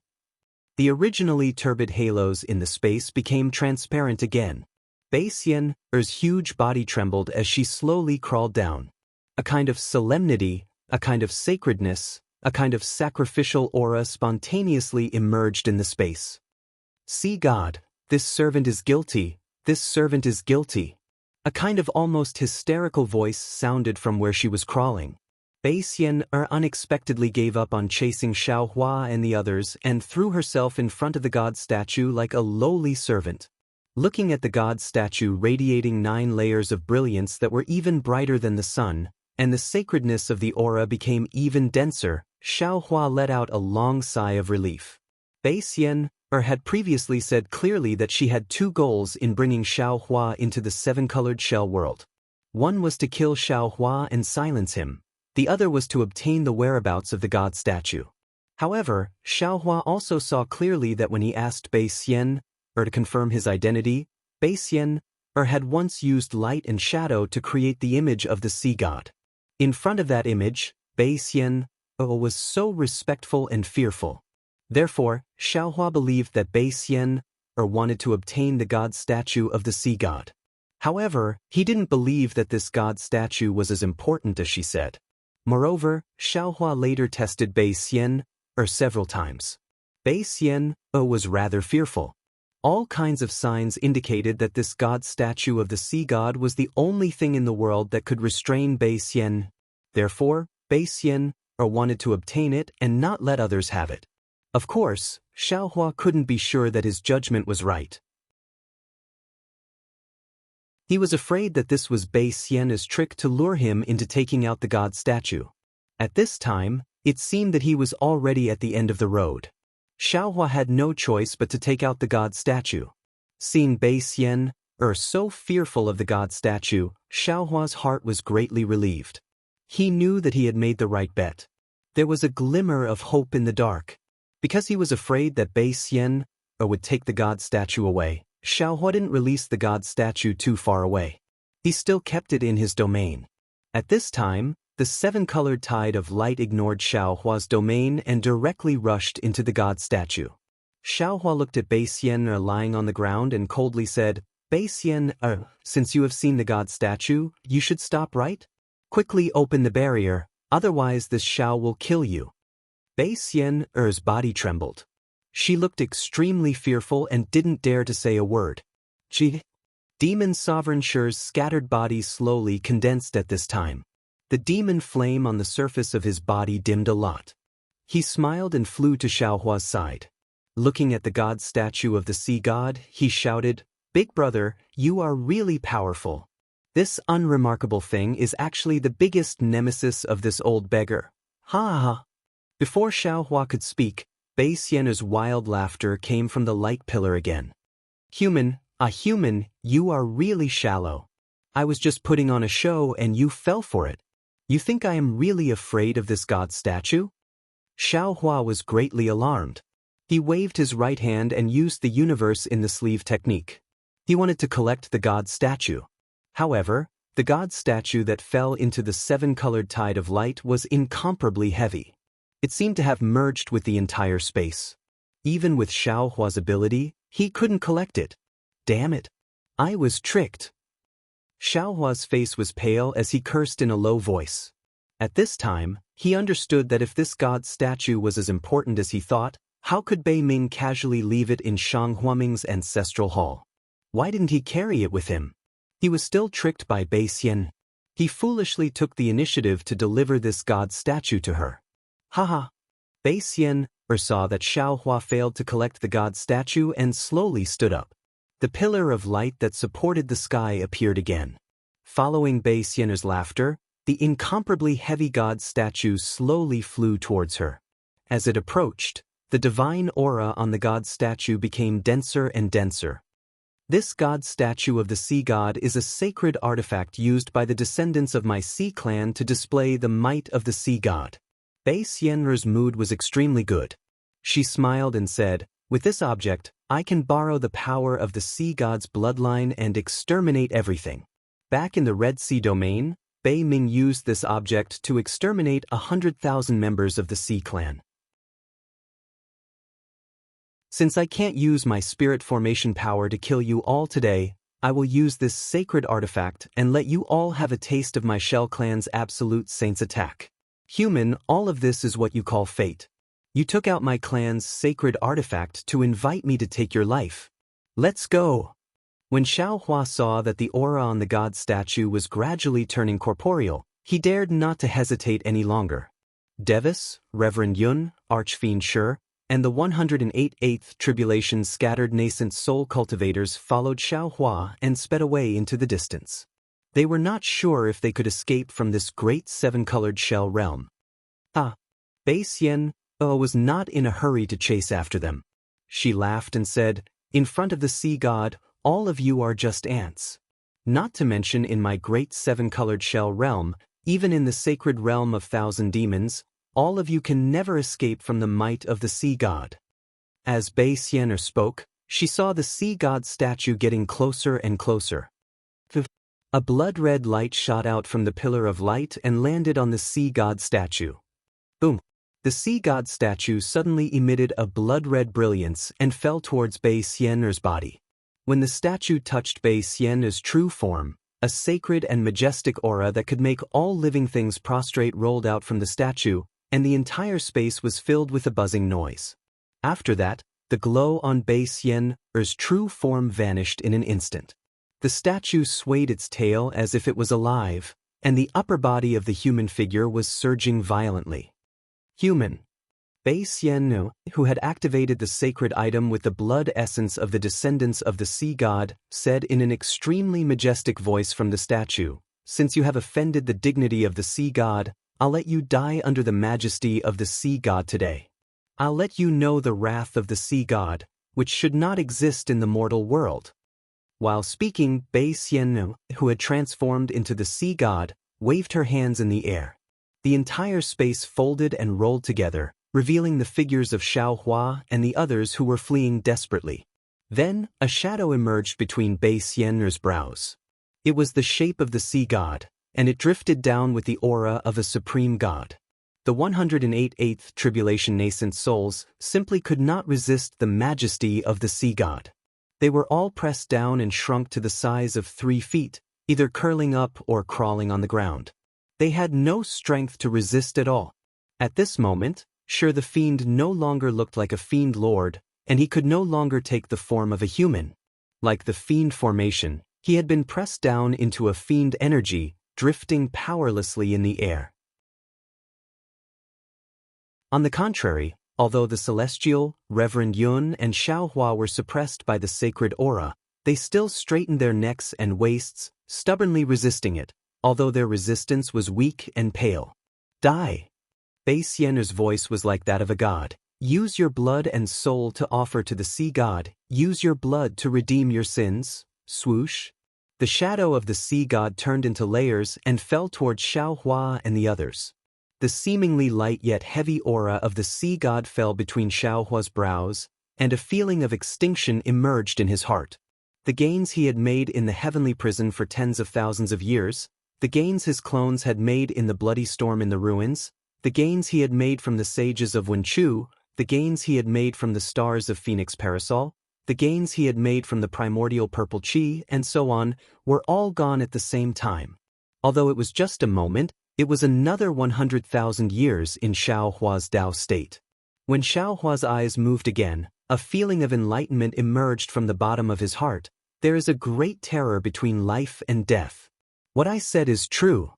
The originally turbid halos in the space became transparent again. Bei Xian's huge body trembled as she slowly crawled down. A kind of solemnity, a kind of sacredness, a kind of sacrificial aura spontaneously emerged in the space. See God, this servant is guilty, this servant is guilty. A kind of almost hysterical voice sounded from where she was crawling. Bei Xian unexpectedly gave up on chasing Xiaohua and the others and threw herself in front of the god statue like a lowly servant. Looking at the god statue radiating 9 layers of brilliance that were even brighter than the sun, and the sacredness of the aura became even denser, Xiaohua let out a long sigh of relief. Bei Xian had previously said clearly that she had 2 goals in bringing Xiaohua into the seven-colored shell world. One was to kill Xiaohua and silence him. The other was to obtain the whereabouts of the god statue. However, Xiaohua also saw clearly that when he asked Bei Xian to confirm his identity, Bei Xian had once used light and shadow to create the image of the sea god. In front of that image, Bei Xian was so respectful and fearful. Therefore, Xiaohua believed that Bei Xian wanted to obtain the god statue of the sea god. However, he didn't believe that this god statue was as important as she said. Moreover, Xiaohua later tested Bei Xian several times. Bei Xian was rather fearful. All kinds of signs indicated that this god statue of the sea god was the only thing in the world that could restrain Bei Xian. Therefore, Bei Xian wanted to obtain it and not let others have it. Of course, Xiaohua couldn't be sure that his judgment was right. He was afraid that this was Bei Xian's trick to lure him into taking out the god statue. At this time, it seemed that he was already at the end of the road. Xiaohua had no choice but to take out the god statue. Seeing Bei Xian so fearful of the god statue, Xiaohua's heart was greatly relieved. He knew that he had made the right bet. There was a glimmer of hope in the dark. Because he was afraid that Bei Xian would take the god statue away, Xiaohua didn't release the god statue too far away. He still kept it in his domain. At this time, the seven-colored tide of light ignored Xiaohua's domain and directly rushed into the god statue. Xiaohua looked at Bei Xian lying on the ground and coldly said, Bei Xian, since you have seen the god statue, you should stop, right? Quickly open the barrier, otherwise this Shao will kill you. Bei Xian's body trembled. She looked extremely fearful and didn't dare to say a word. Demon Sovereign Shi's scattered body slowly condensed at this time. The demon flame on the surface of his body dimmed a lot. He smiled and flew to Xiaohua's side. Looking at the god statue of the sea god, he shouted, "Big brother, you are really powerful. This unremarkable thing is actually the biggest nemesis of this old beggar. Ha ha ha." Before Xiaohua could speak, Bei Xian's wild laughter came from the light pillar again. "Human, human, you are really shallow. I was just putting on a show and you fell for it. You think I am really afraid of this god statue?" Xiaohua was greatly alarmed. He waved his right hand and used the universe in the sleeve technique. He wanted to collect the god statue. However, the god statue that fell into the seven-colored tide of light was incomparably heavy. It seemed to have merged with the entire space. Even with Xiaohua's ability, he couldn't collect it. Damn it. I was tricked. Xiaohua's face was pale as he cursed in a low voice. At this time, he understood that if this god statue was as important as he thought, how could Bei Ming casually leave it in Shang Huaming's ancestral hall? Why didn't he carry it with him? He was still tricked by Bei Xian. He foolishly took the initiative to deliver this god statue to her. Haha. Bei Xian saw that Xiaohua failed to collect the god statue and slowly stood up. The pillar of light that supported the sky appeared again. Following Bei Xian's laughter, the incomparably heavy god statue slowly flew towards her. As it approached, the divine aura on the god statue became denser and denser. This god statue of the sea god is a sacred artifact used by the descendants of my sea clan to display the might of the sea god. Bei Xian's mood was extremely good. She smiled and said, "With this object, I can borrow the power of the sea god's bloodline and exterminate everything." Back in the Red Sea domain, Bei Ming used this object to exterminate 100,000 members of the sea clan. Since I can't use my spirit formation power to kill you all today, I will use this sacred artifact and let you all have a taste of my Shell clan's absolute saint's attack. Human, all of this is what you call fate. You took out my clan's sacred artifact to invite me to take your life. Let's go. When Xiaohua saw that the aura on the god statue was gradually turning corporeal, he dared not to hesitate any longer. Devis, Reverend Yun, Archfiend Shi, and the 108th Tribulation's scattered nascent soul cultivators followed Xiaohua and sped away into the distance. They were not sure if they could escape from this great seven-colored shell realm. Bei Xian was not in a hurry to chase after them. She laughed and said, "In front of the sea god, all of you are just ants. Not to mention in my great seven-colored shell realm, even in the sacred realm of thousand demons, all of you can never escape from the might of the sea god." As Bei Xian spoke, she saw the sea god statue getting closer and closer. A blood-red light shot out from the pillar of light and landed on the sea god statue. Boom! The sea god statue suddenly emitted a blood-red brilliance and fell towards Bei Xian's body. When the statue touched Bei Xian's true form, a sacred and majestic aura that could make all living things prostrate rolled out from the statue, and the entire space was filled with a buzzing noise. After that, the glow on Bei Xian's true form vanished in an instant. The statue swayed its tail as if it was alive, and the upper body of the human figure was surging violently. Human. Bei Xian, who had activated the sacred item with the blood essence of the descendants of the sea god, said in an extremely majestic voice from the statue, "Since you have offended the dignity of the sea god, I'll let you die under the majesty of the sea god today. I'll let you know the wrath of the sea god, which should not exist in the mortal world." While speaking, Bei Xian, who had transformed into the sea god, waved her hands in the air. The entire space folded and rolled together, revealing the figures of Xiaohua and the others who were fleeing desperately. Then, a shadow emerged between Bei Xian's brows. It was the shape of the sea god, and it drifted down with the aura of a supreme god. The 108th Tribulation nascent souls simply could not resist the majesty of the sea god. They were all pressed down and shrunk to the size of 3 feet, either curling up or crawling on the ground. They had no strength to resist at all. At this moment, sure, the fiend no longer looked like a fiend lord, and he could no longer take the form of a human. Like the fiend formation, he had been pressed down into a fiend energy, drifting powerlessly in the air. On the contrary, although the celestial, Reverend Yun and Xiaohua were suppressed by the sacred aura, they still straightened their necks and waists, stubbornly resisting it, although their resistance was weak and pale. Die! Bei Xian's voice was like that of a god. Use your blood and soul to offer to the sea god. Use your blood to redeem your sins. Swoosh! The shadow of the sea god turned into layers and fell towards Xiaohua and the others. The seemingly light yet heavy aura of the sea god fell between Xiaohua's brows, and a feeling of extinction emerged in his heart. The gains he had made in the heavenly prison for tens of thousands of years, the gains his clones had made in the bloody storm in the ruins, the gains he had made from the sages of Wenchu, the gains he had made from the stars of Phoenix Parasol, the gains he had made from the primordial purple chi, and so on, were all gone at the same time. Although it was just a moment, it was another 100,000 years in Xiaohua's Tao state. When Xiaohua's eyes moved again, a feeling of enlightenment emerged from the bottom of his heart. There is a great terror between life and death. What I said is true.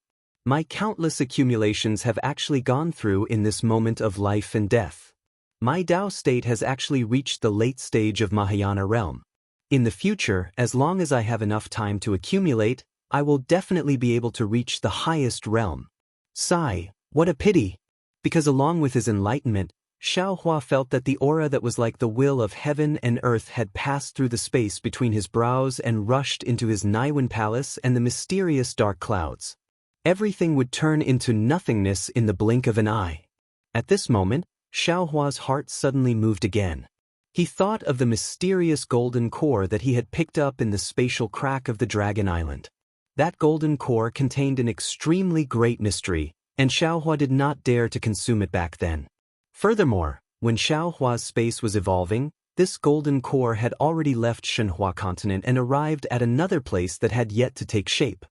My countless accumulations have actually gone through in this moment of life and death. My Tao state has actually reached the late stage of Mahayana realm. In the future, as long as I have enough time to accumulate, I will definitely be able to reach the highest realm. Sigh, what a pity! Because along with his enlightenment, Xiaohua felt that the aura that was like the will of heaven and earth had passed through the space between his brows and rushed into his Naiwen palace and the mysterious dark clouds. Everything would turn into nothingness in the blink of an eye. At this moment, Xiaohua's heart suddenly moved again. He thought of the mysterious golden core that he had picked up in the spatial crack of the Dragon Island. That golden core contained an extremely great mystery, and Xiaohua did not dare to consume it back then. Furthermore, when Xiaohua's space was evolving, this golden core had already left Shenhua continent and arrived at another place that had yet to take shape.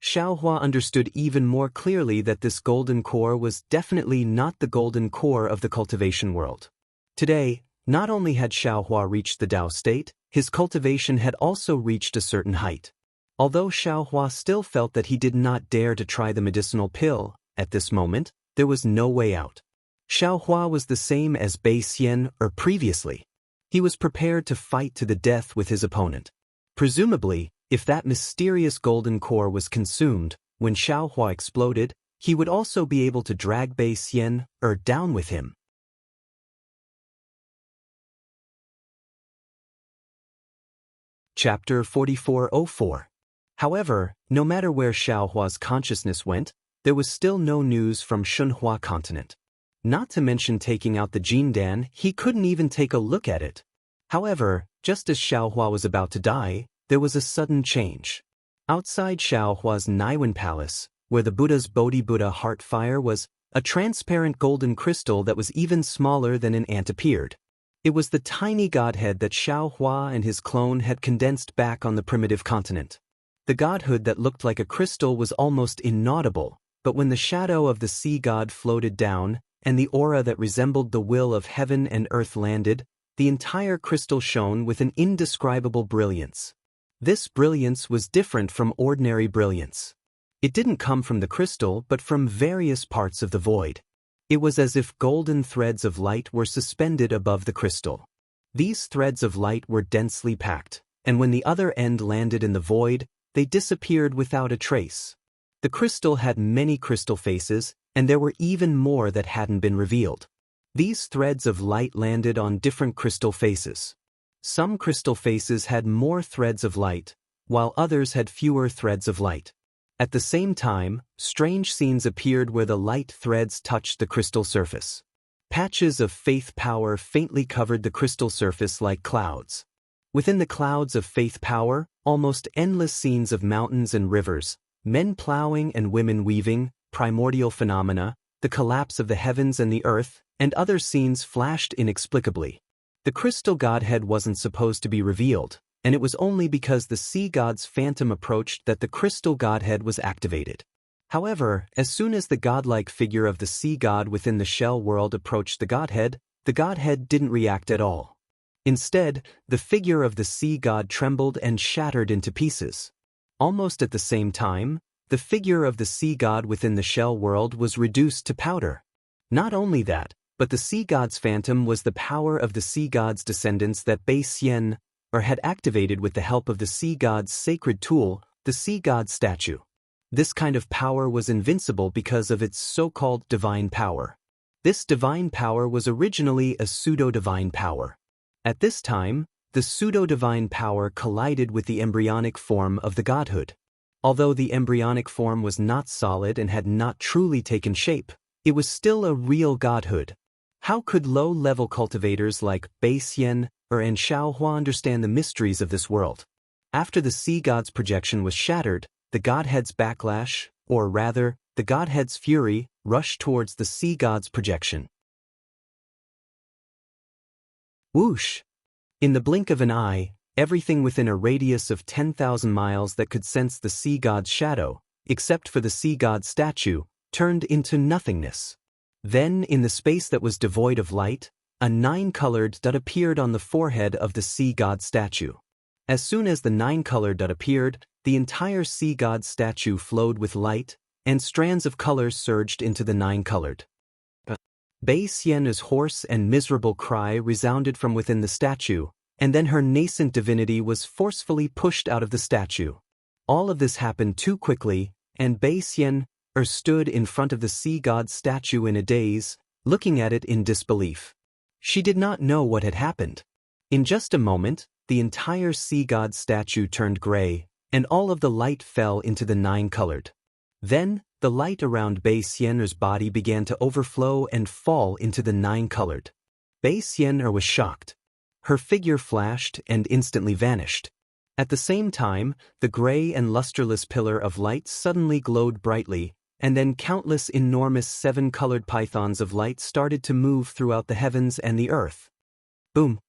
Xiaohua understood even more clearly that this golden core was definitely not the golden core of the cultivation world. Today, not only had Xiaohua reached the Tao state, his cultivation had also reached a certain height. Although Xiaohua still felt that he did not dare to try the medicinal pill, at this moment, there was no way out. Xiaohua was the same as Bei Xian or previously. He was prepared to fight to the death with his opponent. Presumably, if that mysterious golden core was consumed, when Xiaohua exploded, he would also be able to drag Bei Xian down with him. Chapter 4404. However, no matter where Xiaohua's consciousness went, there was still no news from Shenhua continent. Not to mention taking out the Jindan, he couldn't even take a look at it. However, just as Xiaohua was about to die, there was a sudden change. Outside Xiaohua's Naiwen palace, where the Buddha's Bodhi-Buddha heart fire was, a transparent golden crystal that was even smaller than an ant appeared. It was the tiny godhead that Xiaohua and his clone had condensed back on the primitive continent. The godhood that looked like a crystal was almost inaudible, but when the shadow of the sea god floated down, and the aura that resembled the will of heaven and earth landed, the entire crystal shone with an indescribable brilliance. This brilliance was different from ordinary brilliance. It didn't come from the crystal but from various parts of the void. It was as if golden threads of light were suspended above the crystal. These threads of light were densely packed, and when the other end landed in the void, they disappeared without a trace. The crystal had many crystal faces, and there were even more that hadn't been revealed. These threads of light landed on different crystal faces. Some crystal faces had more threads of light, while others had fewer threads of light. At the same time, strange scenes appeared where the light threads touched the crystal surface. Patches of faith power faintly covered the crystal surface like clouds. Within the clouds of faith power, almost endless scenes of mountains and rivers, men plowing and women weaving, primordial phenomena, the collapse of the heavens and the earth, and other scenes flashed inexplicably. The crystal godhead wasn't supposed to be revealed, and it was only because the sea god's phantom approached that the crystal godhead was activated. However, as soon as the godlike figure of the sea god within the shell world approached the godhead didn't react at all. Instead, the figure of the sea god trembled and shattered into pieces. Almost at the same time, the figure of the sea god within the shell world was reduced to powder. Not only that, but the sea god's phantom was the power of the sea god's descendants that Bei Xian, had activated with the help of the sea god's sacred tool, the sea god statue. This kind of power was invincible because of its so-called divine power. This divine power was originally a pseudo-divine power. At this time, the pseudo-divine power collided with the embryonic form of the godhood. Although the embryonic form was not solid and had not truly taken shape, it was still a real godhood. How could low-level cultivators like Bei Xian and Xiaohua understand the mysteries of this world? After the sea god's projection was shattered, the godhead's backlash, or rather, the godhead's fury, rushed towards the sea god's projection. Whoosh! In the blink of an eye, everything within a radius of 10,000 miles that could sense the sea god's shadow, except for the sea god's statue, turned into nothingness. Then, in the space that was devoid of light, a 9-colored dot appeared on the forehead of the sea god statue. As soon as the 9-colored dot appeared, the entire sea god statue flowed with light, and strands of color surged into the 9-colored. Bei Xian's hoarse and miserable cry resounded from within the statue, and then her nascent divinity was forcefully pushed out of the statue. All of this happened too quickly, and Bei Xian stood in front of the sea god statue in a daze, looking at it in disbelief. She did not know what had happened. In just a moment, the entire sea god statue turned gray, and all of the light fell into the 9-colored. Then, the light around Bei Xian's body began to overflow and fall into the 9-colored. Bei Xian was shocked. Her figure flashed and instantly vanished. At the same time, the gray and lusterless pillar of light suddenly glowed brightly, and then countless enormous 7-colored pythons of light started to move throughout the heavens and the earth. Boom!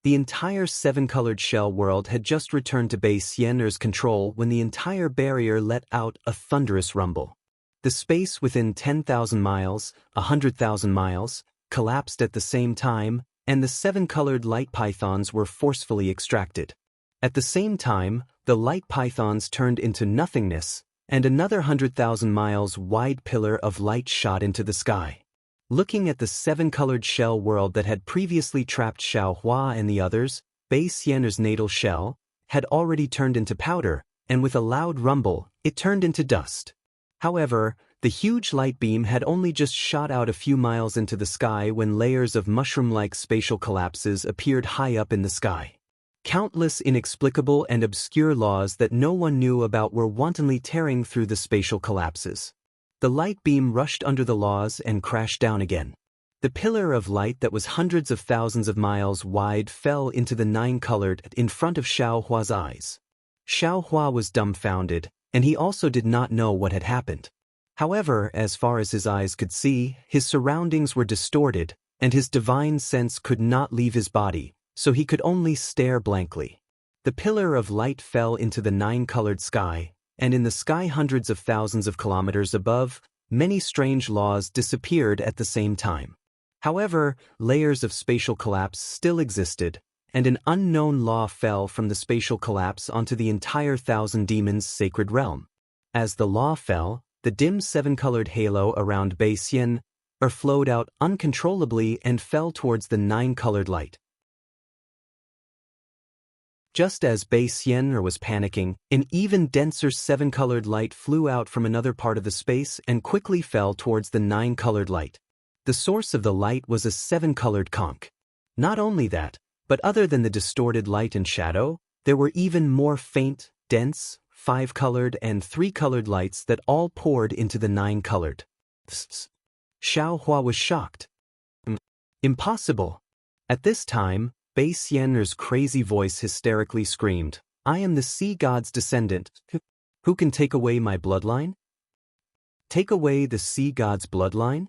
The entire 7-colored shell world had just returned to Bei Xian's control when the entire barrier let out a thunderous rumble. The space within 10,000 miles, 100,000 miles, collapsed at the same time, and the 7-colored light pythons were forcefully extracted. At the same time, the light pythons turned into nothingness, and another 100,000 miles wide pillar of light shot into the sky. Looking at the 7-colored shell world that had previously trapped Xiaohua and the others, Bei Xian's natal shell had already turned into powder, and with a loud rumble, it turned into dust. However, the huge light beam had only just shot out a few miles into the sky when layers of mushroom-like spatial collapses appeared high up in the sky. Countless inexplicable and obscure laws that no one knew about were wantonly tearing through the spatial collapses. The light beam rushed under the laws and crashed down again. The pillar of light that was hundreds of thousands of miles wide fell into the 9-colored in front of Xiaohua's eyes. Xiaohua was dumbfounded, and he also did not know what had happened. However, as far as his eyes could see, his surroundings were distorted, and his divine sense could not leave his body, so he could only stare blankly. The pillar of light fell into the 9-colored sky, and in the sky hundreds of thousands of kilometers above, many strange laws disappeared at the same time. However, layers of spatial collapse still existed, and an unknown law fell from the spatial collapse onto the entire Thousand Demons' sacred realm. As the law fell, the dim 7-colored halo around Bei Xian flowed out uncontrollably and fell towards the 9-colored light. Just as Bei Xian was panicking, an even denser 7-colored light flew out from another part of the space and quickly fell towards the 9-colored light. The source of the light was a 7-colored conch. Not only that, but other than the distorted light and shadow, there were even more faint, dense, 5-colored and 3-colored lights that all poured into the 9-colored. Xiaohua was shocked. Impossible! At this time, Bei Xian's crazy voice hysterically screamed, "I am the sea god's descendant. Who can take away my bloodline?" Take away the sea god's bloodline?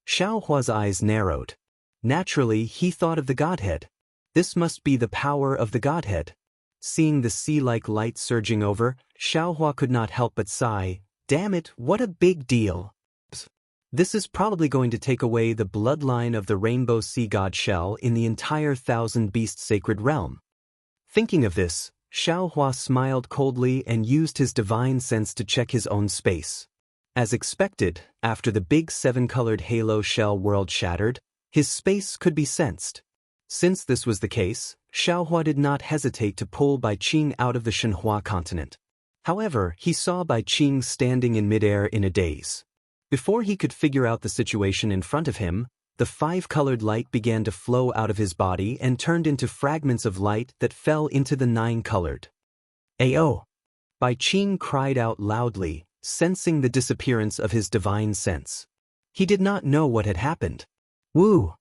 Xiaohua's eyes narrowed. Naturally, he thought of the godhead. This must be the power of the godhead. Seeing the sea-like light surging over, Xiaohua could not help but sigh. Damn it, what a big deal. This is probably going to take away the bloodline of the rainbow sea god shell in the entire thousand beast sacred realm. Thinking of this, Xiaohua smiled coldly and used his divine sense to check his own space. As expected, after the big seven-colored halo shell world shattered, his space could be sensed. Since this was the case, Xiaohua did not hesitate to pull Bai Qing out of the Shenhua continent. However, he saw Bai Qing standing in midair in a daze. Before he could figure out the situation in front of him, the five-colored light began to flow out of his body and turned into fragments of light that fell into the nine-colored. Ayo! Bai Qing cried out loudly, sensing the disappearance of his divine sense. He did not know what had happened. Woo!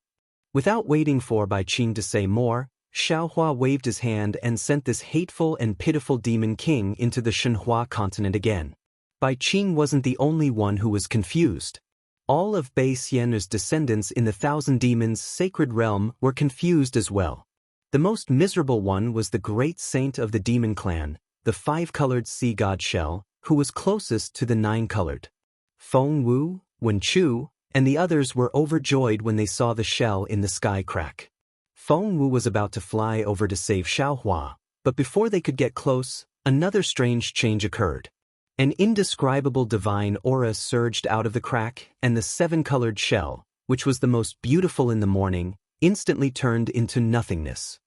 Without waiting for Bai Qing to say more, Xiaohua waved his hand and sent this hateful and pitiful demon king into the Shenhua continent again. Bai Qing wasn't the only one who was confused. All of Bai Xian's descendants in the Thousand Demons' sacred realm were confused as well. The most miserable one was the great saint of the demon clan, the five-colored sea god shell, who was closest to the nine-colored. Feng Wu, Wen Chu, and the others were overjoyed when they saw the shell in the sky crack. Feng Wu was about to fly over to save Xiaohua, but before they could get close, another strange change occurred. An indescribable divine aura surged out of the crack, and the seven-colored shell, which was the most beautiful in the morning, instantly turned into nothingness.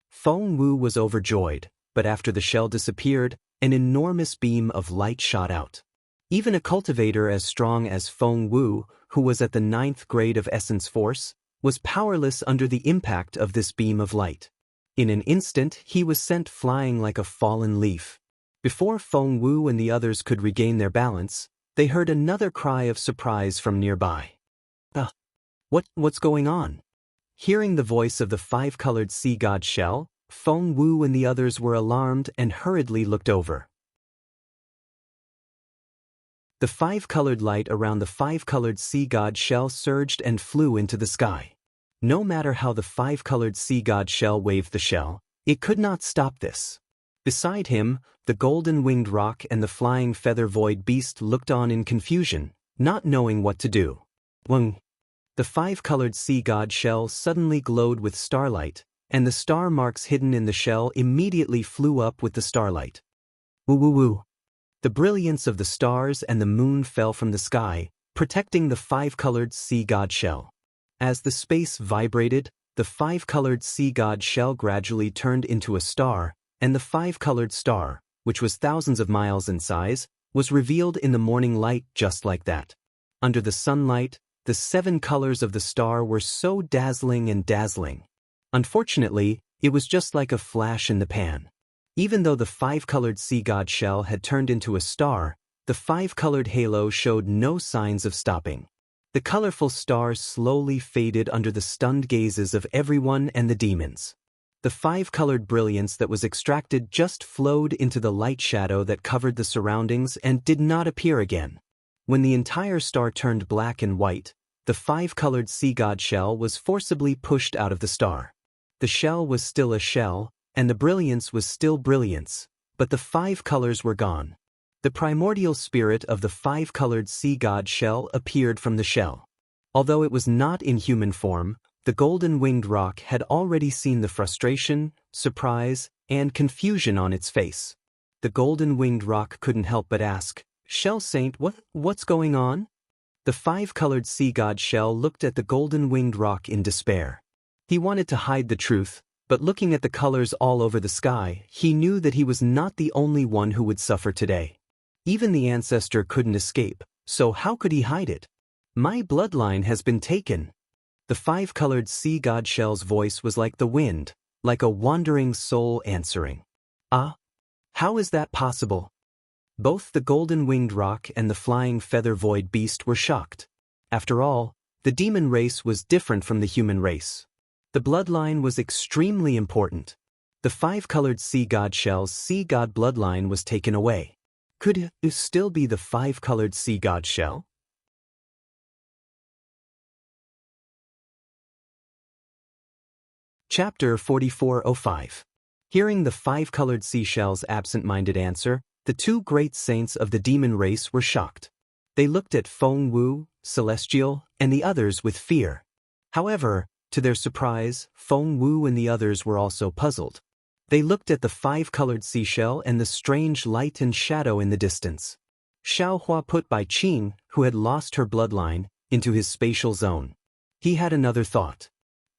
Feng Wu was overjoyed, but after the shell disappeared, an enormous beam of light shot out. Even a cultivator as strong as Feng Wu, who was at the 9th grade of essence force, was powerless under the impact of this beam of light. In an instant, he was sent flying like a fallen leaf. Before Feng Wu and the others could regain their balance, they heard another cry of surprise from nearby. What's going on? Hearing the voice of the five-colored sea god shell, Feng Wu and the others were alarmed and hurriedly looked over. The five-colored light around the five-colored sea god shell surged and flew into the sky. No matter how the five-colored sea god shell waved the shell, it could not stop this. Beside him, the golden-winged roc and the flying feather void beast looked on in confusion, not knowing what to do. Wung! The five-colored sea god shell suddenly glowed with starlight, and the star marks hidden in the shell immediately flew up with the starlight. Woo-woo-woo! The brilliance of the stars and the moon fell from the sky, protecting the five-colored sea god shell. As the space vibrated, the five-colored sea god shell gradually turned into a star, and the five-colored star, which was thousands of miles in size, was revealed in the morning light just like that. Under the sunlight, the 7 colors of the star were so dazzling and dazzling. Unfortunately, it was just like a flash in the pan. Even though the five-colored sea god shell had turned into a star, the five-colored halo showed no signs of stopping. The colorful star slowly faded under the stunned gazes of everyone and the demons. The five-colored brilliance that was extracted just flowed into the light shadow that covered the surroundings and did not appear again. When the entire star turned black and white, the five-colored sea god shell was forcibly pushed out of the star. The shell was still a shell, and the brilliance was still brilliance, but the 5 colors were gone. The primordial spirit of the 5-colored sea god shell appeared from the shell. Although it was not in human form, the golden-winged roc had already seen the frustration, surprise, and confusion on its face. The golden-winged roc couldn't help but ask, "Shell Saint, what's going on?" The 5-colored sea god shell looked at the golden-winged roc in despair. He wanted to hide the truth, but looking at the colors all over the sky, he knew that he was not the only one who would suffer today. Even the ancestor couldn't escape, so how could he hide it? "My bloodline has been taken." The 5-colored sea god shell's voice was like the wind, like a wandering soul answering. How is that possible? Both the golden-winged roc and the flying feather void beast were shocked. After all, the demon race was different from the human race. The bloodline was extremely important. The 5-colored sea god shell's sea god bloodline was taken away. Could it still be the 5-colored sea god shell? Chapter 4405. Hearing the five-colored seashell's absent-minded answer, the two great saints of the demon race were shocked. They looked at Feng Wu, Celestial, and the others with fear. However, to their surprise, Feng Wu and the others were also puzzled. They looked at the five-colored seashell and the strange light and shadow in the distance. Xiaohua put Bai Qing, who had lost her bloodline, into his spatial zone. He had another thought.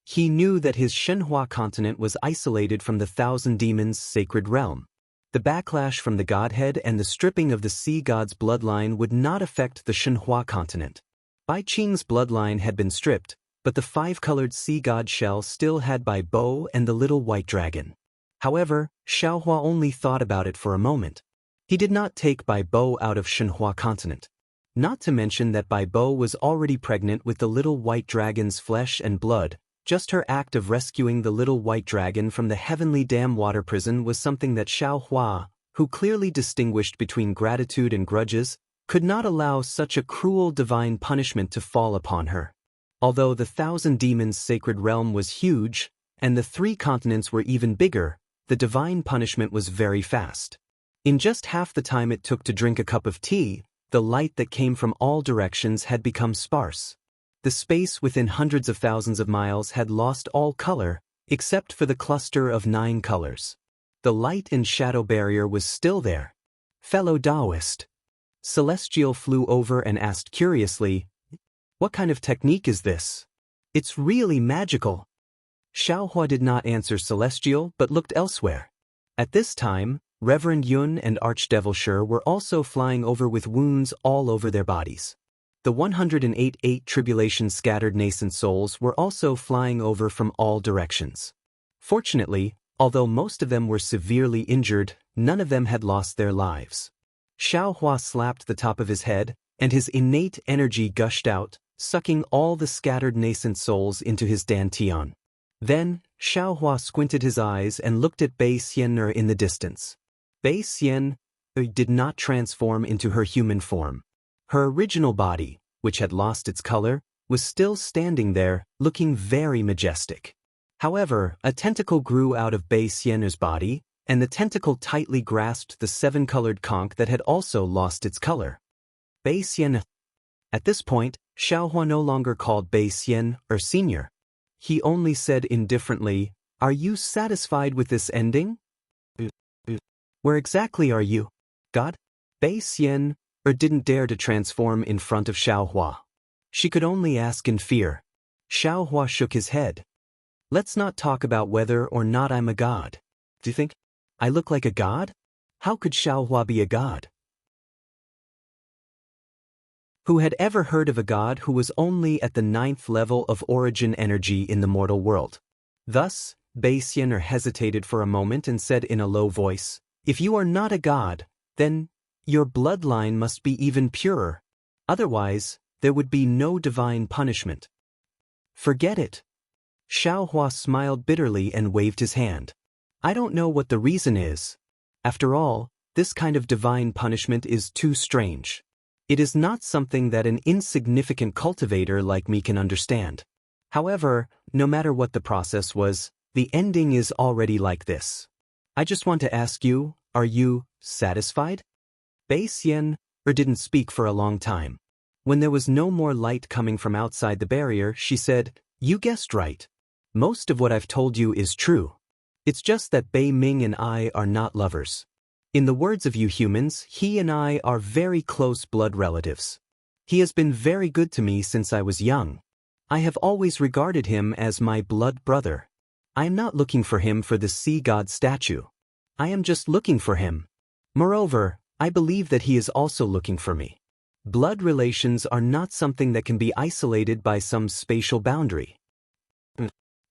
He knew that his Shenhua continent was isolated from the Thousand Demons' sacred realm. The backlash from the godhead and the stripping of the sea god's bloodline would not affect the Shenhua continent. Bai Qing's bloodline had been stripped, but the five-colored sea god shell still had Bai Bo and the little white dragon. However, Xiaohua only thought about it for a moment. He did not take Bai Bo out of Shenhua continent. Not to mention that Bai Bo was already pregnant with the little white dragon's flesh and blood. Just her act of rescuing the little white dragon from the heavenly dam water prison was something that Xiaohua, who clearly distinguished between gratitude and grudges, could not allow such a cruel divine punishment to fall upon her. Although the Thousand Demons' sacred realm was huge, and the three continents were even bigger, the divine punishment was very fast. In just half the time it took to drink a cup of tea, the light that came from all directions had become sparse. The space within hundreds of thousands of miles had lost all color, except for the cluster of 9 colors. The light and shadow barrier was still there. Fellow Taoist. Celestial flew over and asked curiously, "What kind of technique is this? It's really magical." Xiaohua did not answer Celestial but looked elsewhere. At this time, Reverend Yun and Archdevil Shur were also flying over with wounds all over their bodies. The 108 tribulation scattered nascent souls were also flying over from all directions. Fortunately, although most of them were severely injured, none of them had lost their lives. Xiaohua slapped the top of his head, and his innate energy gushed out, sucking all the scattered nascent souls into his dantian. Then, Xiaohua squinted his eyes and looked at Bai Xian'er in the distance. Bai Xian'er did not transform into her human form. Her original body, which had lost its color, was still standing there, looking very majestic. However, a tentacle grew out of Bai Xian'er's body, and the tentacle tightly grasped the 7-colored conch that had also lost its color. Bai Xian'er. At this point, Xiaohua no longer called Bai Xian'er senior. He only said indifferently, "Are you satisfied with this ending? Where exactly are you, God?" Bai Xian'er didn't dare to transform in front of Xiaohua. She could only ask in fear. Xiaohua shook his head. "Let's not talk about whether or not I'm a god. Do you think I look like a god? How could Xiaohua be a god? Who had ever heard of a god who was only at the 9th level of origin energy in the mortal world?" Thus, Bai Xian'er hesitated for a moment and said in a low voice, "If you are not a god, then your bloodline must be even purer. Otherwise, there would be no divine punishment." "Forget it." Xiaohua smiled bitterly and waved his hand. "I don't know what the reason is. After all, this kind of divine punishment is too strange. It is not something that an insignificant cultivator like me can understand. However, no matter what the process was, the ending is already like this. I just want to ask you, are you satisfied?" Bai Xian'er didn't speak for a long time. When there was no more light coming from outside the barrier, she said, "You guessed right. Most of what I've told you is true. It's just that Bei Ming and I are not lovers. In the words of you humans, he and I are very close blood relatives. He has been very good to me since I was young. I have always regarded him as my blood brother. I am not looking for him for the sea god statue. I am just looking for him. Moreover, I believe that he is also looking for me. Blood relations are not something that can be isolated by some spatial boundary."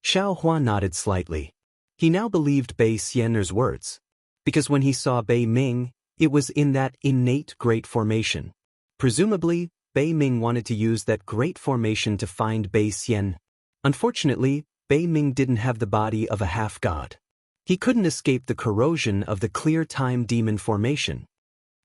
Xiaohua nodded slightly. He now believed Bai Xian'er's words. Because when he saw Bei Ming, it was in that innate great formation. Presumably, Bei Ming wanted to use that great formation to find Bai Xian'er. Unfortunately, Bei Ming didn't have the body of a half-god. He couldn't escape the corrosion of the clear time demon formation.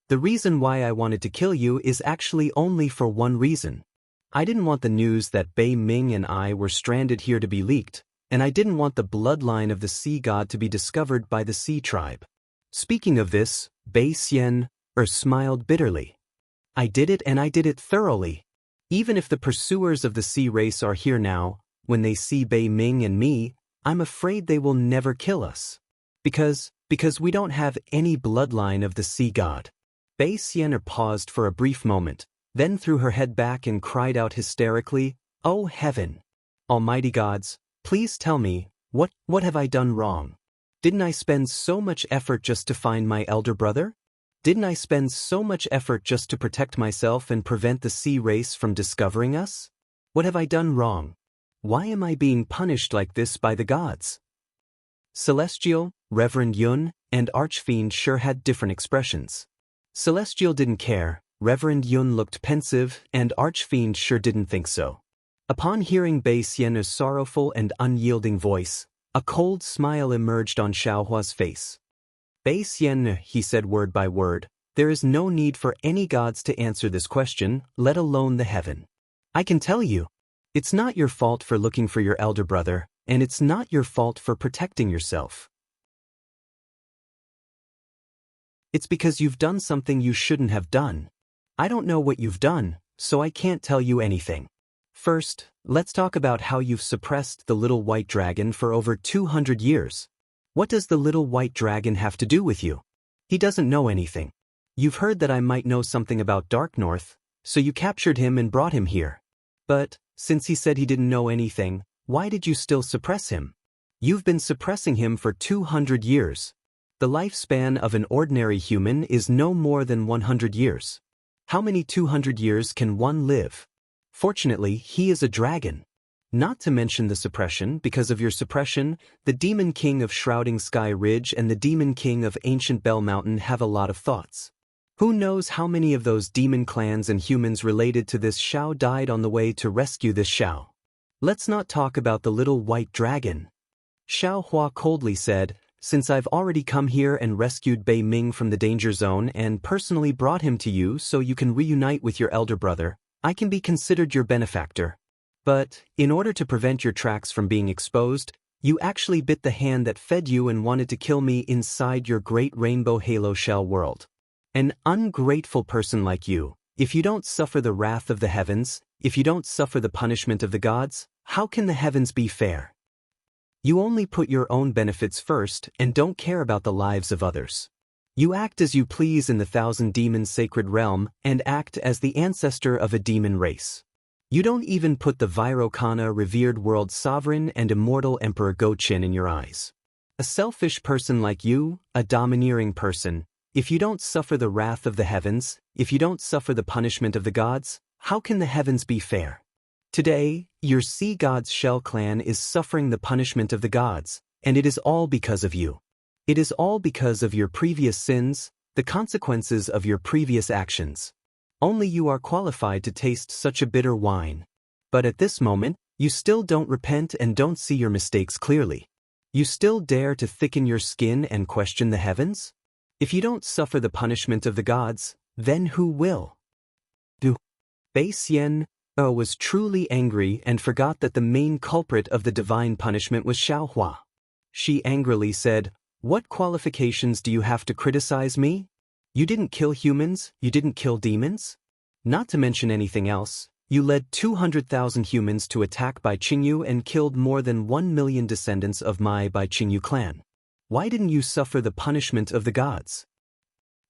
"The reason why I wanted to kill you is actually only for one reason. I didn't want the news that Bei Ming and I were stranded here to be leaked, and I didn't want the bloodline of the sea god to be discovered by the sea tribe. Speaking of this, Bei Xian smiled bitterly. I did it, and I did it thoroughly. Even if the pursuers of the sea race are here now, when they see Bei Ming and me, I'm afraid they will never kill us. Because we don't have any bloodline of the sea god. Bei Xian paused for a brief moment, then threw her head back and cried out hysterically, "Oh heaven! Almighty gods, please tell me, what have I done wrong? Didn't I spend so much effort just to find my elder brother? Didn't I spend so much effort just to protect myself and prevent the sea race from discovering us? What have I done wrong? Why am I being punished like this by the gods?" Celestial, Reverend Yun, and Archfiend sure had different expressions. Celestial didn't care, Reverend Yun looked pensive, and Archfiend sure didn't think so. Upon hearing Bei Xian's sorrowful and unyielding voice, a cold smile emerged on Xiaohua's face. "Bei Xian," he said word by word, "there is no need for any gods to answer this question, let alone the heaven. I can tell you, it's not your fault for looking for your elder brother, and it's not your fault for protecting yourself. It's because you've done something you shouldn't have done. I don't know what you've done, so I can't tell you anything. First, let's talk about how you've suppressed the little white dragon for over 200 years. What does the little white dragon have to do with you? He doesn't know anything. You've heard that I might know something about Dark North, so you captured him and brought him here. But, since he said he didn't know anything, why did you still suppress him? You've been suppressing him for 200 years. The lifespan of an ordinary human is no more than 100 years. How many 200 years can one live? Fortunately, he is a dragon. Not to mention the suppression, because of your suppression, the Demon King of Shrouding Sky Ridge and the Demon King of Ancient Bell Mountain have a lot of thoughts. Who knows how many of those demon clans and humans related to this Xiao died on the way to rescue this Xiao. Let's not talk about the little white dragon. Xiao Hua coldly said, "Since I've already come here and rescued Bei Ming from the danger zone and personally brought him to you so you can reunite with your elder brother, I can be considered your benefactor. But, in order to prevent your tracks from being exposed, you actually bit the hand that fed you and wanted to kill me inside your great rainbow halo shell world. An ungrateful person like you, if you don't suffer the wrath of the heavens, if you don't suffer the punishment of the gods, how can the heavens be fair? You only put your own benefits first and don't care about the lives of others. You act as you please in the Thousand Demons sacred realm and act as the ancestor of a demon race. You don't even put the Vairocana revered world sovereign and immortal Emperor Go-Chin in your eyes. A selfish person like you, a domineering person, if you don't suffer the wrath of the heavens, if you don't suffer the punishment of the gods, how can the heavens be fair? Today, your sea god's Shell clan is suffering the punishment of the gods, and it is all because of you. It is all because of your previous sins, the consequences of your previous actions. Only you are qualified to taste such a bitter wine. But at this moment, you still don't repent and don't see your mistakes clearly. You still dare to thicken your skin and question the heavens? If you don't suffer the punishment of the gods, then who will? Bei Xian was truly angry and forgot that the main culprit of the divine punishment was Xiaohua. She angrily said, "What qualifications do you have to criticize me? You didn't kill humans, you didn't kill demons? Not to mention anything else, you led 200,000 humans to attack Bai Qingyu and killed more than 1 million descendants of my Bai Qingyu clan. Why didn't you suffer the punishment of the gods?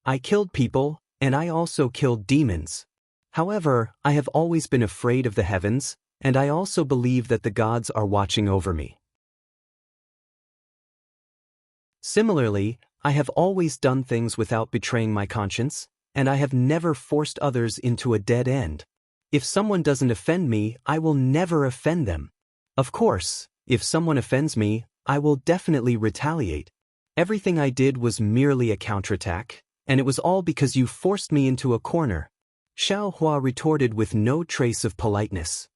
I killed people, and I also killed demons. However, I have always been afraid of the heavens, and I also believe that the gods are watching over me. Similarly, I have always done things without betraying my conscience, and I have never forced others into a dead end. If someone doesn't offend me, I will never offend them. Of course, if someone offends me, I will definitely retaliate. Everything I did was merely a counterattack, and it was all because you forced me into a corner." Xiao Hua retorted with no trace of politeness.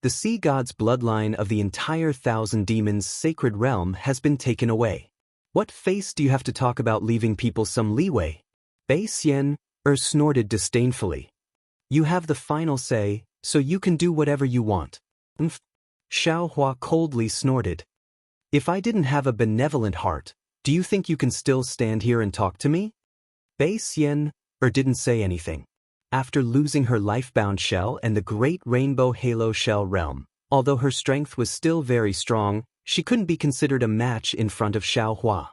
The sea god's bloodline of the entire Thousand Demons sacred realm has been taken away. What face do you have to talk about leaving people some leeway? Bei Xian snorted disdainfully. You have the final say, so you can do whatever you want. Xiao Hua coldly snorted. If I didn't have a benevolent heart, do you think you can still stand here and talk to me? Bei Xian didn't say anything. After losing her life-bound shell and the great rainbow halo shell realm, although her strength was still very strong, she couldn't be considered a match in front of Xiaohua.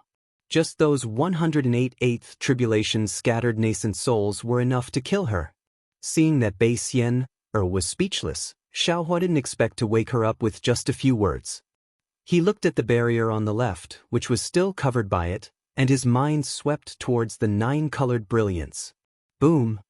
Just those 108 eighth tribulations scattered nascent souls were enough to kill her. Seeing that Bei Xian was speechless, Xiaohua didn't expect to wake her up with just a few words. He looked at the barrier on the left, which was still covered by it, and his mind swept towards the 9-colored brilliance. Boom!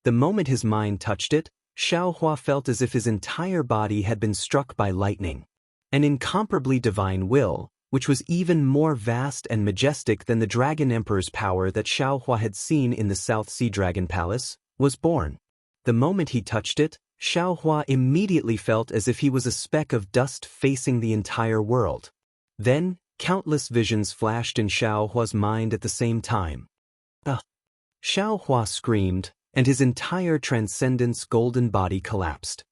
The moment his mind touched it, Xiaohua felt as if his entire body had been struck by lightning. An incomparably divine will, which was even more vast and majestic than the Dragon Emperor's power that Xiaohua had seen in the South Sea Dragon Palace, was born. The moment he touched it, Xiaohua immediately felt as if he was a speck of dust facing the entire world. Then, countless visions flashed in Xiaohua's mind at the same time. Xiaohua screamed, and his entire transcendence golden body collapsed.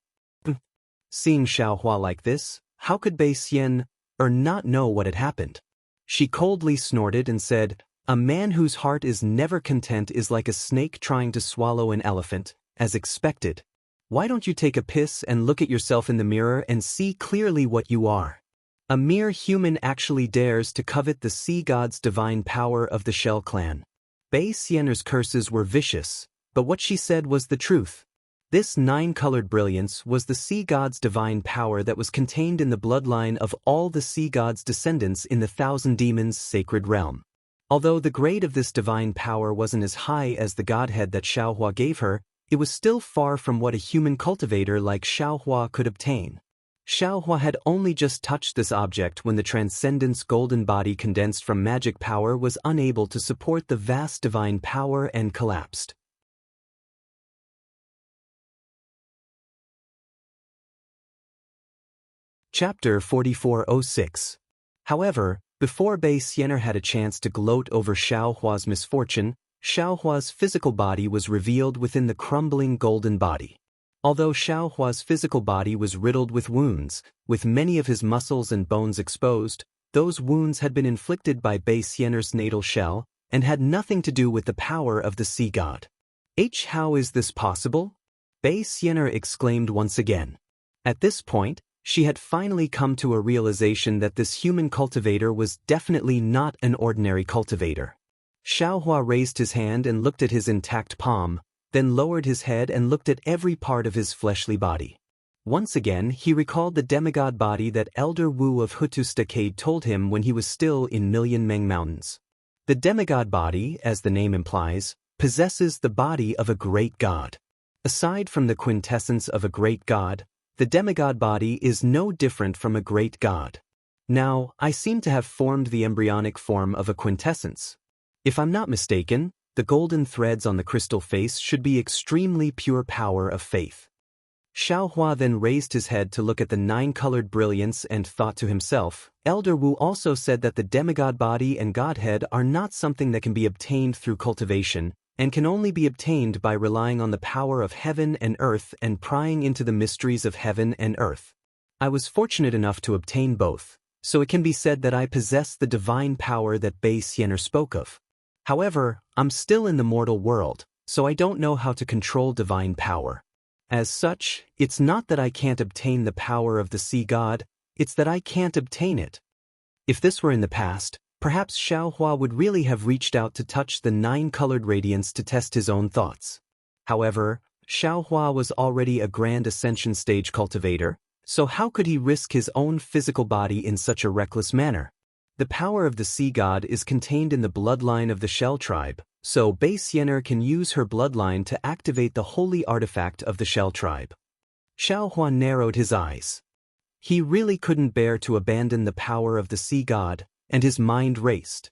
Seeing Xiaohua like this, how could Bei Xian not know what had happened? She coldly snorted and said, "A man whose heart is never content is like a snake trying to swallow an elephant, as expected. Why don't you take a piss and look at yourself in the mirror and see clearly what you are? A mere human actually dares to covet the sea god's divine power of the Shell clan." Bei Xian's curses were vicious, but what she said was the truth. This 9-colored brilliance was the sea god's divine power that was contained in the bloodline of all the sea god's descendants in the 1,000 demons' sacred realm. Although the grade of this divine power wasn't as high as the godhead that Xiaohua gave her, it was still far from what a human cultivator like Xiaohua could obtain. Xiaohua had only just touched this object when the Transcendence golden body condensed from magic power was unable to support the vast divine power and collapsed. Chapter 4406. However, before Bei Xian had a chance to gloat over Xiaohua's misfortune, Xiaohua's physical body was revealed within the crumbling golden body. Although Xiaohua's physical body was riddled with wounds, with many of his muscles and bones exposed, those wounds had been inflicted by Bei Xian's natal shell and had nothing to do with the power of the sea god. How is this possible? Bei Xian exclaimed once again. At this point, she had finally come to a realization that this human cultivator was definitely not an ordinary cultivator. Xiaohua raised his hand and looked at his intact palm, then lowered his head and looked at every part of his fleshly body. Once again, he recalled the demigod body that Elder Wu of Hutu's Decade told him when he was still in Million Meng Mountains. The demigod body, as the name implies, possesses the body of a great god. Aside from the quintessence of a great god, the demigod body is no different from a great god. Now, I seem to have formed the embryonic form of a quintessence. If I'm not mistaken, the golden threads on the crystal face should be extremely pure power of faith. Xiaohua then raised his head to look at the 9-colored brilliance and thought to himself, Elder Wu also said that the demigod body and godhead are not something that can be obtained through cultivation, and can only be obtained by relying on the power of heaven and earth and prying into the mysteries of heaven and earth. I was fortunate enough to obtain both, so it can be said that I possess the divine power that Bei Xian spoke of. However, I'm still in the mortal world, so I don't know how to control divine power. As such, it's not that I can't obtain the power of the sea god, it's that I can't obtain it. If this were in the past, perhaps Xiaohua would really have reached out to touch the 9-colored radiance to test his own thoughts. However, Xiaohua was already a grand ascension stage cultivator, so how could he risk his own physical body in such a reckless manner? The power of the sea god is contained in the bloodline of the Shell tribe, so Bei Xian can use her bloodline to activate the holy artifact of the Shell tribe. Xiaohua narrowed his eyes. He really couldn't bear to abandon the power of the sea god, and his mind raced.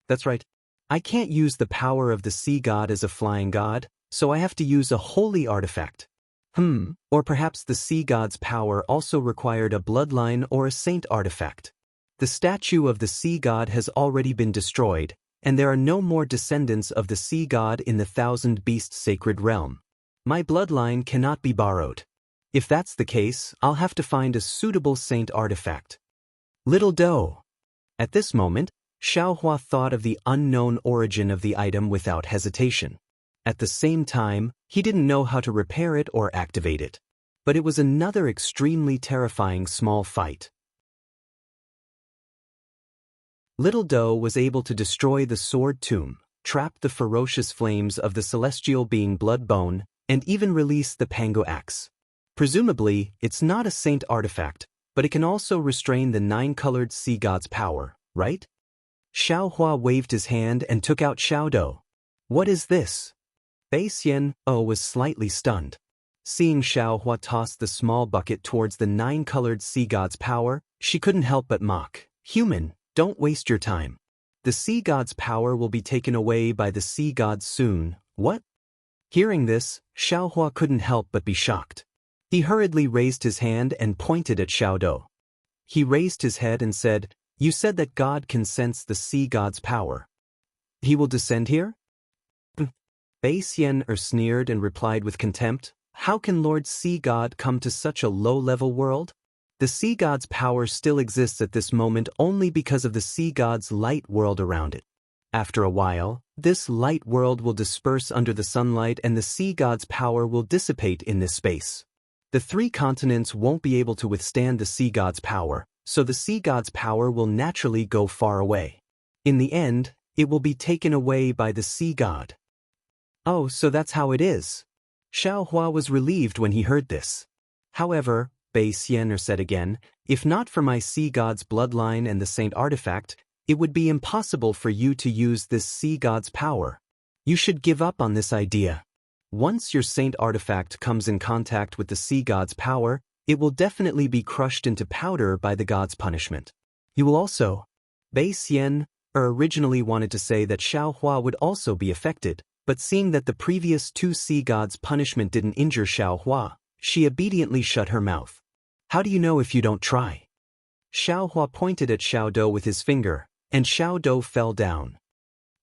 That's right. I can't use the power of the sea god as a flying god, so I have to use a holy artifact. Or perhaps the sea god's power also required a bloodline or a saint artifact. The statue of the sea god has already been destroyed, and there are no more descendants of the sea god in the 1,000 beasts sacred realm. My bloodline cannot be borrowed. If that's the case, I'll have to find a suitable saint artifact. Little doe, At this moment, Xiaohua thought of the unknown origin of the item without hesitation. At the same time, he didn't know how to repair it or activate it. But it was another extremely terrifying small fight. Little Doe was able to destroy the sword tomb, trap the ferocious flames of the celestial being Bloodbone, and even release the Pango axe. Presumably, it's not a saint artifact, but it can also restrain the 9-colored sea god's power, right? Xiaohua waved his hand and took out Xiaodou. What is this? Bei Xian was slightly stunned. Seeing Xiaohua toss the small bucket towards the 9-colored sea god's power, she couldn't help but mock. Human, don't waste your time. The sea god's power will be taken away by the sea gods soon. What? Hearing this, Xiaohua couldn't help but be shocked. He hurriedly raised his hand and pointed at Xiaodou. He raised his head and said, "You said that God can sense the sea god's power. He will descend here?" Bei Xian sneered and replied with contempt, "How can Lord Sea God come to such a low-level world? The sea god's power still exists at this moment only because of the sea god's light world around it. After a while, this light world will disperse under the sunlight and the sea god's power will dissipate in this space. The 3 continents won't be able to withstand the sea god's power, so the sea god's power will naturally go far away. In the end, it will be taken away by the sea god." Oh, so that's how it is. Xiaohua was relieved when he heard this. However, Bei Xian said again, "If not for my sea god's bloodline and the saint artifact, it would be impossible for you to use this sea god's power. You should give up on this idea. Once your saint artifact comes in contact with the sea god's power, it will definitely be crushed into powder by the god's punishment. You will also..." Bei Xian originally wanted to say that Xiaohua would also be affected, but seeing that the previous 2 sea gods' punishment didn't injure Xiaohua, she obediently shut her mouth. "How do you know if you don't try?" Xiaohua pointed at Xiaodou with his finger, and Xiaodou fell down.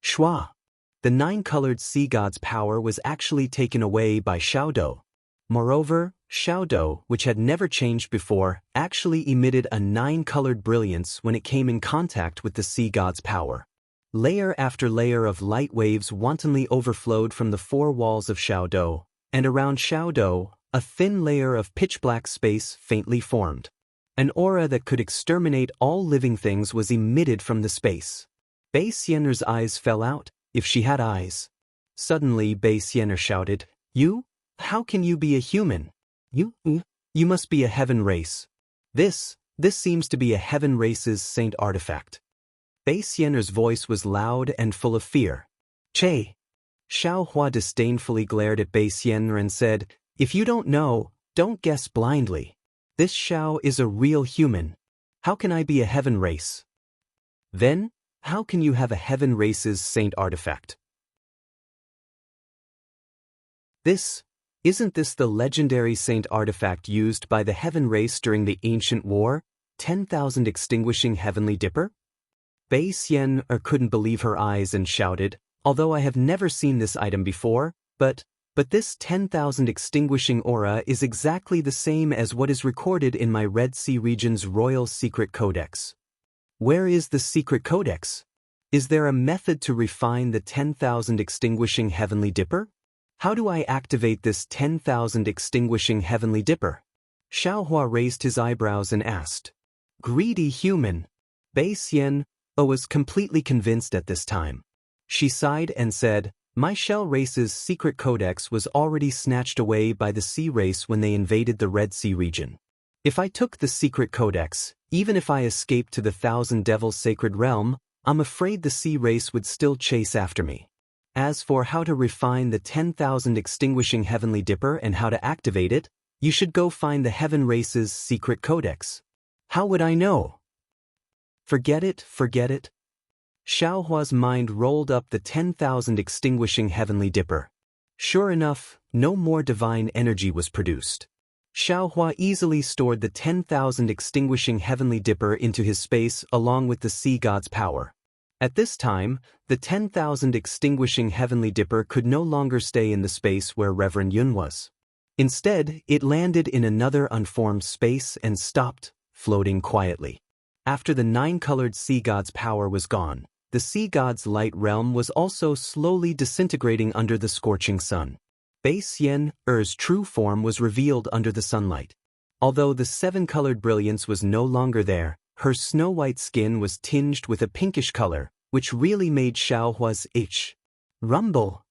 Shua! The 9-colored sea god's power was actually taken away by Xiaodou. Moreover, Xiaodou, which had never changed before, actually emitted a 9-colored brilliance when it came in contact with the sea god's power. Layer after layer of light waves wantonly overflowed from the 4 walls of Xiaodou, and around Xiaodou, a thin layer of pitch-black space faintly formed. An aura that could exterminate all living things was emitted from the space. Bei Xian's eyes fell out, if she had eyes. Suddenly Bei Xian shouted, "You? How can you be a human? You must be a heaven race. This seems to be a heaven race's saint artifact." Bei Xian's voice was loud and full of fear. "Che!" Xiaohua disdainfully glared at Bei Xian and said, "If you don't know, don't guess blindly. This Xiao is a real human. How can I be a heaven race? Then, how can you have a heaven race's saint artifact? Isn't this the legendary saint artifact used by the heaven race during the ancient war, 10,000 extinguishing heavenly dipper?" Bei Xian couldn't believe her eyes and shouted, "Although I have never seen this item before, but this 10,000 extinguishing aura is exactly the same as what is recorded in my Red Sea region's royal secret codex. Where is the secret codex? Is there a method to refine the 10,000 extinguishing heavenly dipper? How do I activate this 10,000 extinguishing heavenly dipper?" Xiaohua raised his eyebrows and asked. Greedy human. Bei Xian was completely convinced at this time. She sighed and said, "My shell race's secret codex was already snatched away by the sea race when they invaded the Red Sea region. If I took the secret codex, even if I escaped to the Thousand Devils sacred realm, I'm afraid the sea race would still chase after me. As for how to refine the 10,000 extinguishing heavenly dipper and how to activate it, you should go find the heaven race's secret codex. How would I know?" Forget it. Xiaohua's mind rolled up the 10,000 extinguishing heavenly dipper. Sure enough, no more divine energy was produced. Xiaohua easily stored the 10,000 extinguishing heavenly dipper into his space along with the sea god's power. At this time, the 10,000 extinguishing heavenly dipper could no longer stay in the space where Reverend Yun was. Instead, it landed in another unformed space and stopped, floating quietly. After the nine-colored sea god's power was gone, the sea god's light realm was also slowly disintegrating under the scorching sun. Bei Xian Er's true form was revealed under the sunlight. Although the seven-colored brilliance was no longer there, her snow-white skin was tinged with a pinkish color, which really made Xiaohua's rumble.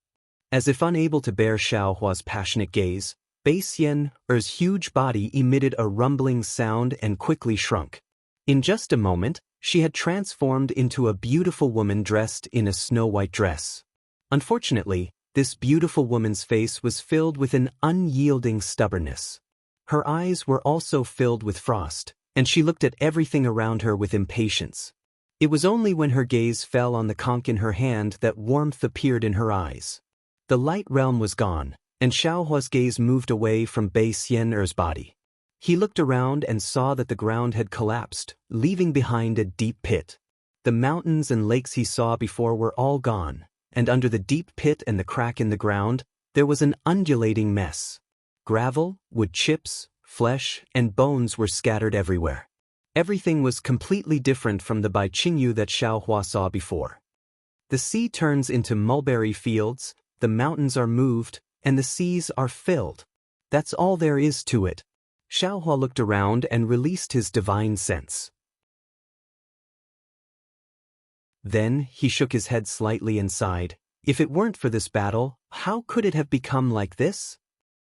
As if unable to bear Xiaohua's passionate gaze, Bei Xian Er's huge body emitted a rumbling sound and quickly shrunk. In just a moment, she had transformed into a beautiful woman dressed in a snow-white dress. Unfortunately, this beautiful woman's face was filled with an unyielding stubbornness. Her eyes were also filled with frost, and she looked at everything around her with impatience. It was only when her gaze fell on the conch in her hand that warmth appeared in her eyes. The light realm was gone, and Xiaohua's gaze moved away from Bei Xian Er's body. He looked around and saw that the ground had collapsed, leaving behind a deep pit. The mountains and lakes he saw before were all gone, and under the deep pit and the crack in the ground, there was an undulating mess. Gravel, wood chips, flesh, and bones were scattered everywhere. Everything was completely different from the Bai Qingyu that Xiaohua saw before. The sea turns into mulberry fields, the mountains are moved, and the seas are filled. That's all there is to it. Xiaohua looked around and released his divine sense. Then he shook his head slightly and sighed. If it weren't for this battle, how could it have become like this?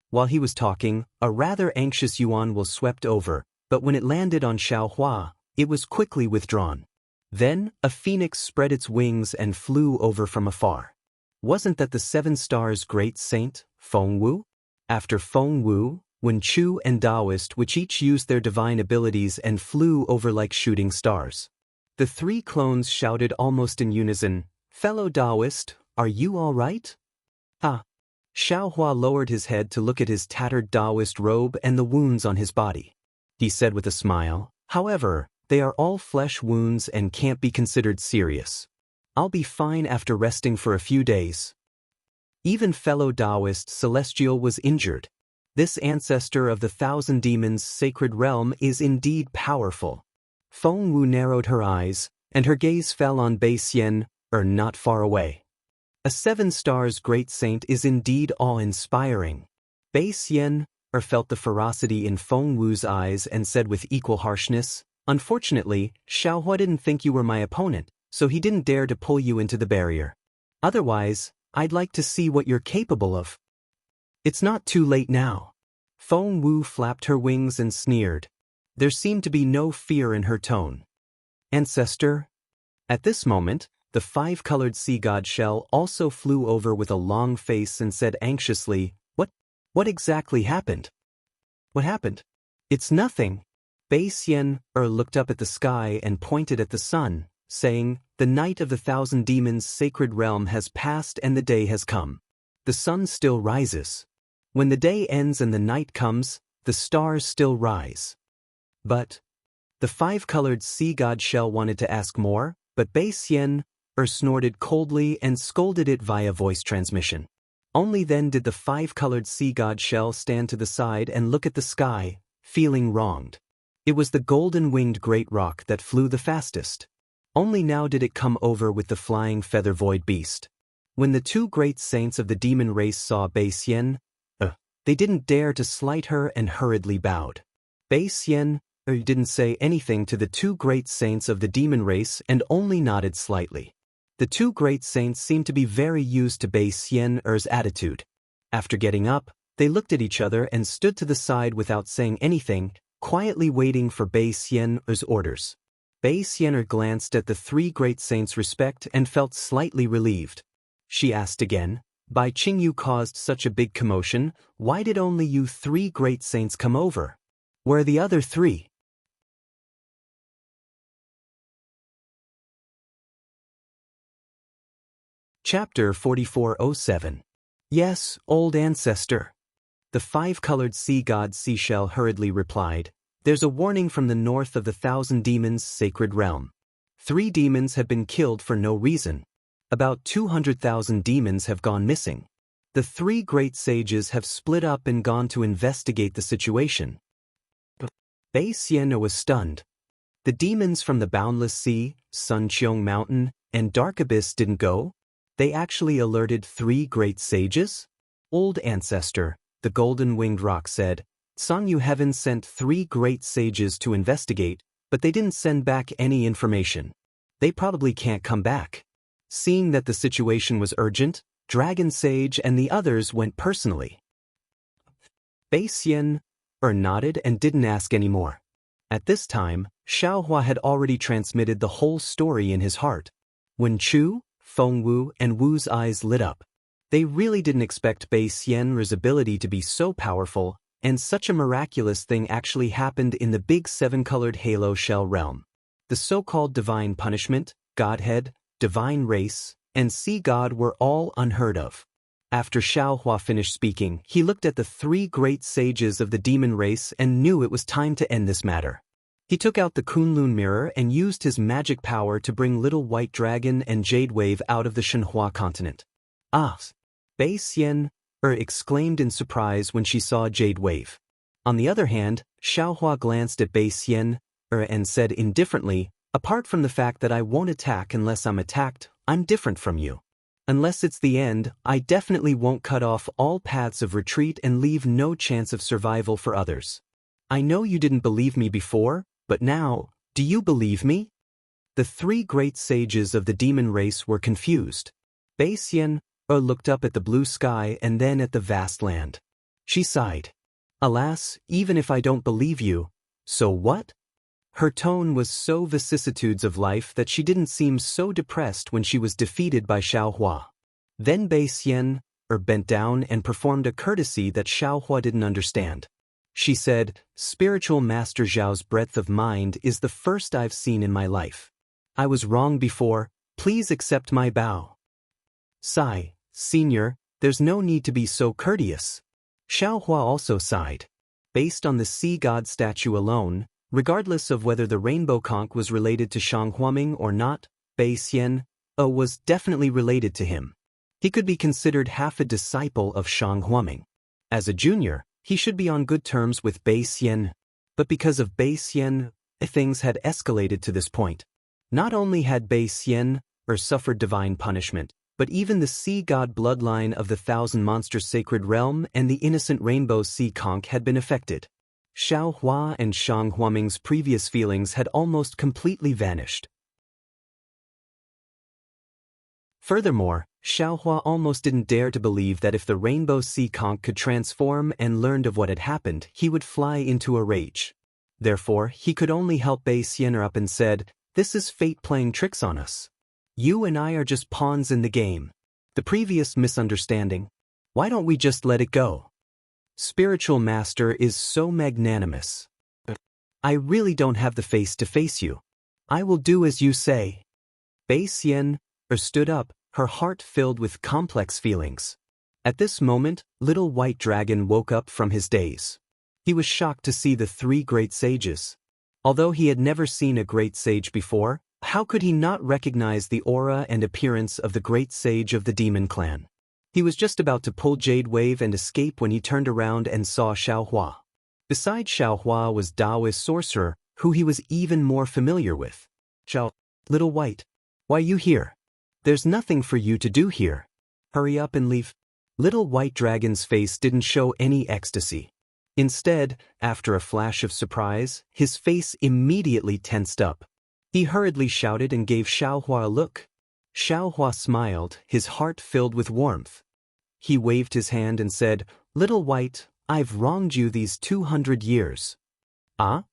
While he was talking, a rather anxious yuan was swept over, but when it landed on Xiaohua, it was quickly withdrawn. Then, a phoenix spread its wings and flew over from afar. Wasn't that the seven stars' great saint, Feng Wu? After Feng Wu, Wen Chu and Taoist, which each used their divine abilities and flew over like shooting stars. The three clones shouted almost in unison, "Fellow Taoist, are you all right?" Ah. Xiaohua lowered his head to look at his tattered Taoist robe and the wounds on his body. He said with a smile, "However, they are all flesh wounds and can't be considered serious. I'll be fine after resting for a few days." Even fellow Taoist Celestial was injured. This ancestor of the thousand demons' sacred realm is indeed powerful. Feng Wu narrowed her eyes, and her gaze fell on Bei Xian not far away. A seven stars great saint is indeed awe-inspiring. Bei Xian felt the ferocity in Feng Wu's eyes and said with equal harshness, "Unfortunately, Xiaohua didn't think you were my opponent, so he didn't dare to pull you into the barrier. Otherwise, I'd like to see what you're capable of." "It's not too late now." Feng Wu flapped her wings and sneered. There seemed to be no fear in her tone. "Ancestor?" At this moment, the five-colored sea god Shell also flew over with a long face and said anxiously, What exactly happened?" "What happened?" "It's nothing." Bei Xian looked up at the sky and pointed at the sun, saying, "The night of the thousand demons' sacred realm has passed and the day has come. The sun still rises. When the day ends and the night comes, the stars still rise." "But..." The five-colored sea god Shell wanted to ask more, but Bei Xian snorted coldly and scolded it via voice transmission. Only then did the five-colored sea god Shell stand to the side and look at the sky, feeling wronged. It was the golden-winged great rock that flew the fastest. Only now did it come over with the flying feather-void beast. When the two great saints of the demon race saw Bei Xian, they didn't dare to slight her and hurriedly bowed. Bei Xian didn't say anything to the two great saints of the demon race and only nodded slightly. The two great saints seemed to be very used to Bei Xian's attitude. After getting up, they looked at each other and stood to the side without saying anything, quietly waiting for Bei Xian's orders. Bei Xian glanced at the three great saints' respect and felt slightly relieved. She asked again, "Bai Qingyu caused such a big commotion, why did only you three great saints come over? Where are the other three?" Chapter 4407. "Yes, old ancestor." The five-colored sea god Seashell hurriedly replied, "There's a warning from the north of the thousand demons' sacred realm. 3 demons have been killed for no reason. About 200,000 demons have gone missing. The 3 great sages have split up and gone to investigate the situation." Bei Xian was stunned. The demons from the Boundless Sea, Sun Cheong Mountain, and Dark Abyss didn't go? They actually alerted 3 great sages? Old ancestor, the golden-winged rock said, Sangyu Heaven sent 3 great sages to investigate, but they didn't send back any information. They probably can't come back. Seeing that the situation was urgent, Dragon Sage and the others went personally. Bei Xian nodded and didn't ask any more. At this time, Xiaohua had already transmitted the whole story in his heart. When Chu, Fengwu, and Wu's eyes lit up. They really didn't expect Bei Xian's ability to be so powerful, and such a miraculous thing actually happened in the big 7-colored halo shell realm. The so-called divine punishment, godhead, divine race, and sea god were all unheard of. After Xiaohua finished speaking, he looked at the 3 great sages of the demon race and knew it was time to end this matter. He took out the Kunlun mirror and used his magic power to bring Little White Dragon and Jade Wave out of the Shenhua continent. Ah! Bei Xian exclaimed in surprise when she saw Jade Wave. On the other hand, Xiaohua glanced at Bei Xian and said indifferently, apart from the fact that I won't attack unless I'm attacked, I'm different from you. Unless it's the end, I definitely won't cut off all paths of retreat and leave no chance of survival for others. I know you didn't believe me before, but now, do you believe me? The 3 great sages of the demon race were confused. Bei Xian looked up at the blue sky and then at the vast land. She sighed. Alas, even if I don't believe you, so what? Her tone was so vicissitudes of life that she didn't seem so depressed when she was defeated by Xiaohua. Then Bei Xian bent down and performed a courtesy that Xiaohua didn't understand. She said, Spiritual Master Zhao's breadth of mind is the first I've seen in my life. I was wrong before, please accept my bow. Sigh, Senior, there's no need to be so courteous. Xiaohua also sighed. Based on the sea god statue alone, regardless of whether the rainbow conch was related to Shang Huaming or not, Bei Xian was definitely related to him. He could be considered half a disciple of Shang Huaming. As a junior, he should be on good terms with Bei Xian. But because of Bei Xian, things had escalated to this point. Not only had Bei Xian suffered divine punishment, but even the sea god bloodline of the 1,000 Monster Sacred Realm and the innocent rainbow sea conch had been affected. Xiaohua and Shang Huaming's previous feelings had almost completely vanished. Furthermore, Xiaohua almost didn't dare to believe that if the rainbow sea conch could transform and learned of what had happened, he would fly into a rage. Therefore, he could only help Bei Xian up and said, This is fate playing tricks on us. You and I are just pawns in the game. The previous misunderstanding. Why don't we just let it go? Spiritual Master is so magnanimous. I really don't have the face to face you. I will do as you say. Bei Xian stood up, her heart filled with complex feelings. At this moment, Little White Dragon woke up from his daze. He was shocked to see the 3 great sages. Although he had never seen a great sage before, how could he not recognize the aura and appearance of the great sage of the demon clan? He was just about to pull Jade Wave and escape when he turned around and saw Xiaohua. Beside Xiaohua was Daoist Sorcerer, who he was even more familiar with. Little White, why you here? There's nothing for you to do here. Hurry up and leave. Little White Dragon's face didn't show any ecstasy. Instead, after a flash of surprise, his face immediately tensed up. He hurriedly shouted and gave Xiaohua a look. Xiaohua smiled, his heart filled with warmth. He waved his hand and said, Little White, I've wronged you these 200 years. Ah?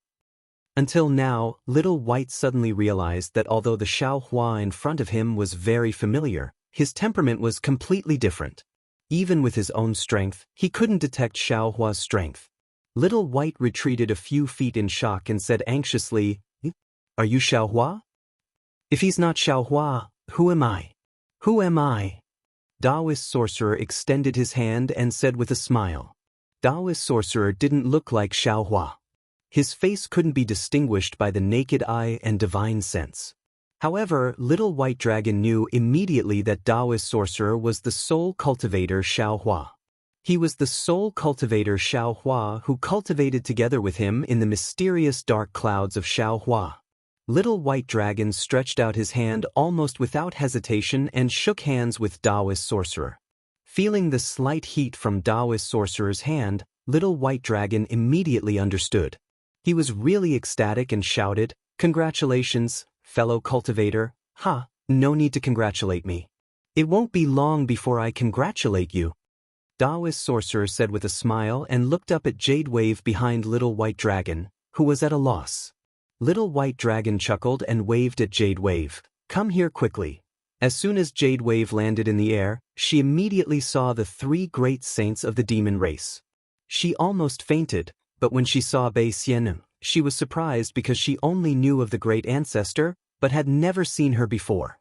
Until now, Little White suddenly realized that although the Xiaohua in front of him was very familiar, his temperament was completely different. Even with his own strength, he couldn't detect Xiaohua's strength. Little White retreated a few feet in shock and said anxiously, Are you Xiaohua? If he's not Xiaohua, who am I? Who am I? Daoist Sorcerer extended his hand and said with a smile. Daoist Sorcerer didn't look like Xiaohua. His face couldn't be distinguished by the naked eye and divine sense. However, Little White Dragon knew immediately that Daoist Sorcerer was the soul cultivator Xiaohua. He was the soul cultivator Xiaohua who cultivated together with him in the mysterious dark clouds of Xiaohua. Little White Dragon stretched out his hand almost without hesitation and shook hands with Taoist Sorcerer. Feeling the slight heat from Taoist Sorcerer's hand, Little White Dragon immediately understood. He was really ecstatic and shouted, "Congratulations, fellow cultivator." "Ha, no need to congratulate me. It won't be long before I congratulate you," Taoist Sorcerer said with a smile and looked up at Jade Wave behind Little White Dragon, who was at a loss. Little White Dragon chuckled and waved at Jade Wave. "Come here quickly." As soon as Jade Wave landed in the air, she immediately saw the 3 great saints of the demon race. She almost fainted, but when she saw Bei Xian, she was surprised because she only knew of the great ancestor, but had never seen her before.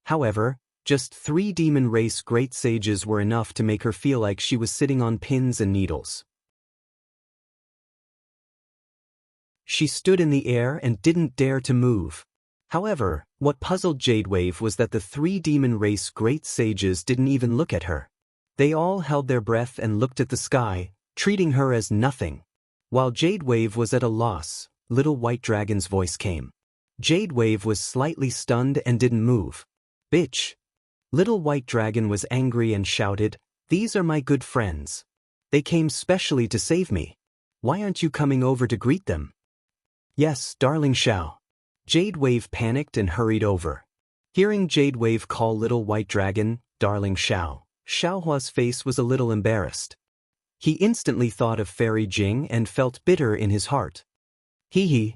However, just 3 demon race great sages were enough to make her feel like she was sitting on pins and needles. She stood in the air and didn't dare to move. However, what puzzled Jade Wave was that the 3 demon race great sages didn't even look at her. They all held their breath and looked at the sky, treating her as nothing. While Jade Wave was at a loss, Little White Dragon's voice came. Jade Wave was slightly stunned and didn't move. "Bitch!" Little White Dragon was angry and shouted, "These are my good friends. They came specially to save me. Why aren't you coming over to greet them?" "Yes, darling Xiao." Jade Wave panicked and hurried over. Hearing Jade Wave call Little White Dragon, "darling Xiao," Xiaohua's face was a little embarrassed. He instantly thought of Fairy Jing and felt bitter in his heart. "Hee hee."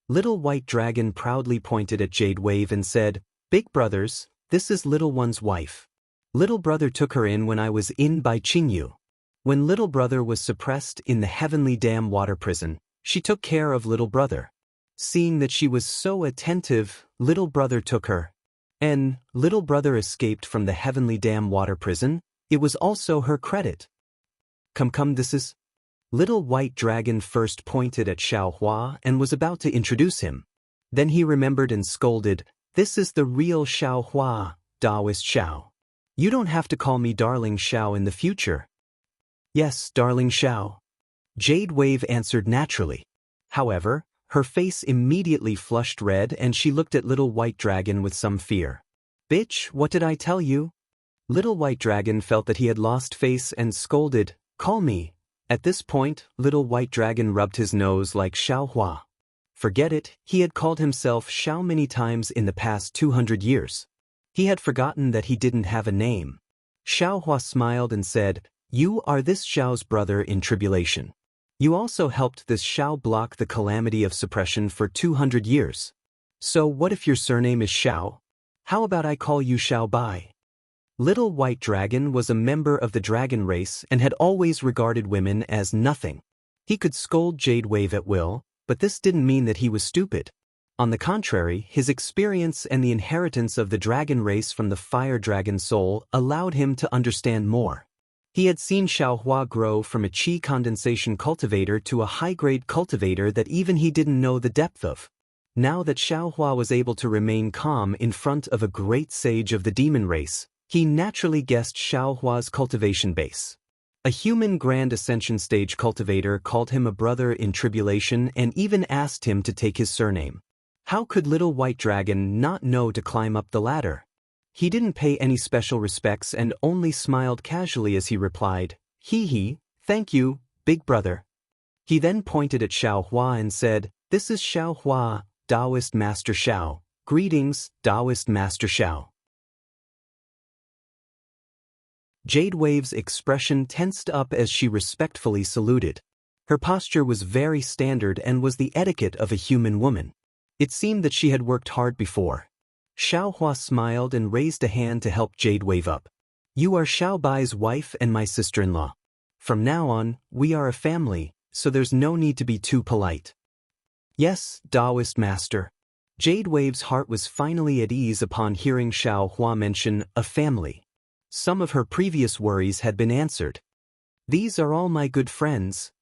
Little White Dragon proudly pointed at Jade Wave and said, "Big brothers, this is Little One's wife. Little brother took her in when I was in by Qingyu. When little brother was suppressed in the Heavenly Dam water prison, she took care of little brother. Seeing that she was so attentive, little brother took her. And little brother escaped from the Heavenly Dam water prison. It was also her credit." Come, this is..." Little White Dragon first pointed at Xiaohua and was about to introduce him. Then he remembered and scolded, "This is the real Xiaohua, Taoist Xiao. You don't have to call me darling Xiao in the future." "Yes, darling Xiao." Jade Wave answered naturally. However, her face immediately flushed red and she looked at Little White Dragon with some fear. "Bitch, what did I tell you?" Little White Dragon felt that he had lost face and scolded, "Call me." At this point, Little White Dragon rubbed his nose like Xiaohua. Forget it, he had called himself Xiao many times in the past 200 years. He had forgotten that he didn't have a name. Xiaohua smiled and said, "You are this Xiao's brother in tribulation. You also helped this Xiao block the calamity of suppression for 200 years. So what if your surname is Xiao? How about I call you Xiao Bai?" Little White Dragon was a member of the dragon race and had always regarded women as nothing. He could scold Jade Wave at will, but this didn't mean that he was stupid. On the contrary, his experience and the inheritance of the dragon race from the fire dragon soul allowed him to understand more. He had seen Xiaohua grow from a qi condensation cultivator to a high-grade cultivator that even he didn't know the depth of. Now that Xiaohua was able to remain calm in front of a great sage of the demon race, he naturally guessed Xiaohua's cultivation base. A human Grand Ascension Stage cultivator called him a brother in tribulation and even asked him to take his surname. How could Little White Dragon not know to climb up the ladder? He didn't pay any special respects and only smiled casually as he replied, "Hee hee, thank you, big brother." He then pointed at Xiaohua and said, "This is Xiaohua, Taoist Master Xiao. Greetings, Taoist Master Xiao." Jade Wave's expression tensed up as she respectfully saluted. Her posture was very standard and was the etiquette of a human woman. It seemed that she had worked hard before. Xiaohua smiled and raised a hand to help Jade Wave up. "You are Xiao Bai's wife and my sister-in-law. From now on, we are a family, so there's no need to be too polite." "Yes, Taoist Master." Jade Wave's heart was finally at ease upon hearing Xiaohua mention a family. Some of her previous worries had been answered. "These are all my good friends."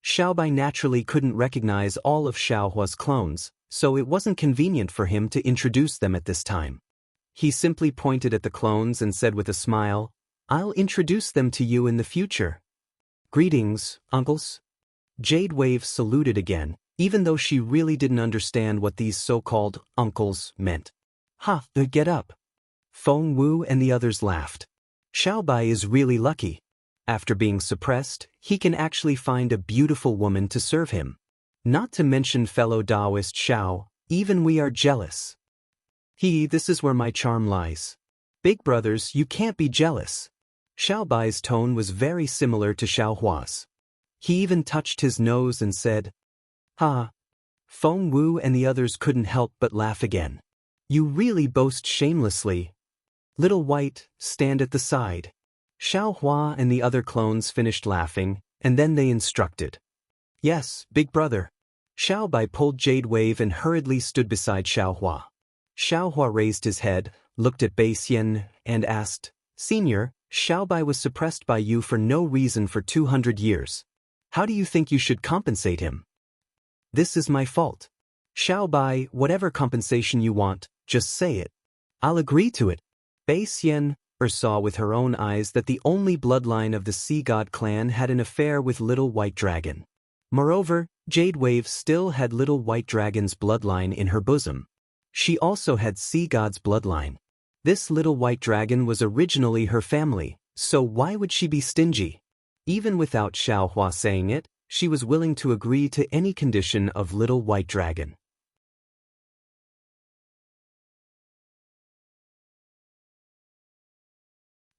Xiaobai naturally couldn't recognize all of Xiaohua's clones, so it wasn't convenient for him to introduce them at this time. He simply pointed at the clones and said with a smile, "I'll introduce them to you in the future." "Greetings, uncles." Jade Wave saluted again, even though she really didn't understand what these so-called uncles meant. Ha, get up. Feng Wu and the others laughed. Xiaobai is really lucky. After being suppressed, he can actually find a beautiful woman to serve him. Not to mention fellow Taoist Xiao, even we are jealous. This is where my charm lies. Big brothers, you can't be jealous. Xiaobai's tone was very similar to Xiaohua's. He even touched his nose and said, "Ha." Feng Wu and the others couldn't help but laugh again. You really boast shamelessly. Little White, stand at the side. Xiaohua and the other clones finished laughing, and then they instructed. Yes, big brother. Xiaobai pulled Jade Wave and hurriedly stood beside Xiaohua. Xiaohua raised his head, looked at Bai Xian, and asked, Senior, Xiaobai was suppressed by you for no reason for 200 years. How do you think you should compensate him? This is my fault. Xiaobai, whatever compensation you want, just say it. I'll agree to it. Bai Xian saw with her own eyes that the only bloodline of the Sea God clan had an affair with Little White Dragon. Moreover, Jade Wave still had Little White Dragon's bloodline in her bosom. She also had Sea God's bloodline. This Little White Dragon was originally her family, so why would she be stingy? Even without Xiaohua saying it, she was willing to agree to any condition of Little White Dragon.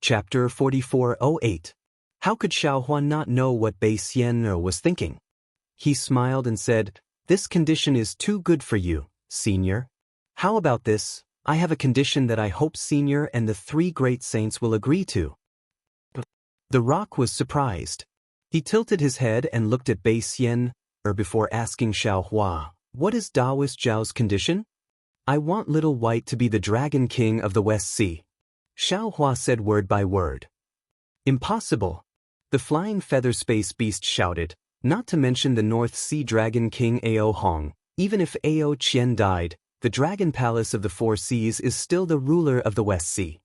Chapter 4408. How could Xiaohua not know what Bai Xian was thinking? He smiled and said, This condition is too good for you, Senior. How about this? I have a condition that I hope Senior and the 3 great saints will agree to. The rock was surprised. He tilted his head and looked at Bai Xian, before asking Xiaohua, What is Taoist Zhao's condition? I want Little White to be the Dragon King of the West Sea. Xiaohua said word by word. Impossible. The flying feather space beast shouted, not to mention the North Sea Dragon King Ao Hong. Even if Ao Qian died, the Dragon Palace of the 4 Seas is still the ruler of the West Sea.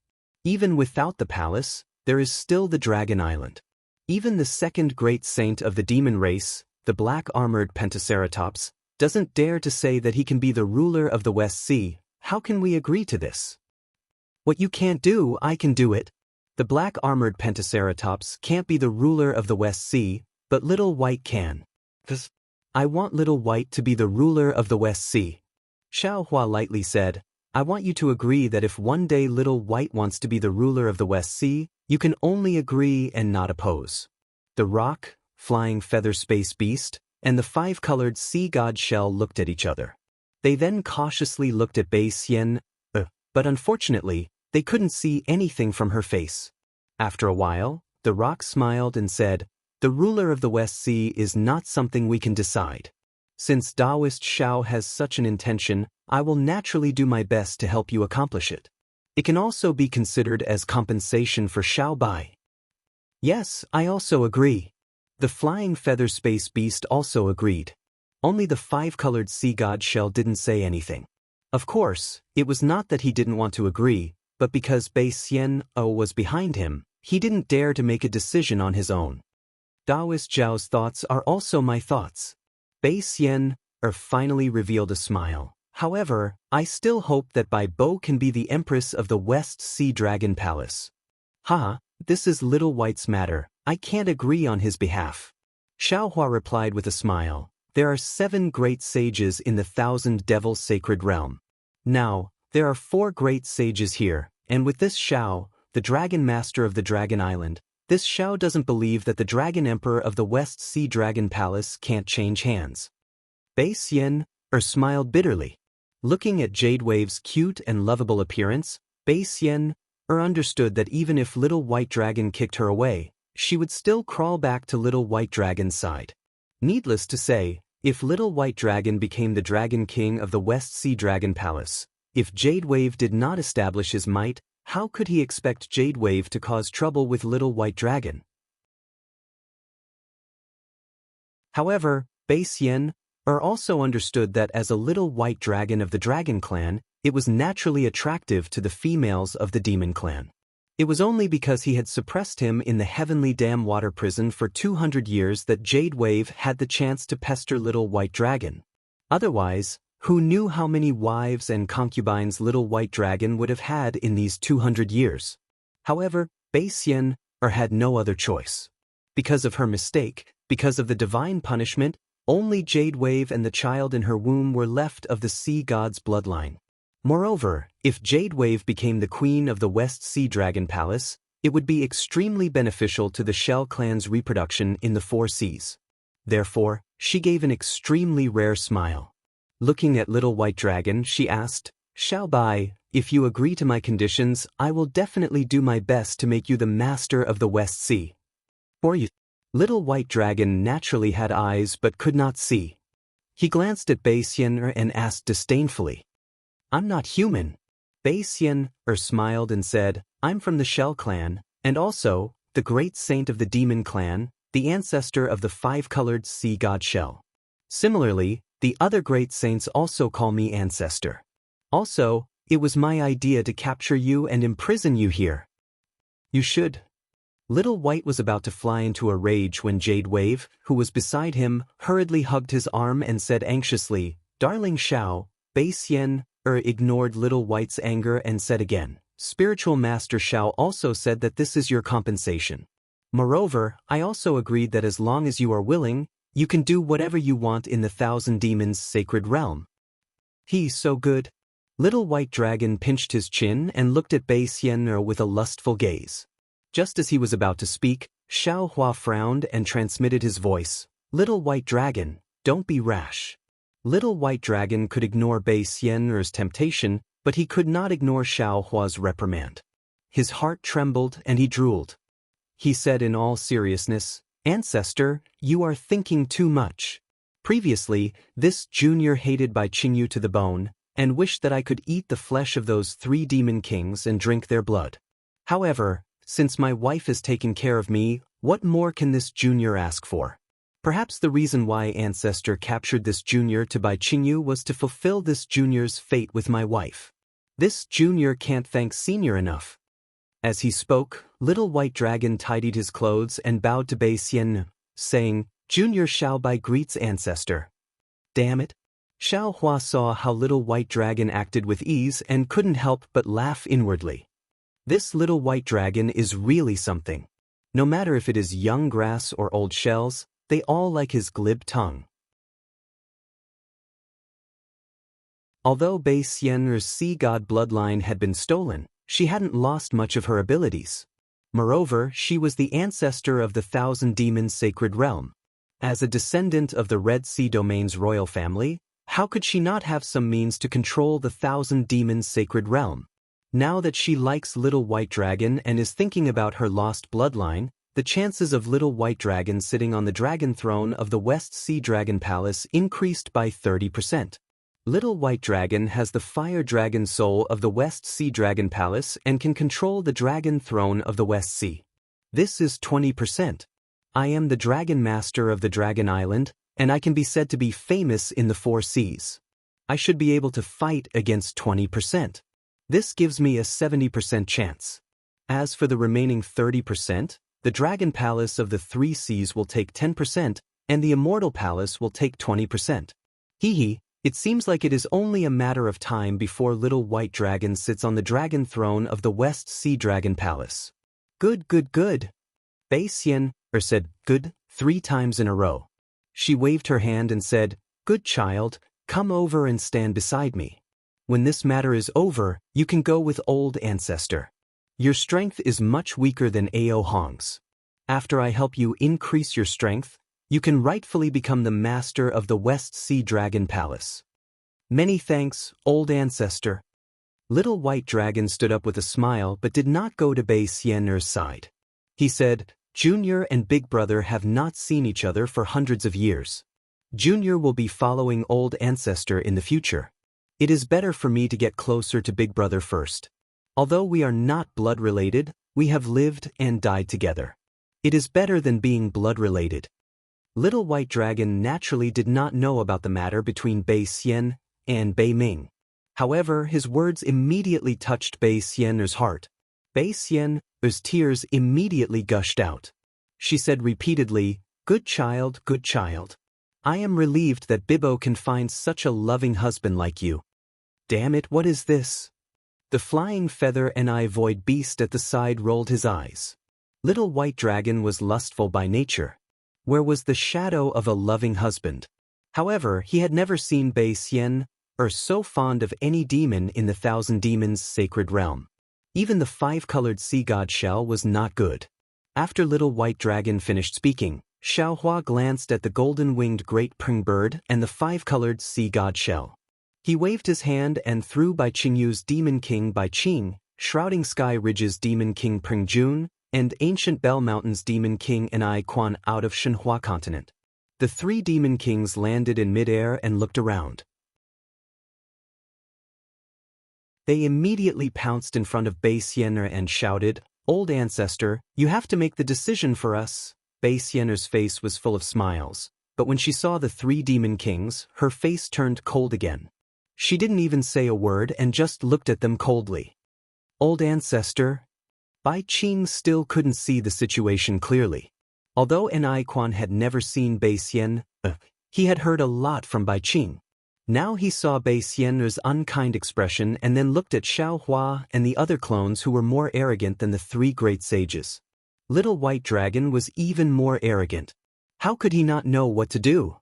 Even without the palace, there is still the Dragon Island. Even the 2nd great saint of the demon race, the black-armored Pentaceratops, doesn't dare to say that he can be the ruler of the West Sea. How can we agree to this? What you can't do, I can do it. The black-armored Pentaceratops can't be the ruler of the West Sea, but Little White can. I want Little White to be the ruler of the West Sea. Xiaohua lightly said, I want you to agree that if one day Little White wants to be the ruler of the West Sea, you can only agree and not oppose. The rock, flying feather space beast, and the 5-colored sea god shell looked at each other. They then cautiously looked at Bai Xian, but unfortunately, they couldn't see anything from her face. After a while, the rock smiled and said, The ruler of the West Sea is not something we can decide. Since Taoist Zhao has such an intention, I will naturally do my best to help you accomplish it. It can also be considered as compensation for Xiaobai. Yes, I also agree. The flying feather space beast also agreed. Only the 5-colored sea god shell didn't say anything. Of course, it was not that he didn't want to agree, but because Bai Xian was behind him, he didn't dare to make a decision on his own. Taoist Zhao's thoughts are also my thoughts. Bai Xian finally revealed a smile. However, I still hope that Bai Bo can be the Empress of the West Sea Dragon Palace. This is Little White's matter. I can't agree on his behalf. Xiaohua replied with a smile. There are 7 great sages in the 1,000 Devil Sacred Realm. Now, there are 4 great sages here, and with this Xiao, the Dragon Master of the Dragon Island, this Xiao doesn't believe that the Dragon Emperor of the West Sea Dragon Palace can't change hands. Bai Xian smiled bitterly. Looking at Jade Wave's cute and lovable appearance, Bai Xian understood that even if Little White Dragon kicked her away, she would still crawl back to Little White Dragon's side. Needless to say, if Little White Dragon became the Dragon King of the West Sea Dragon Palace, if Jade Wave did not establish his might, how could he expect Jade Wave to cause trouble with Little White Dragon? However, Bai Xian also understood that as a Little White Dragon of the Dragon Clan, it was naturally attractive to the females of the Demon Clan. It was only because he had suppressed him in the heavenly dam water prison for 200 years that Jade Wave had the chance to pester Little White Dragon. Otherwise, who knew how many wives and concubines Little White Dragon would have had in these 200 years? However, Bei Xian had no other choice. Because of her mistake, because of the divine punishment, only Jade Wave and the child in her womb were left of the sea god's bloodline. Moreover, if Jade Wave became the queen of the West Sea Dragon Palace, it would be extremely beneficial to the Shell clan's reproduction in the four seas. Therefore, she gave an extremely rare smile. Looking at Little White Dragon, she asked, "Xiao Bai, if you agree to my conditions, I will definitely do my best to make you the master of the West Sea." For you. Little White Dragon naturally had eyes but could not see. He glanced at Bei Xian and asked disdainfully, "I'm not human." Bei Xian smiled and said, "I'm from the Shell clan, and also, the great saint of the demon clan, the ancestor of the five-colored sea god Shell. Similarly, the other great saints also call me ancestor. Also, it was my idea to capture you and imprison you here." "You should." Little White was about to fly into a rage when Jade Wave, who was beside him, hurriedly hugged his arm and said anxiously, "Darling Xiao." Bei Xian ignored Little White's anger and said again, "Spiritual Master Xiao also said that this is your compensation. Moreover, I also agreed that as long as you are willing, you can do whatever you want in the Thousand Demons' sacred realm." "He's so good." Little White Dragon pinched his chin and looked at Bei Xian with a lustful gaze. Just as he was about to speak, Xiao Hua frowned and transmitted his voice, "Little White Dragon, don't be rash." Little White Dragon could ignore Bei Xian's temptation, but he could not ignore Xiao Hua's reprimand. His heart trembled and he drooled. He said in all seriousness, "Ancestor, you are thinking too much. Previously, this junior hated Bai Qingyu to the bone, and wished that I could eat the flesh of those 3 demon kings and drink their blood. However, since my wife has taken care of me, what more can this junior ask for? Perhaps the reason why Ancestor captured this junior to Bai Qingyu was to fulfill this junior's fate with my wife. This junior can't thank senior enough." As he spoke, Little White Dragon tidied his clothes and bowed to Bei Xian, saying, "Junior Xiao Bai greets Ancestor." Damn it. Xiao Hua saw how Little White Dragon acted with ease and couldn't help but laugh inwardly. This Little White Dragon is really something. No matter if it is young grass or old shells, they all like his glib tongue. Although Bei Xian's sea god bloodline had been stolen, she hadn't lost much of her abilities. Moreover, she was the ancestor of the Thousand Demons' sacred realm. As a descendant of the Red Sea Domain's royal family, how could she not have some means to control the Thousand Demons' sacred realm? Now that she likes Little White Dragon and is thinking about her lost bloodline, the chances of Little White Dragon sitting on the dragon throne of the West Sea Dragon Palace increased by 30%. Little White Dragon has the fire dragon soul of the West Sea Dragon Palace and can control the dragon throne of the West Sea. This is 20%. I am the Dragon Master of the Dragon Island, and I can be said to be famous in the 4 seas. I should be able to fight against 20%. This gives me a 70% chance. As for the remaining 30%, the Dragon Palace of the 3 seas will take 10%, and the Immortal Palace will take 20%. Hee. It seems like it is only a matter of time before Little White Dragon sits on the dragon throne of the West Sea Dragon Palace. Good. Bei Xian said good 3 times in a row. She waved her hand and said, "Good child, come over and stand beside me. When this matter is over, you can go with old Ancestor. Your strength is much weaker than Ao Hong's. After I help you increase your strength, you can rightfully become the master of the West Sea Dragon Palace." "Many thanks, old Ancestor." Little White Dragon stood up with a smile but did not go to Bei Xian's side. He said, "Junior and Big Brother have not seen each other for hundreds of years. Junior will be following old Ancestor in the future. It is better for me to get closer to Big Brother first. Although we are not blood related, we have lived and died together. It is better than being blood related." Little White Dragon naturally did not know about the matter between Bei Xian and Bei Ming. However, his words immediately touched Bei Xian's heart. Bei Xian's tears immediately gushed out. She said repeatedly, good child, good child. I am relieved that Bibo can find such a loving husband like you. Damn it, what is this? The flying feather and void beast at the side rolled his eyes. Little White Dragon was lustful by nature. Where was the shadow of a loving husband? However, he had never seen Bei Xian so fond of any demon in the Thousand Demons' sacred realm. Even the five-colored sea god shell was not good. After Little White Dragon finished speaking, Xiaohua glanced at the golden-winged great Peng bird and the five-colored sea god shell. He waved his hand and threw Bai Qingyu's Demon King Bai Qing, Shrouding Sky Ridge's Demon King Peng Jun, and Ancient Bell Mountain's Demon King Enai Quan out of Shenhua continent. The three Demon Kings landed in midair and looked around. They immediately pounced in front of Bei Xian'er and shouted, Old Ancestor, you have to make the decision for us. Bei Xian'er's face was full of smiles, but when she saw the three Demon Kings, her face turned cold again. She didn't even say a word and just looked at them coldly. Old Ancestor? Bai Qing still couldn't see the situation clearly. Although Enai Quan had never seen Bei Xian, he had heard a lot from Bai Qing. Now he saw Bei Xian'er's unkind expression and then looked at Xiaohua and the other clones who were more arrogant than the three great sages. Little White Dragon was even more arrogant. How could he not know what to do?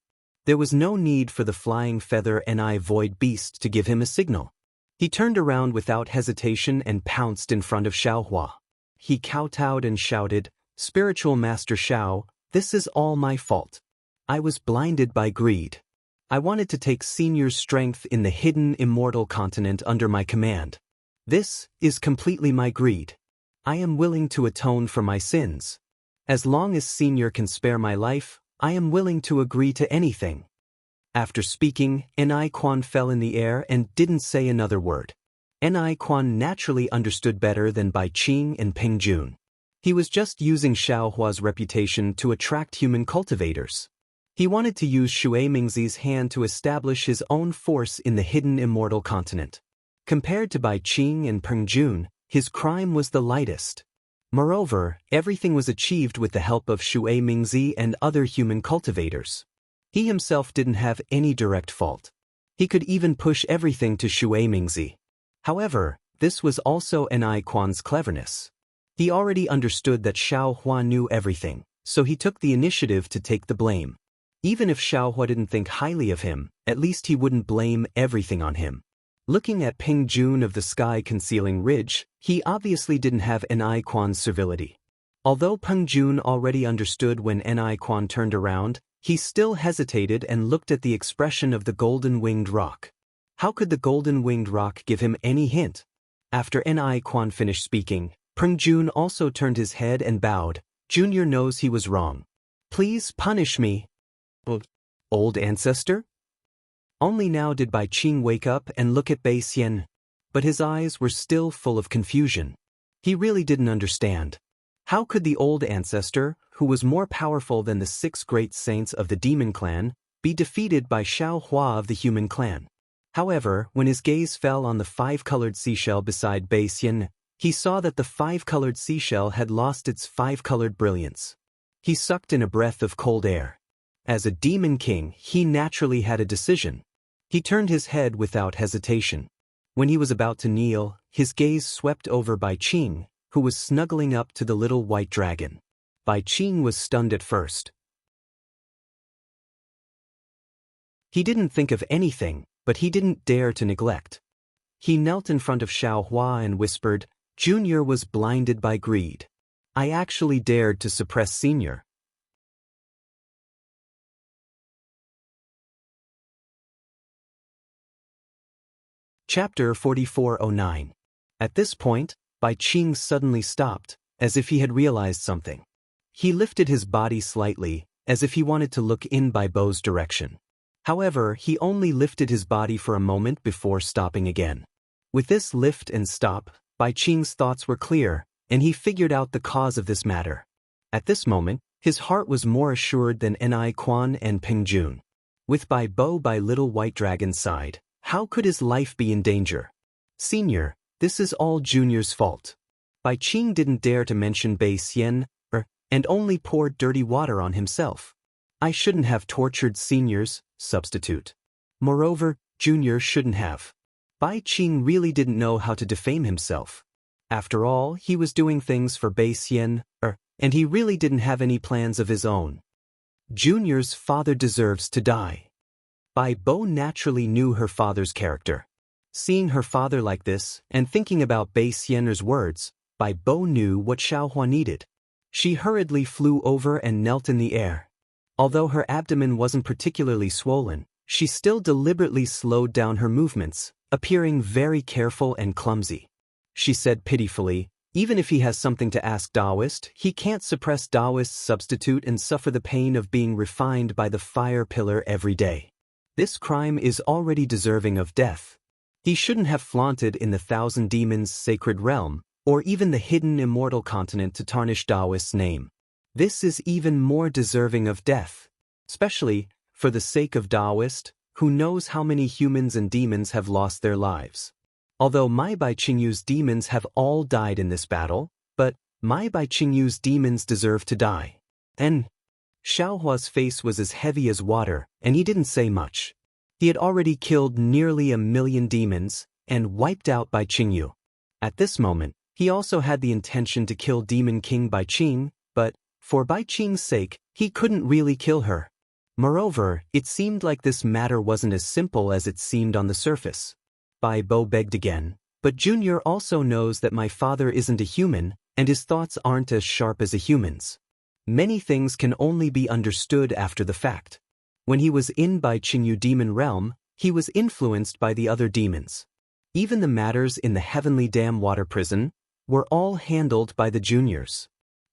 There was no need for the flying feather and void beast to give him a signal. He turned around without hesitation and pounced in front of Xiaohua. He kowtowed and shouted, Spiritual Master Xiao, this is all my fault. I was blinded by greed. I wanted to take Senior's strength in the hidden immortal continent under my command. This is completely my greed. I am willing to atone for my sins. As long as Senior can spare my life, I am willing to agree to anything. After speaking, Enai Quan fell in the air and didn't say another word. Enai Quan naturally understood better than Bai Qing and Peng Jun. He was just using Xiaohua's reputation to attract human cultivators. He wanted to use Shui Mingzi's hand to establish his own force in the hidden immortal continent. Compared to Bai Qing and Peng Jun, his crime was the lightest. Moreover, everything was achieved with the help of Shui Mingzi and other human cultivators. He himself didn't have any direct fault. He could even push everything to Shui Mingzi. However, this was also Enai Quan's cleverness. He already understood that Xiaohua knew everything, so he took the initiative to take the blame. Even if Xiaohua didn't think highly of him, at least he wouldn't blame everything on him. Looking at Peng Jun of the sky-concealing ridge, he obviously didn't have Enai Quan's servility. Although Peng Jun already understood when Enai Quan turned around, he still hesitated and looked at the expression of the golden-winged rock. How could the golden-winged rock give him any hint? After Enai Quan finished speaking, Peng Jun also turned his head and bowed. Junior knows he was wrong. Please punish me. Old Ancestor? Only now did Bai Qing wake up and look at Bei Xian. But his eyes were still full of confusion. He really didn't understand. How could the Old Ancestor, who was more powerful than the 6 great saints of the demon clan, be defeated by Xiaohua of the human clan? However, when his gaze fell on the 5-colored seashell beside Bei Xian, he saw that the 5-colored seashell had lost its 5-colored brilliance. He sucked in a breath of cold air. As a demon king, he naturally had a decision. He turned his head without hesitation. When he was about to kneel, his gaze swept over Bai Qing, who was snuggling up to the little white dragon. Bai Qing was stunned at first. He didn't think of anything, but he didn't dare to neglect. He knelt in front of Xiaohua and whispered, Junior was blinded by greed. I actually dared to suppress Senior. Chapter 4409. At this point, Bai Qing suddenly stopped, as if he had realized something. He lifted his body slightly, as if he wanted to look in Bai Bo's direction. However, he only lifted his body for a moment before stopping again. With this lift and stop, Bai Qing's thoughts were clear, and he figured out the cause of this matter. At this moment, his heart was more assured than Enai Quan and Peng Jun. With Bai Bo by Little White Dragon's side, how could his life be in danger? Senior, this is all Junior's fault. Bai Qing didn't dare to mention Bai Xian, and only poured dirty water on himself. I shouldn't have tortured seniors, substitute. Moreover, Junior shouldn't have. Bai Qing really didn't know how to defame himself. After all, he was doing things for Bai Xian, and he really didn't have any plans of his own. Junior's father deserves to die. Bai Bo naturally knew her father's character. Seeing her father like this, and thinking about Bai Xian's words, Bai Bo knew what Xiaohua needed. She hurriedly flew over and knelt in the air. Although her abdomen wasn't particularly swollen, she still deliberately slowed down her movements, appearing very careful and clumsy. She said pitifully, even if he has something to ask Taoist, he can't suppress Taoist's substitute and suffer the pain of being refined by the fire pillar every day. This crime is already deserving of death. He shouldn't have flaunted in the Thousand Demons' sacred realm, or even the hidden immortal continent to tarnish Taoist's name. This is even more deserving of death. Especially, for the sake of Taoist, who knows how many humans and demons have lost their lives. Although my Bai Qingyu's demons have all died in this battle, but my Bai Qingyu's demons deserve to die. And Xiaohua's face was as heavy as water, and he didn't say much. He had already killed nearly 1,000,000 demons, and wiped out Bai Qingyu. At this moment, he also had the intention to kill Demon King Bai Qing, but, for Bai Qing's sake, he couldn't really kill her. Moreover, it seemed like this matter wasn't as simple as it seemed on the surface. Bai Bo begged again, but Junior also knows that my father isn't a human, and his thoughts aren't as sharp as a human's. Many things can only be understood after the fact. When he was in Bai Qingyu demon realm, he was influenced by the other demons. Even the matters in the Heavenly Dam water prison were all handled by the juniors.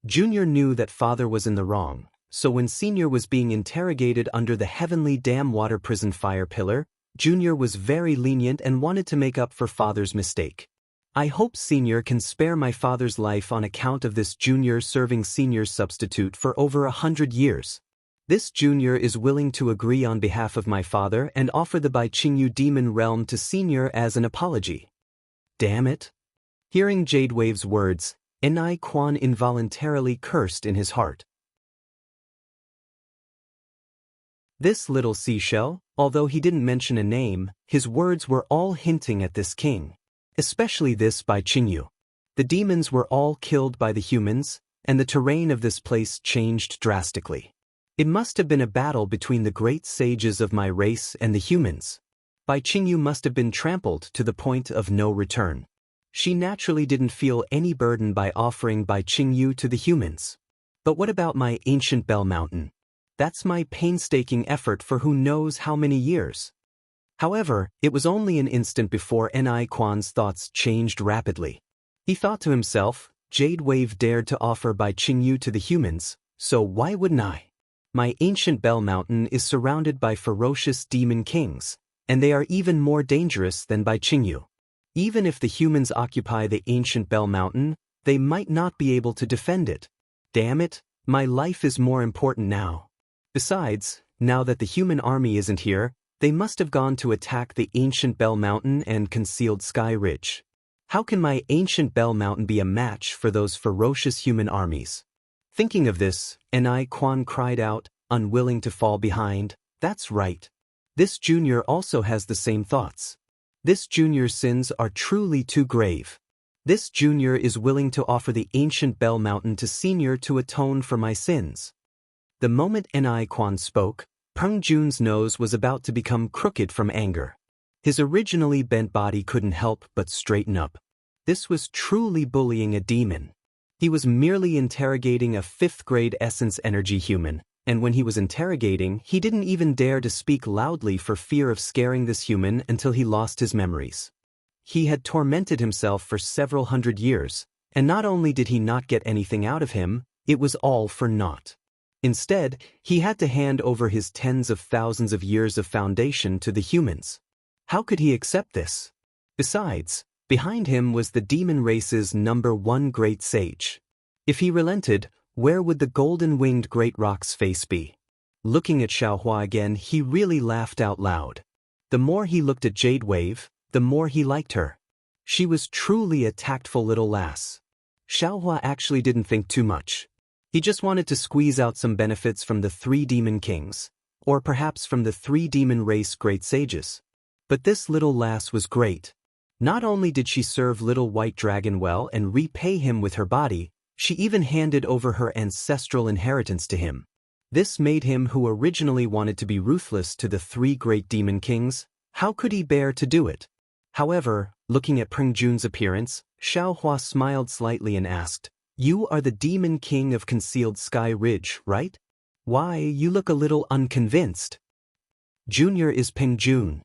Junior knew that father was in the wrong, so when senior was being interrogated under the Heavenly Dam water prison fire pillar, Junior was very lenient and wanted to make up for father's mistake. I hope senior can spare my father's life on account of this junior serving senior's substitute for over 100 years. This junior is willing to agree on behalf of my father and offer the Bai Qingyu demon realm to senior as an apology. Damn it. Hearing Jade Wave's words, Enai Quan involuntarily cursed in his heart. This little seashell, although he didn't mention a name, his words were all hinting at this king. Especially this Bai Qingyu. The demons were all killed by the humans, and the terrain of this place changed drastically. It must have been a battle between the great sages of my race and the humans. Bai Qingyu must have been trampled to the point of no return. She naturally didn't feel any burden by offering Bai Qingyu to the humans. But what about my ancient Bell Mountain? That's my painstaking effort for who knows how many years. However, it was only an instant before Enai Quan's thoughts changed rapidly. He thought to himself, Jade Wave dared to offer Bai Qingyu to the humans, so why wouldn't I? My ancient Bell Mountain is surrounded by ferocious demon kings, and they are even more dangerous than Bai Qingyu. Even if the humans occupy the ancient Bell Mountain, they might not be able to defend it. Damn it, my life is more important now. Besides, now that the human army isn't here, they must have gone to attack the ancient Bell Mountain and concealed Sky Ridge. How can my ancient Bell Mountain be a match for those ferocious human armies? Thinking of this, Enai Quan cried out, unwilling to fall behind, that's right. This junior also has the same thoughts. This junior's sins are truly too grave. This junior is willing to offer the ancient Bell Mountain to senior to atone for my sins. The moment Enai Quan spoke, Peng Jun's nose was about to become crooked from anger. His originally bent body couldn't help but straighten up. This was truly bullying a demon. He was merely interrogating a 5th-grade essence energy human, and when he was interrogating, he didn't even dare to speak loudly for fear of scaring this human until he lost his memories. He had tormented himself for several hundred years, and not only did he not get anything out of him, it was all for naught. Instead, he had to hand over his tens of thousands of years of foundation to the humans. How could he accept this? Besides, behind him was the demon race's #1 great sage. If he relented, where would the golden-winged great rock's face be? Looking at Xiaohua again, he really laughed out loud. The more he looked at Jade Wave, the more he liked her. She was truly a tactful little lass. Xiaohua actually didn't think too much. He just wanted to squeeze out some benefits from the 3 demon kings, or perhaps from the 3 demon race great sages. But this little lass was great. Not only did she serve little white dragon well and repay him with her body, she even handed over her ancestral inheritance to him. This made him, who originally wanted to be ruthless to the 3 great demon kings, how could he bear to do it? However, looking at Peng Jun's appearance, Xiaohua smiled slightly and asked, "You are the demon king of Concealed Sky Ridge, right? Why, you look a little unconvinced." Junior is Peng Jun.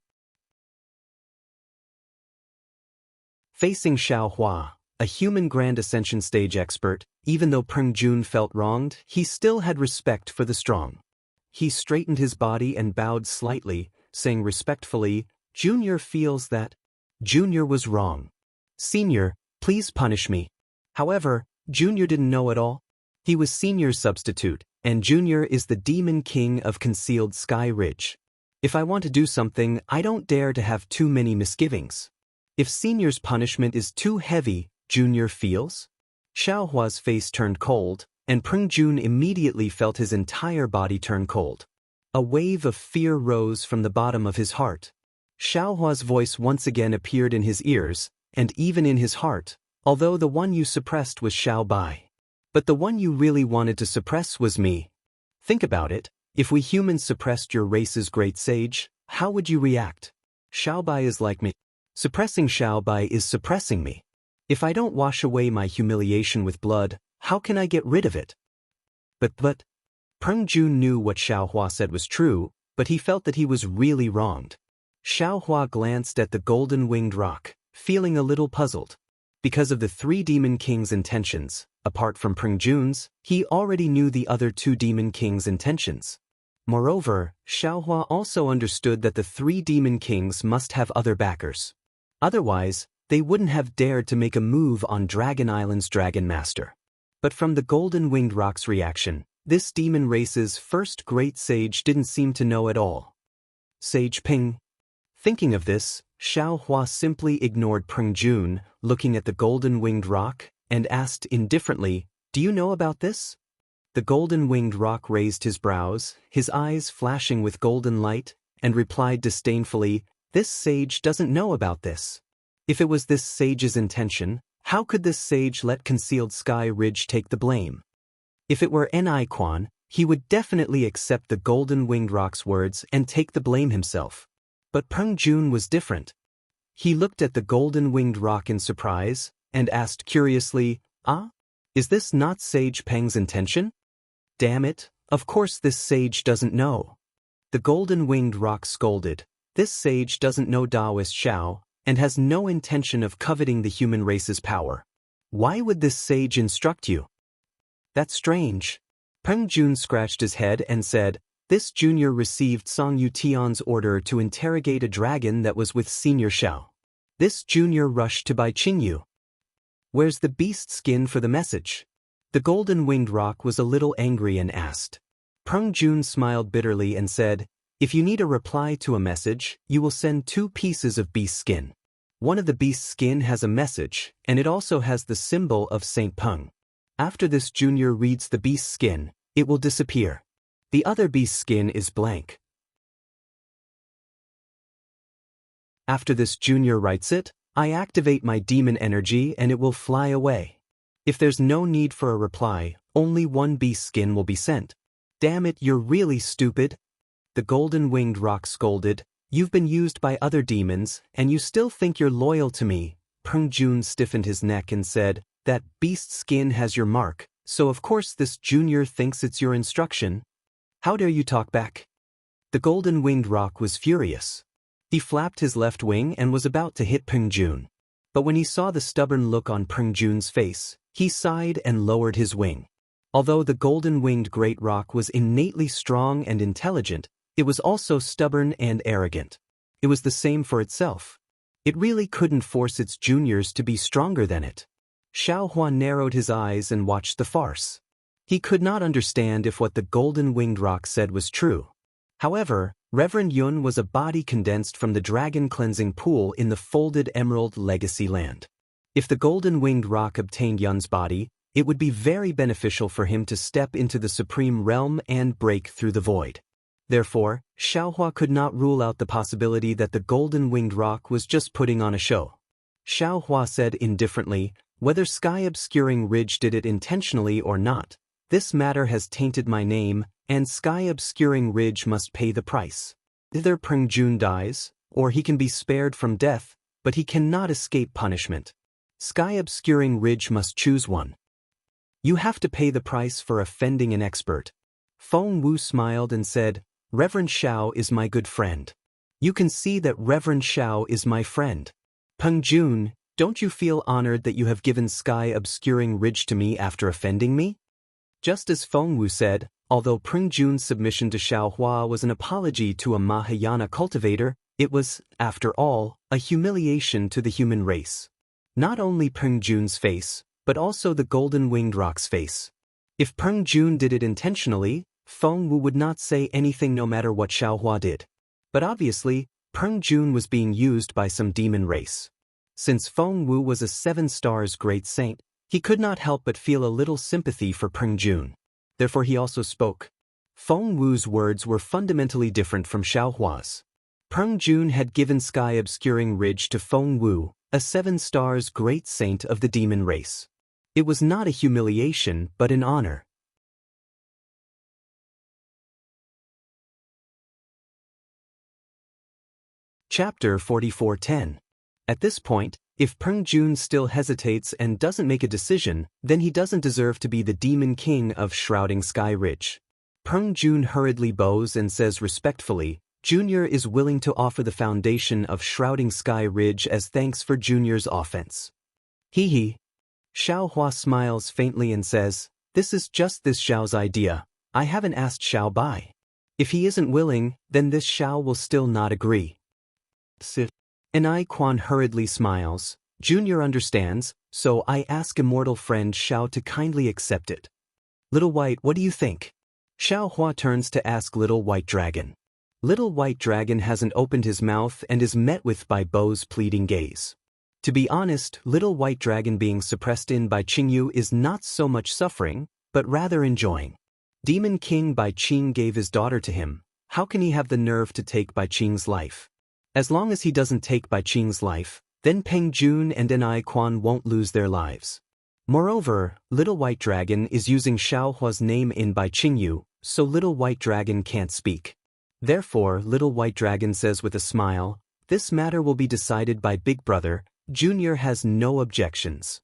Facing Xiaohua, a human Grand Ascension stage expert, even though Peng Jun felt wronged, he still had respect for the strong. He straightened his body and bowed slightly, saying respectfully, "Junior feels that." Junior was wrong. "Senior, please punish me." However, Junior didn't know it all. He was Senior's substitute, and Junior is the demon king of Concealed Sky Ridge. If I want to do something, I don't dare to have too many misgivings. If Senior's punishment is too heavy, Junior feels? Xiaohua's face turned cold, and Peng Jun immediately felt his entire body turn cold. A wave of fear rose from the bottom of his heart. Xiaohua's voice once again appeared in his ears, and even in his heart, although the one you suppressed was Xiao Bai. But the one you really wanted to suppress was me. Think about it, if we humans suppressed your race's great sage, how would you react? Xiao Bai is like me. Suppressing Xiao Bai is suppressing me. If I don't wash away my humiliation with blood, how can I get rid of it? But, Peng Jun knew what Xiaohua said was true, but he felt that he was really wronged. Xiaohua glanced at the golden-winged rock, feeling a little puzzled. Because of the 3 demon kings' intentions, apart from Peng Jun's, he already knew the other 2 demon kings' intentions. Moreover, Xiaohua also understood that the 3 demon kings must have other backers. Otherwise, they wouldn't have dared to make a move on Dragon Island's Dragon Master. But from the golden-winged rock's reaction, this demon race's first great sage didn't seem to know at all. Sage Peng. Thinking of this, Xiaohua simply ignored Peng Jun, looking at the golden-winged rock, and asked indifferently, "Do you know about this?" The golden-winged rock raised his brows, his eyes flashing with golden light, and replied disdainfully, "This sage doesn't know about this. If it was this sage's intention, how could this sage let Concealed Sky Ridge take the blame? If it were Ni Quan, he would definitely accept the golden-winged rock's words and take the blame himself. But Peng Jun was different. He looked at the golden-winged rock in surprise, and asked curiously, Is this not Sage Peng's intention? Damn it, of course this sage doesn't know." The golden-winged rock scolded, "This sage doesn't know Taoist Xiao, and has no intention of coveting the human race's power. Why would this sage instruct you?" "That's strange." Peng Jun scratched his head and said, "This junior received Song Yutian's order to interrogate a dragon that was with Senior Xiao. This junior rushed to Bai Qingyu. Where's the beast skin for the message?" The golden-winged rock was a little angry and asked. Peng Jun smiled bitterly and said, "If you need a reply to a message, you will send 2 pieces of beast skin. One of the beast skin has a message, and it also has the symbol of Saint Peng. After this junior reads the beast skin, it will disappear. The other beast skin is blank. After this junior writes it, I activate my demon energy and it will fly away. If there's no need for a reply, only 1 beast skin will be sent." "Damn it, you're really stupid." The golden-winged rock scolded, "You've been used by other demons, and you still think you're loyal to me." Peng Jun stiffened his neck and said, "That beast skin has your mark, so of course this junior thinks it's your instruction. How dare you talk back?" The golden-winged rock was furious. He flapped his left wing and was about to hit Peng Jun. But when he saw the stubborn look on Peng Jun's face, he sighed and lowered his wing. Although the golden-winged great rock was innately strong and intelligent, it was also stubborn and arrogant. It was the same for itself. It really couldn't force its juniors to be stronger than it. Xiaohua narrowed his eyes and watched the farce. He could not understand if what the golden-winged rock said was true. However, Reverend Yun was a body condensed from the dragon cleansing pool in the folded emerald legacy land. If the golden-winged roc obtained Yun's body, it would be very beneficial for him to step into the supreme realm and break through the void. Therefore, Xiaohua could not rule out the possibility that the golden-winged roc was just putting on a show. Xiaohua said indifferently, "Whether Sky-Obscuring Ridge did it intentionally or not, this matter has tainted my name, and Sky-Obscuring Ridge must pay the price. Either Peng Jun dies, or he can be spared from death, but he cannot escape punishment. Sky-Obscuring Ridge must choose one. You have to pay the price for offending an expert." Feng Wu smiled and said, "Reverend Xiao is my good friend. You can see that Reverend Xiao is my friend. Peng Jun, don't you feel honored that you have given Sky-Obscuring Ridge to me after offending me?" Just as Feng Wu said, although Peng Jun's submission to Xiaohua was an apology to a Mahayana cultivator, it was, after all, a humiliation to the human race. Not only Peng Jun's face, but also the golden-winged roc's face. If Peng Jun did it intentionally, Feng Wu would not say anything no matter what Xiaohua did. But obviously, Peng Jun was being used by some demon race. Since Feng Wu was a 7 stars great saint, he could not help but feel a little sympathy for Peng Jun. Therefore he also spoke. Feng Wu's words were fundamentally different from Xiaohua's. Peng Jun had given Sky-Obscuring Ridge to Feng Wu, a 7 stars great saint of the demon race. It was not a humiliation but an honor. Chapter 44:10. At this point, if Peng Jun still hesitates and doesn't make a decision, then he doesn't deserve to be the demon king of Shrouding Sky Ridge. Peng Jun hurriedly bows and says respectfully, "Junior is willing to offer the foundation of Shrouding Sky Ridge as thanks for Junior's offense." Hee hee. Xiaohua smiles faintly and says, "This is just this Xiao's idea. I haven't asked Xiao Bai. If he isn't willing, then this Xiao will still not agree." Sit. Enai Quan hurriedly smiles. "Junior understands, so I ask immortal friend Xiao to kindly accept it." "Little White, what do you think?" Xiaohua turns to ask Little White Dragon. Little White Dragon hasn't opened his mouth and is met with by Bo's pleading gaze. To be honest, Little White Dragon being suppressed in by Qingyu is not so much suffering, but rather enjoying. Demon King Bai Qing gave his daughter to him. How can he have the nerve to take Bai Qing's life? As long as he doesn't take Bai Qing's life, then Peng Jun and Enai Quan won't lose their lives. Moreover, Little White Dragon is using Xiaohua's name in Bai Qingyu, so Little White Dragon can't speak. Therefore, Little White Dragon says with a smile, "This matter will be decided by Big Brother. Junior has no objections."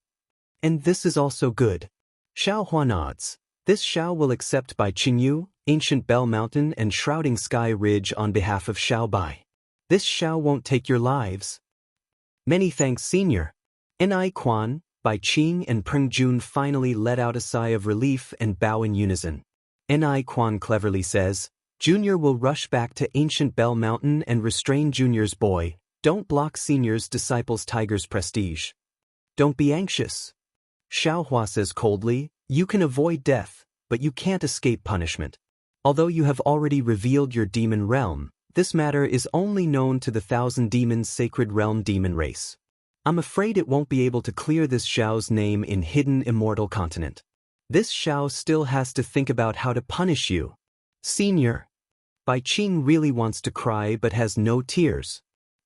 "And this is also good." Xiaohua nods. "This Xiao will accept Bai Qingyu, Ancient Bell Mountain and Shrouding Sky Ridge on behalf of Xiao Bai. This Xiao won't take your lives." "Many thanks, Senior." Enai Quan, Bai Qing and Peng Jun finally let out a sigh of relief and bow in unison. Enai Quan cleverly says, "Junior will rush back to Ancient Bell Mountain and restrain Junior's boy. Don't block Senior's disciple's tiger's prestige." "Don't be anxious." Xiaohua says coldly, "You can avoid death, but you can't escape punishment. Although you have already revealed your demon realm, this matter is only known to the 1,000 Demons Sacred Realm demon race. I'm afraid it won't be able to clear this Xiao's name in Hidden Immortal Continent. This Xiao still has to think about how to punish you. Senior." Bai Qing really wants to cry but has no tears.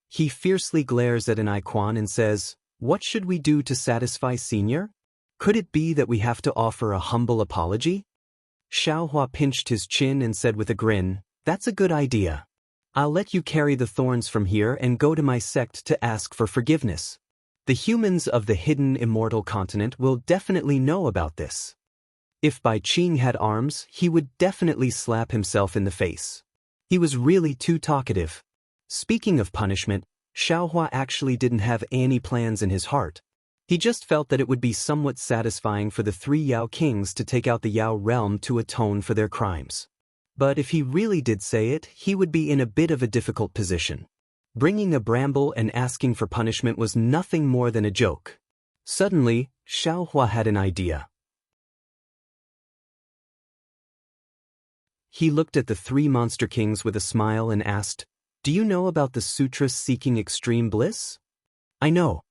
He fiercely glares at Enai Quan and says, "What should we do to satisfy Senior? Could it be that we have to offer a humble apology?" Xiaohua pinched his chin and said with a grin, "That's a good idea. I'll let you carry the thorns from here and go to my sect to ask for forgiveness. The humans of the Hidden Immortal Continent will definitely know about this." If Bai Qing had arms, he would definitely slap himself in the face. He was really too talkative. Speaking of punishment, Xiaohua actually didn't have any plans in his heart. He just felt that it would be somewhat satisfying for the 3 Yao kings to take out the Yao realm to atone for their crimes. But if he really did say it, he would be in a bit of a difficult position. Bringing a bramble and asking for punishment was nothing more than a joke. Suddenly, Xiaohua had an idea. He looked at the 3 monster kings with a smile and asked, "Do you know about the sutra seeking extreme bliss?" "I know.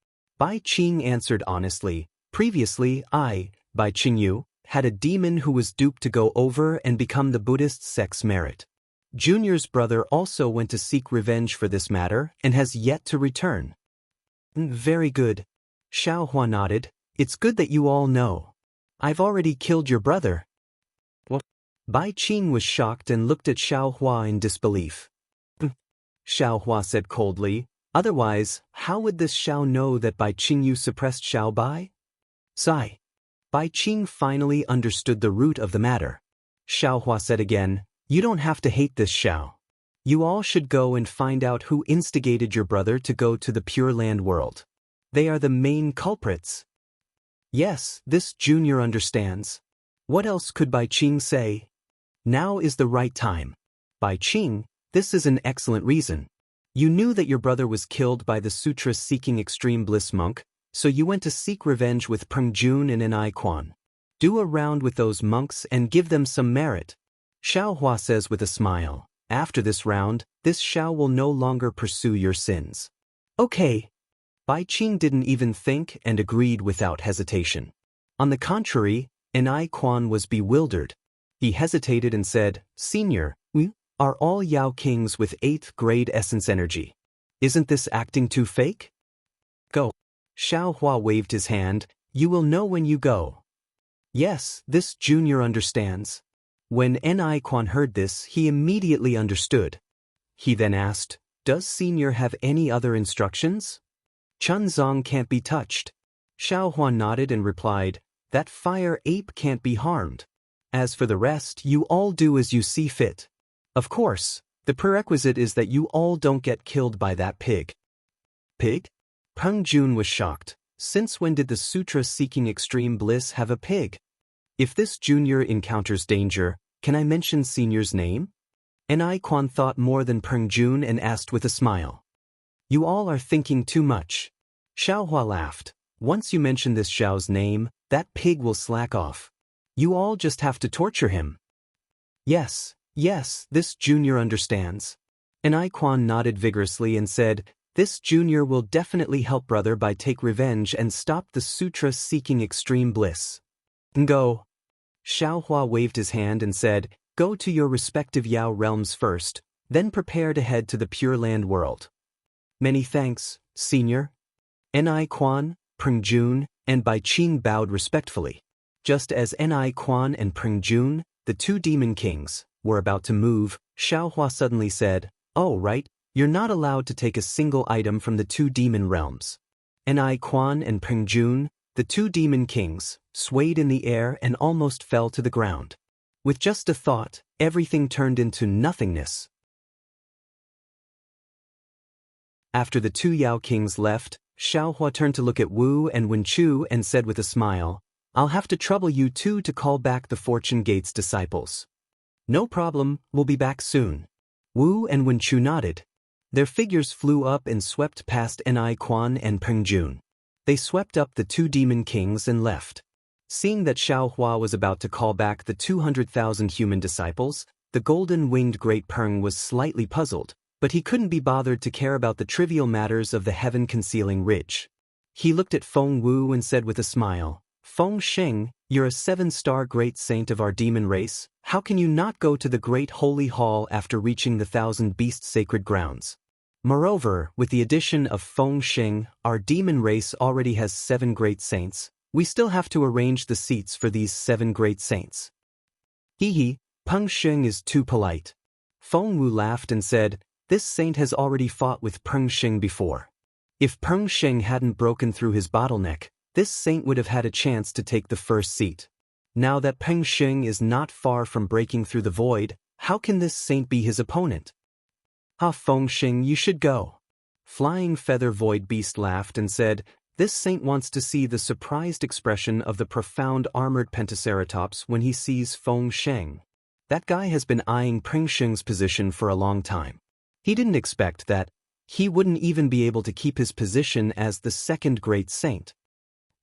Bai Qing answered honestly, previously I, Bai Qingyu, had a demon who was duped to go over and become the Buddhist sect's merit. Junior's brother also went to seek revenge for this matter and has yet to return. Very good. Xiao Hua nodded. It's good that you all know. I've already killed your brother. What? Bai Qing was shocked and looked at Xiao Hua in disbelief. Xiao Hua said coldly, otherwise, how would this Xiao know that Bai Qingyu suppressed Xiao Bai? Sigh. Bai Qing finally understood the root of the matter. Xiao Hua said again, you don't have to hate this Xiao. You all should go and find out who instigated your brother to go to the Pure Land world. They are the main culprits. Yes, this junior understands. What else could Bai Qing say? Now is the right time. Bai Qing, this is an excellent reason. You knew that your brother was killed by the sutra-seeking extreme bliss monk, so you went to seek revenge with Peng Jun and Nai Quan. Do a round with those monks and give them some merit. Xiao Hua says with a smile, after this round, this Xiao will no longer pursue your sins. Okay. Bai Qing didn't even think and agreed without hesitation. On the contrary, Nai Quan was bewildered. He hesitated and said, Senior, we are all Yao Kings with 8th grade essence energy. Isn't this acting too fake? Go. Xiao Hua waved his hand, you will know when you go. Yes, this junior understands. When Nai Quan heard this, he immediately understood. He then asked, does Senior have any other instructions? Chun Zong can't be touched. Xiao Hua nodded and replied, that fire ape can't be harmed. As for the rest, you all do as you see fit. Of course, the prerequisite is that you all don't get killed by that pig. Pig? Peng Jun was shocked. Since when did the sutra-seeking extreme bliss have a pig? If this junior encounters danger, can I mention Senior's name? Nai Quan thought more than Peng Jun and asked with a smile. You all are thinking too much. Xiao Hua laughed. Once you mention this Xiao's name, that pig will slack off. You all just have to torture him. Yes, this junior understands. Nai Quan nodded vigorously and said, this junior will definitely help brother by take revenge and stop the sutra-seeking extreme bliss. Go. Xiao Hua waved his hand and said, go to your respective Yao realms first, then prepare to head to the Pure Land world. Many thanks, Senior. Nai Quan, Peng Jun, and Bai Qing bowed respectfully. Just as Nai Quan and Peng Jun, the 2 demon kings, were about to move, Xiao Hua suddenly said, oh right, you're not allowed to take a single item from the 2 demon realms. Nai Quan and Peng Jun, the 2 demon kings, swayed in the air and almost fell to the ground. With just a thought, everything turned into nothingness. After the 2 Yao Kings left, Xiao Hua turned to look at Wu and Wen Chu and said with a smile, I'll have to trouble you 2 to call back the Fortune Gate's disciples. No problem, we'll be back soon. Wu and Wen Chu nodded. Their figures flew up and swept past Nai Quan and Peng Jun. They swept up the 2 demon kings and left. Seeing that Xiao Hua was about to call back the 200,000 human disciples, the golden-winged Great Peng was slightly puzzled, but he couldn't be bothered to care about the trivial matters of the heaven-concealing ridge. He looked at Feng Wu and said with a smile, Feng Sheng, you're a 7-star great saint of our demon race, how can you not go to the great holy hall after reaching the 1,000-beast sacred grounds? Moreover, with the addition of Feng Sheng, our demon race already has 7 great saints. We still have to arrange the seats for these 7 great saints. Hee, Peng Sheng is too polite. Feng Wu laughed and said, this saint has already fought with Peng Sheng before. If Peng Sheng hadn't broken through his bottleneck, this saint would have had a chance to take the first seat. Now that Peng Sheng is not far from breaking through the void, how can this saint be his opponent? Feng Sheng, you should go. Flying Feather Void Beast laughed and said, this saint wants to see the surprised expression of the profound armored Pentaceratops when he sees Feng Sheng. That guy has been eyeing Peng Sheng's position for a long time. He didn't expect that he wouldn't even be able to keep his position as the 2nd great saint.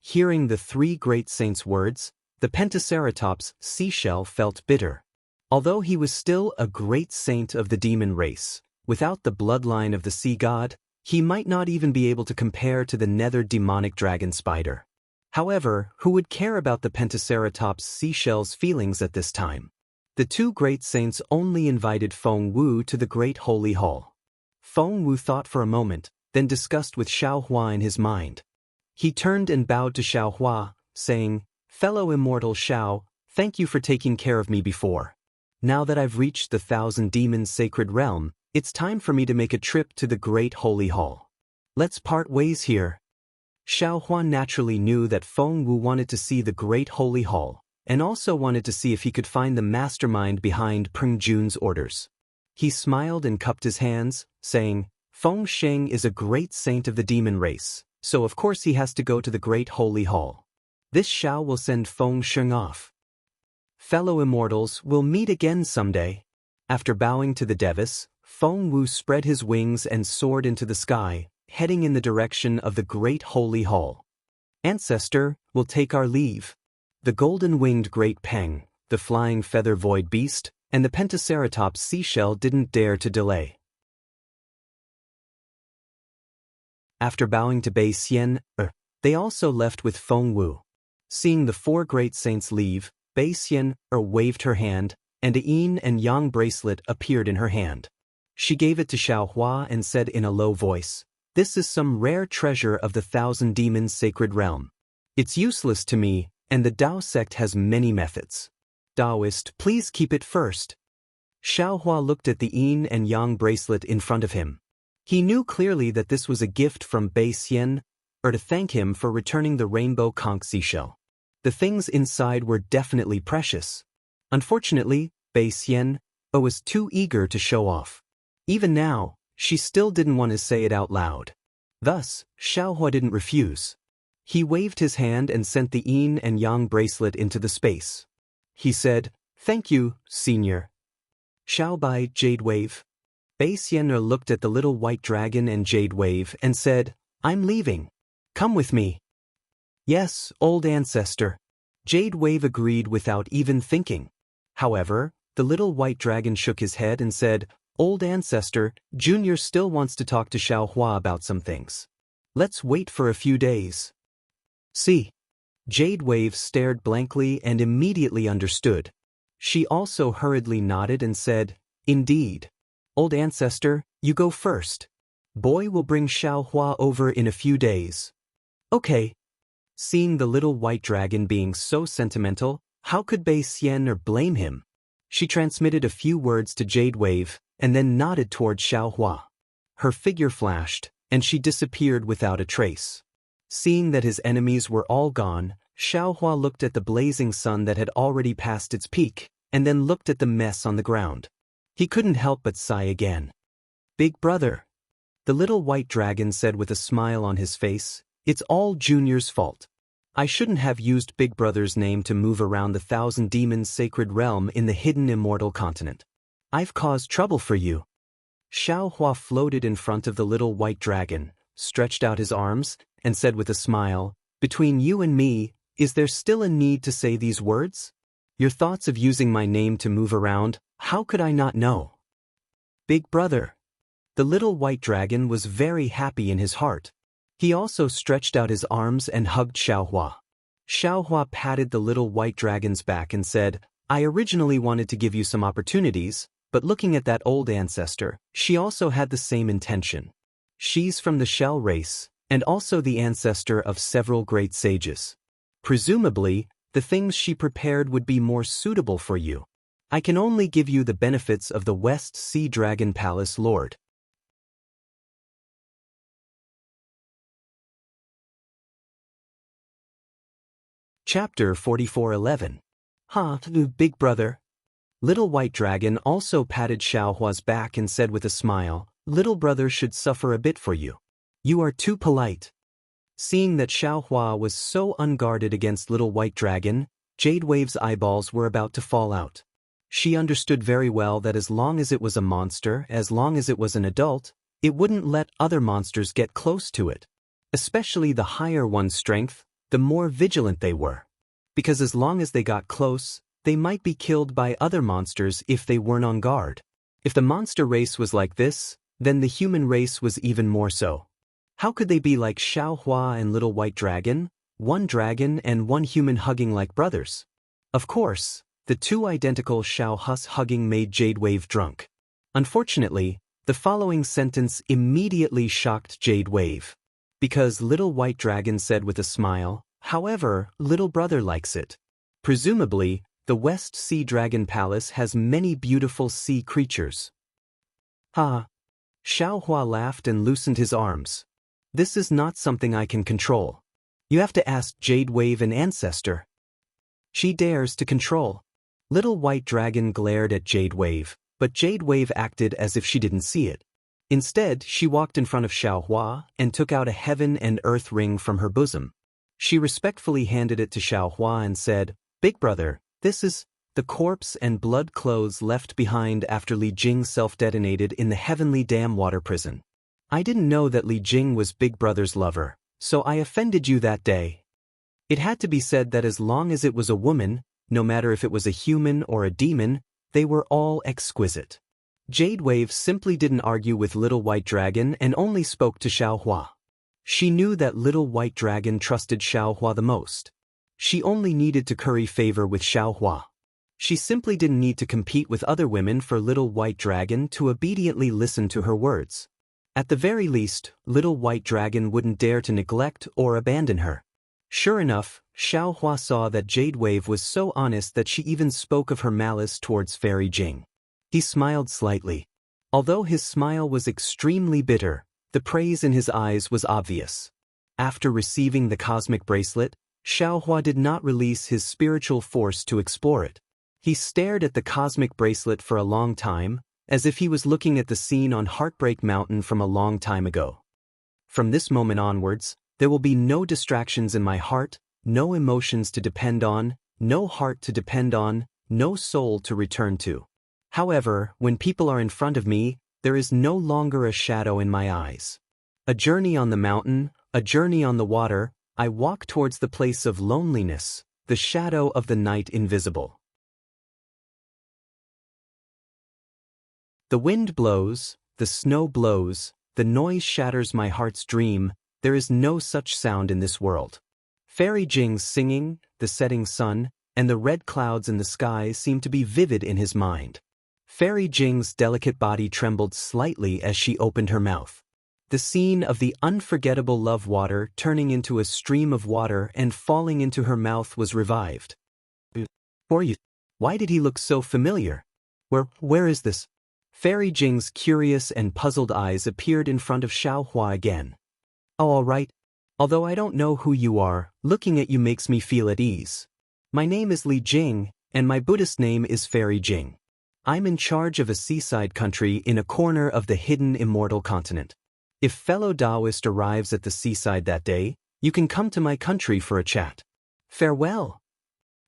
Hearing the 3 great saints' words, the Pentaceratops seashell felt bitter. Although he was still a great saint of the demon race, without the bloodline of the sea god, He might not even be able to compare to the nether demonic dragon spider. However, who would care about the Pentaceratops seashell's feelings at this time? The two great saints only invited Feng Wu to the great holy hall. Feng Wu thought for a moment, then discussed with Xiao Hua in his mind. He turned and bowed to Xiao Hua, saying, "Fellow immortal Xiao, thank you for taking care of me before. Now that I've reached the Thousand Demons sacred realm, it's time for me to make a trip to the great holy hall. Let's part ways here." Xiao Hua naturally knew that Feng Wu wanted to see the great holy hall, and also wanted to see if he could find the mastermind behind Peng Jun's orders. He smiled and cupped his hands, saying, "Feng Sheng is a great saint of the demon race, so of course he has to go to the great holy hall. This Xiao will send Feng Sheng off. Fellow immortals, we'll meet again someday." After bowing to the Devis, Feng Wu spread his wings and soared into the sky, heading in the direction of the great holy hall. "Ancestor, we'll take our leave." The golden-winged great Peng, the flying feather void beast, and the Pentaceratops seashell didn't dare to delay. After bowing to Bei Xian, they also left with Feng Wu. Seeing the four great saints leave, Bei Xian waved her hand, and a yin and yang bracelet appeared in her hand. She gave it to Xiao Hua and said in a low voice, "This is some rare treasure of the Thousand Demons sacred realm. It's useless to me, and the Dao sect has many methods. Taoist, please keep it first." Xiao Hua looked at the yin and yang bracelet in front of him. He knew clearly that this was a gift from Bei Xian, to thank him for returning the rainbow conch seashell. The things inside were definitely precious. Unfortunately, Bei Xian was too eager to show off. Even now, she still didn't want to say it out loud. Thus, Xiao Hua didn't refuse. He waved his hand and sent the yin and yang bracelet into the space. He said, "Thank you, senior." Xiao Bai, Jade Wave. Bei Xian looked at the little white dragon and Jade Wave and said, "I'm leaving. Come with me." "Yes, old ancestor." Jade Wave agreed without even thinking. However, the little white dragon shook his head and said, "Old ancestor, Junior still wants to talk to Xiao Hua about some things. Let's wait for a few days." "See." Jade Wave stared blankly and immediately understood. She also hurriedly nodded and said, "Indeed. Old ancestor, you go first. Boy will bring Xiao Hua over in a few days." "Okay." Seeing the little white dragon being so sentimental, how could Bei Xian blame him? She transmitted a few words to Jade Wave, and then nodded toward Xiao Hua. Her figure flashed, and she disappeared without a trace. Seeing that his enemies were all gone, Xiao Hua looked at the blazing sun that had already passed its peak, and then looked at the mess on the ground. He couldn't help but sigh again. "Big brother," the little white dragon said with a smile on his face, "it's all Junior's fault. I shouldn't have used Big Brother's name to move around the Thousand Demons sacred realm in the hidden immortal continent. I've caused trouble for you." Xiao Hua floated in front of the little white dragon, stretched out his arms, and said with a smile, "Between you and me, is there still a need to say these words? Your thoughts of using my name to move around, how could I not know?" "Big brother." The little white dragon was very happy in his heart. He also stretched out his arms and hugged Xiao Hua. Xiao Hua patted the little white dragon's back and said, "I originally wanted to give you some opportunities, but looking at that old ancestor, she also had the same intention. She's from the Shell race, and also the ancestor of several great sages. Presumably, the things she prepared would be more suitable for you. I can only give you the benefits of the West Sea Dragon Palace Lord." Chapter 44:11. Big brother. Little white dragon also patted Xiao Hua's back and said with a smile, "Little brother should suffer a bit for you. You are too polite." Seeing that Xiao Hua was so unguarded against little white dragon, Jade Wave's eyeballs were about to fall out. She understood very well that as long as it was a monster, as long as it was an adult, it wouldn't let other monsters get close to it. Especially the higher one's strength, the more vigilant they were. Because as long as they got close, they might be killed by other monsters if they weren't on guard. If the monster race was like this, Then the human race was even more so. How could they be like Xiao Hua and Little White Dragon, one dragon and one human hugging like brothers? Of course, the two identical Xiao Hus hugging made Jade Wave drunk. Unfortunately, the following sentence immediately shocked Jade Wave. Because Little White Dragon said with a smile, however, little brother likes it. Presumably, the West Sea Dragon Palace has many beautiful sea creatures. Ha! Xiao Hua laughed and loosened his arms. This is not something I can control. You have to ask Jade Wave and Ancestor. She dares to control. Little White Dragon glared at Jade Wave, but Jade Wave acted as if she didn't see it. Instead, she walked in front of Xiao Hua and took out a heaven and earth ring from her bosom. She respectfully handed it to Xiao Hua and said, "Big brother, this is the corpse and blood clothes left behind after Li Jing self-detonated in the Heavenly Dam water prison. I didn't know that Li Jing was Big Brother's lover, so I offended you that day." It had to be said that as long as it was a woman, no matter if it was a human or a demon, they were all exquisite. Jade Wave simply didn't argue with Little White Dragon and only spoke to Xiao Hua. She knew that Little White Dragon trusted Xiao Hua the most. She only needed to curry favor with Xiao Hua. She simply didn't need to compete with other women for Little White Dragon to obediently listen to her words. At the very least, Little White Dragon wouldn't dare to neglect or abandon her. Sure enough, Xiao Hua saw that Jade Wave was so honest that she even spoke of her malice towards Fairy Jing. He smiled slightly. Although his smile was extremely bitter, the praise in his eyes was obvious. After receiving the cosmic bracelet, Xiao Hua did not release his spiritual force to explore it. He stared at the cosmic bracelet for a long time, as if he was looking at the scene on Heartbreak Mountain from a long time ago. From this moment onwards, there will be no distractions in my heart, no emotions to depend on, no heart to depend on, no soul to return to. However, when people are in front of me, there is no longer a shadow in my eyes. A journey on the mountain, a journey on the water, I walk towards the place of loneliness, the shadow of the night invisible. The wind blows, the snow blows, the noise shatters my heart's dream, there is no such sound in this world. Fairy Jing's singing, the setting sun, and the red clouds in the sky seem to be vivid in his mind. Fairy Jing's delicate body trembled slightly as she opened her mouth. The scene of the unforgettable love water turning into a stream of water and falling into her mouth was revived. Why did he look so familiar? Where is this? Fairy Jing's curious and puzzled eyes appeared in front of Xiao Hua again. Oh, all right. Although I don't know who you are, looking at you makes me feel at ease. My name is Li Jing, and my Buddhist name is Fairy Jing. I'm in charge of a seaside country in a corner of the hidden immortal continent. If fellow Taoist arrives at the seaside that day, you can come to my country for a chat. Farewell.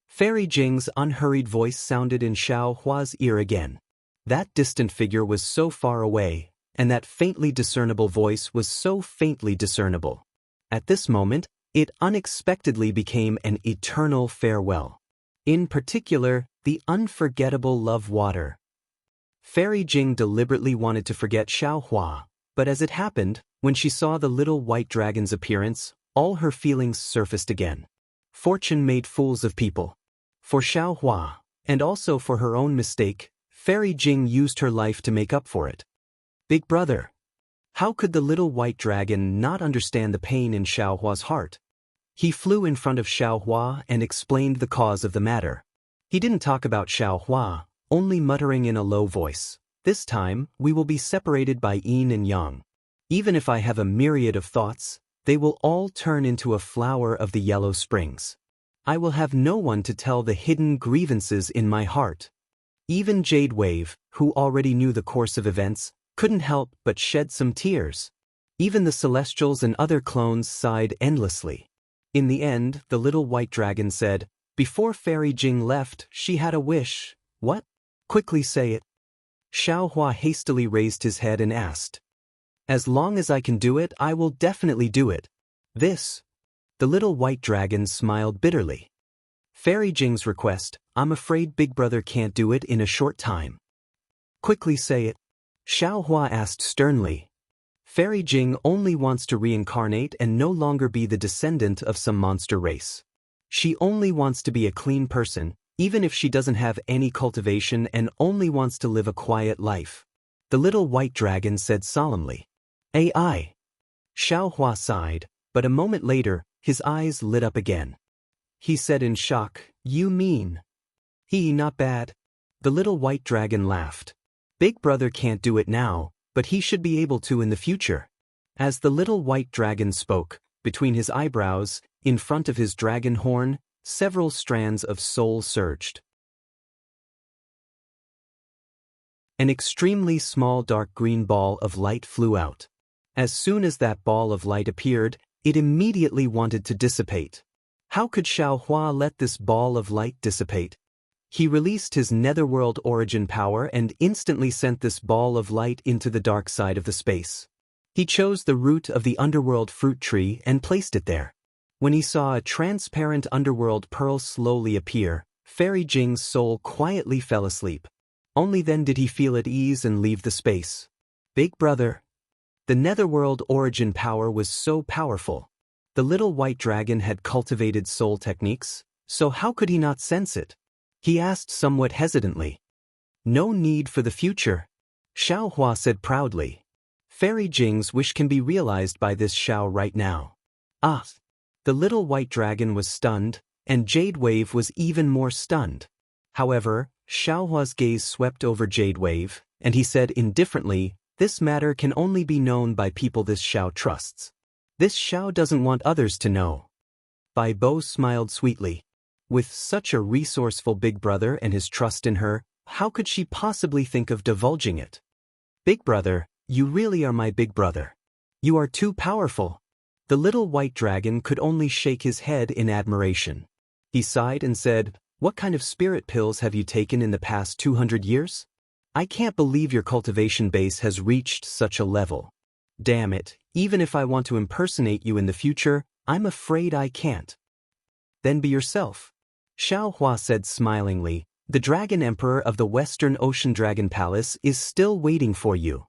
Fairy Jing's unhurried voice sounded in Xiao Hua's ear again. That distant figure was so far away, and that faintly discernible voice was so faintly discernible. At this moment, it unexpectedly became an eternal farewell. In particular, the unforgettable love water. Fairy Jing deliberately wanted to forget Xiao Hua, but as it happened, when she saw the little white dragon's appearance, all her feelings surfaced again. Fortune made fools of people. For Xiao Hua, and also for her own mistake, Fairy Jing used her life to make up for it. Big brother. How could the little white dragon not understand the pain in Xiao Hua's heart? He flew in front of Xiao Hua and explained the cause of the matter. He didn't talk about Xiao Hua, only muttering in a low voice, "This time, we will be separated by yin and yang. Even if I have a myriad of thoughts, they will all turn into a flower of the yellow springs. I will have no one to tell the hidden grievances in my heart." Even Jade Wave, who already knew the course of events, couldn't help but shed some tears. Even the Celestials and other clones sighed endlessly. In the end, the little white dragon said, "Before Fairy Jing left, she had a wish." "What?" "Quickly say it." Xiao Hua hastily raised his head and asked. "As long as I can do it, I will definitely do it." "This?" The little white dragon smiled bitterly. "Fairy Jing's request, I'm afraid Big Brother can't do it in a short time." "Quickly say it." Xiao Hua asked sternly. Fairy Jing only wants to reincarnate and no longer be the descendant of some monster race. She only wants to be a clean person, even if she doesn't have any cultivation and only wants to live a quiet life. The little white dragon said solemnly. AI. Xiao Hua sighed, but a moment later, his eyes lit up again. He said in shock, You mean? Not bad. The little white dragon laughed. Big brother can't do it now, but he should be able to in the future. As the little white dragon spoke, between his eyebrows, in front of his dragon horn, several strands of soul surged. An extremely small dark green ball of light flew out. As soon as that ball of light appeared, it immediately wanted to dissipate. How could Xiao Hua let this ball of light dissipate? He released his netherworld origin power and instantly sent this ball of light into the dark side of the space. He chose the root of the underworld fruit tree and placed it there. When he saw a transparent underworld pearl slowly appear, Fairy Jing's soul quietly fell asleep. Only then did he feel at ease and leave the space. Big brother. The netherworld origin power was so powerful. The little white dragon had cultivated soul techniques, so how could he not sense it? He asked somewhat hesitantly. No need for the future. Xiao Hua said proudly. Fairy Jing's wish can be realized by this Xiao right now. Ah! The little white dragon was stunned, and Jade Wave was even more stunned. However, Xiao Hua's gaze swept over Jade Wave, and he said indifferently, This matter can only be known by people this Xiao trusts. This Xiao doesn't want others to know. Bai Bo smiled sweetly. With such a resourceful big brother and his trust in her, how could she possibly think of divulging it? Big brother, you really are my big brother. You are too powerful. The little white dragon could only shake his head in admiration. He sighed and said, What kind of spirit pills have you taken in the past 200 years? I can't believe your cultivation base has reached such a level. Damn it, even if I want to impersonate you in the future, I'm afraid I can't. Then be yourself. Xiao Hua said smilingly, The Dragon Emperor of the Western Ocean Dragon Palace is still waiting for you.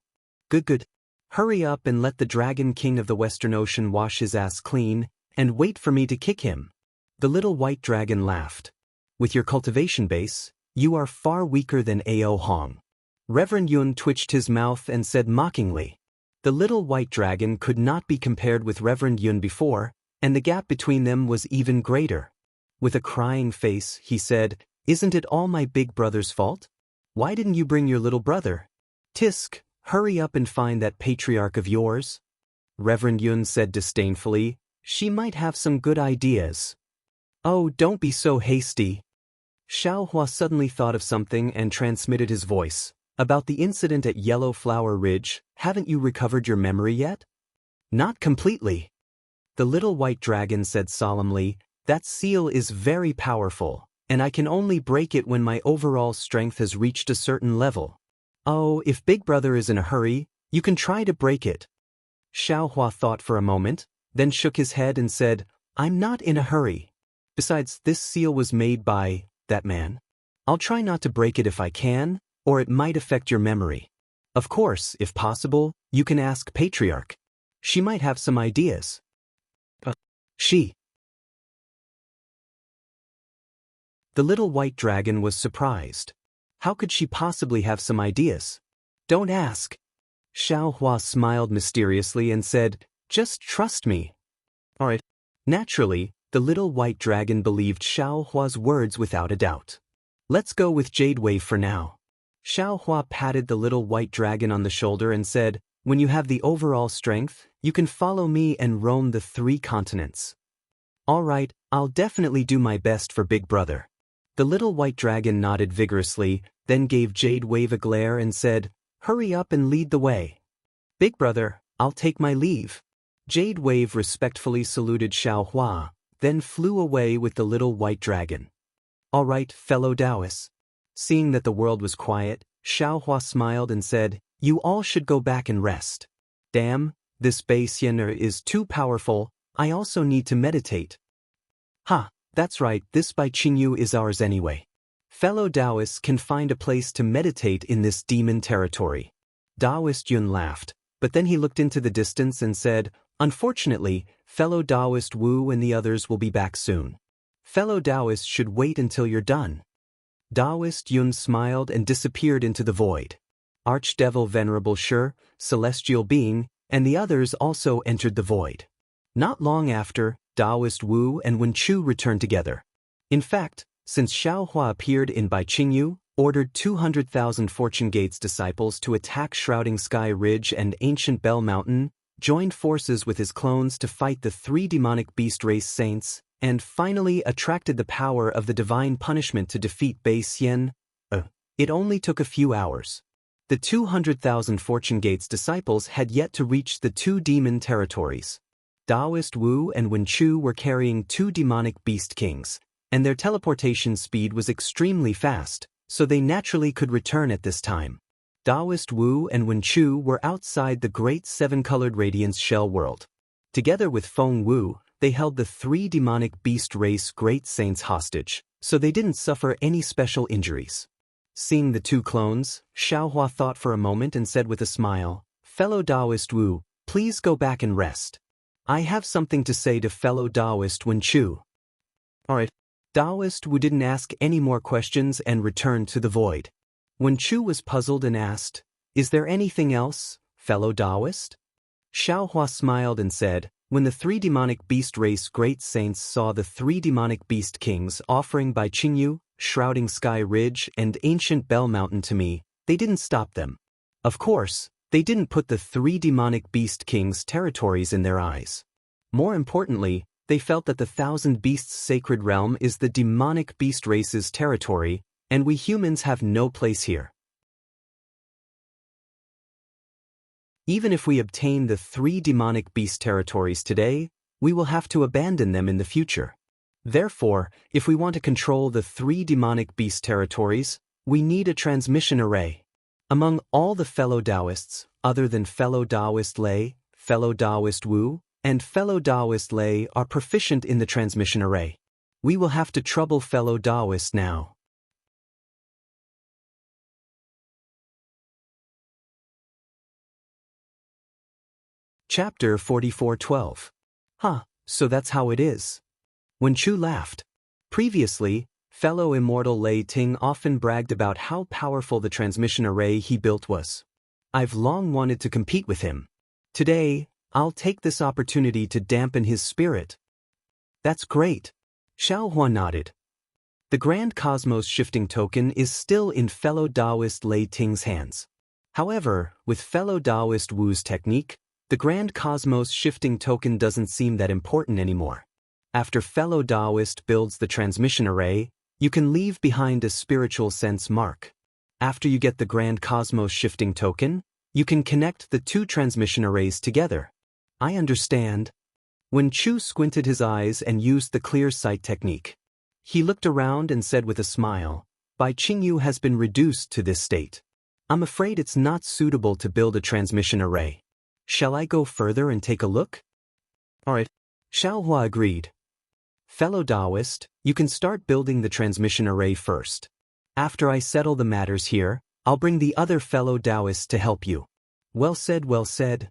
Good. Hurry up and let the Dragon King of the Western Ocean wash his ass clean, and wait for me to kick him. The little white dragon laughed. With your cultivation base, you are far weaker than Ao Hong. Reverend Yun twitched his mouth and said mockingly. The little white dragon could not be compared with Reverend Yun before, and the gap between them was even greater. With a crying face, he said, Isn't it all my big brother's fault? Why didn't you bring your little brother? Tisk, hurry up and find that patriarch of yours. Reverend Yun said disdainfully, She might have some good ideas. Oh, don't be so hasty. Xiao Hua suddenly thought of something and transmitted his voice. About the incident at Yellow Flower Ridge, haven't you recovered your memory yet? Not completely. The little white dragon said solemnly, That seal is very powerful, and I can only break it when my overall strength has reached a certain level. Oh, if Big Brother is in a hurry, you can try to break it. Xiao Hua thought for a moment, then shook his head and said, I'm not in a hurry. Besides, this seal was made by that man. I'll try not to break it if I can, or it might affect your memory. Of course, if possible, you can ask Patriarch. She might have some ideas. She. The little white dragon was surprised. How could she possibly have some ideas? Don't ask. Xiao Hua smiled mysteriously and said, Just trust me. Alright. Naturally, the little white dragon believed Xiao Hua's words without a doubt. Let's go with Jade Wave for now. Xiao Hua patted the little white dragon on the shoulder and said, When you have the overall strength, you can follow me and roam the 3 continents. Alright, I'll definitely do my best for Big Brother. The little white dragon nodded vigorously, then gave Jade Wave a glare and said, Hurry up and lead the way. Big Brother, I'll take my leave. Jade Wave respectfully saluted Xiao Hua, then flew away with the little white dragon. Alright, fellow Taoists. Seeing that the world was quiet, Xiao Hua smiled and said, You all should go back and rest. Damn, this Bei Xianer is too powerful, I also need to meditate. Ha, that's right, this Bai Qingyu is ours anyway. Fellow Taoists can find a place to meditate in this demon territory. Taoist Yun laughed, but then he looked into the distance and said, "Unfortunately, fellow Taoist Wu and the others will be back soon. Fellow Taoists should wait until you're done." Taoist Yun smiled and disappeared into the void. Archdevil Venerable Shi, Celestial Being, and the others also entered the void. Not long after, Taoist Wu and Wen Chu returned together. In fact, since Xiaohua appeared in Bai Qingyu, ordered 200,000 Fortune Gates disciples to attack Shrouding Sky Ridge and Ancient Bell Mountain, joined forces with his clones to fight the 3 demonic beast race saints, and finally attracted the power of the divine punishment to defeat Bai Xian. It only took a few hours. The 200,000 Fortune Gates disciples had yet to reach the 2 demon territories. Taoist Wu and Wen Chu were carrying 2 demonic beast kings, and their teleportation speed was extremely fast, so they naturally could return at this time. Taoist Wu and Wen Chu were outside the Great 7-Colored Radiance Shell World. Together with Feng Wu, they held the 3 demonic beast race Great Saints hostage, so they didn't suffer any special injuries. Seeing the 2 clones, Xiaohua thought for a moment and said with a smile, "Fellow Taoist Wu, please go back and rest. I have something to say to fellow Taoist Wen Chu." Alright. Taoist Wu didn't ask any more questions and returned to the void. Wen Chu was puzzled and asked, "Is there anything else, fellow Taoist?" Xiaohua smiled and said, "When the 3 demonic beast race great saints saw the 3 demonic beast kings offering Bai Qingyu, Shrouding Sky Ridge, and Ancient Bell Mountain to me, they didn't stop them. Of course, they didn't put the 3 demonic beast kings' territories in their eyes. More importantly, they felt that the 1,000 Beasts sacred realm is the demonic beast race's territory, and we humans have no place here. Even if we obtain the 3 demonic beast territories today, we will have to abandon them in the future. Therefore, if we want to control the 3 demonic beast territories, we need a transmission array. Among all the fellow Taoists, other than fellow Taoist Lei, fellow Taoist Wu, and fellow Taoist Lei are proficient in the transmission array. We will have to trouble fellow Taoists now. Chapter 44:12. So that's how it is. Wen Chu laughed. Previously, fellow immortal Lei Ting often bragged about how powerful the transmission array he built was. I've long wanted to compete with him. Today, I'll take this opportunity to dampen his spirit. That's great. Xiaohua nodded. The Grand Cosmos Shifting Token is still in fellow Taoist Lei Ting's hands. However, with fellow Taoist Wu's technique, the Grand Cosmos Shifting Token doesn't seem that important anymore. After fellow Taoist builds the transmission array, you can leave behind a spiritual sense mark. After you get the Grand Cosmos Shifting Token, you can connect the 2 transmission arrays together. I understand. Wen Chu squinted his eyes and used the clear sight technique. He looked around and said with a smile, Bai Qingyu has been reduced to this state. I'm afraid it's not suitable to build a transmission array. Shall I go further and take a look? Alright. Xiaohua agreed. Fellow Taoist, you can start building the transmission array first. After I settle the matters here, I'll bring the other fellow Taoists to help you. Well said, well said.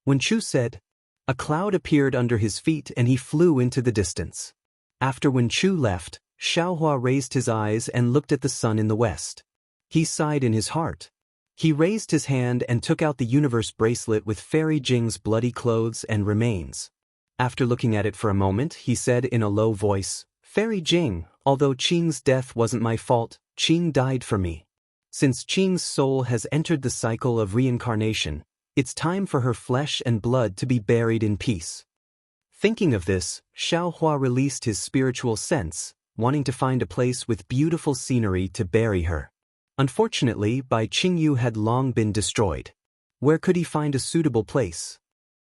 Wen Chu said. A cloud appeared under his feet and he flew into the distance. After Wen Chu left, Xiaohua raised his eyes and looked at the sun in the west. He sighed in his heart. He raised his hand and took out the universe bracelet with Fairy Jing's bloody clothes and remains. After looking at it for a moment, he said in a low voice, Fairy Jing, although Qing's death wasn't my fault, Qing died for me. Since Qing's soul has entered the cycle of reincarnation, it's time for her flesh and blood to be buried in peace. Thinking of this, Xiaohua released his spiritual sense, wanting to find a place with beautiful scenery to bury her. Unfortunately, Bai Qingyu had long been destroyed. Where could he find a suitable place?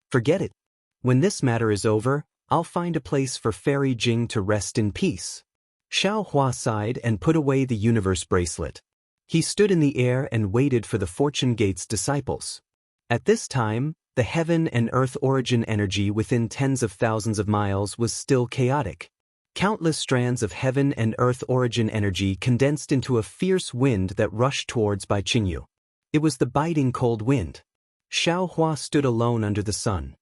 Forget it. When this matter is over, I'll find a place for Fairy Jing to rest in peace. Xiaohua sighed and put away the universe bracelet. He stood in the air and waited for the Fortune Gates disciples. At this time, the heaven and earth origin energy within tens of thousands of miles was still chaotic. Countless strands of heaven and earth origin energy condensed into a fierce wind that rushed towards Bai Qingyu. It was the biting cold wind. Xiao Hua stood alone under the sun.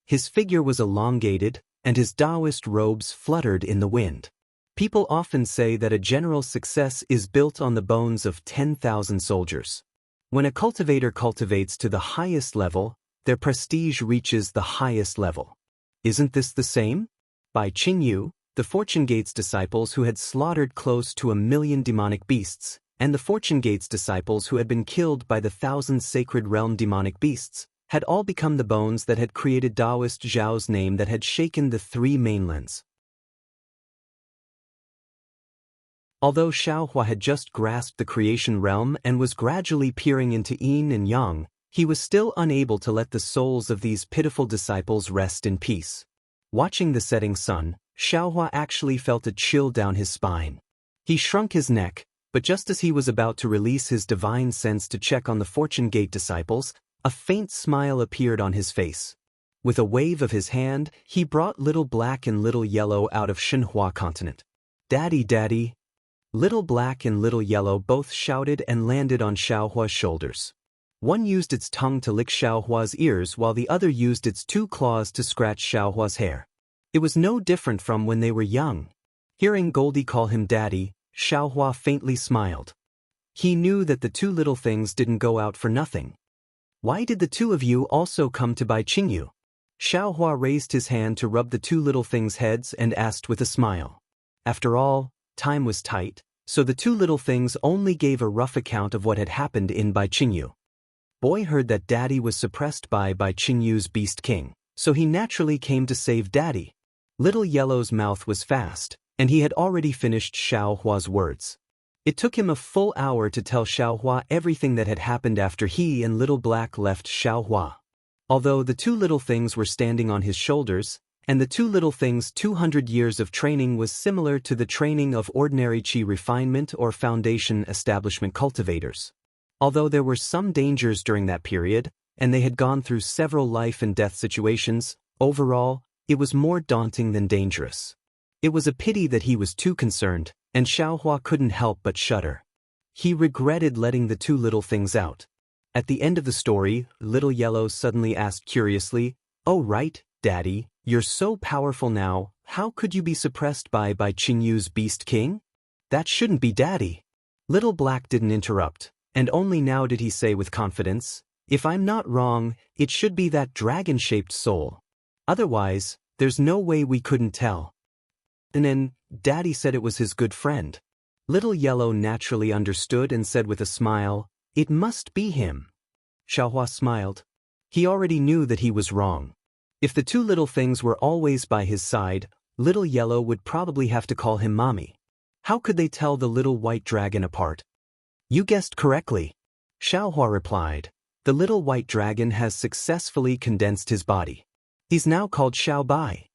His figure was elongated, and his Taoist robes fluttered in the wind. People often say that a general's success is built on the bones of 10,000 soldiers. When a cultivator cultivates to the highest level, their prestige reaches the highest level. Isn't this the same? By Qingyu, the Fortune Gates disciples who had slaughtered close to 1,000,000 demonic beasts, and the Fortune Gates disciples who had been killed by the 1,000 sacred realm demonic beasts, had all become the bones that had created Taoist Zhao's name that had shaken the three mainlands. Although Xiao Hua had just grasped the creation realm and was gradually peering into yin and yang, he was still unable to let the souls of these pitiful disciples rest in peace. Watching the setting sun, Xiao Hua actually felt a chill down his spine. He shrunk his neck, but just as he was about to release his divine sense to check on the Fortune Gate disciples, a faint smile appeared on his face. With a wave of his hand, he brought Little Black and Little Yellow out of Shenhua continent. "Daddy, Daddy!" Little Black and Little Yellow both shouted and landed on Xiao Hua's shoulders. One used its tongue to lick Xiao Hua's ears while the other used its two claws to scratch Xiao Hua's hair. It was no different from when they were young. Hearing Goldie call him Daddy, Xiao Hua faintly smiled. He knew that the two little things didn't go out for nothing. "Why did the two of you also come to buy Qingyu?" Xiao Hua raised his hand to rub the two little things' heads and asked with a smile. After all, time was tight, so the two little things only gave a rough account of what had happened in Bai Qingyu. Boy heard that Daddy was suppressed by Bai Qingyu's Beast King, so he naturally came to save Daddy. Little Yellow's mouth was fast, and he had already finished Xiao Hua's words. It took him a full hour to tell Xiao Hua everything that had happened after he and Little Black left Xiao Hua. Although the two little things were standing on his shoulders, and the two little things' 200 years of training was similar to the training of ordinary qi refinement or foundation establishment cultivators. Although there were some dangers during that period, and they had gone through several life and death situations, overall, it was more daunting than dangerous. It was a pity that he was too concerned, and Xiao Hua couldn't help but shudder. He regretted letting the two little things out. At the end of the story, Little Yellow suddenly asked curiously, "Oh right, Daddy, you're so powerful now, how could you be suppressed by Qingyu's Beast King? That shouldn't be Daddy." Little Black didn't interrupt, and only now did he say with confidence, "If I'm not wrong, it should be that dragon-shaped soul. Otherwise, there's no way we couldn't tell." And then, Daddy said it was his good friend. Little Yellow naturally understood and said with a smile, "It must be him." Xiao Hua smiled. He already knew that he was wrong. If the two little things were always by his side, Little Yellow would probably have to call him Mommy. How could they tell the little white dragon apart? "You guessed correctly," Xiao Hua replied. "The little white dragon has successfully condensed his body. He's now called Xiao Bai."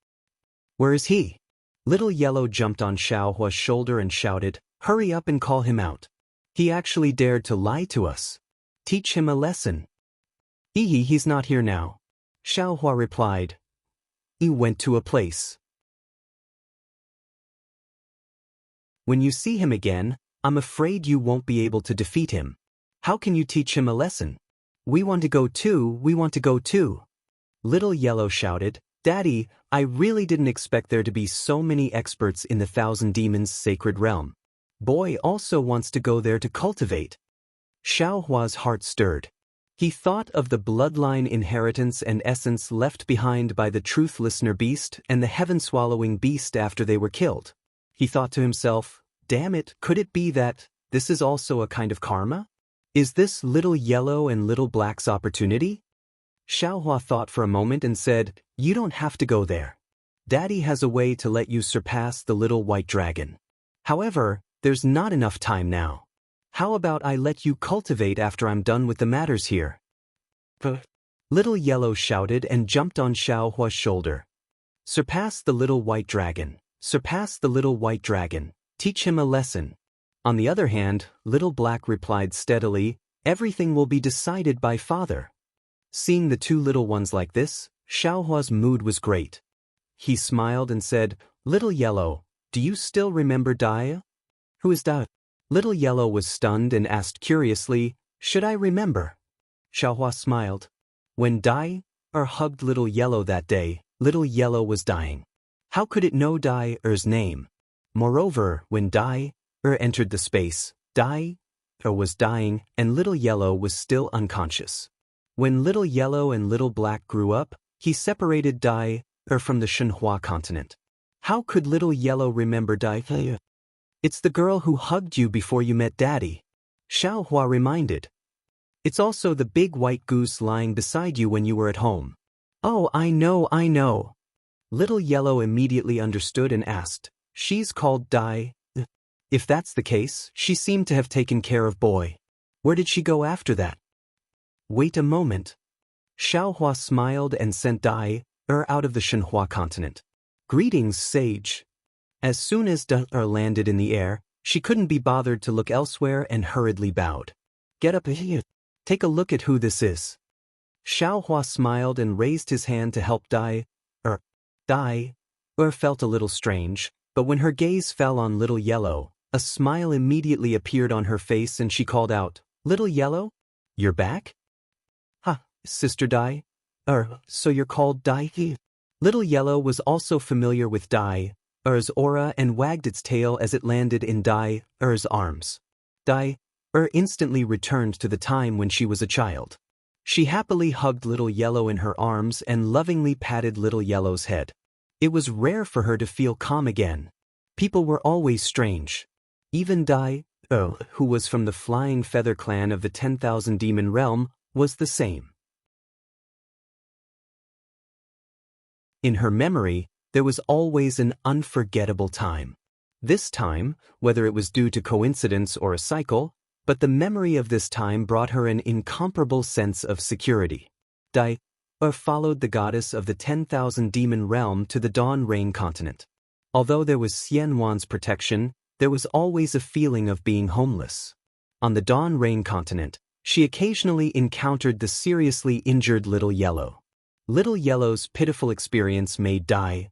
"Where is he?" Little Yellow jumped on Xiao Hua's shoulder and shouted, "Hurry up and call him out. He actually dared to lie to us. Teach him a lesson." He's not here now," Xiao Hua replied. "He went to a place. When you see him again, I'm afraid you won't be able to defeat him. How can you teach him a lesson?" We want to go too," Little Yellow shouted. "Daddy, I really didn't expect there to be so many experts in the Thousand Demons sacred realm. Boy also wants to go there to cultivate." Xiao Hua's heart stirred. He thought of the bloodline inheritance and essence left behind by the Truth Listener beast and the heaven-swallowing beast after they were killed. He thought to himself, damn it, could it be that this is also a kind of karma? Is this Little Yellow and Little Black's opportunity? Xiao Hua thought for a moment and said, "You don't have to go there. Daddy has a way to let you surpass the little white dragon. However, there's not enough time now. How about I let you cultivate after I'm done with the matters here?" Little Yellow shouted and jumped on Xiao Hua's shoulder. "Surpass the little white dragon. Surpass the little white dragon. Teach him a lesson." On the other hand, Little Black replied steadily, "Everything will be decided by Father." Seeing the two little ones like this, Xiao Hua's mood was great. He smiled and said, "Little Yellow, do you still remember Dia?" "Who is Dia?" Little Yellow was stunned and asked curiously, Should I remember? Xiaohua smiled. When Dai hugged Little Yellow that day, Little Yellow was dying. How could it know Dai Er's name? Moreover, when Dai entered the space, Dai was dying and Little Yellow was still unconscious. When Little Yellow and Little Black grew up, he separated Dai from the Shenhua continent. How could Little Yellow remember Dai? It's the girl who hugged you before you met Daddy. Xiaohua reminded. It's also the big white goose lying beside you when you were at home. Oh, I know. Little Yellow immediately understood and asked, she's called Dai? If that's the case, she seemed to have taken care of Boy. Where did she go after that? Wait a moment. Xiaohua smiled and sent Dai out of the Shenhua continent. Greetings, sage. As soon as Dai landed in the air, she couldn't be bothered to look elsewhere and hurriedly bowed. Get up here. Take a look at who this is. Xiaohua smiled and raised his hand to help Dai. Dai felt a little strange, but when her gaze fell on Little Yellow, a smile immediately appeared on her face and she called out, Little Yellow? You're back? Sister Dai? So you're called Dai? Little Yellow was also familiar with Dai aura and wagged its tail as it landed in Dai arms. Dai instantly returned to the time when she was a child. She happily hugged Little Yellow in her arms and lovingly patted Little Yellow's head. It was rare for her to feel calm again. People were always strange. Even Dai, who was from the Flying Feather clan of the 10,000 Demon Realm, was the same. In her memory, there was always an unforgettable time. This time, whether it was due to coincidence or a cycle, but the memory of this time brought her an incomparable sense of security. Dai followed the goddess of the 10,000 Demon Realm to the Dawn Rain continent. Although there was Xianwan's protection, there was always a feeling of being homeless. On the Dawn Rain continent, she occasionally encountered the seriously injured Little Yellow. Little Yellow's pitiful experience made Dai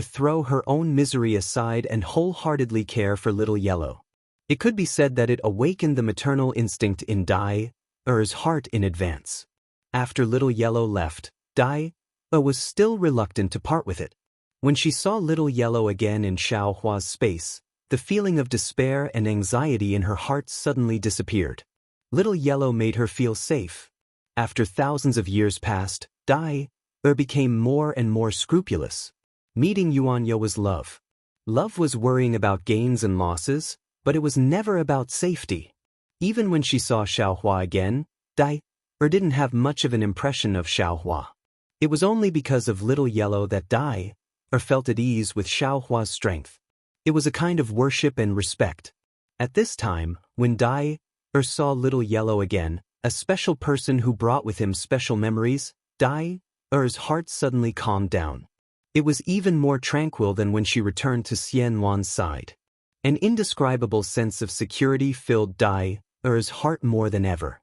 throw her own misery aside and wholeheartedly care for Little Yellow. It could be said that it awakened the maternal instinct in Dai's heart in advance. After Little Yellow left, Dai was still reluctant to part with it. When she saw Little Yellow again in Xiaohua's space, the feeling of despair and anxiety in her heart suddenly disappeared. Little Yellow made her feel safe. After thousands of years passed, Dai became more and more scrupulous. Meeting Yuanyo was love. Love was worrying about gains and losses, but it was never about safety. Even when she saw Xiaohua again, Dai didn't have much of an impression of Xiaohua. It was only because of Little Yellow that Dai felt at ease with Xiaohua's strength. It was a kind of worship and respect. At this time, when Dai saw Little Yellow again, a special person who brought with him special memories, Dai's heart suddenly calmed down. It was even more tranquil than when she returned to Xianwan's side. An indescribable sense of security filled Dai's heart more than ever.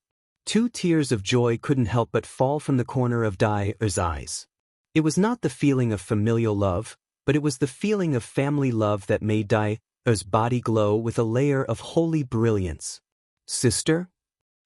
2 tears of joy couldn't help but fall from the corner of Dai's eyes. It was not the feeling of familial love, but it was the feeling of family love that made Dai's body glow with a layer of holy brilliance. Sister?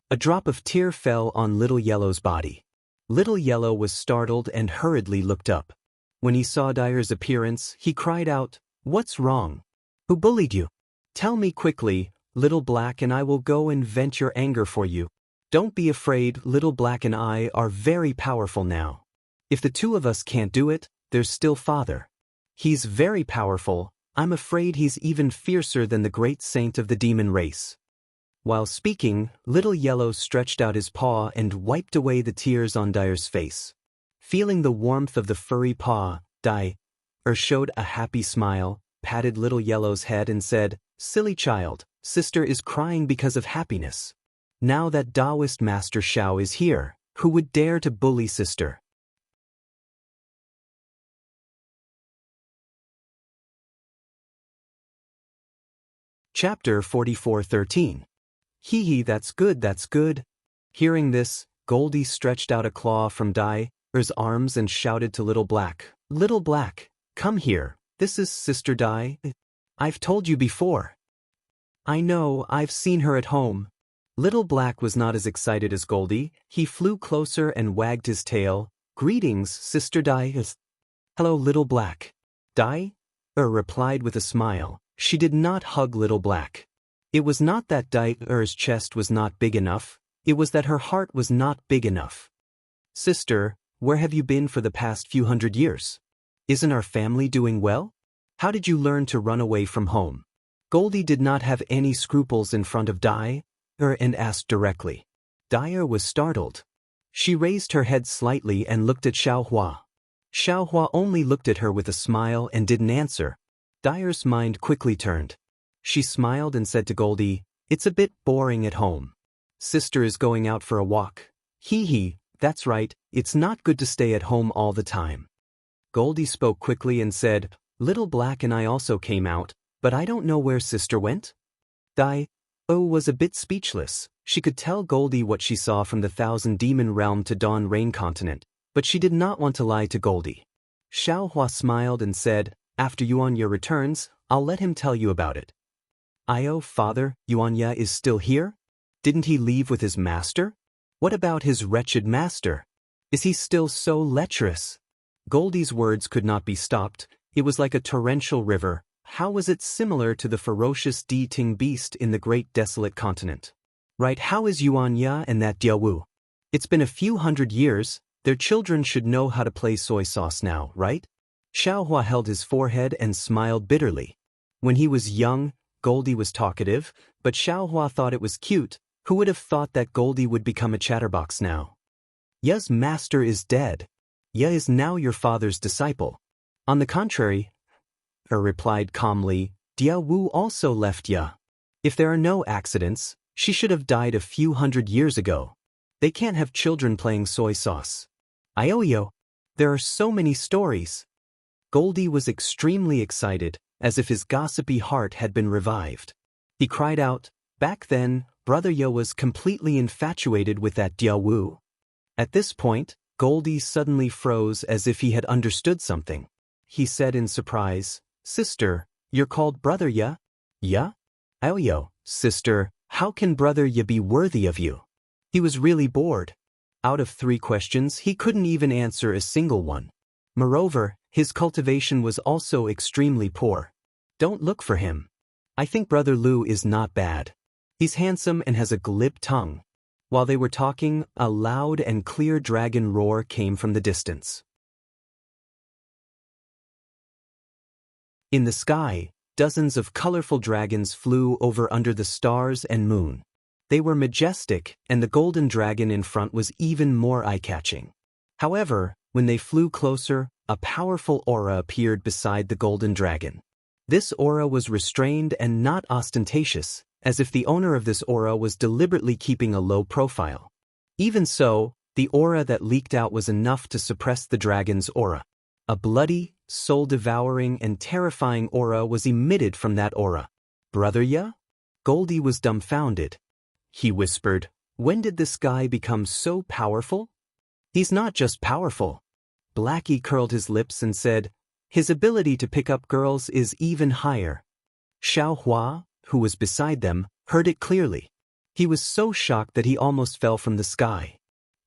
A drop of tear fell on Little Yellow's body. Little Yellow was startled and hurriedly looked up. When he saw Dai's appearance, he cried out, "What's wrong? Who bullied you? Tell me quickly, Little Black, and I will go and vent your anger for you. Don't be afraid, Little Black and I are very powerful now. If the 2 of us can't do it, there's still Father. He's very powerful. I'm afraid he's even fiercer than the great saint of the demon race." While speaking, Little Yellow stretched out his paw and wiped away the tears on Dai's face. Feeling the warmth of the furry paw, Dai showed a happy smile, patted Little Yellow's head and said, "Silly child, sister is crying because of happiness. Now that Taoist Master Xiao is here, who would dare to bully sister?" Chapter 44:13. Hee, that's good, that's good. Hearing this, Goldie stretched out a claw from Dai's arms and shouted to Little Black, "Little Black, come here, this is Sister Dai. I've told you before." "I know, I've seen her at home." Little Black was not as excited as Goldie. He flew closer and wagged his tail. "Greetings, Sister Dai." "Hello, Little Black." Dai replied with a smile. She did not hug Little Black. It was not that Dai's chest was not big enough, it was that her heart was not big enough. "Sister, where have you been for the past few hundred years? Isn't our family doing well? How did you learn to run away from home?" Goldie did not have any scruples in front of Dai and asked directly. Dai was startled. She raised her head slightly and looked at Xiaohua. Xiaohua only looked at her with a smile and didn't answer. Dai's mind quickly turned. She smiled and said to Goldie, "It's a bit boring at home. Sister is going out for a walk." Hee, that's right, it's not good to stay at home all the time." Goldie spoke quickly and said, "Little Black and I also came out, but I don't know where Sister went." Dai was a bit speechless. She could tell Goldie what she saw from the Thousand Demon Realm to Dawn Rain Continent, but she did not want to lie to Goldie. Xiaohua smiled and said, "After Yuanya returns, I'll let him tell you about it." Father, Yuanya is still here? Didn't he leave with his master? What about his wretched master? Is he still so lecherous?" Goldie's words could not be stopped. It was like a torrential river. How was it similar to the ferocious Di-Ting beast in the great desolate continent? Right, how is Yuanya and that Diawu? It's been a few hundred years. Their children should know how to play soy sauce now, right? Xiaohua held his forehead and smiled bitterly. When he was young, Goldie was talkative, but Xiaohua thought it was cute. Who would have thought that Goldie would become a chatterbox now? "Ya's master is dead. Ya is now your father's disciple." "On the contrary," replied calmly, "Diawu also left Ya. If there are no accidents, she should have died a few hundred years ago. They can't have children playing soy sauce." "Ioyo, there are so many stories." Goldie was extremely excited, as if his gossipy heart had been revived. He cried out, "Back then, Brother Yo was completely infatuated with that Diawu." At this point, Goldie suddenly froze as if he had understood something. He said in surprise, "Sister, you're called Brother Ya?" "Ya? Ioyo, sister, how can Brother Ya be worthy of you?" He was really bored. Out of 3 questions, he couldn't even answer a single one. Moreover, his cultivation was also extremely poor. "Don't look for him. I think Brother Lu is not bad. He's handsome and has a glib tongue." While they were talking, a loud and clear dragon roar came from the distance. In the sky, dozens of colorful dragons flew over under the stars and moon. They were majestic, and the golden dragon in front was even more eye-catching. However, when they flew closer, a powerful aura appeared beside the golden dragon. This aura was restrained and not ostentatious, as if the owner of this aura was deliberately keeping a low profile. Even so, the aura that leaked out was enough to suppress the dragon's aura. A bloody, soul-devouring, and terrifying aura was emitted from that aura. "Brother Ya?" Goldie was dumbfounded. He whispered, "When did this guy become so powerful?" "He's not just powerful." Blackie curled his lips and said, "His ability to pick up girls is even higher." Xiaohua, who was beside them, heard it clearly. He was so shocked that he almost fell from the sky.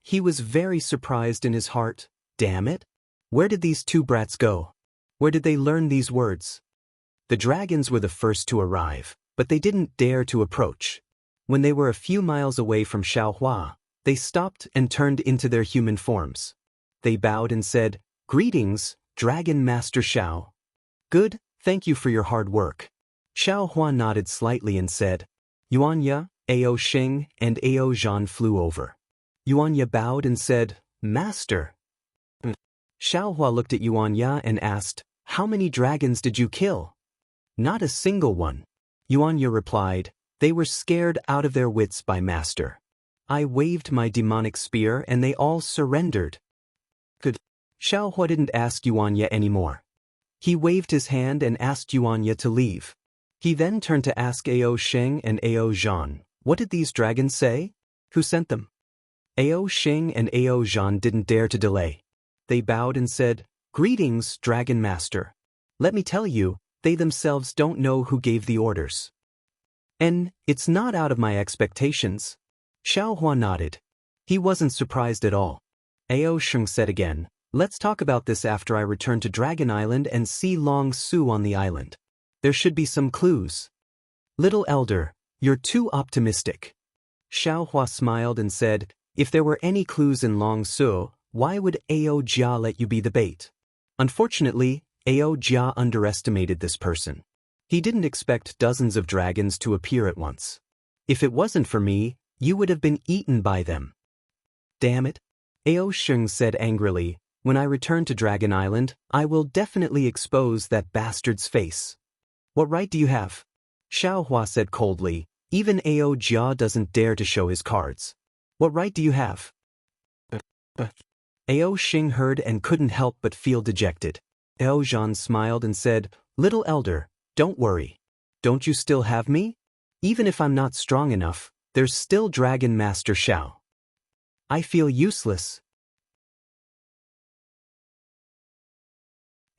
He was very surprised in his heart. Damn it! Where did these 2 brats go? Where did they learn these words? The dragons were the first to arrive, but they didn't dare to approach. When they were a few miles away from Xiaohua, they stopped and turned into their human forms. They bowed and said, "Greetings, Dragon Master Xiao." "Good, thank you for your hard work." Xiaohua nodded slightly and said, "Yuanya, Ao Sheng, and Ao Zhan flew over." Yuanya bowed and said, "Master." Xiaohua looked at Yuanya and asked, "How many dragons did you kill?" "Not a single one." Yuanya replied, "They were scared out of their wits by Master. I waved my demonic spear and they all surrendered." Good. Xiaohua didn't ask Yuanya anymore. He waved his hand and asked Yuanya to leave. He then turned to ask Ao Sheng and Ao Zhan, "What did these dragons say? Who sent them?" Ao Sheng and Ao Zhan didn't dare to delay. They bowed and said, "Greetings, Dragon Master. Let me tell you, they themselves don't know who gave the orders." And it's not out of my expectations. Xiao Hua nodded. He wasn't surprised at all. Ao Sheng said again, let's talk about this after I return to Dragon Island and see Long Su on the island. There should be some clues. Little elder, you're too optimistic. Xiao Hua smiled and said, if there were any clues in Long Su, why would Ao Jia let you be the bait? Unfortunately, Ao Jia underestimated this person. He didn't expect dozens of dragons to appear at once. If it wasn't for me, you would have been eaten by them. Damn it. Ao Sheng said angrily, when I return to Dragon Island, I will definitely expose that bastard's face. What right do you have? Xiao Hua said coldly, even Ao Jia doesn't dare to show his cards. What right do you have? But. Ao Sheng heard and couldn't help but feel dejected. Ao Zhan smiled and said, little elder, don't worry. Don't you still have me? Even if I'm not strong enough, there's still Dragon Master Xiao. I feel useless.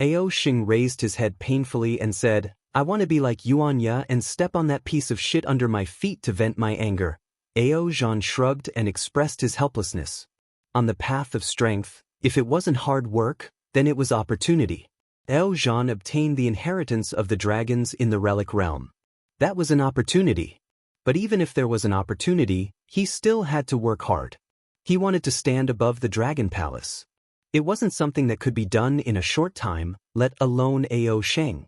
Ao Sheng raised his head painfully and said, I want to be like Yuan Ya and step on that piece of shit under my feet to vent my anger. Ao Zhan shrugged and expressed his helplessness. On the path of strength, if it wasn't hard work, then it was opportunity. Ao Zhan obtained the inheritance of the dragons in the relic realm. That was an opportunity. But even if there was an opportunity, he still had to work hard. He wanted to stand above the Dragon Palace. It wasn't something that could be done in a short time, let alone Ao Sheng.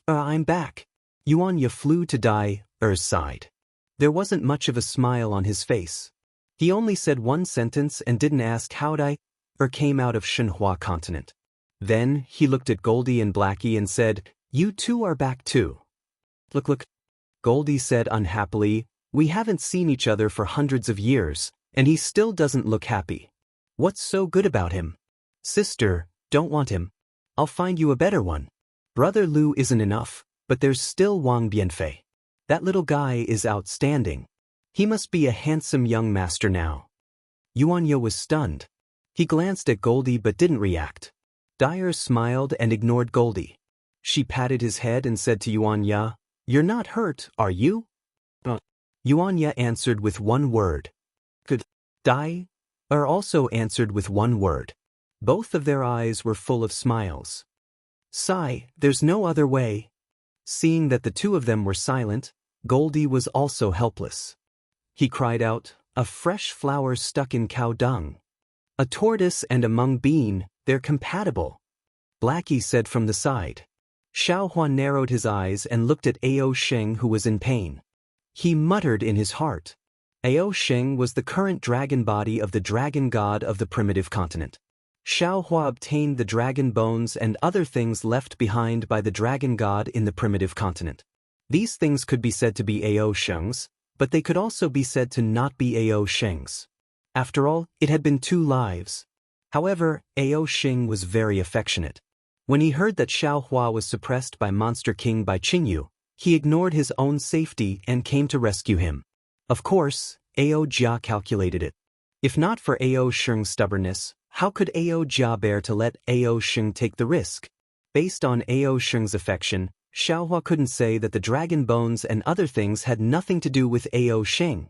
I'm back. Yuan Ya flew to Dai Er's side. There wasn't much of a smile on his face. He only said one sentence and didn't ask how Dai Er came out of Shenhua continent. Then, he looked at Goldie and Blackie and said, you two are back too. Look. Goldie said unhappily, we haven't seen each other for hundreds of years, and he still doesn't look happy. What's so good about him? Sister, don't want him. I'll find you a better one. Brother Lu isn't enough, but there's still Wang Bianfei. That little guy is outstanding. He must be a handsome young master now. Yuan Ya was stunned. He glanced at Goldie but didn't react. Dyer smiled and ignored Goldie. She patted his head and said to Yuan Ya, you're not hurt, are you? Yuan Ya answered with one word. Good. Dyer also answered with one word. Both of their eyes were full of smiles. Sigh, there's no other way. Seeing that the two of them were silent, Goldie was also helpless. He cried out, a fresh flower stuck in cow dung. A tortoise and a mung bean, they're compatible. Blackie said from the side. Xiao Hua narrowed his eyes and looked at Ao Sheng, who was in pain. He muttered in his heart. Ao Sheng was the current dragon body of the dragon god of the primitive continent. Xiao Hua obtained the dragon bones and other things left behind by the dragon god in the primitive continent. These things could be said to be Ao Sheng's, but they could also be said to not be Ao Sheng's. After all, it had been 2 lives. However, Ao Sheng was very affectionate. When he heard that Xiao Hua was suppressed by Monster King by Qingyu, he ignored his own safety and came to rescue him. Of course, Ao Jia calculated it. If not for Ao Sheng's stubbornness, how could Ao Jia bear to let Ao Sheng take the risk? Based on Ao Sheng's affection, Xiao Hua couldn't say that the dragon bones and other things had nothing to do with Ao Sheng.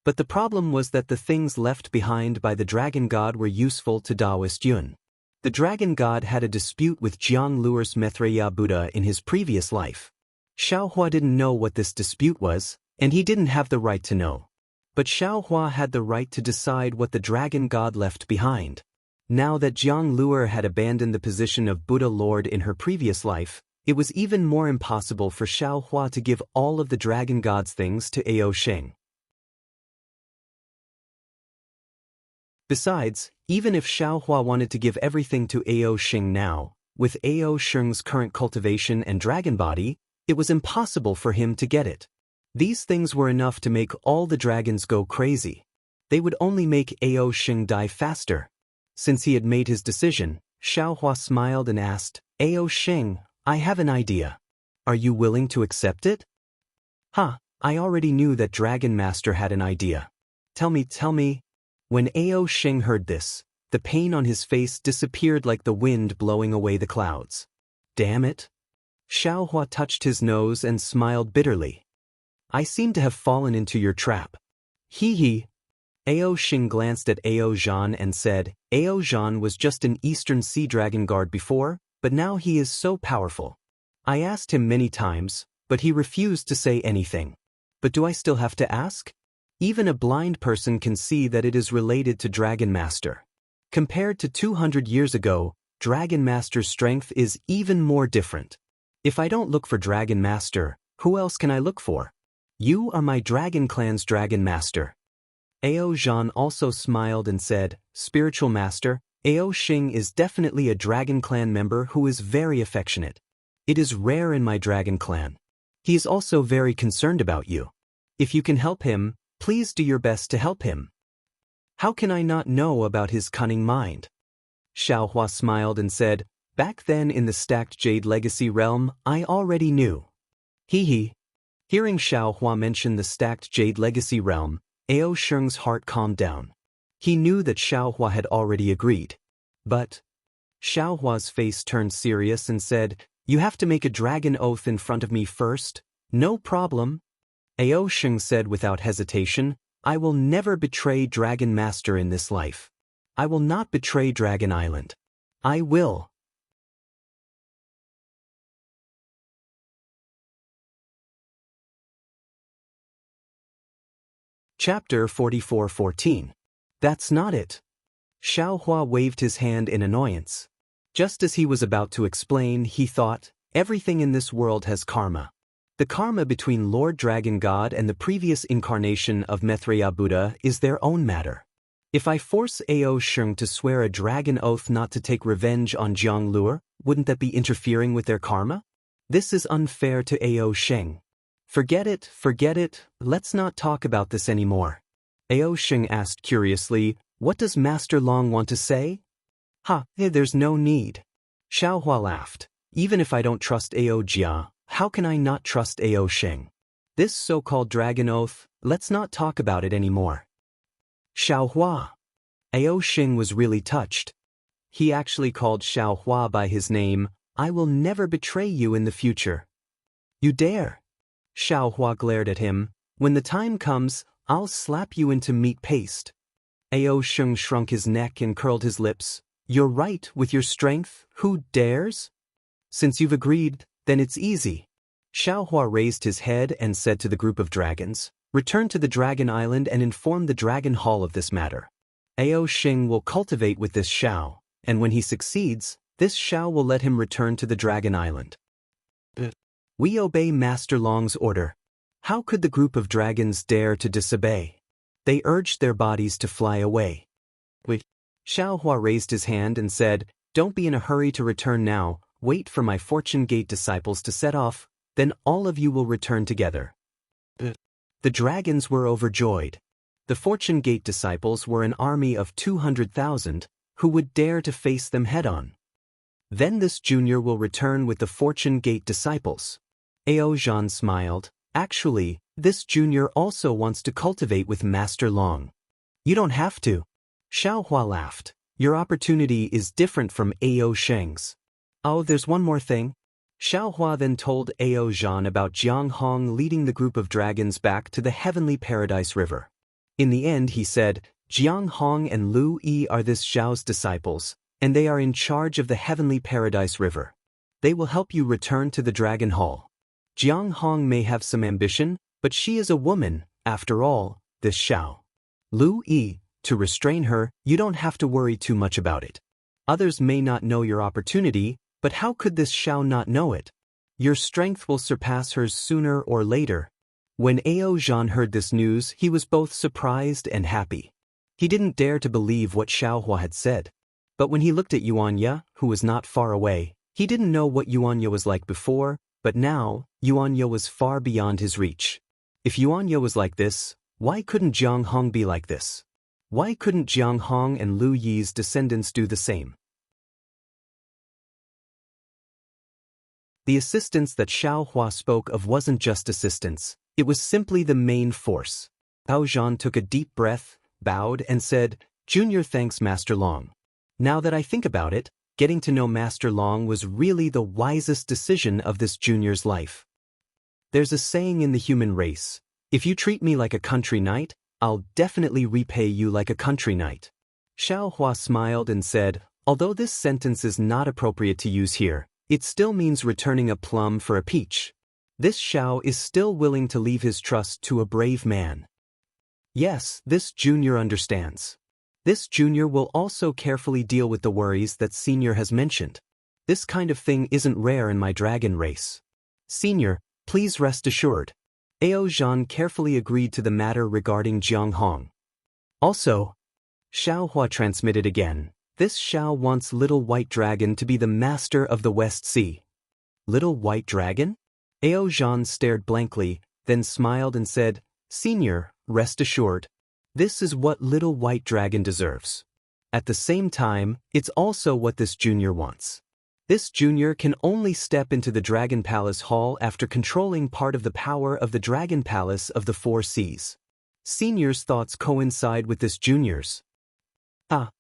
But the problem was that the things left behind by the dragon god were useful to Taoist Yun. The dragon god had a dispute with Jiang Luer's Maitreya Buddha in his previous life. Xiao Hua didn't know what this dispute was, and he didn't have the right to know. But Xiao Hua had the right to decide what the dragon god left behind. Now that Jiang Luer had abandoned the position of Buddha Lord in her previous life, it was even more impossible for Xiao Hua to give all of the dragon god's things to Ao Sheng. Besides, even if Xiao Hua wanted to give everything to Ao Sheng now, with Ao Sheng's current cultivation and dragon body, it was impossible for him to get it. These things were enough to make all the dragons go crazy. They would only make Ao Sheng die faster. Since he had made his decision, Xiao Hua smiled and asked, Ao Sheng, I have an idea. Are you willing to accept it? I already knew that Dragon Master had an idea. Tell me. When Ao Sheng heard this, the pain on his face disappeared like the wind blowing away the clouds. Damn it. Xiao Hua touched his nose and smiled bitterly. I seem to have fallen into your trap. Hee hee. Ao Xing glanced at Ao Zhan and said, Ao Zhan was just an Eastern Sea Dragon guard before, but now he is so powerful. I asked him many times, but he refused to say anything. But do I still have to ask? Even a blind person can see that it is related to Dragon Master. Compared to 200 years ago, Dragon Master's strength is even more different. If I don't look for Dragon Master, who else can I look for? You are my Dragon Clan's Dragon Master. Ao Zhan also smiled and said, Spiritual Master, Ao Xing is definitely a Dragon Clan member who is very affectionate. It is rare in my Dragon Clan. He is also very concerned about you. If you can help him, please do your best to help him. How can I not know about his cunning mind? Xiaohua smiled and said, Back then in the Stacked Jade Legacy realm, I already knew. Hee hee. Hearing Xiaohua mention the Stacked Jade Legacy realm, Ao Sheng's heart calmed down. He knew that Xiaohua had already agreed. But Xiaohua's face turned serious and said, You have to make a dragon oath in front of me first. No problem. Ao Sheng said without hesitation, I will never betray Dragon Master in this life. I will not betray Dragon Island. I will. Chapter 44:14. That's not it. Xiaohua waved his hand in annoyance. Just as he was about to explain, he thought, everything in this world has karma. The karma between Lord Dragon God and the previous incarnation of Maitreya Buddha is their own matter. If I force Ao Sheng to swear a dragon oath not to take revenge on Jiang Luo, wouldn't that be interfering with their karma? This is unfair to Ao Sheng. Forget it, let's not talk about this anymore. Ao Sheng asked curiously, What does Master Long want to say? There's no need. Xiaohua laughed. Even if I don't trust Ao Jia, how can I not trust Ao Sheng? This so-called dragon oath, let's not talk about it anymore. Xiaohua. Ao Sheng was really touched. He actually called Xiaohua by his name. I will never betray you in the future. You dare? Xiaohua glared at him. When the time comes, I'll slap you into meat paste. Ao Sheng shrunk his neck and curled his lips. You're right, with your strength, who dares? Since you've agreed, then it's easy. Xiaohua raised his head and said to the group of dragons, Return to the Dragon Island and inform the Dragon Hall of this matter. Ao Sheng will cultivate with this Xiao, and when he succeeds, this Xiao will let him return to the Dragon Island. We obey Master Long's order. How could the group of dragons dare to disobey? They urged their bodies to fly away. Xiaohua raised his hand and said, Don't be in a hurry to return now, wait for my Fortune Gate disciples to set off, then all of you will return together. The dragons were overjoyed. The Fortune Gate disciples were an army of 200,000, who would dare to face them head-on. Then this junior will return with the Fortune Gate disciples. Ao Zhan smiled. Actually, this junior also wants to cultivate with Master Long. You don't have to. Xiaohua laughed. Your opportunity is different from Ao Sheng's. Oh, there's one more thing. Xiaohua then told Ao Zhan about Jiang Hong leading the group of dragons back to the Heavenly Paradise River. In the end, he said, Jiang Hong and Lu Yi are this Xiao's disciples, and they are in charge of the Heavenly Paradise River. They will help you return to the Dragon Hall. Jiang Hong may have some ambition, but she is a woman, after all, this Xiao. Lu Yi, to restrain her, you don't have to worry too much about it. Others may not know your opportunity, but how could this Xiao not know it? Your strength will surpass hers sooner or later. When Ao Zhan heard this news, he was both surprised and happy. He didn't dare to believe what Xiaohua had said. But when he looked at Yuanya, who was not far away, he didn't know what Yuanya was like before, but now, Yuanya was far beyond his reach. If Yuanya was like this, why couldn't Jiang Hong be like this? Why couldn't Jiang Hong and Lu Yi's descendants do the same? The assistance that Xiaohua spoke of wasn't just assistance, it was simply the main force. Ao Zhan took a deep breath, bowed and said, Junior thanks Master Long. Now that I think about it, getting to know Master Long was really the wisest decision of this junior's life. There's a saying in the human race, If you treat me like a country knight, I'll definitely repay you like a country knight. Xiao Hua smiled and said, although this sentence is not appropriate to use here, it still means returning a plum for a peach. This Xiao is still willing to leave his trust to a brave man. Yes, this junior understands. This junior will also carefully deal with the worries that senior has mentioned. This kind of thing isn't rare in my dragon race. Senior, please rest assured. Ao Zhan carefully agreed to the matter regarding Jiang Hong. Also, Xiao Hua transmitted again, this Xiao wants Little White Dragon to be the master of the West Sea. Little White Dragon? Ao Zhan stared blankly, then smiled and said, Senior, rest assured. This is what Little White Dragon deserves. At the same time, it's also what this junior wants. This junior can only step into the Dragon Palace Hall after controlling part of the power of the Dragon Palace of the Four Seas. Senior's thoughts coincide with this junior's. Ah!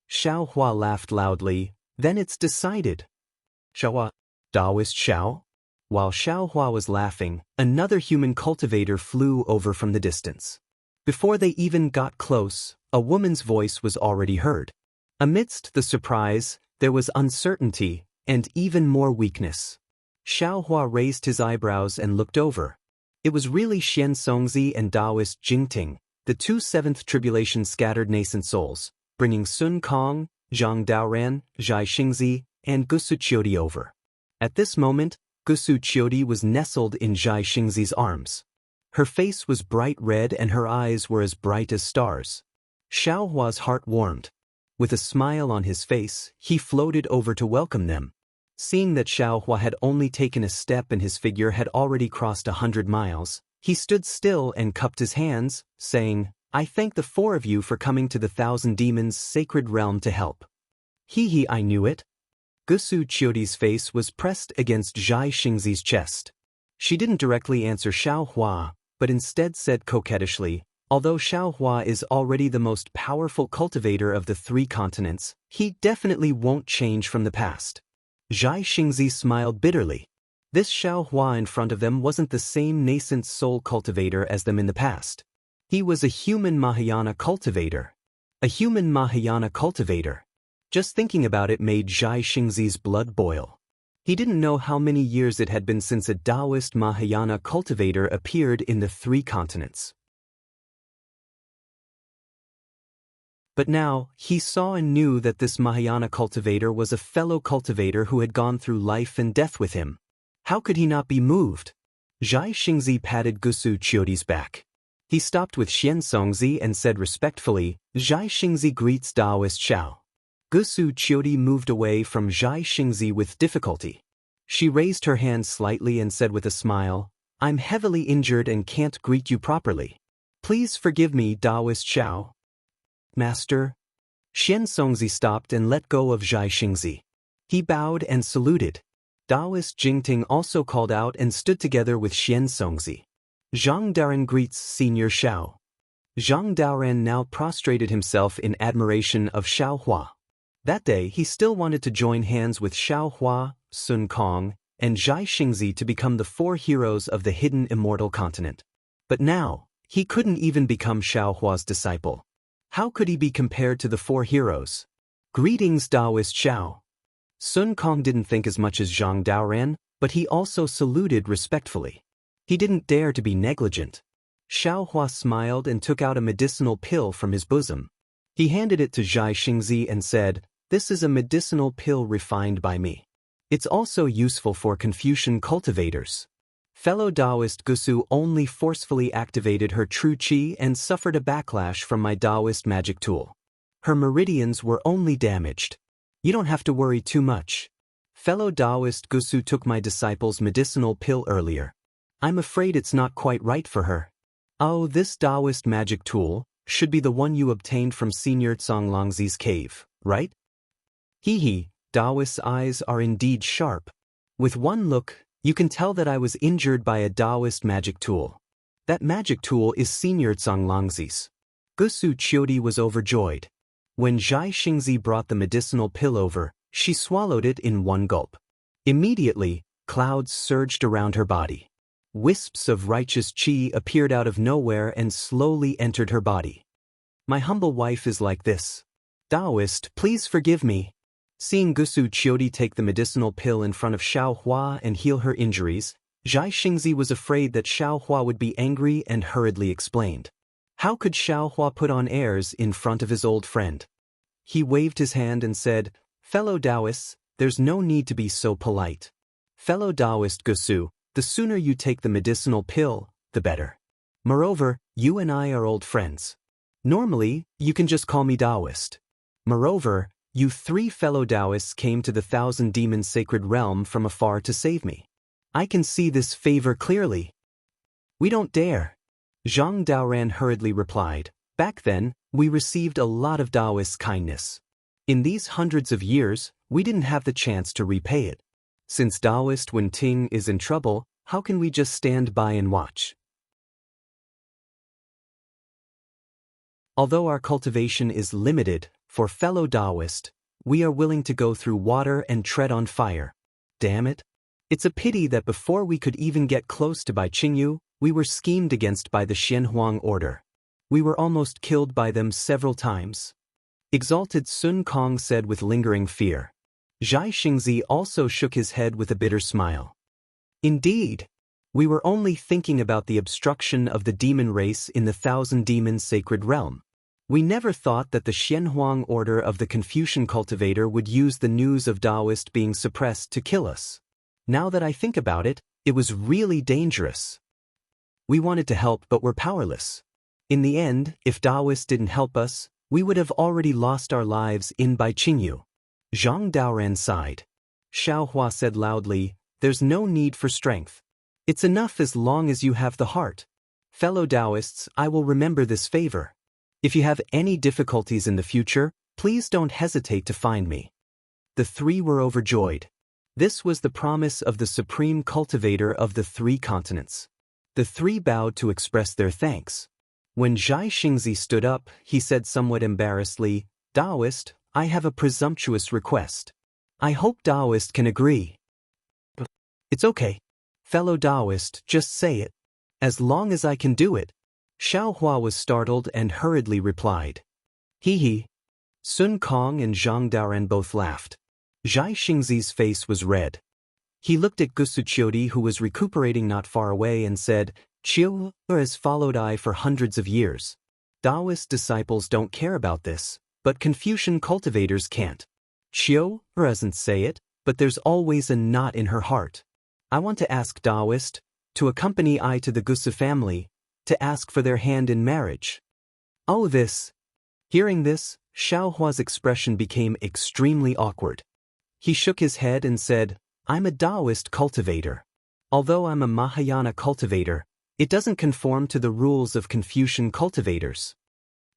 Xiao Hua laughed loudly, then it's decided. Xiao Hua, Taoist Xiao? While Xiao Hua was laughing, another human cultivator flew over from the distance. Before they even got close, a woman's voice was already heard. Amidst the surprise, there was uncertainty, and even more weakness. Xiao Hua raised his eyebrows and looked over. It was really Xian Songzi and Taoist Jingting, the two seventh tribulation scattered nascent souls, bringing Sun Kong, Zhang Daoran, Zhai Xingzi, and Gusu Qiudi over. At this moment, Gusu Qiudi was nestled in Zhai Xingzi's arms. Her face was bright red and her eyes were as bright as stars. Xiao Hua's heart warmed. With a smile on his face, he floated over to welcome them. Seeing that Xiao Hua had only taken a step and his figure had already crossed 100 miles, he stood still and cupped his hands, saying, I thank the four of you for coming to the Thousand Demons' sacred realm to help. Hee, I knew it. Gusu Qiudi's face was pressed against Zhai Xingzi's chest. She didn't directly answer Xiao Hua, but instead said coquettishly, although Xiao Hua is already the most powerful cultivator of the three continents, he definitely won't change from the past. Zhai Xingzi smiled bitterly. This Xiao Hua in front of them wasn't the same nascent soul cultivator as them in the past. He was a human Mahayana cultivator. A human Mahayana cultivator. Just thinking about it made Zhai Xingzi's blood boil. He didn't know how many years it had been since a Taoist Mahayana cultivator appeared in the three continents. But now, he saw and knew that this Mahayana cultivator was a fellow cultivator who had gone through life and death with him. How could he not be moved? Zhai Xingzi patted Gusu Qiudi's back. He stopped with Xian Songzi and said respectfully, Zhai Xingzi greets Taoist Xiao. Gusu Qiudi moved away from Zhai Xingzi with difficulty. She raised her hand slightly and said with a smile, I'm heavily injured and can't greet you properly. Please forgive me, Taoist Xiao. Master? Xian Songzi stopped and let go of Zhai Xingzi. He bowed and saluted. Taoist Jingting also called out and stood together with Xian Songzi. Zhang Daoran greets Senior Xiao. Zhang Daoran now prostrated himself in admiration of Xiao Hua. That day he still wanted to join hands with Xiao Hua, Sun Kong, and Zhai Xingzi to become the four heroes of the hidden immortal continent. But now, he couldn't even become Xiao Hua's disciple. How could he be compared to the four heroes? Greetings, Taoist Xiao. Sun Kong didn't think as much as Zhang Daoran, but he also saluted respectfully. He didn't dare to be negligent. Xiao Hua smiled and took out a medicinal pill from his bosom. He handed it to Zhai Xingzi and said, This is a medicinal pill refined by me. It's also useful for Confucian cultivators. Fellow Taoist Gusu only forcefully activated her true qi and suffered a backlash from my Taoist magic tool. Her meridians were only damaged. You don't have to worry too much. Fellow Taoist Gusu took my disciple's medicinal pill earlier. I'm afraid it's not quite right for her. Oh, this Taoist magic tool should be the one you obtained from Senior Zonglangzi's cave, right? Hee, Taoist's eyes are indeed sharp. With one look, you can tell that I was injured by a Taoist magic tool. That magic tool is Senior Zonglangzi's. Gusu Qiudi was overjoyed. When Zhai Xingzi brought the medicinal pill over, she swallowed it in one gulp. Immediately, clouds surged around her body. Wisps of righteous qi appeared out of nowhere and slowly entered her body. My humble wife is like this. Taoist, please forgive me. Seeing Gusu Qiudi take the medicinal pill in front of Xiao Hua and heal her injuries, Zhai Xingzi was afraid that Xiao Hua would be angry and hurriedly explained. How could Xiao Hua put on airs in front of his old friend? He waved his hand and said, "Fellow Taoists, there's no need to be so polite. Fellow Taoist Gusu, the sooner you take the medicinal pill, the better. Moreover, you and I are old friends. Normally, you can just call me Taoist. Moreover, you 3 fellow Taoists came to the 1,000 Demons sacred realm from afar to save me. I can see this favor clearly." "We don't dare," Zhang Daoran hurriedly replied. "Back then, we received a lot of Taoist kindness. In these hundreds of years, we didn't have the chance to repay it. Since Taoist Wenting is in trouble, how can we just stand by and watch?" Although our cultivation is limited, for fellow Taoist, we are willing to go through water and tread on fire. Damn it. It's a pity that before we could even get close to Bai Qingyu, we were schemed against by the Xianhuang order. We were almost killed by them several times. Exalted Sun Kong said with lingering fear. Zhai Xingzi also shook his head with a bitter smile. Indeed. We were only thinking about the obstruction of the demon race in the 1,000 Demons sacred realm. We never thought that the Xianhuang order of the Confucian cultivator would use the news of Taoist being suppressed to kill us. Now that I think about it, it was really dangerous. We wanted to help but were powerless. In the end, if Taoists didn't help us, we would have already lost our lives in Bai Qingyu. Zhang Daoran sighed. Xiao Hua said loudly, "There's no need for strength. It's enough as long as you have the heart. Fellow Taoists, I will remember this favor. If you have any difficulties in the future, please don't hesitate to find me." The 3 were overjoyed. This was the promise of the supreme cultivator of the 3 continents. The 3 bowed to express their thanks. When Zhai Xingzi stood up, he said somewhat embarrassedly, "Taoist, I have a presumptuous request. I hope Taoist can agree." "It's okay. Fellow Taoist, just say it. As long as I can do it." Xiao Hua was startled and hurriedly replied. "Hee hee." Sun Kong and Zhang Daoran both laughed. Zhai Xingzi's face was red. He looked at Gusu Qiudi, who was recuperating not far away, and said, "Qiu has followed I for hundreds of years. Taoist disciples don't care about this, but Confucian cultivators can't. Qiu doesn't say it, but there's always a knot in her heart. I want to ask Taoist to accompany I to the Gusu family, to ask for their hand in marriage." "Oh, this." Hearing this, Xiao Hua's expression became extremely awkward. He shook his head and said, "I'm a Taoist cultivator. Although I'm a Mahayana cultivator, it doesn't conform to the rules of Confucian cultivators."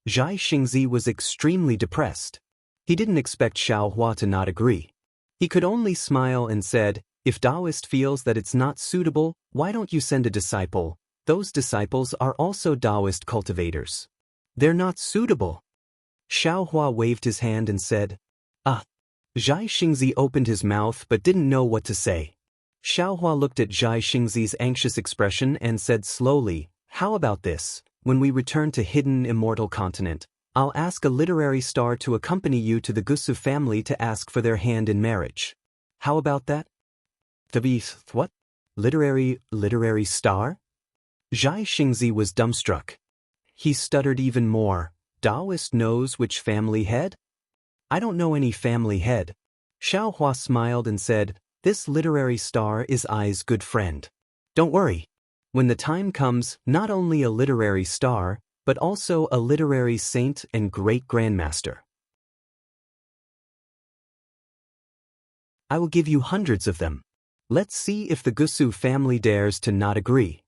Zhai Xingzi was extremely depressed. He didn't expect Xiao Hua to not agree. He could only smile and said, "If Taoist feels that it's not suitable, why don't you send a disciple? Those disciples are also Taoist cultivators." "They're not suitable." Xiao Hua waved his hand and said, "Ah." Zhai Xingzi opened his mouth but didn't know what to say. Xiao Hua looked at Zhai Xingzi's anxious expression and said slowly, "How about this? When we return to Hidden Immortal Continent, I'll ask a literary star to accompany you to the Gusu family to ask for their hand in marriage. How about that?" What? Literary star? Zhai Xingzi was dumbstruck. He stuttered even more. "Taoist knows which family head?" "I don't know any family head." Xiao Hua smiled and said, "This literary star is I's good friend. Don't worry. When the time comes, not only a literary star, but also a literary saint and great grandmaster. I will give you hundreds of them. Let's see if the Gusu family dares to not agree."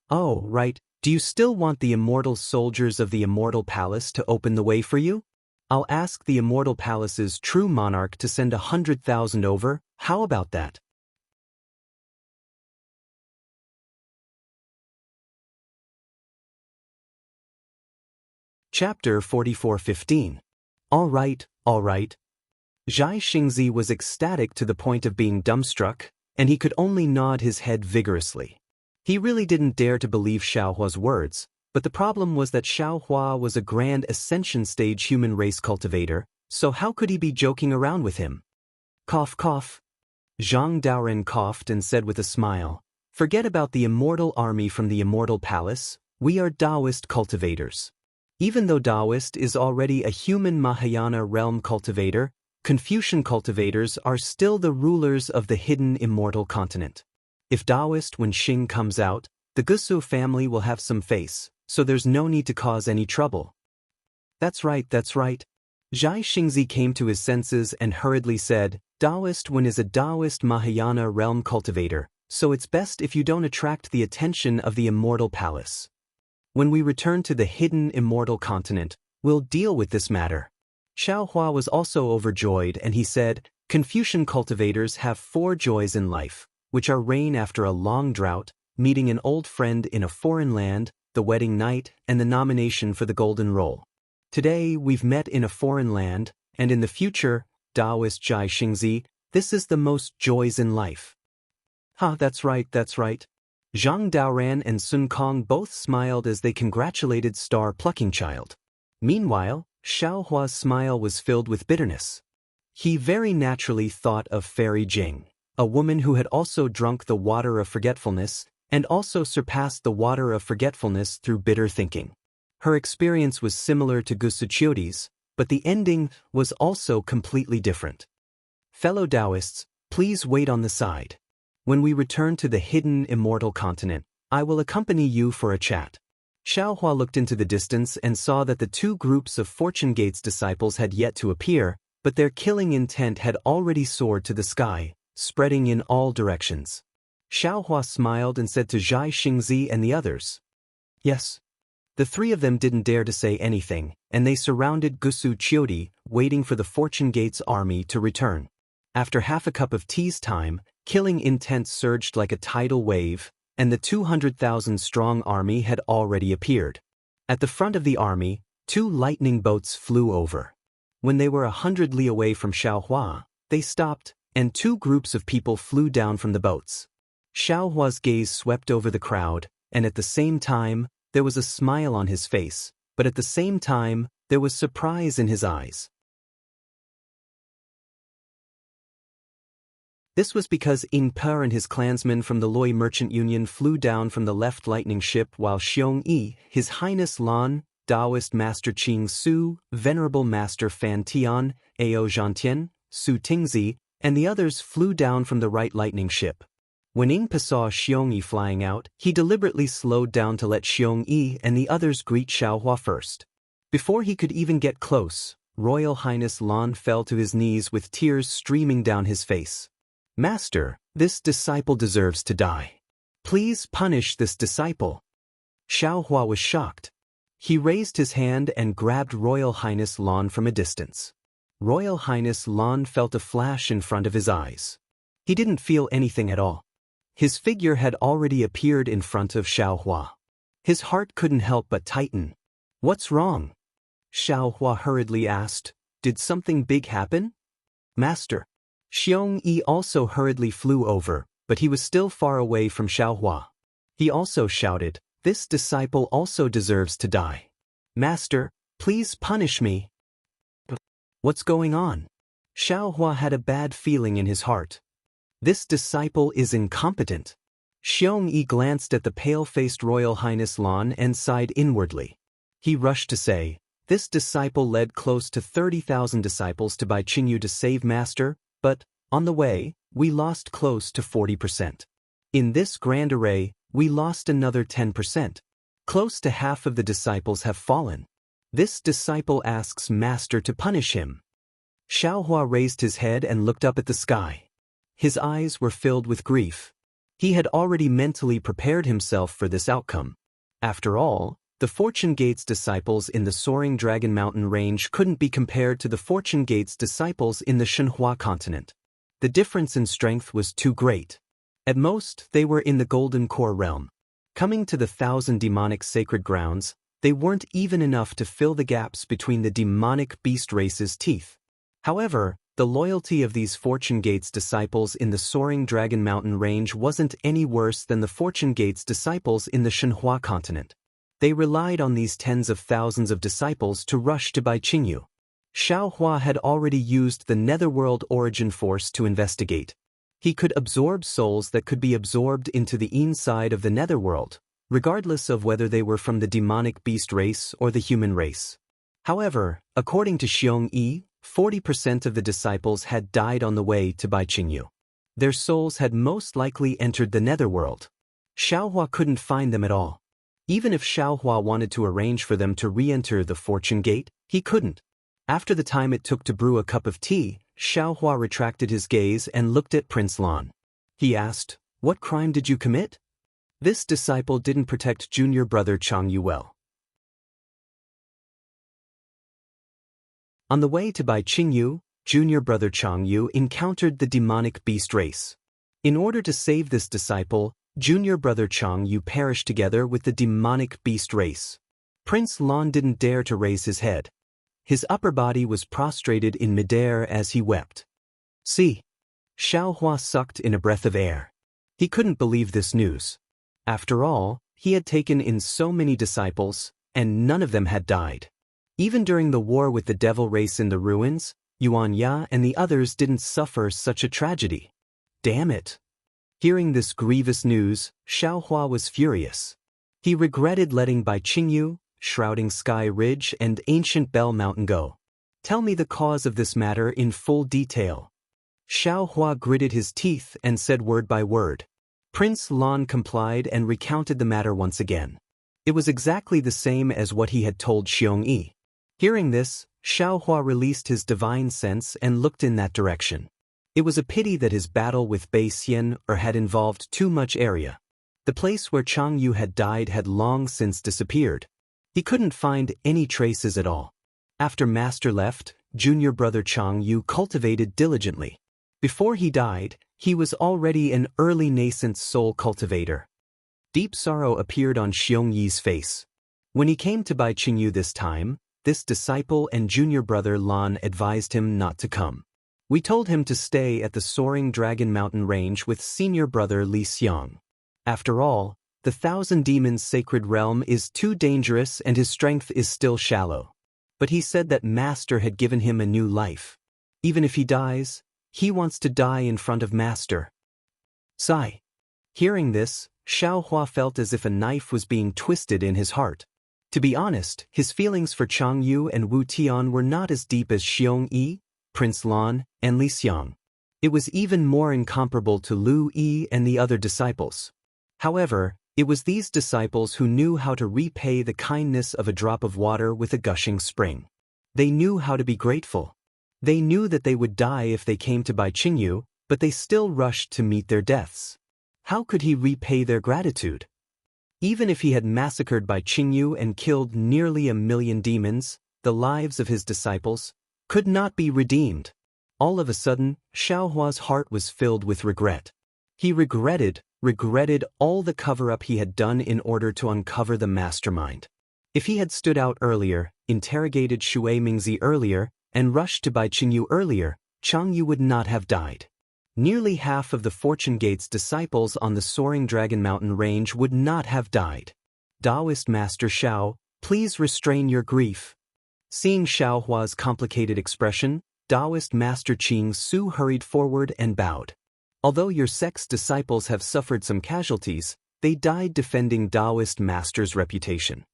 "Oh, right. Do you still want the immortal soldiers of the Immortal Palace to open the way for you? I'll ask the Immortal Palace's true monarch to send 100,000 over. How about that?" Chapter 44:15. All right, all right. Zhai Xingzi was ecstatic to the point of being dumbstruck, and he could only nod his head vigorously. He really didn't dare to believe Xiaohua's words, but the problem was that Xiaohua was a grand ascension stage human race cultivator, so how could he be joking around with him? Cough cough. Zhang Daoren coughed and said with a smile, "Forget about the immortal army from the immortal palace, we are Taoist cultivators." Even though Taoist is already a human Mahayana realm cultivator, Confucian cultivators are still the rulers of the hidden immortal continent. If Taoist Wenxing comes out, the Gusu family will have some face, so there's no need to cause any trouble. That's right, that's right. Zhai Xingzi came to his senses and hurriedly said, Taoist Wen is a Taoist Mahayana realm cultivator, so it's best if you don't attract the attention of the immortal palace. When we return to the hidden immortal continent, we'll deal with this matter. Xiaohua was also overjoyed and he said, Confucian cultivators have 4 joys in life, which are rain after a long drought, meeting an old friend in a foreign land, the wedding night, and the nomination for the golden role. Today we've met in a foreign land, and in the future, Taoist Zhai Xingzi, this is the most joys in life. That's right, that's right. Zhang Daoran and Sun Kong both smiled as they congratulated Star Plucking Child. Meanwhile, Xiaohua's smile was filled with bitterness. He very naturally thought of Fairy Jing, a woman who had also drunk the water of forgetfulness, and also surpassed the water of forgetfulness through bitter thinking. Her experience was similar to Gusuchioti's, but the ending was also completely different. Fellow Taoists, please wait on the side. When we return to the hidden immortal continent, I will accompany you for a chat. Xiaohua looked into the distance and saw that the 2 groups of Fortune Gate's disciples had yet to appear, but their killing intent had already soared to the sky, spreading in all directions. Xiaohua smiled and said to Zhai Xingzi and the others, Yes. The 3 of them didn't dare to say anything, and they surrounded Gusu Chioti, waiting for the Fortune Gate's army to return. After half a cup of tea's time, killing intent surged like a tidal wave, and the 200,000-strong army had already appeared. At the front of the army, 2 lightning boats flew over. When they were 100 li away from Xiaohua, they stopped, and 2 groups of people flew down from the boats. Xiaohua's gaze swept over the crowd, and at the same time, there was a smile on his face, but at the same time, there was surprise in his eyes. This was because Ing Per and his clansmen from the Loi Merchant Union flew down from the left lightning ship while Xiong Yi, His Highness Lan, Taoist Master Qing Su, Venerable Master Fan Tian, Ao Zhantian, Su Tingzi, and the others flew down from the right lightning ship. When Ing Pa saw Xiong Yi flying out, he deliberately slowed down to let Xiong Yi and the others greet Xiaohua first. Before he could even get close, Royal Highness Lan fell to his knees with tears streaming down his face. Master, this disciple deserves to die. Please punish this disciple. Xiaohua was shocked. He raised his hand and grabbed Royal Highness Lan from a distance. Royal Highness Lan felt a flash in front of his eyes. He didn't feel anything at all. His figure had already appeared in front of Xiaohua. His heart couldn't help but tighten. What's wrong? Xiaohua hurriedly asked. Did something big happen? Master. Xiong Yi also hurriedly flew over, but he was still far away from Xiaohua. He also shouted, This disciple also deserves to die. Master, please punish me. What's going on? Xiaohua had a bad feeling in his heart. This disciple is incompetent. Xiong Yi glanced at the pale-faced Royal Highness Lan and sighed inwardly. He rushed to say, This disciple led close to 30,000 disciples to Bai Qingyu to save Master, but, on the way, we lost close to 40%. In this grand array, we lost another 10%. Close to half of the disciples have fallen. This disciple asks Master to punish him. Xiaohua raised his head and looked up at the sky. His eyes were filled with grief. He had already mentally prepared himself for this outcome. After all, the Fortune Gate's disciples in the soaring Dragon Mountain range couldn't be compared to the Fortune Gate's disciples in the Shenhua continent. The difference in strength was too great. At most, they were in the Golden Core realm. Coming to the 1,000 demonic sacred grounds, they weren't even enough to fill the gaps between the demonic beast race's teeth. However, The loyalty of these Fortune Gates disciples in the soaring Dragon Mountain range wasn't any worse than the Fortune Gates disciples in the Shenhua continent. They relied on these tens of thousands of disciples to rush to Baiqingyu. Xiaohua had already used the Netherworld Origin Force to investigate. He could absorb souls that could be absorbed into the inside of the Netherworld, regardless of whether they were from the demonic beast race or the human race. However, according to Xiong Yi, 40% of the disciples had died on the way to Baiqingyu. Their souls had most likely entered the Netherworld. Xiaohua couldn't find them at all. Even if Xiaohua wanted to arrange for them to re-enter the Fortune Gate, he couldn't. After the time it took to brew a cup of tea, Xiaohua retracted his gaze and looked at Prince Lan. He asked, "What crime did you commit?" This disciple didn't protect junior brother Chang Yu well. On the way to Baiqingyu, junior brother Chang Yu encountered the demonic beast race. In order to save this disciple, junior brother Chang Yu perished together with the demonic beast race. Prince Lan didn't dare to raise his head. His upper body was prostrated in midair as he wept. See. Xiaohua sucked in a breath of air. He couldn't believe this news. After all, he had taken in so many disciples, and none of them had died. Even during the war with the devil race in the ruins, Yuan Ya and the others didn't suffer such a tragedy. Damn it! Hearing this grievous news, Xiaohua was furious. He regretted letting Baiqingyu, Shrouding Sky Ridge and Ancient Bell Mountain go. Tell me the cause of this matter in full detail. Xiaohua gritted his teeth and said word by word. Prince Lan complied and recounted the matter once again. It was exactly the same as what he had told Xiong Yi. Hearing this, Xiaohua released his divine sense and looked in that direction. It was a pity that his battle with Bei Xian had involved too much area. The place where Chang Yu had died had long since disappeared. He couldn't find any traces at all. After Master left, junior brother Chang Yu cultivated diligently. Before he died, he was already an early nascent soul cultivator. Deep sorrow appeared on Xiong Yi's face. When he came to Baiqingyu this time, this disciple and junior brother Lan advised him not to come. We told him to stay at the soaring Dragon Mountain range with senior brother Li Xiang. After all, the Thousand Demons sacred realm is too dangerous and his strength is still shallow. But he said that Master had given him a new life. Even if he dies, he wants to die in front of Master. Sigh. Hearing this, Xiaohua felt as if a knife was being twisted in his heart. To be honest, his feelings for Chang Yu and Wu Tian were not as deep as Xiong Yi, Prince Lan, and Li Xiang. It was even more incomparable to Lu Yi and the other disciples. However, it was these disciples who knew how to repay the kindness of a drop of water with a gushing spring. They knew how to be grateful. They knew that they would die if they came to Baiqingyu, but they still rushed to meet their deaths. How could he repay their gratitude? Even if he had massacred Baiqingyu and killed nearly 1,000,000 demons, the lives of his disciples could not be redeemed. All of a sudden, Xiaohua's heart was filled with regret. He regretted all the cover-up he had done in order to uncover the mastermind. If he had stood out earlier, interrogated Shui Mingzi earlier, and rushed to Baiqingyu earlier, Chang Yu would not have died. Nearly half of the Fortune Gate's disciples on the soaring Dragon Mountain range would not have died. Taoist Master Xiao, please restrain your grief. Seeing Xiaohua's complicated expression, Taoist Master Qing Su hurried forward and bowed. Although your sect's disciples have suffered some casualties, they died defending Taoist Master's reputation.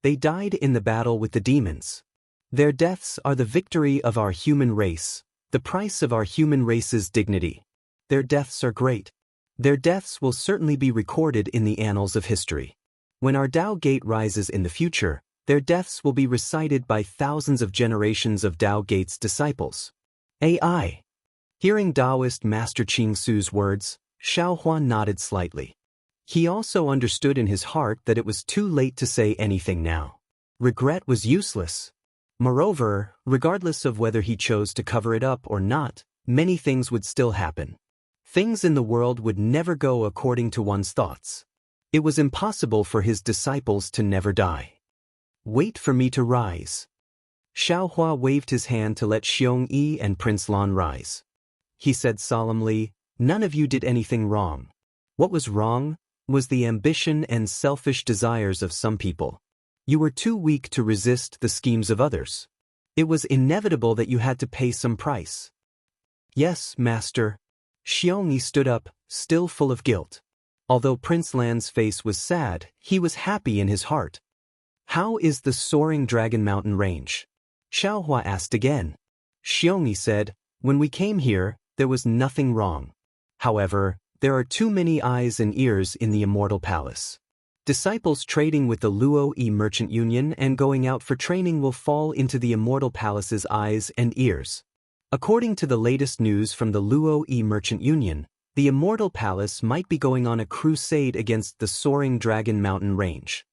They died in the battle with the demons. Their deaths are the victory of our human race, the price of our human race's dignity. Their deaths are great. Their deaths will certainly be recorded in the annals of history. When our Tao Gate rises in the future, their deaths will be recited by thousands of generations of Tao Gate's disciples. AI. Hearing Taoist Master Qing Su's words, Xiaohua nodded slightly. He also understood in his heart that it was too late to say anything now. Regret was useless. Moreover, regardless of whether he chose to cover it up or not, many things would still happen. Things in the world would never go according to one's thoughts. It was impossible for his disciples to never die. Wait for me to rise. Xiaohua waved his hand to let Xiong Yi and Prince Lan rise. He said solemnly, "None of you did anything wrong. What was wrong was the ambition and selfish desires of some people. You were too weak to resist the schemes of others. It was inevitable that you had to pay some price." "Yes, master." Xiong Yi stood up, still full of guilt. Although Prince Lan's face was sad, he was happy in his heart. "How is the soaring Dragon Mountain range?" Xiaohua asked again. Xiong Yi said, "When we came here, there was nothing wrong. However, there are too many eyes and ears in the Immortal Palace. Disciples trading with the Luo Yi Merchant Union and going out for training will fall into the Immortal Palace's eyes and ears. According to the latest news from the Luo Yi Merchant Union, the Immortal Palace might be going on a crusade against the soaring Dragon Mountain range."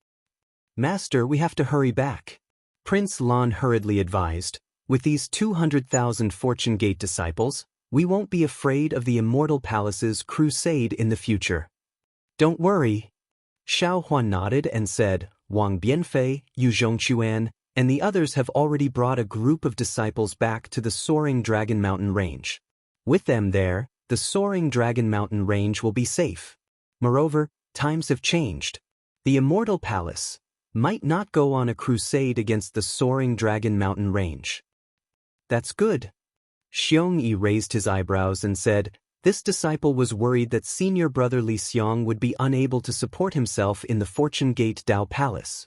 "Master, we have to hurry back," Prince Lan hurriedly advised. "With these 200,000 Fortune Gate disciples, we won't be afraid of the Immortal Palace's crusade in the future." "Don't worry." Xiaohua nodded and said, "Wang Bianfei, Yu Zhongquan, and the others have already brought a group of disciples back to the soaring Dragon Mountain range. With them there, the soaring Dragon Mountain range will be safe. Moreover, times have changed. The Immortal Palace might not go on a crusade against the soaring Dragon Mountain range." "That's good." Xiong Yi raised his eyebrows and said, "This disciple was worried that senior brother Li Xiong would be unable to support himself in the Fortune Gate Dao Palace."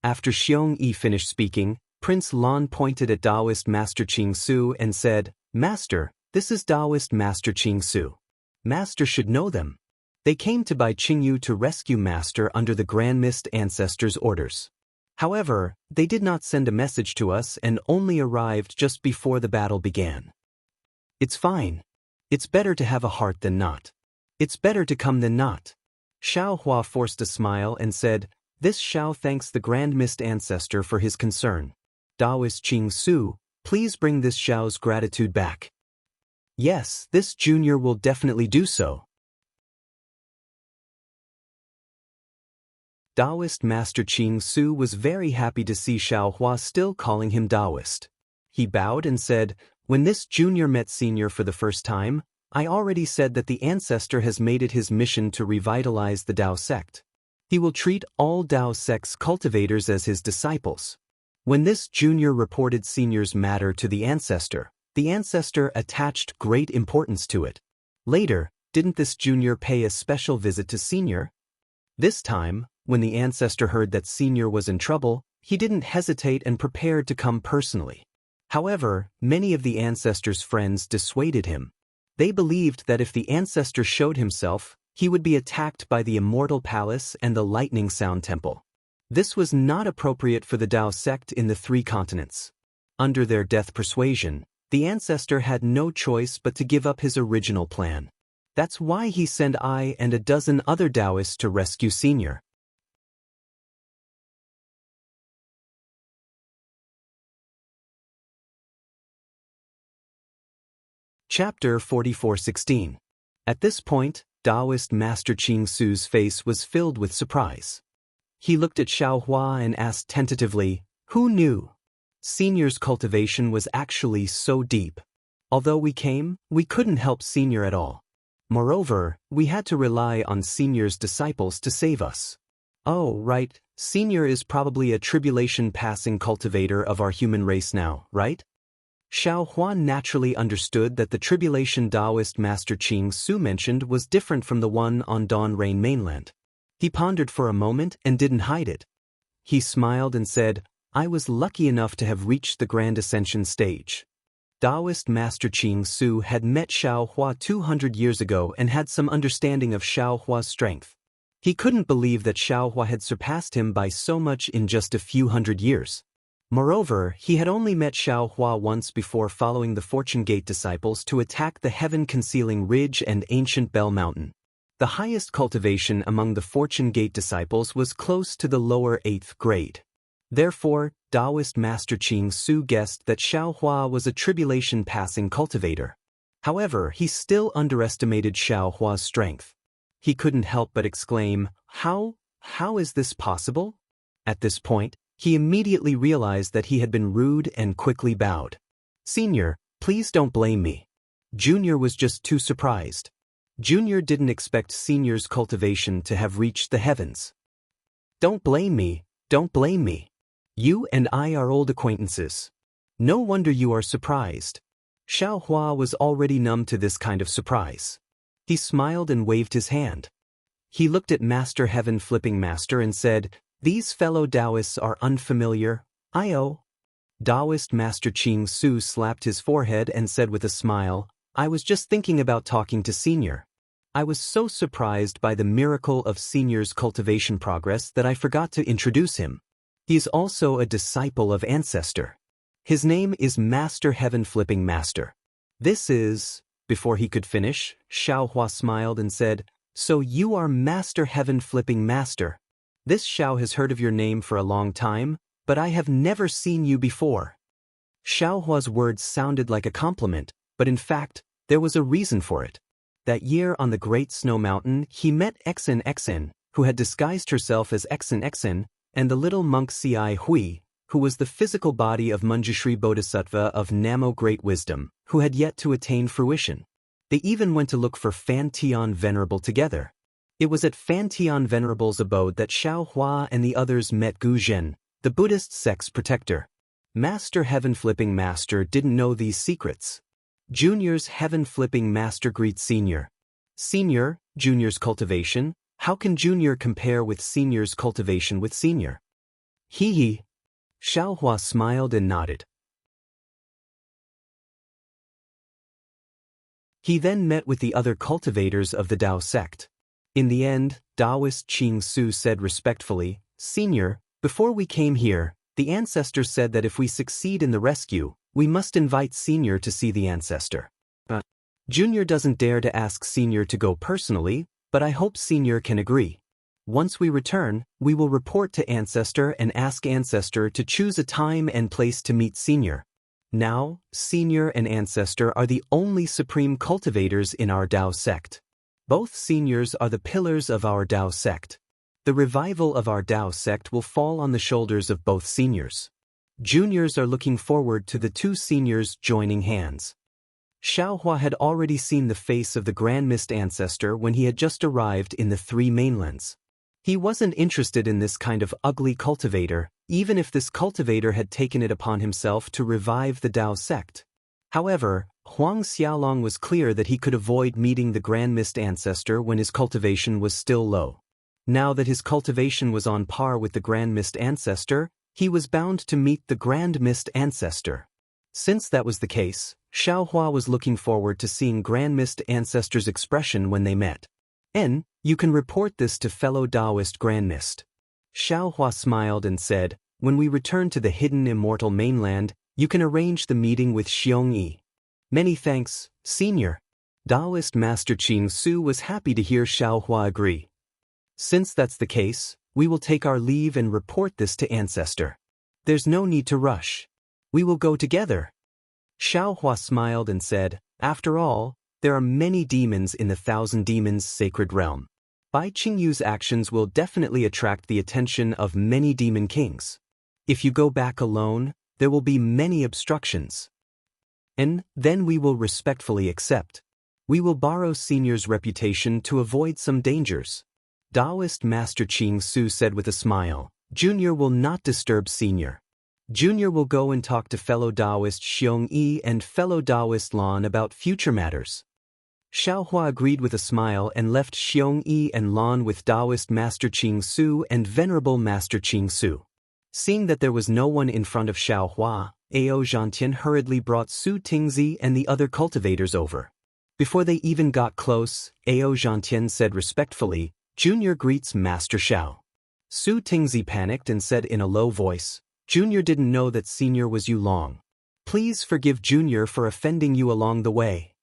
After Xiong Yi finished speaking, Prince Lan pointed at Taoist Master Qing Su and said, "Master, this is Taoist Master Qing Su. Master should know them. They came to Bai Qingyu to rescue Master under the Grand Mist Ancestor's orders. However, they did not send a message to us and only arrived just before the battle began." "It's fine. It's better to have a heart than not. It's better to come than not." Xiaohua forced a smile and said, "This Xiao thanks the Grand Mist Ancestor for his concern. Taoist Qing Su, please bring this Xiao's gratitude back." "Yes, this junior will definitely do so." Taoist Master Qing Su was very happy to see Xiaohua still calling him Taoist. He bowed and said, "When this junior met senior for the first time, I already said that the ancestor has made it his mission to revitalize the Tao sect. He will treat all Tao sect's cultivators as his disciples." When this junior reported senior's matter to the ancestor attached great importance to it. Later, didn't this junior pay a special visit to senior? This time, when the ancestor heard that senior was in trouble, he didn't hesitate and prepared to come personally. However, many of the ancestor's friends dissuaded him. They believed that if the ancestor showed himself, he would be attacked by the Immortal Palace and the Lightning Sound Temple. This was not appropriate for the Tao sect in the 3 continents. Under their death persuasion, the ancestor had no choice but to give up his original plan. That's why he sent I and a dozen other Taoists to rescue senior. Chapter 44:16. At this point, Taoist Master Qing Su's face was filled with surprise. He looked at Xiaohua and asked tentatively, "Who knew? Senior's cultivation was actually so deep. Although we came, we couldn't help senior at all. Moreover, we had to rely on senior's disciples to save us." "Oh, right, senior is probably a tribulation-passing cultivator of our human race now, right?" Xiaohua naturally understood that the tribulation Taoist Master Qing Su mentioned was different from the one on Dawn Rain mainland. He pondered for a moment and didn't hide it. He smiled and said, "I was lucky enough to have reached the Grand Ascension stage." Taoist Master Qing Su had met Xiaohua 200 years ago and had some understanding of Xiaohua's strength. He couldn't believe that Xiaohua had surpassed him by so much in just a few hundred years. Moreover, he had only met Xiaohua once before following the Fortune Gate disciples to attack the heaven-concealing ridge and ancient Bell Mountain. The highest cultivation among the Fortune Gate disciples was close to the lower 8th grade. Therefore, Taoist Master Qing Su guessed that Xiaohua was a tribulation-passing cultivator. However, he still underestimated Xiaohua's strength. He couldn't help but exclaim, How is this possible?" At this point, He immediately realized that he had been rude and quickly bowed. "Senior, please don't blame me." Junior was just too surprised. Junior didn't expect Senior's cultivation to have reached the heavens. "Don't blame me, don't blame me. You and I are old acquaintances. No wonder you are surprised." Xiao Hua was already numb to this kind of surprise. He smiled and waved his hand. He looked at Master Heaven Flipping Master and said, "These fellow Taoists are unfamiliar, I.O." Taoist Master Ching Su slapped his forehead and said with a smile, "I was just thinking about talking to Senior. I was so surprised by the miracle of Senior's cultivation progress that I forgot to introduce him. He is also a disciple of Ancestor. His name is Master Heaven Flipping Master. This is..." Before he could finish, Xiao Hua smiled and said, "So you are Master Heaven Flipping Master. This Xiao has heard of your name for a long time, but I have never seen you before." Xiao Hua's words sounded like a compliment, but in fact, there was a reason for it. That year on the Great Snow Mountain, he met Xen Xen, who had disguised herself as Xen Xen, and the little monk Ci Hui, who was the physical body of Manjushri Bodhisattva of Namo Great Wisdom, who had yet to attain fruition. They even went to look for Fan Tian Venerable together. It was at Fan Tian Venerable's abode that Xiao Hua and the others met Gu Zhen, the Buddhist sect's protector. Master Heaven Flipping Master didn't know these secrets. Junior's Heaven Flipping Master greets Senior. "Senior, Junior's cultivation, how can Junior compare with Senior's cultivation with Senior?" "Hee." Xiao Hua smiled and nodded. He then met with the other cultivators of the Tao sect. In the end, Taoist Ching Su said respectfully, "Senior, before we came here, the Ancestor said that if we succeed in the rescue, we must invite Senior to see the Ancestor. But Junior doesn't dare to ask Senior to go personally, but I hope Senior can agree. Once we return, we will report to Ancestor and ask Ancestor to choose a time and place to meet Senior. Now, Senior and Ancestor are the only supreme cultivators in our Tao sect. Both Seniors are the pillars of our Tao sect. The revival of our Tao sect will fall on the shoulders of both Seniors. Juniors are looking forward to the two Seniors joining hands." Xiao Hua had already seen the face of the Grand Mist Ancestor when he had just arrived in the Three Mainlands. He wasn't interested in this kind of ugly cultivator, even if this cultivator had taken it upon himself to revive the Tao sect. However, Huang Xiaolong was clear that he could avoid meeting the Grand Mist Ancestor when his cultivation was still low. Now that his cultivation was on par with the Grand Mist Ancestor, he was bound to meet the Grand Mist Ancestor. Since that was the case, Xiao Hua was looking forward to seeing Grand Mist Ancestor's expression when they met. You can report this to fellow Taoist Grand Mist." Xiao Hua smiled and said, "When we return to the hidden immortal mainland, you can arrange the meeting with Xiong Yi." "Many thanks, Senior." Taoist Master Ching Su was happy to hear Xiao Hua agree. "Since that's the case, we will take our leave and report this to Ancestor. There's no need to rush. We will go together." Xiao Hua smiled and said, "After all, there are many demons in the Thousand Demons sacred realm. Bai Qingyu's actions will definitely attract the attention of many demon kings. If you go back alone, there will be many obstructions. And then we will respectfully accept. We will borrow Senior's reputation to avoid some dangers." Taoist Master Ching Su said with a smile, "Junior will not disturb Senior. Junior will go and talk to fellow Taoist Xiong Yi and fellow Taoist Lan about future matters." Xiao Hua agreed with a smile and left Xiong Yi and Lan with Taoist Master Ching Su and Venerable Master Ching Su. Seeing that there was no one in front of Xiao Hua, Ao Zhantian hurriedly brought Su Tingzi and the other cultivators over. Before they even got close, Ao Zhantian said respectfully, "Junior greets Master Xiao." Su Tingzi panicked and said in a low voice, "Junior didn't know that Senior was you long. Please forgive Junior for offending you along the way."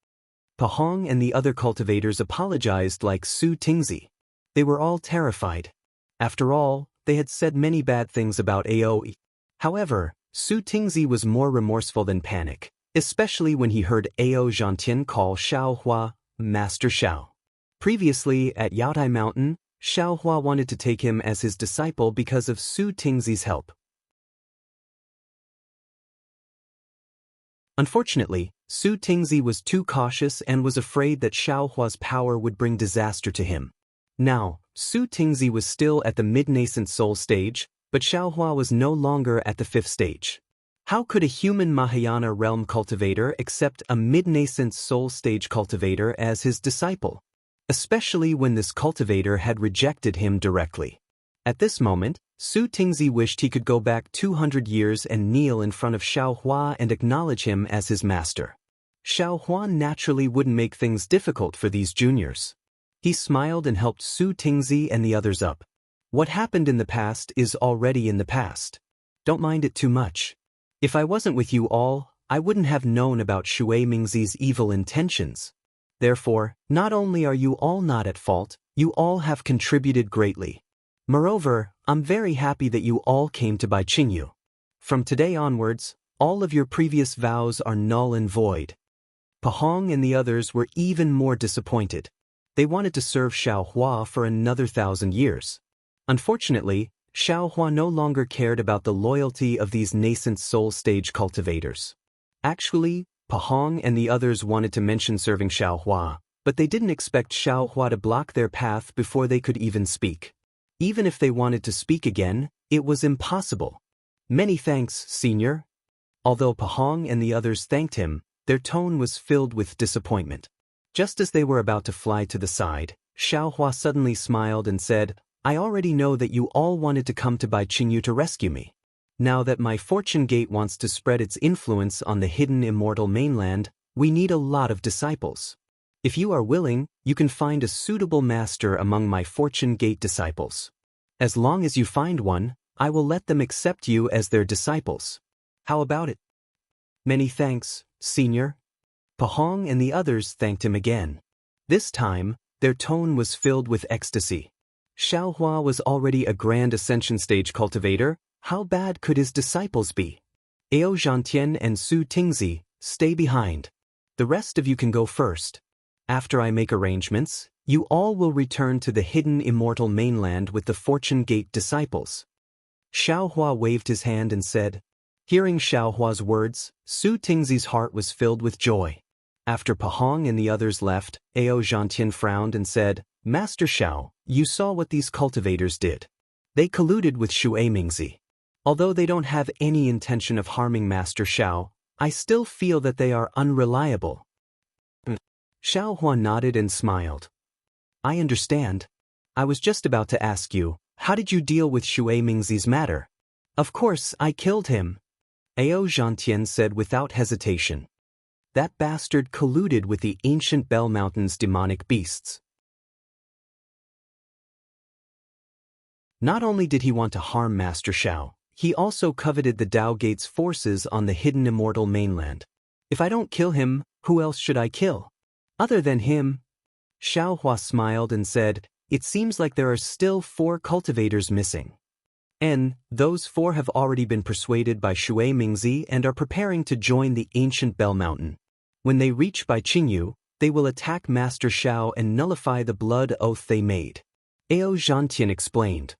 Pahong and the other cultivators apologized like Su Tingzi. They were all terrified. After all, they had said many bad things about Aoi. However, Su Tingzi was more remorseful than panic, especially when he heard Ao Zhantian call Xiao Hua Master Xiao. Previously, at Yaotai Mountain, Xiao Hua wanted to take him as his disciple because of Su Tingzi's help. Unfortunately, Su Tingzi was too cautious and was afraid that Xiao Hua's power would bring disaster to him. Now, Su Tingzi was still at the mid-nascent soul stage, but Xiao Hua was no longer at the 5th stage. How could a human Mahayana realm cultivator accept a mid-nascent soul stage cultivator as his disciple? Especially when this cultivator had rejected him directly. At this moment, Su Tingzi wished he could go back 200 years and kneel in front of Xiao Hua and acknowledge him as his master. Xiao Hua naturally wouldn't make things difficult for these juniors. He smiled and helped Su Tingzi and the others up. What happened in the past is already in the past. Don't mind it too much. If I wasn't with you all, I wouldn't have known about Shui Mingzi's evil intentions. Therefore, not only are you all not at fault, you all have contributed greatly. Moreover, I'm very happy that you all came to Bai Qingyu. From today onwards, all of your previous vows are null and void. Pahong and the others were even more disappointed. They wanted to serve Xiao Hua for another 1,000 years. Unfortunately, Xiao Hua no longer cared about the loyalty of these nascent soul stage cultivators. Actually, Pahong and the others wanted to mention serving Xiao Hua, but they didn't expect Xiao Hua to block their path before they could even speak. Even if they wanted to speak again, it was impossible. Many thanks, Senior. Although Pahong and the others thanked him, their tone was filled with disappointment. Just as they were about to fly to the side, Xiao Hua suddenly smiled and said, I already know that you all wanted to come to Bai Qingyu to rescue me. Now that my fortune gate wants to spread its influence on the hidden immortal mainland, we need a lot of disciples. If you are willing, you can find a suitable master among my fortune gate disciples. As long as you find one, I will let them accept you as their disciples. How about it? Many thanks, Senior. Pahong and the others thanked him again. This time, their tone was filled with ecstasy. Xiao Hua was already a grand ascension stage cultivator. How bad could his disciples be? Ao Zhantian and Su Tingzi, stay behind. The rest of you can go first. After I make arrangements, you all will return to the hidden immortal mainland with the Fortune Gate disciples. Xiao Hua waved his hand and said. Hearing Xiao Hua's words, Su Tingzi's heart was filled with joy. After Pahong and the others left, Ao Zhantian frowned and said, Master Xiao, you saw what these cultivators did. They colluded with Shui Mingzi. Although they don't have any intention of harming Master Xiao, I still feel that they are unreliable. Xiao Hua nodded and smiled. I understand. I was just about to ask you, how did you deal with Shui Mingzi's matter? Of course, I killed him. Ao Zhantian said without hesitation. That bastard colluded with the ancient Bell Mountain's demonic beasts. Not only did he want to harm Master Xiao, he also coveted the Tao Gate's forces on the hidden immortal mainland. If I don't kill him, who else should I kill? Other than him? Xiao Hua smiled and said, It seems like there are still 4 cultivators missing. And those 4 have already been persuaded by Shui Mingzi and are preparing to join the ancient Bell Mountain. When they reach Bai Qingyu, they will attack Master Xiao and nullify the blood oath they made. Ao Zhantian explained.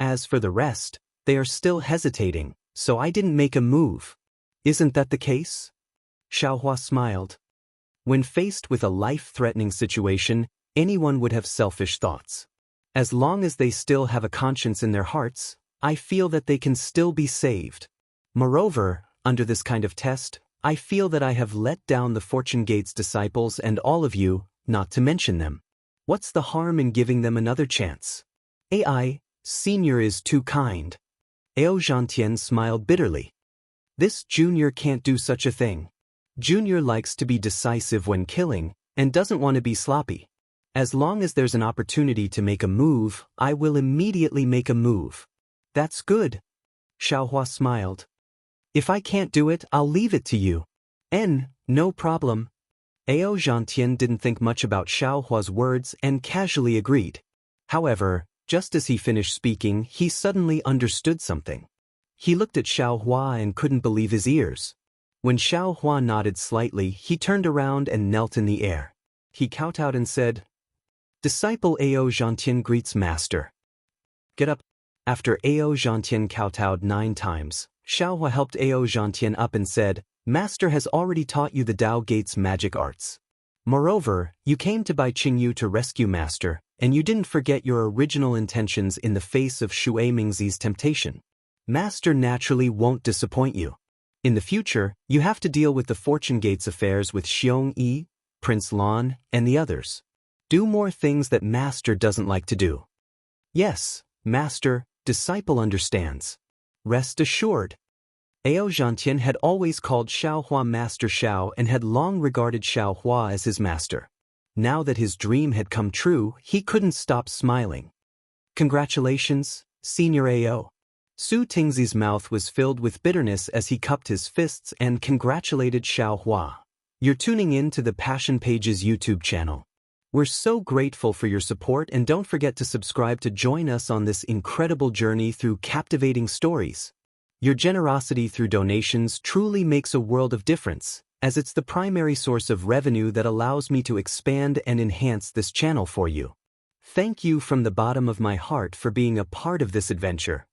As for the rest, they are still hesitating, so I didn't make a move. Isn't that the case? Xiao Hua smiled. When faced with a life-threatening situation, anyone would have selfish thoughts. As long as they still have a conscience in their hearts, I feel that they can still be saved. Moreover, under this kind of test, I feel that I have let down the Fortune Gate's disciples and all of you, not to mention them. What's the harm in giving them another chance? AI, Senior is too kind. Ao Zhantian smiled bitterly. This junior can't do such a thing. Junior likes to be decisive when killing, and doesn't want to be sloppy. As long as there's an opportunity to make a move, I will immediately make a move. That's good. Xiao Hua smiled. If I can't do it, I'll leave it to you. No problem. Ao Zhantian didn't think much about Xiao Hua's words and casually agreed. However, just as he finished speaking, he suddenly understood something. He looked at Xiao Hua and couldn't believe his ears. When Xiao Hua nodded slightly, he turned around and knelt in the air. He kowtowed and said, Disciple Ao Zhantian greets Master. Get up. After Ao Zhantian kowtowed 9 times, Xiaohua helped Ao Zhantian up and said, Master has already taught you the Tao Gate's magic arts. Moreover, you came to Bai Qingyu to rescue Master, and you didn't forget your original intentions in the face of Shui Mingzi's temptation. Master naturally won't disappoint you. In the future, you have to deal with the Fortune Gate's affairs with Xiong Yi, Prince Lan, and the others. Do more things that Master doesn't like to do. Yes, Master, disciple understands. Rest assured. Ao Zhantian had always called Xiaohua Master Xiao and had long regarded Xiaohua as his master. Now that his dream had come true, he couldn't stop smiling. Congratulations, Senior Ao. Su Tingzi's mouth was filled with bitterness as he cupped his fists and congratulated Xiaohua. You're tuning in to the Passion Pages YouTube channel. We're so grateful for your support, and don't forget to subscribe to join us on this incredible journey through captivating stories. Your generosity through donations truly makes a world of difference, as it's the primary source of revenue that allows me to expand and enhance this channel for you. Thank you from the bottom of my heart for being a part of this adventure.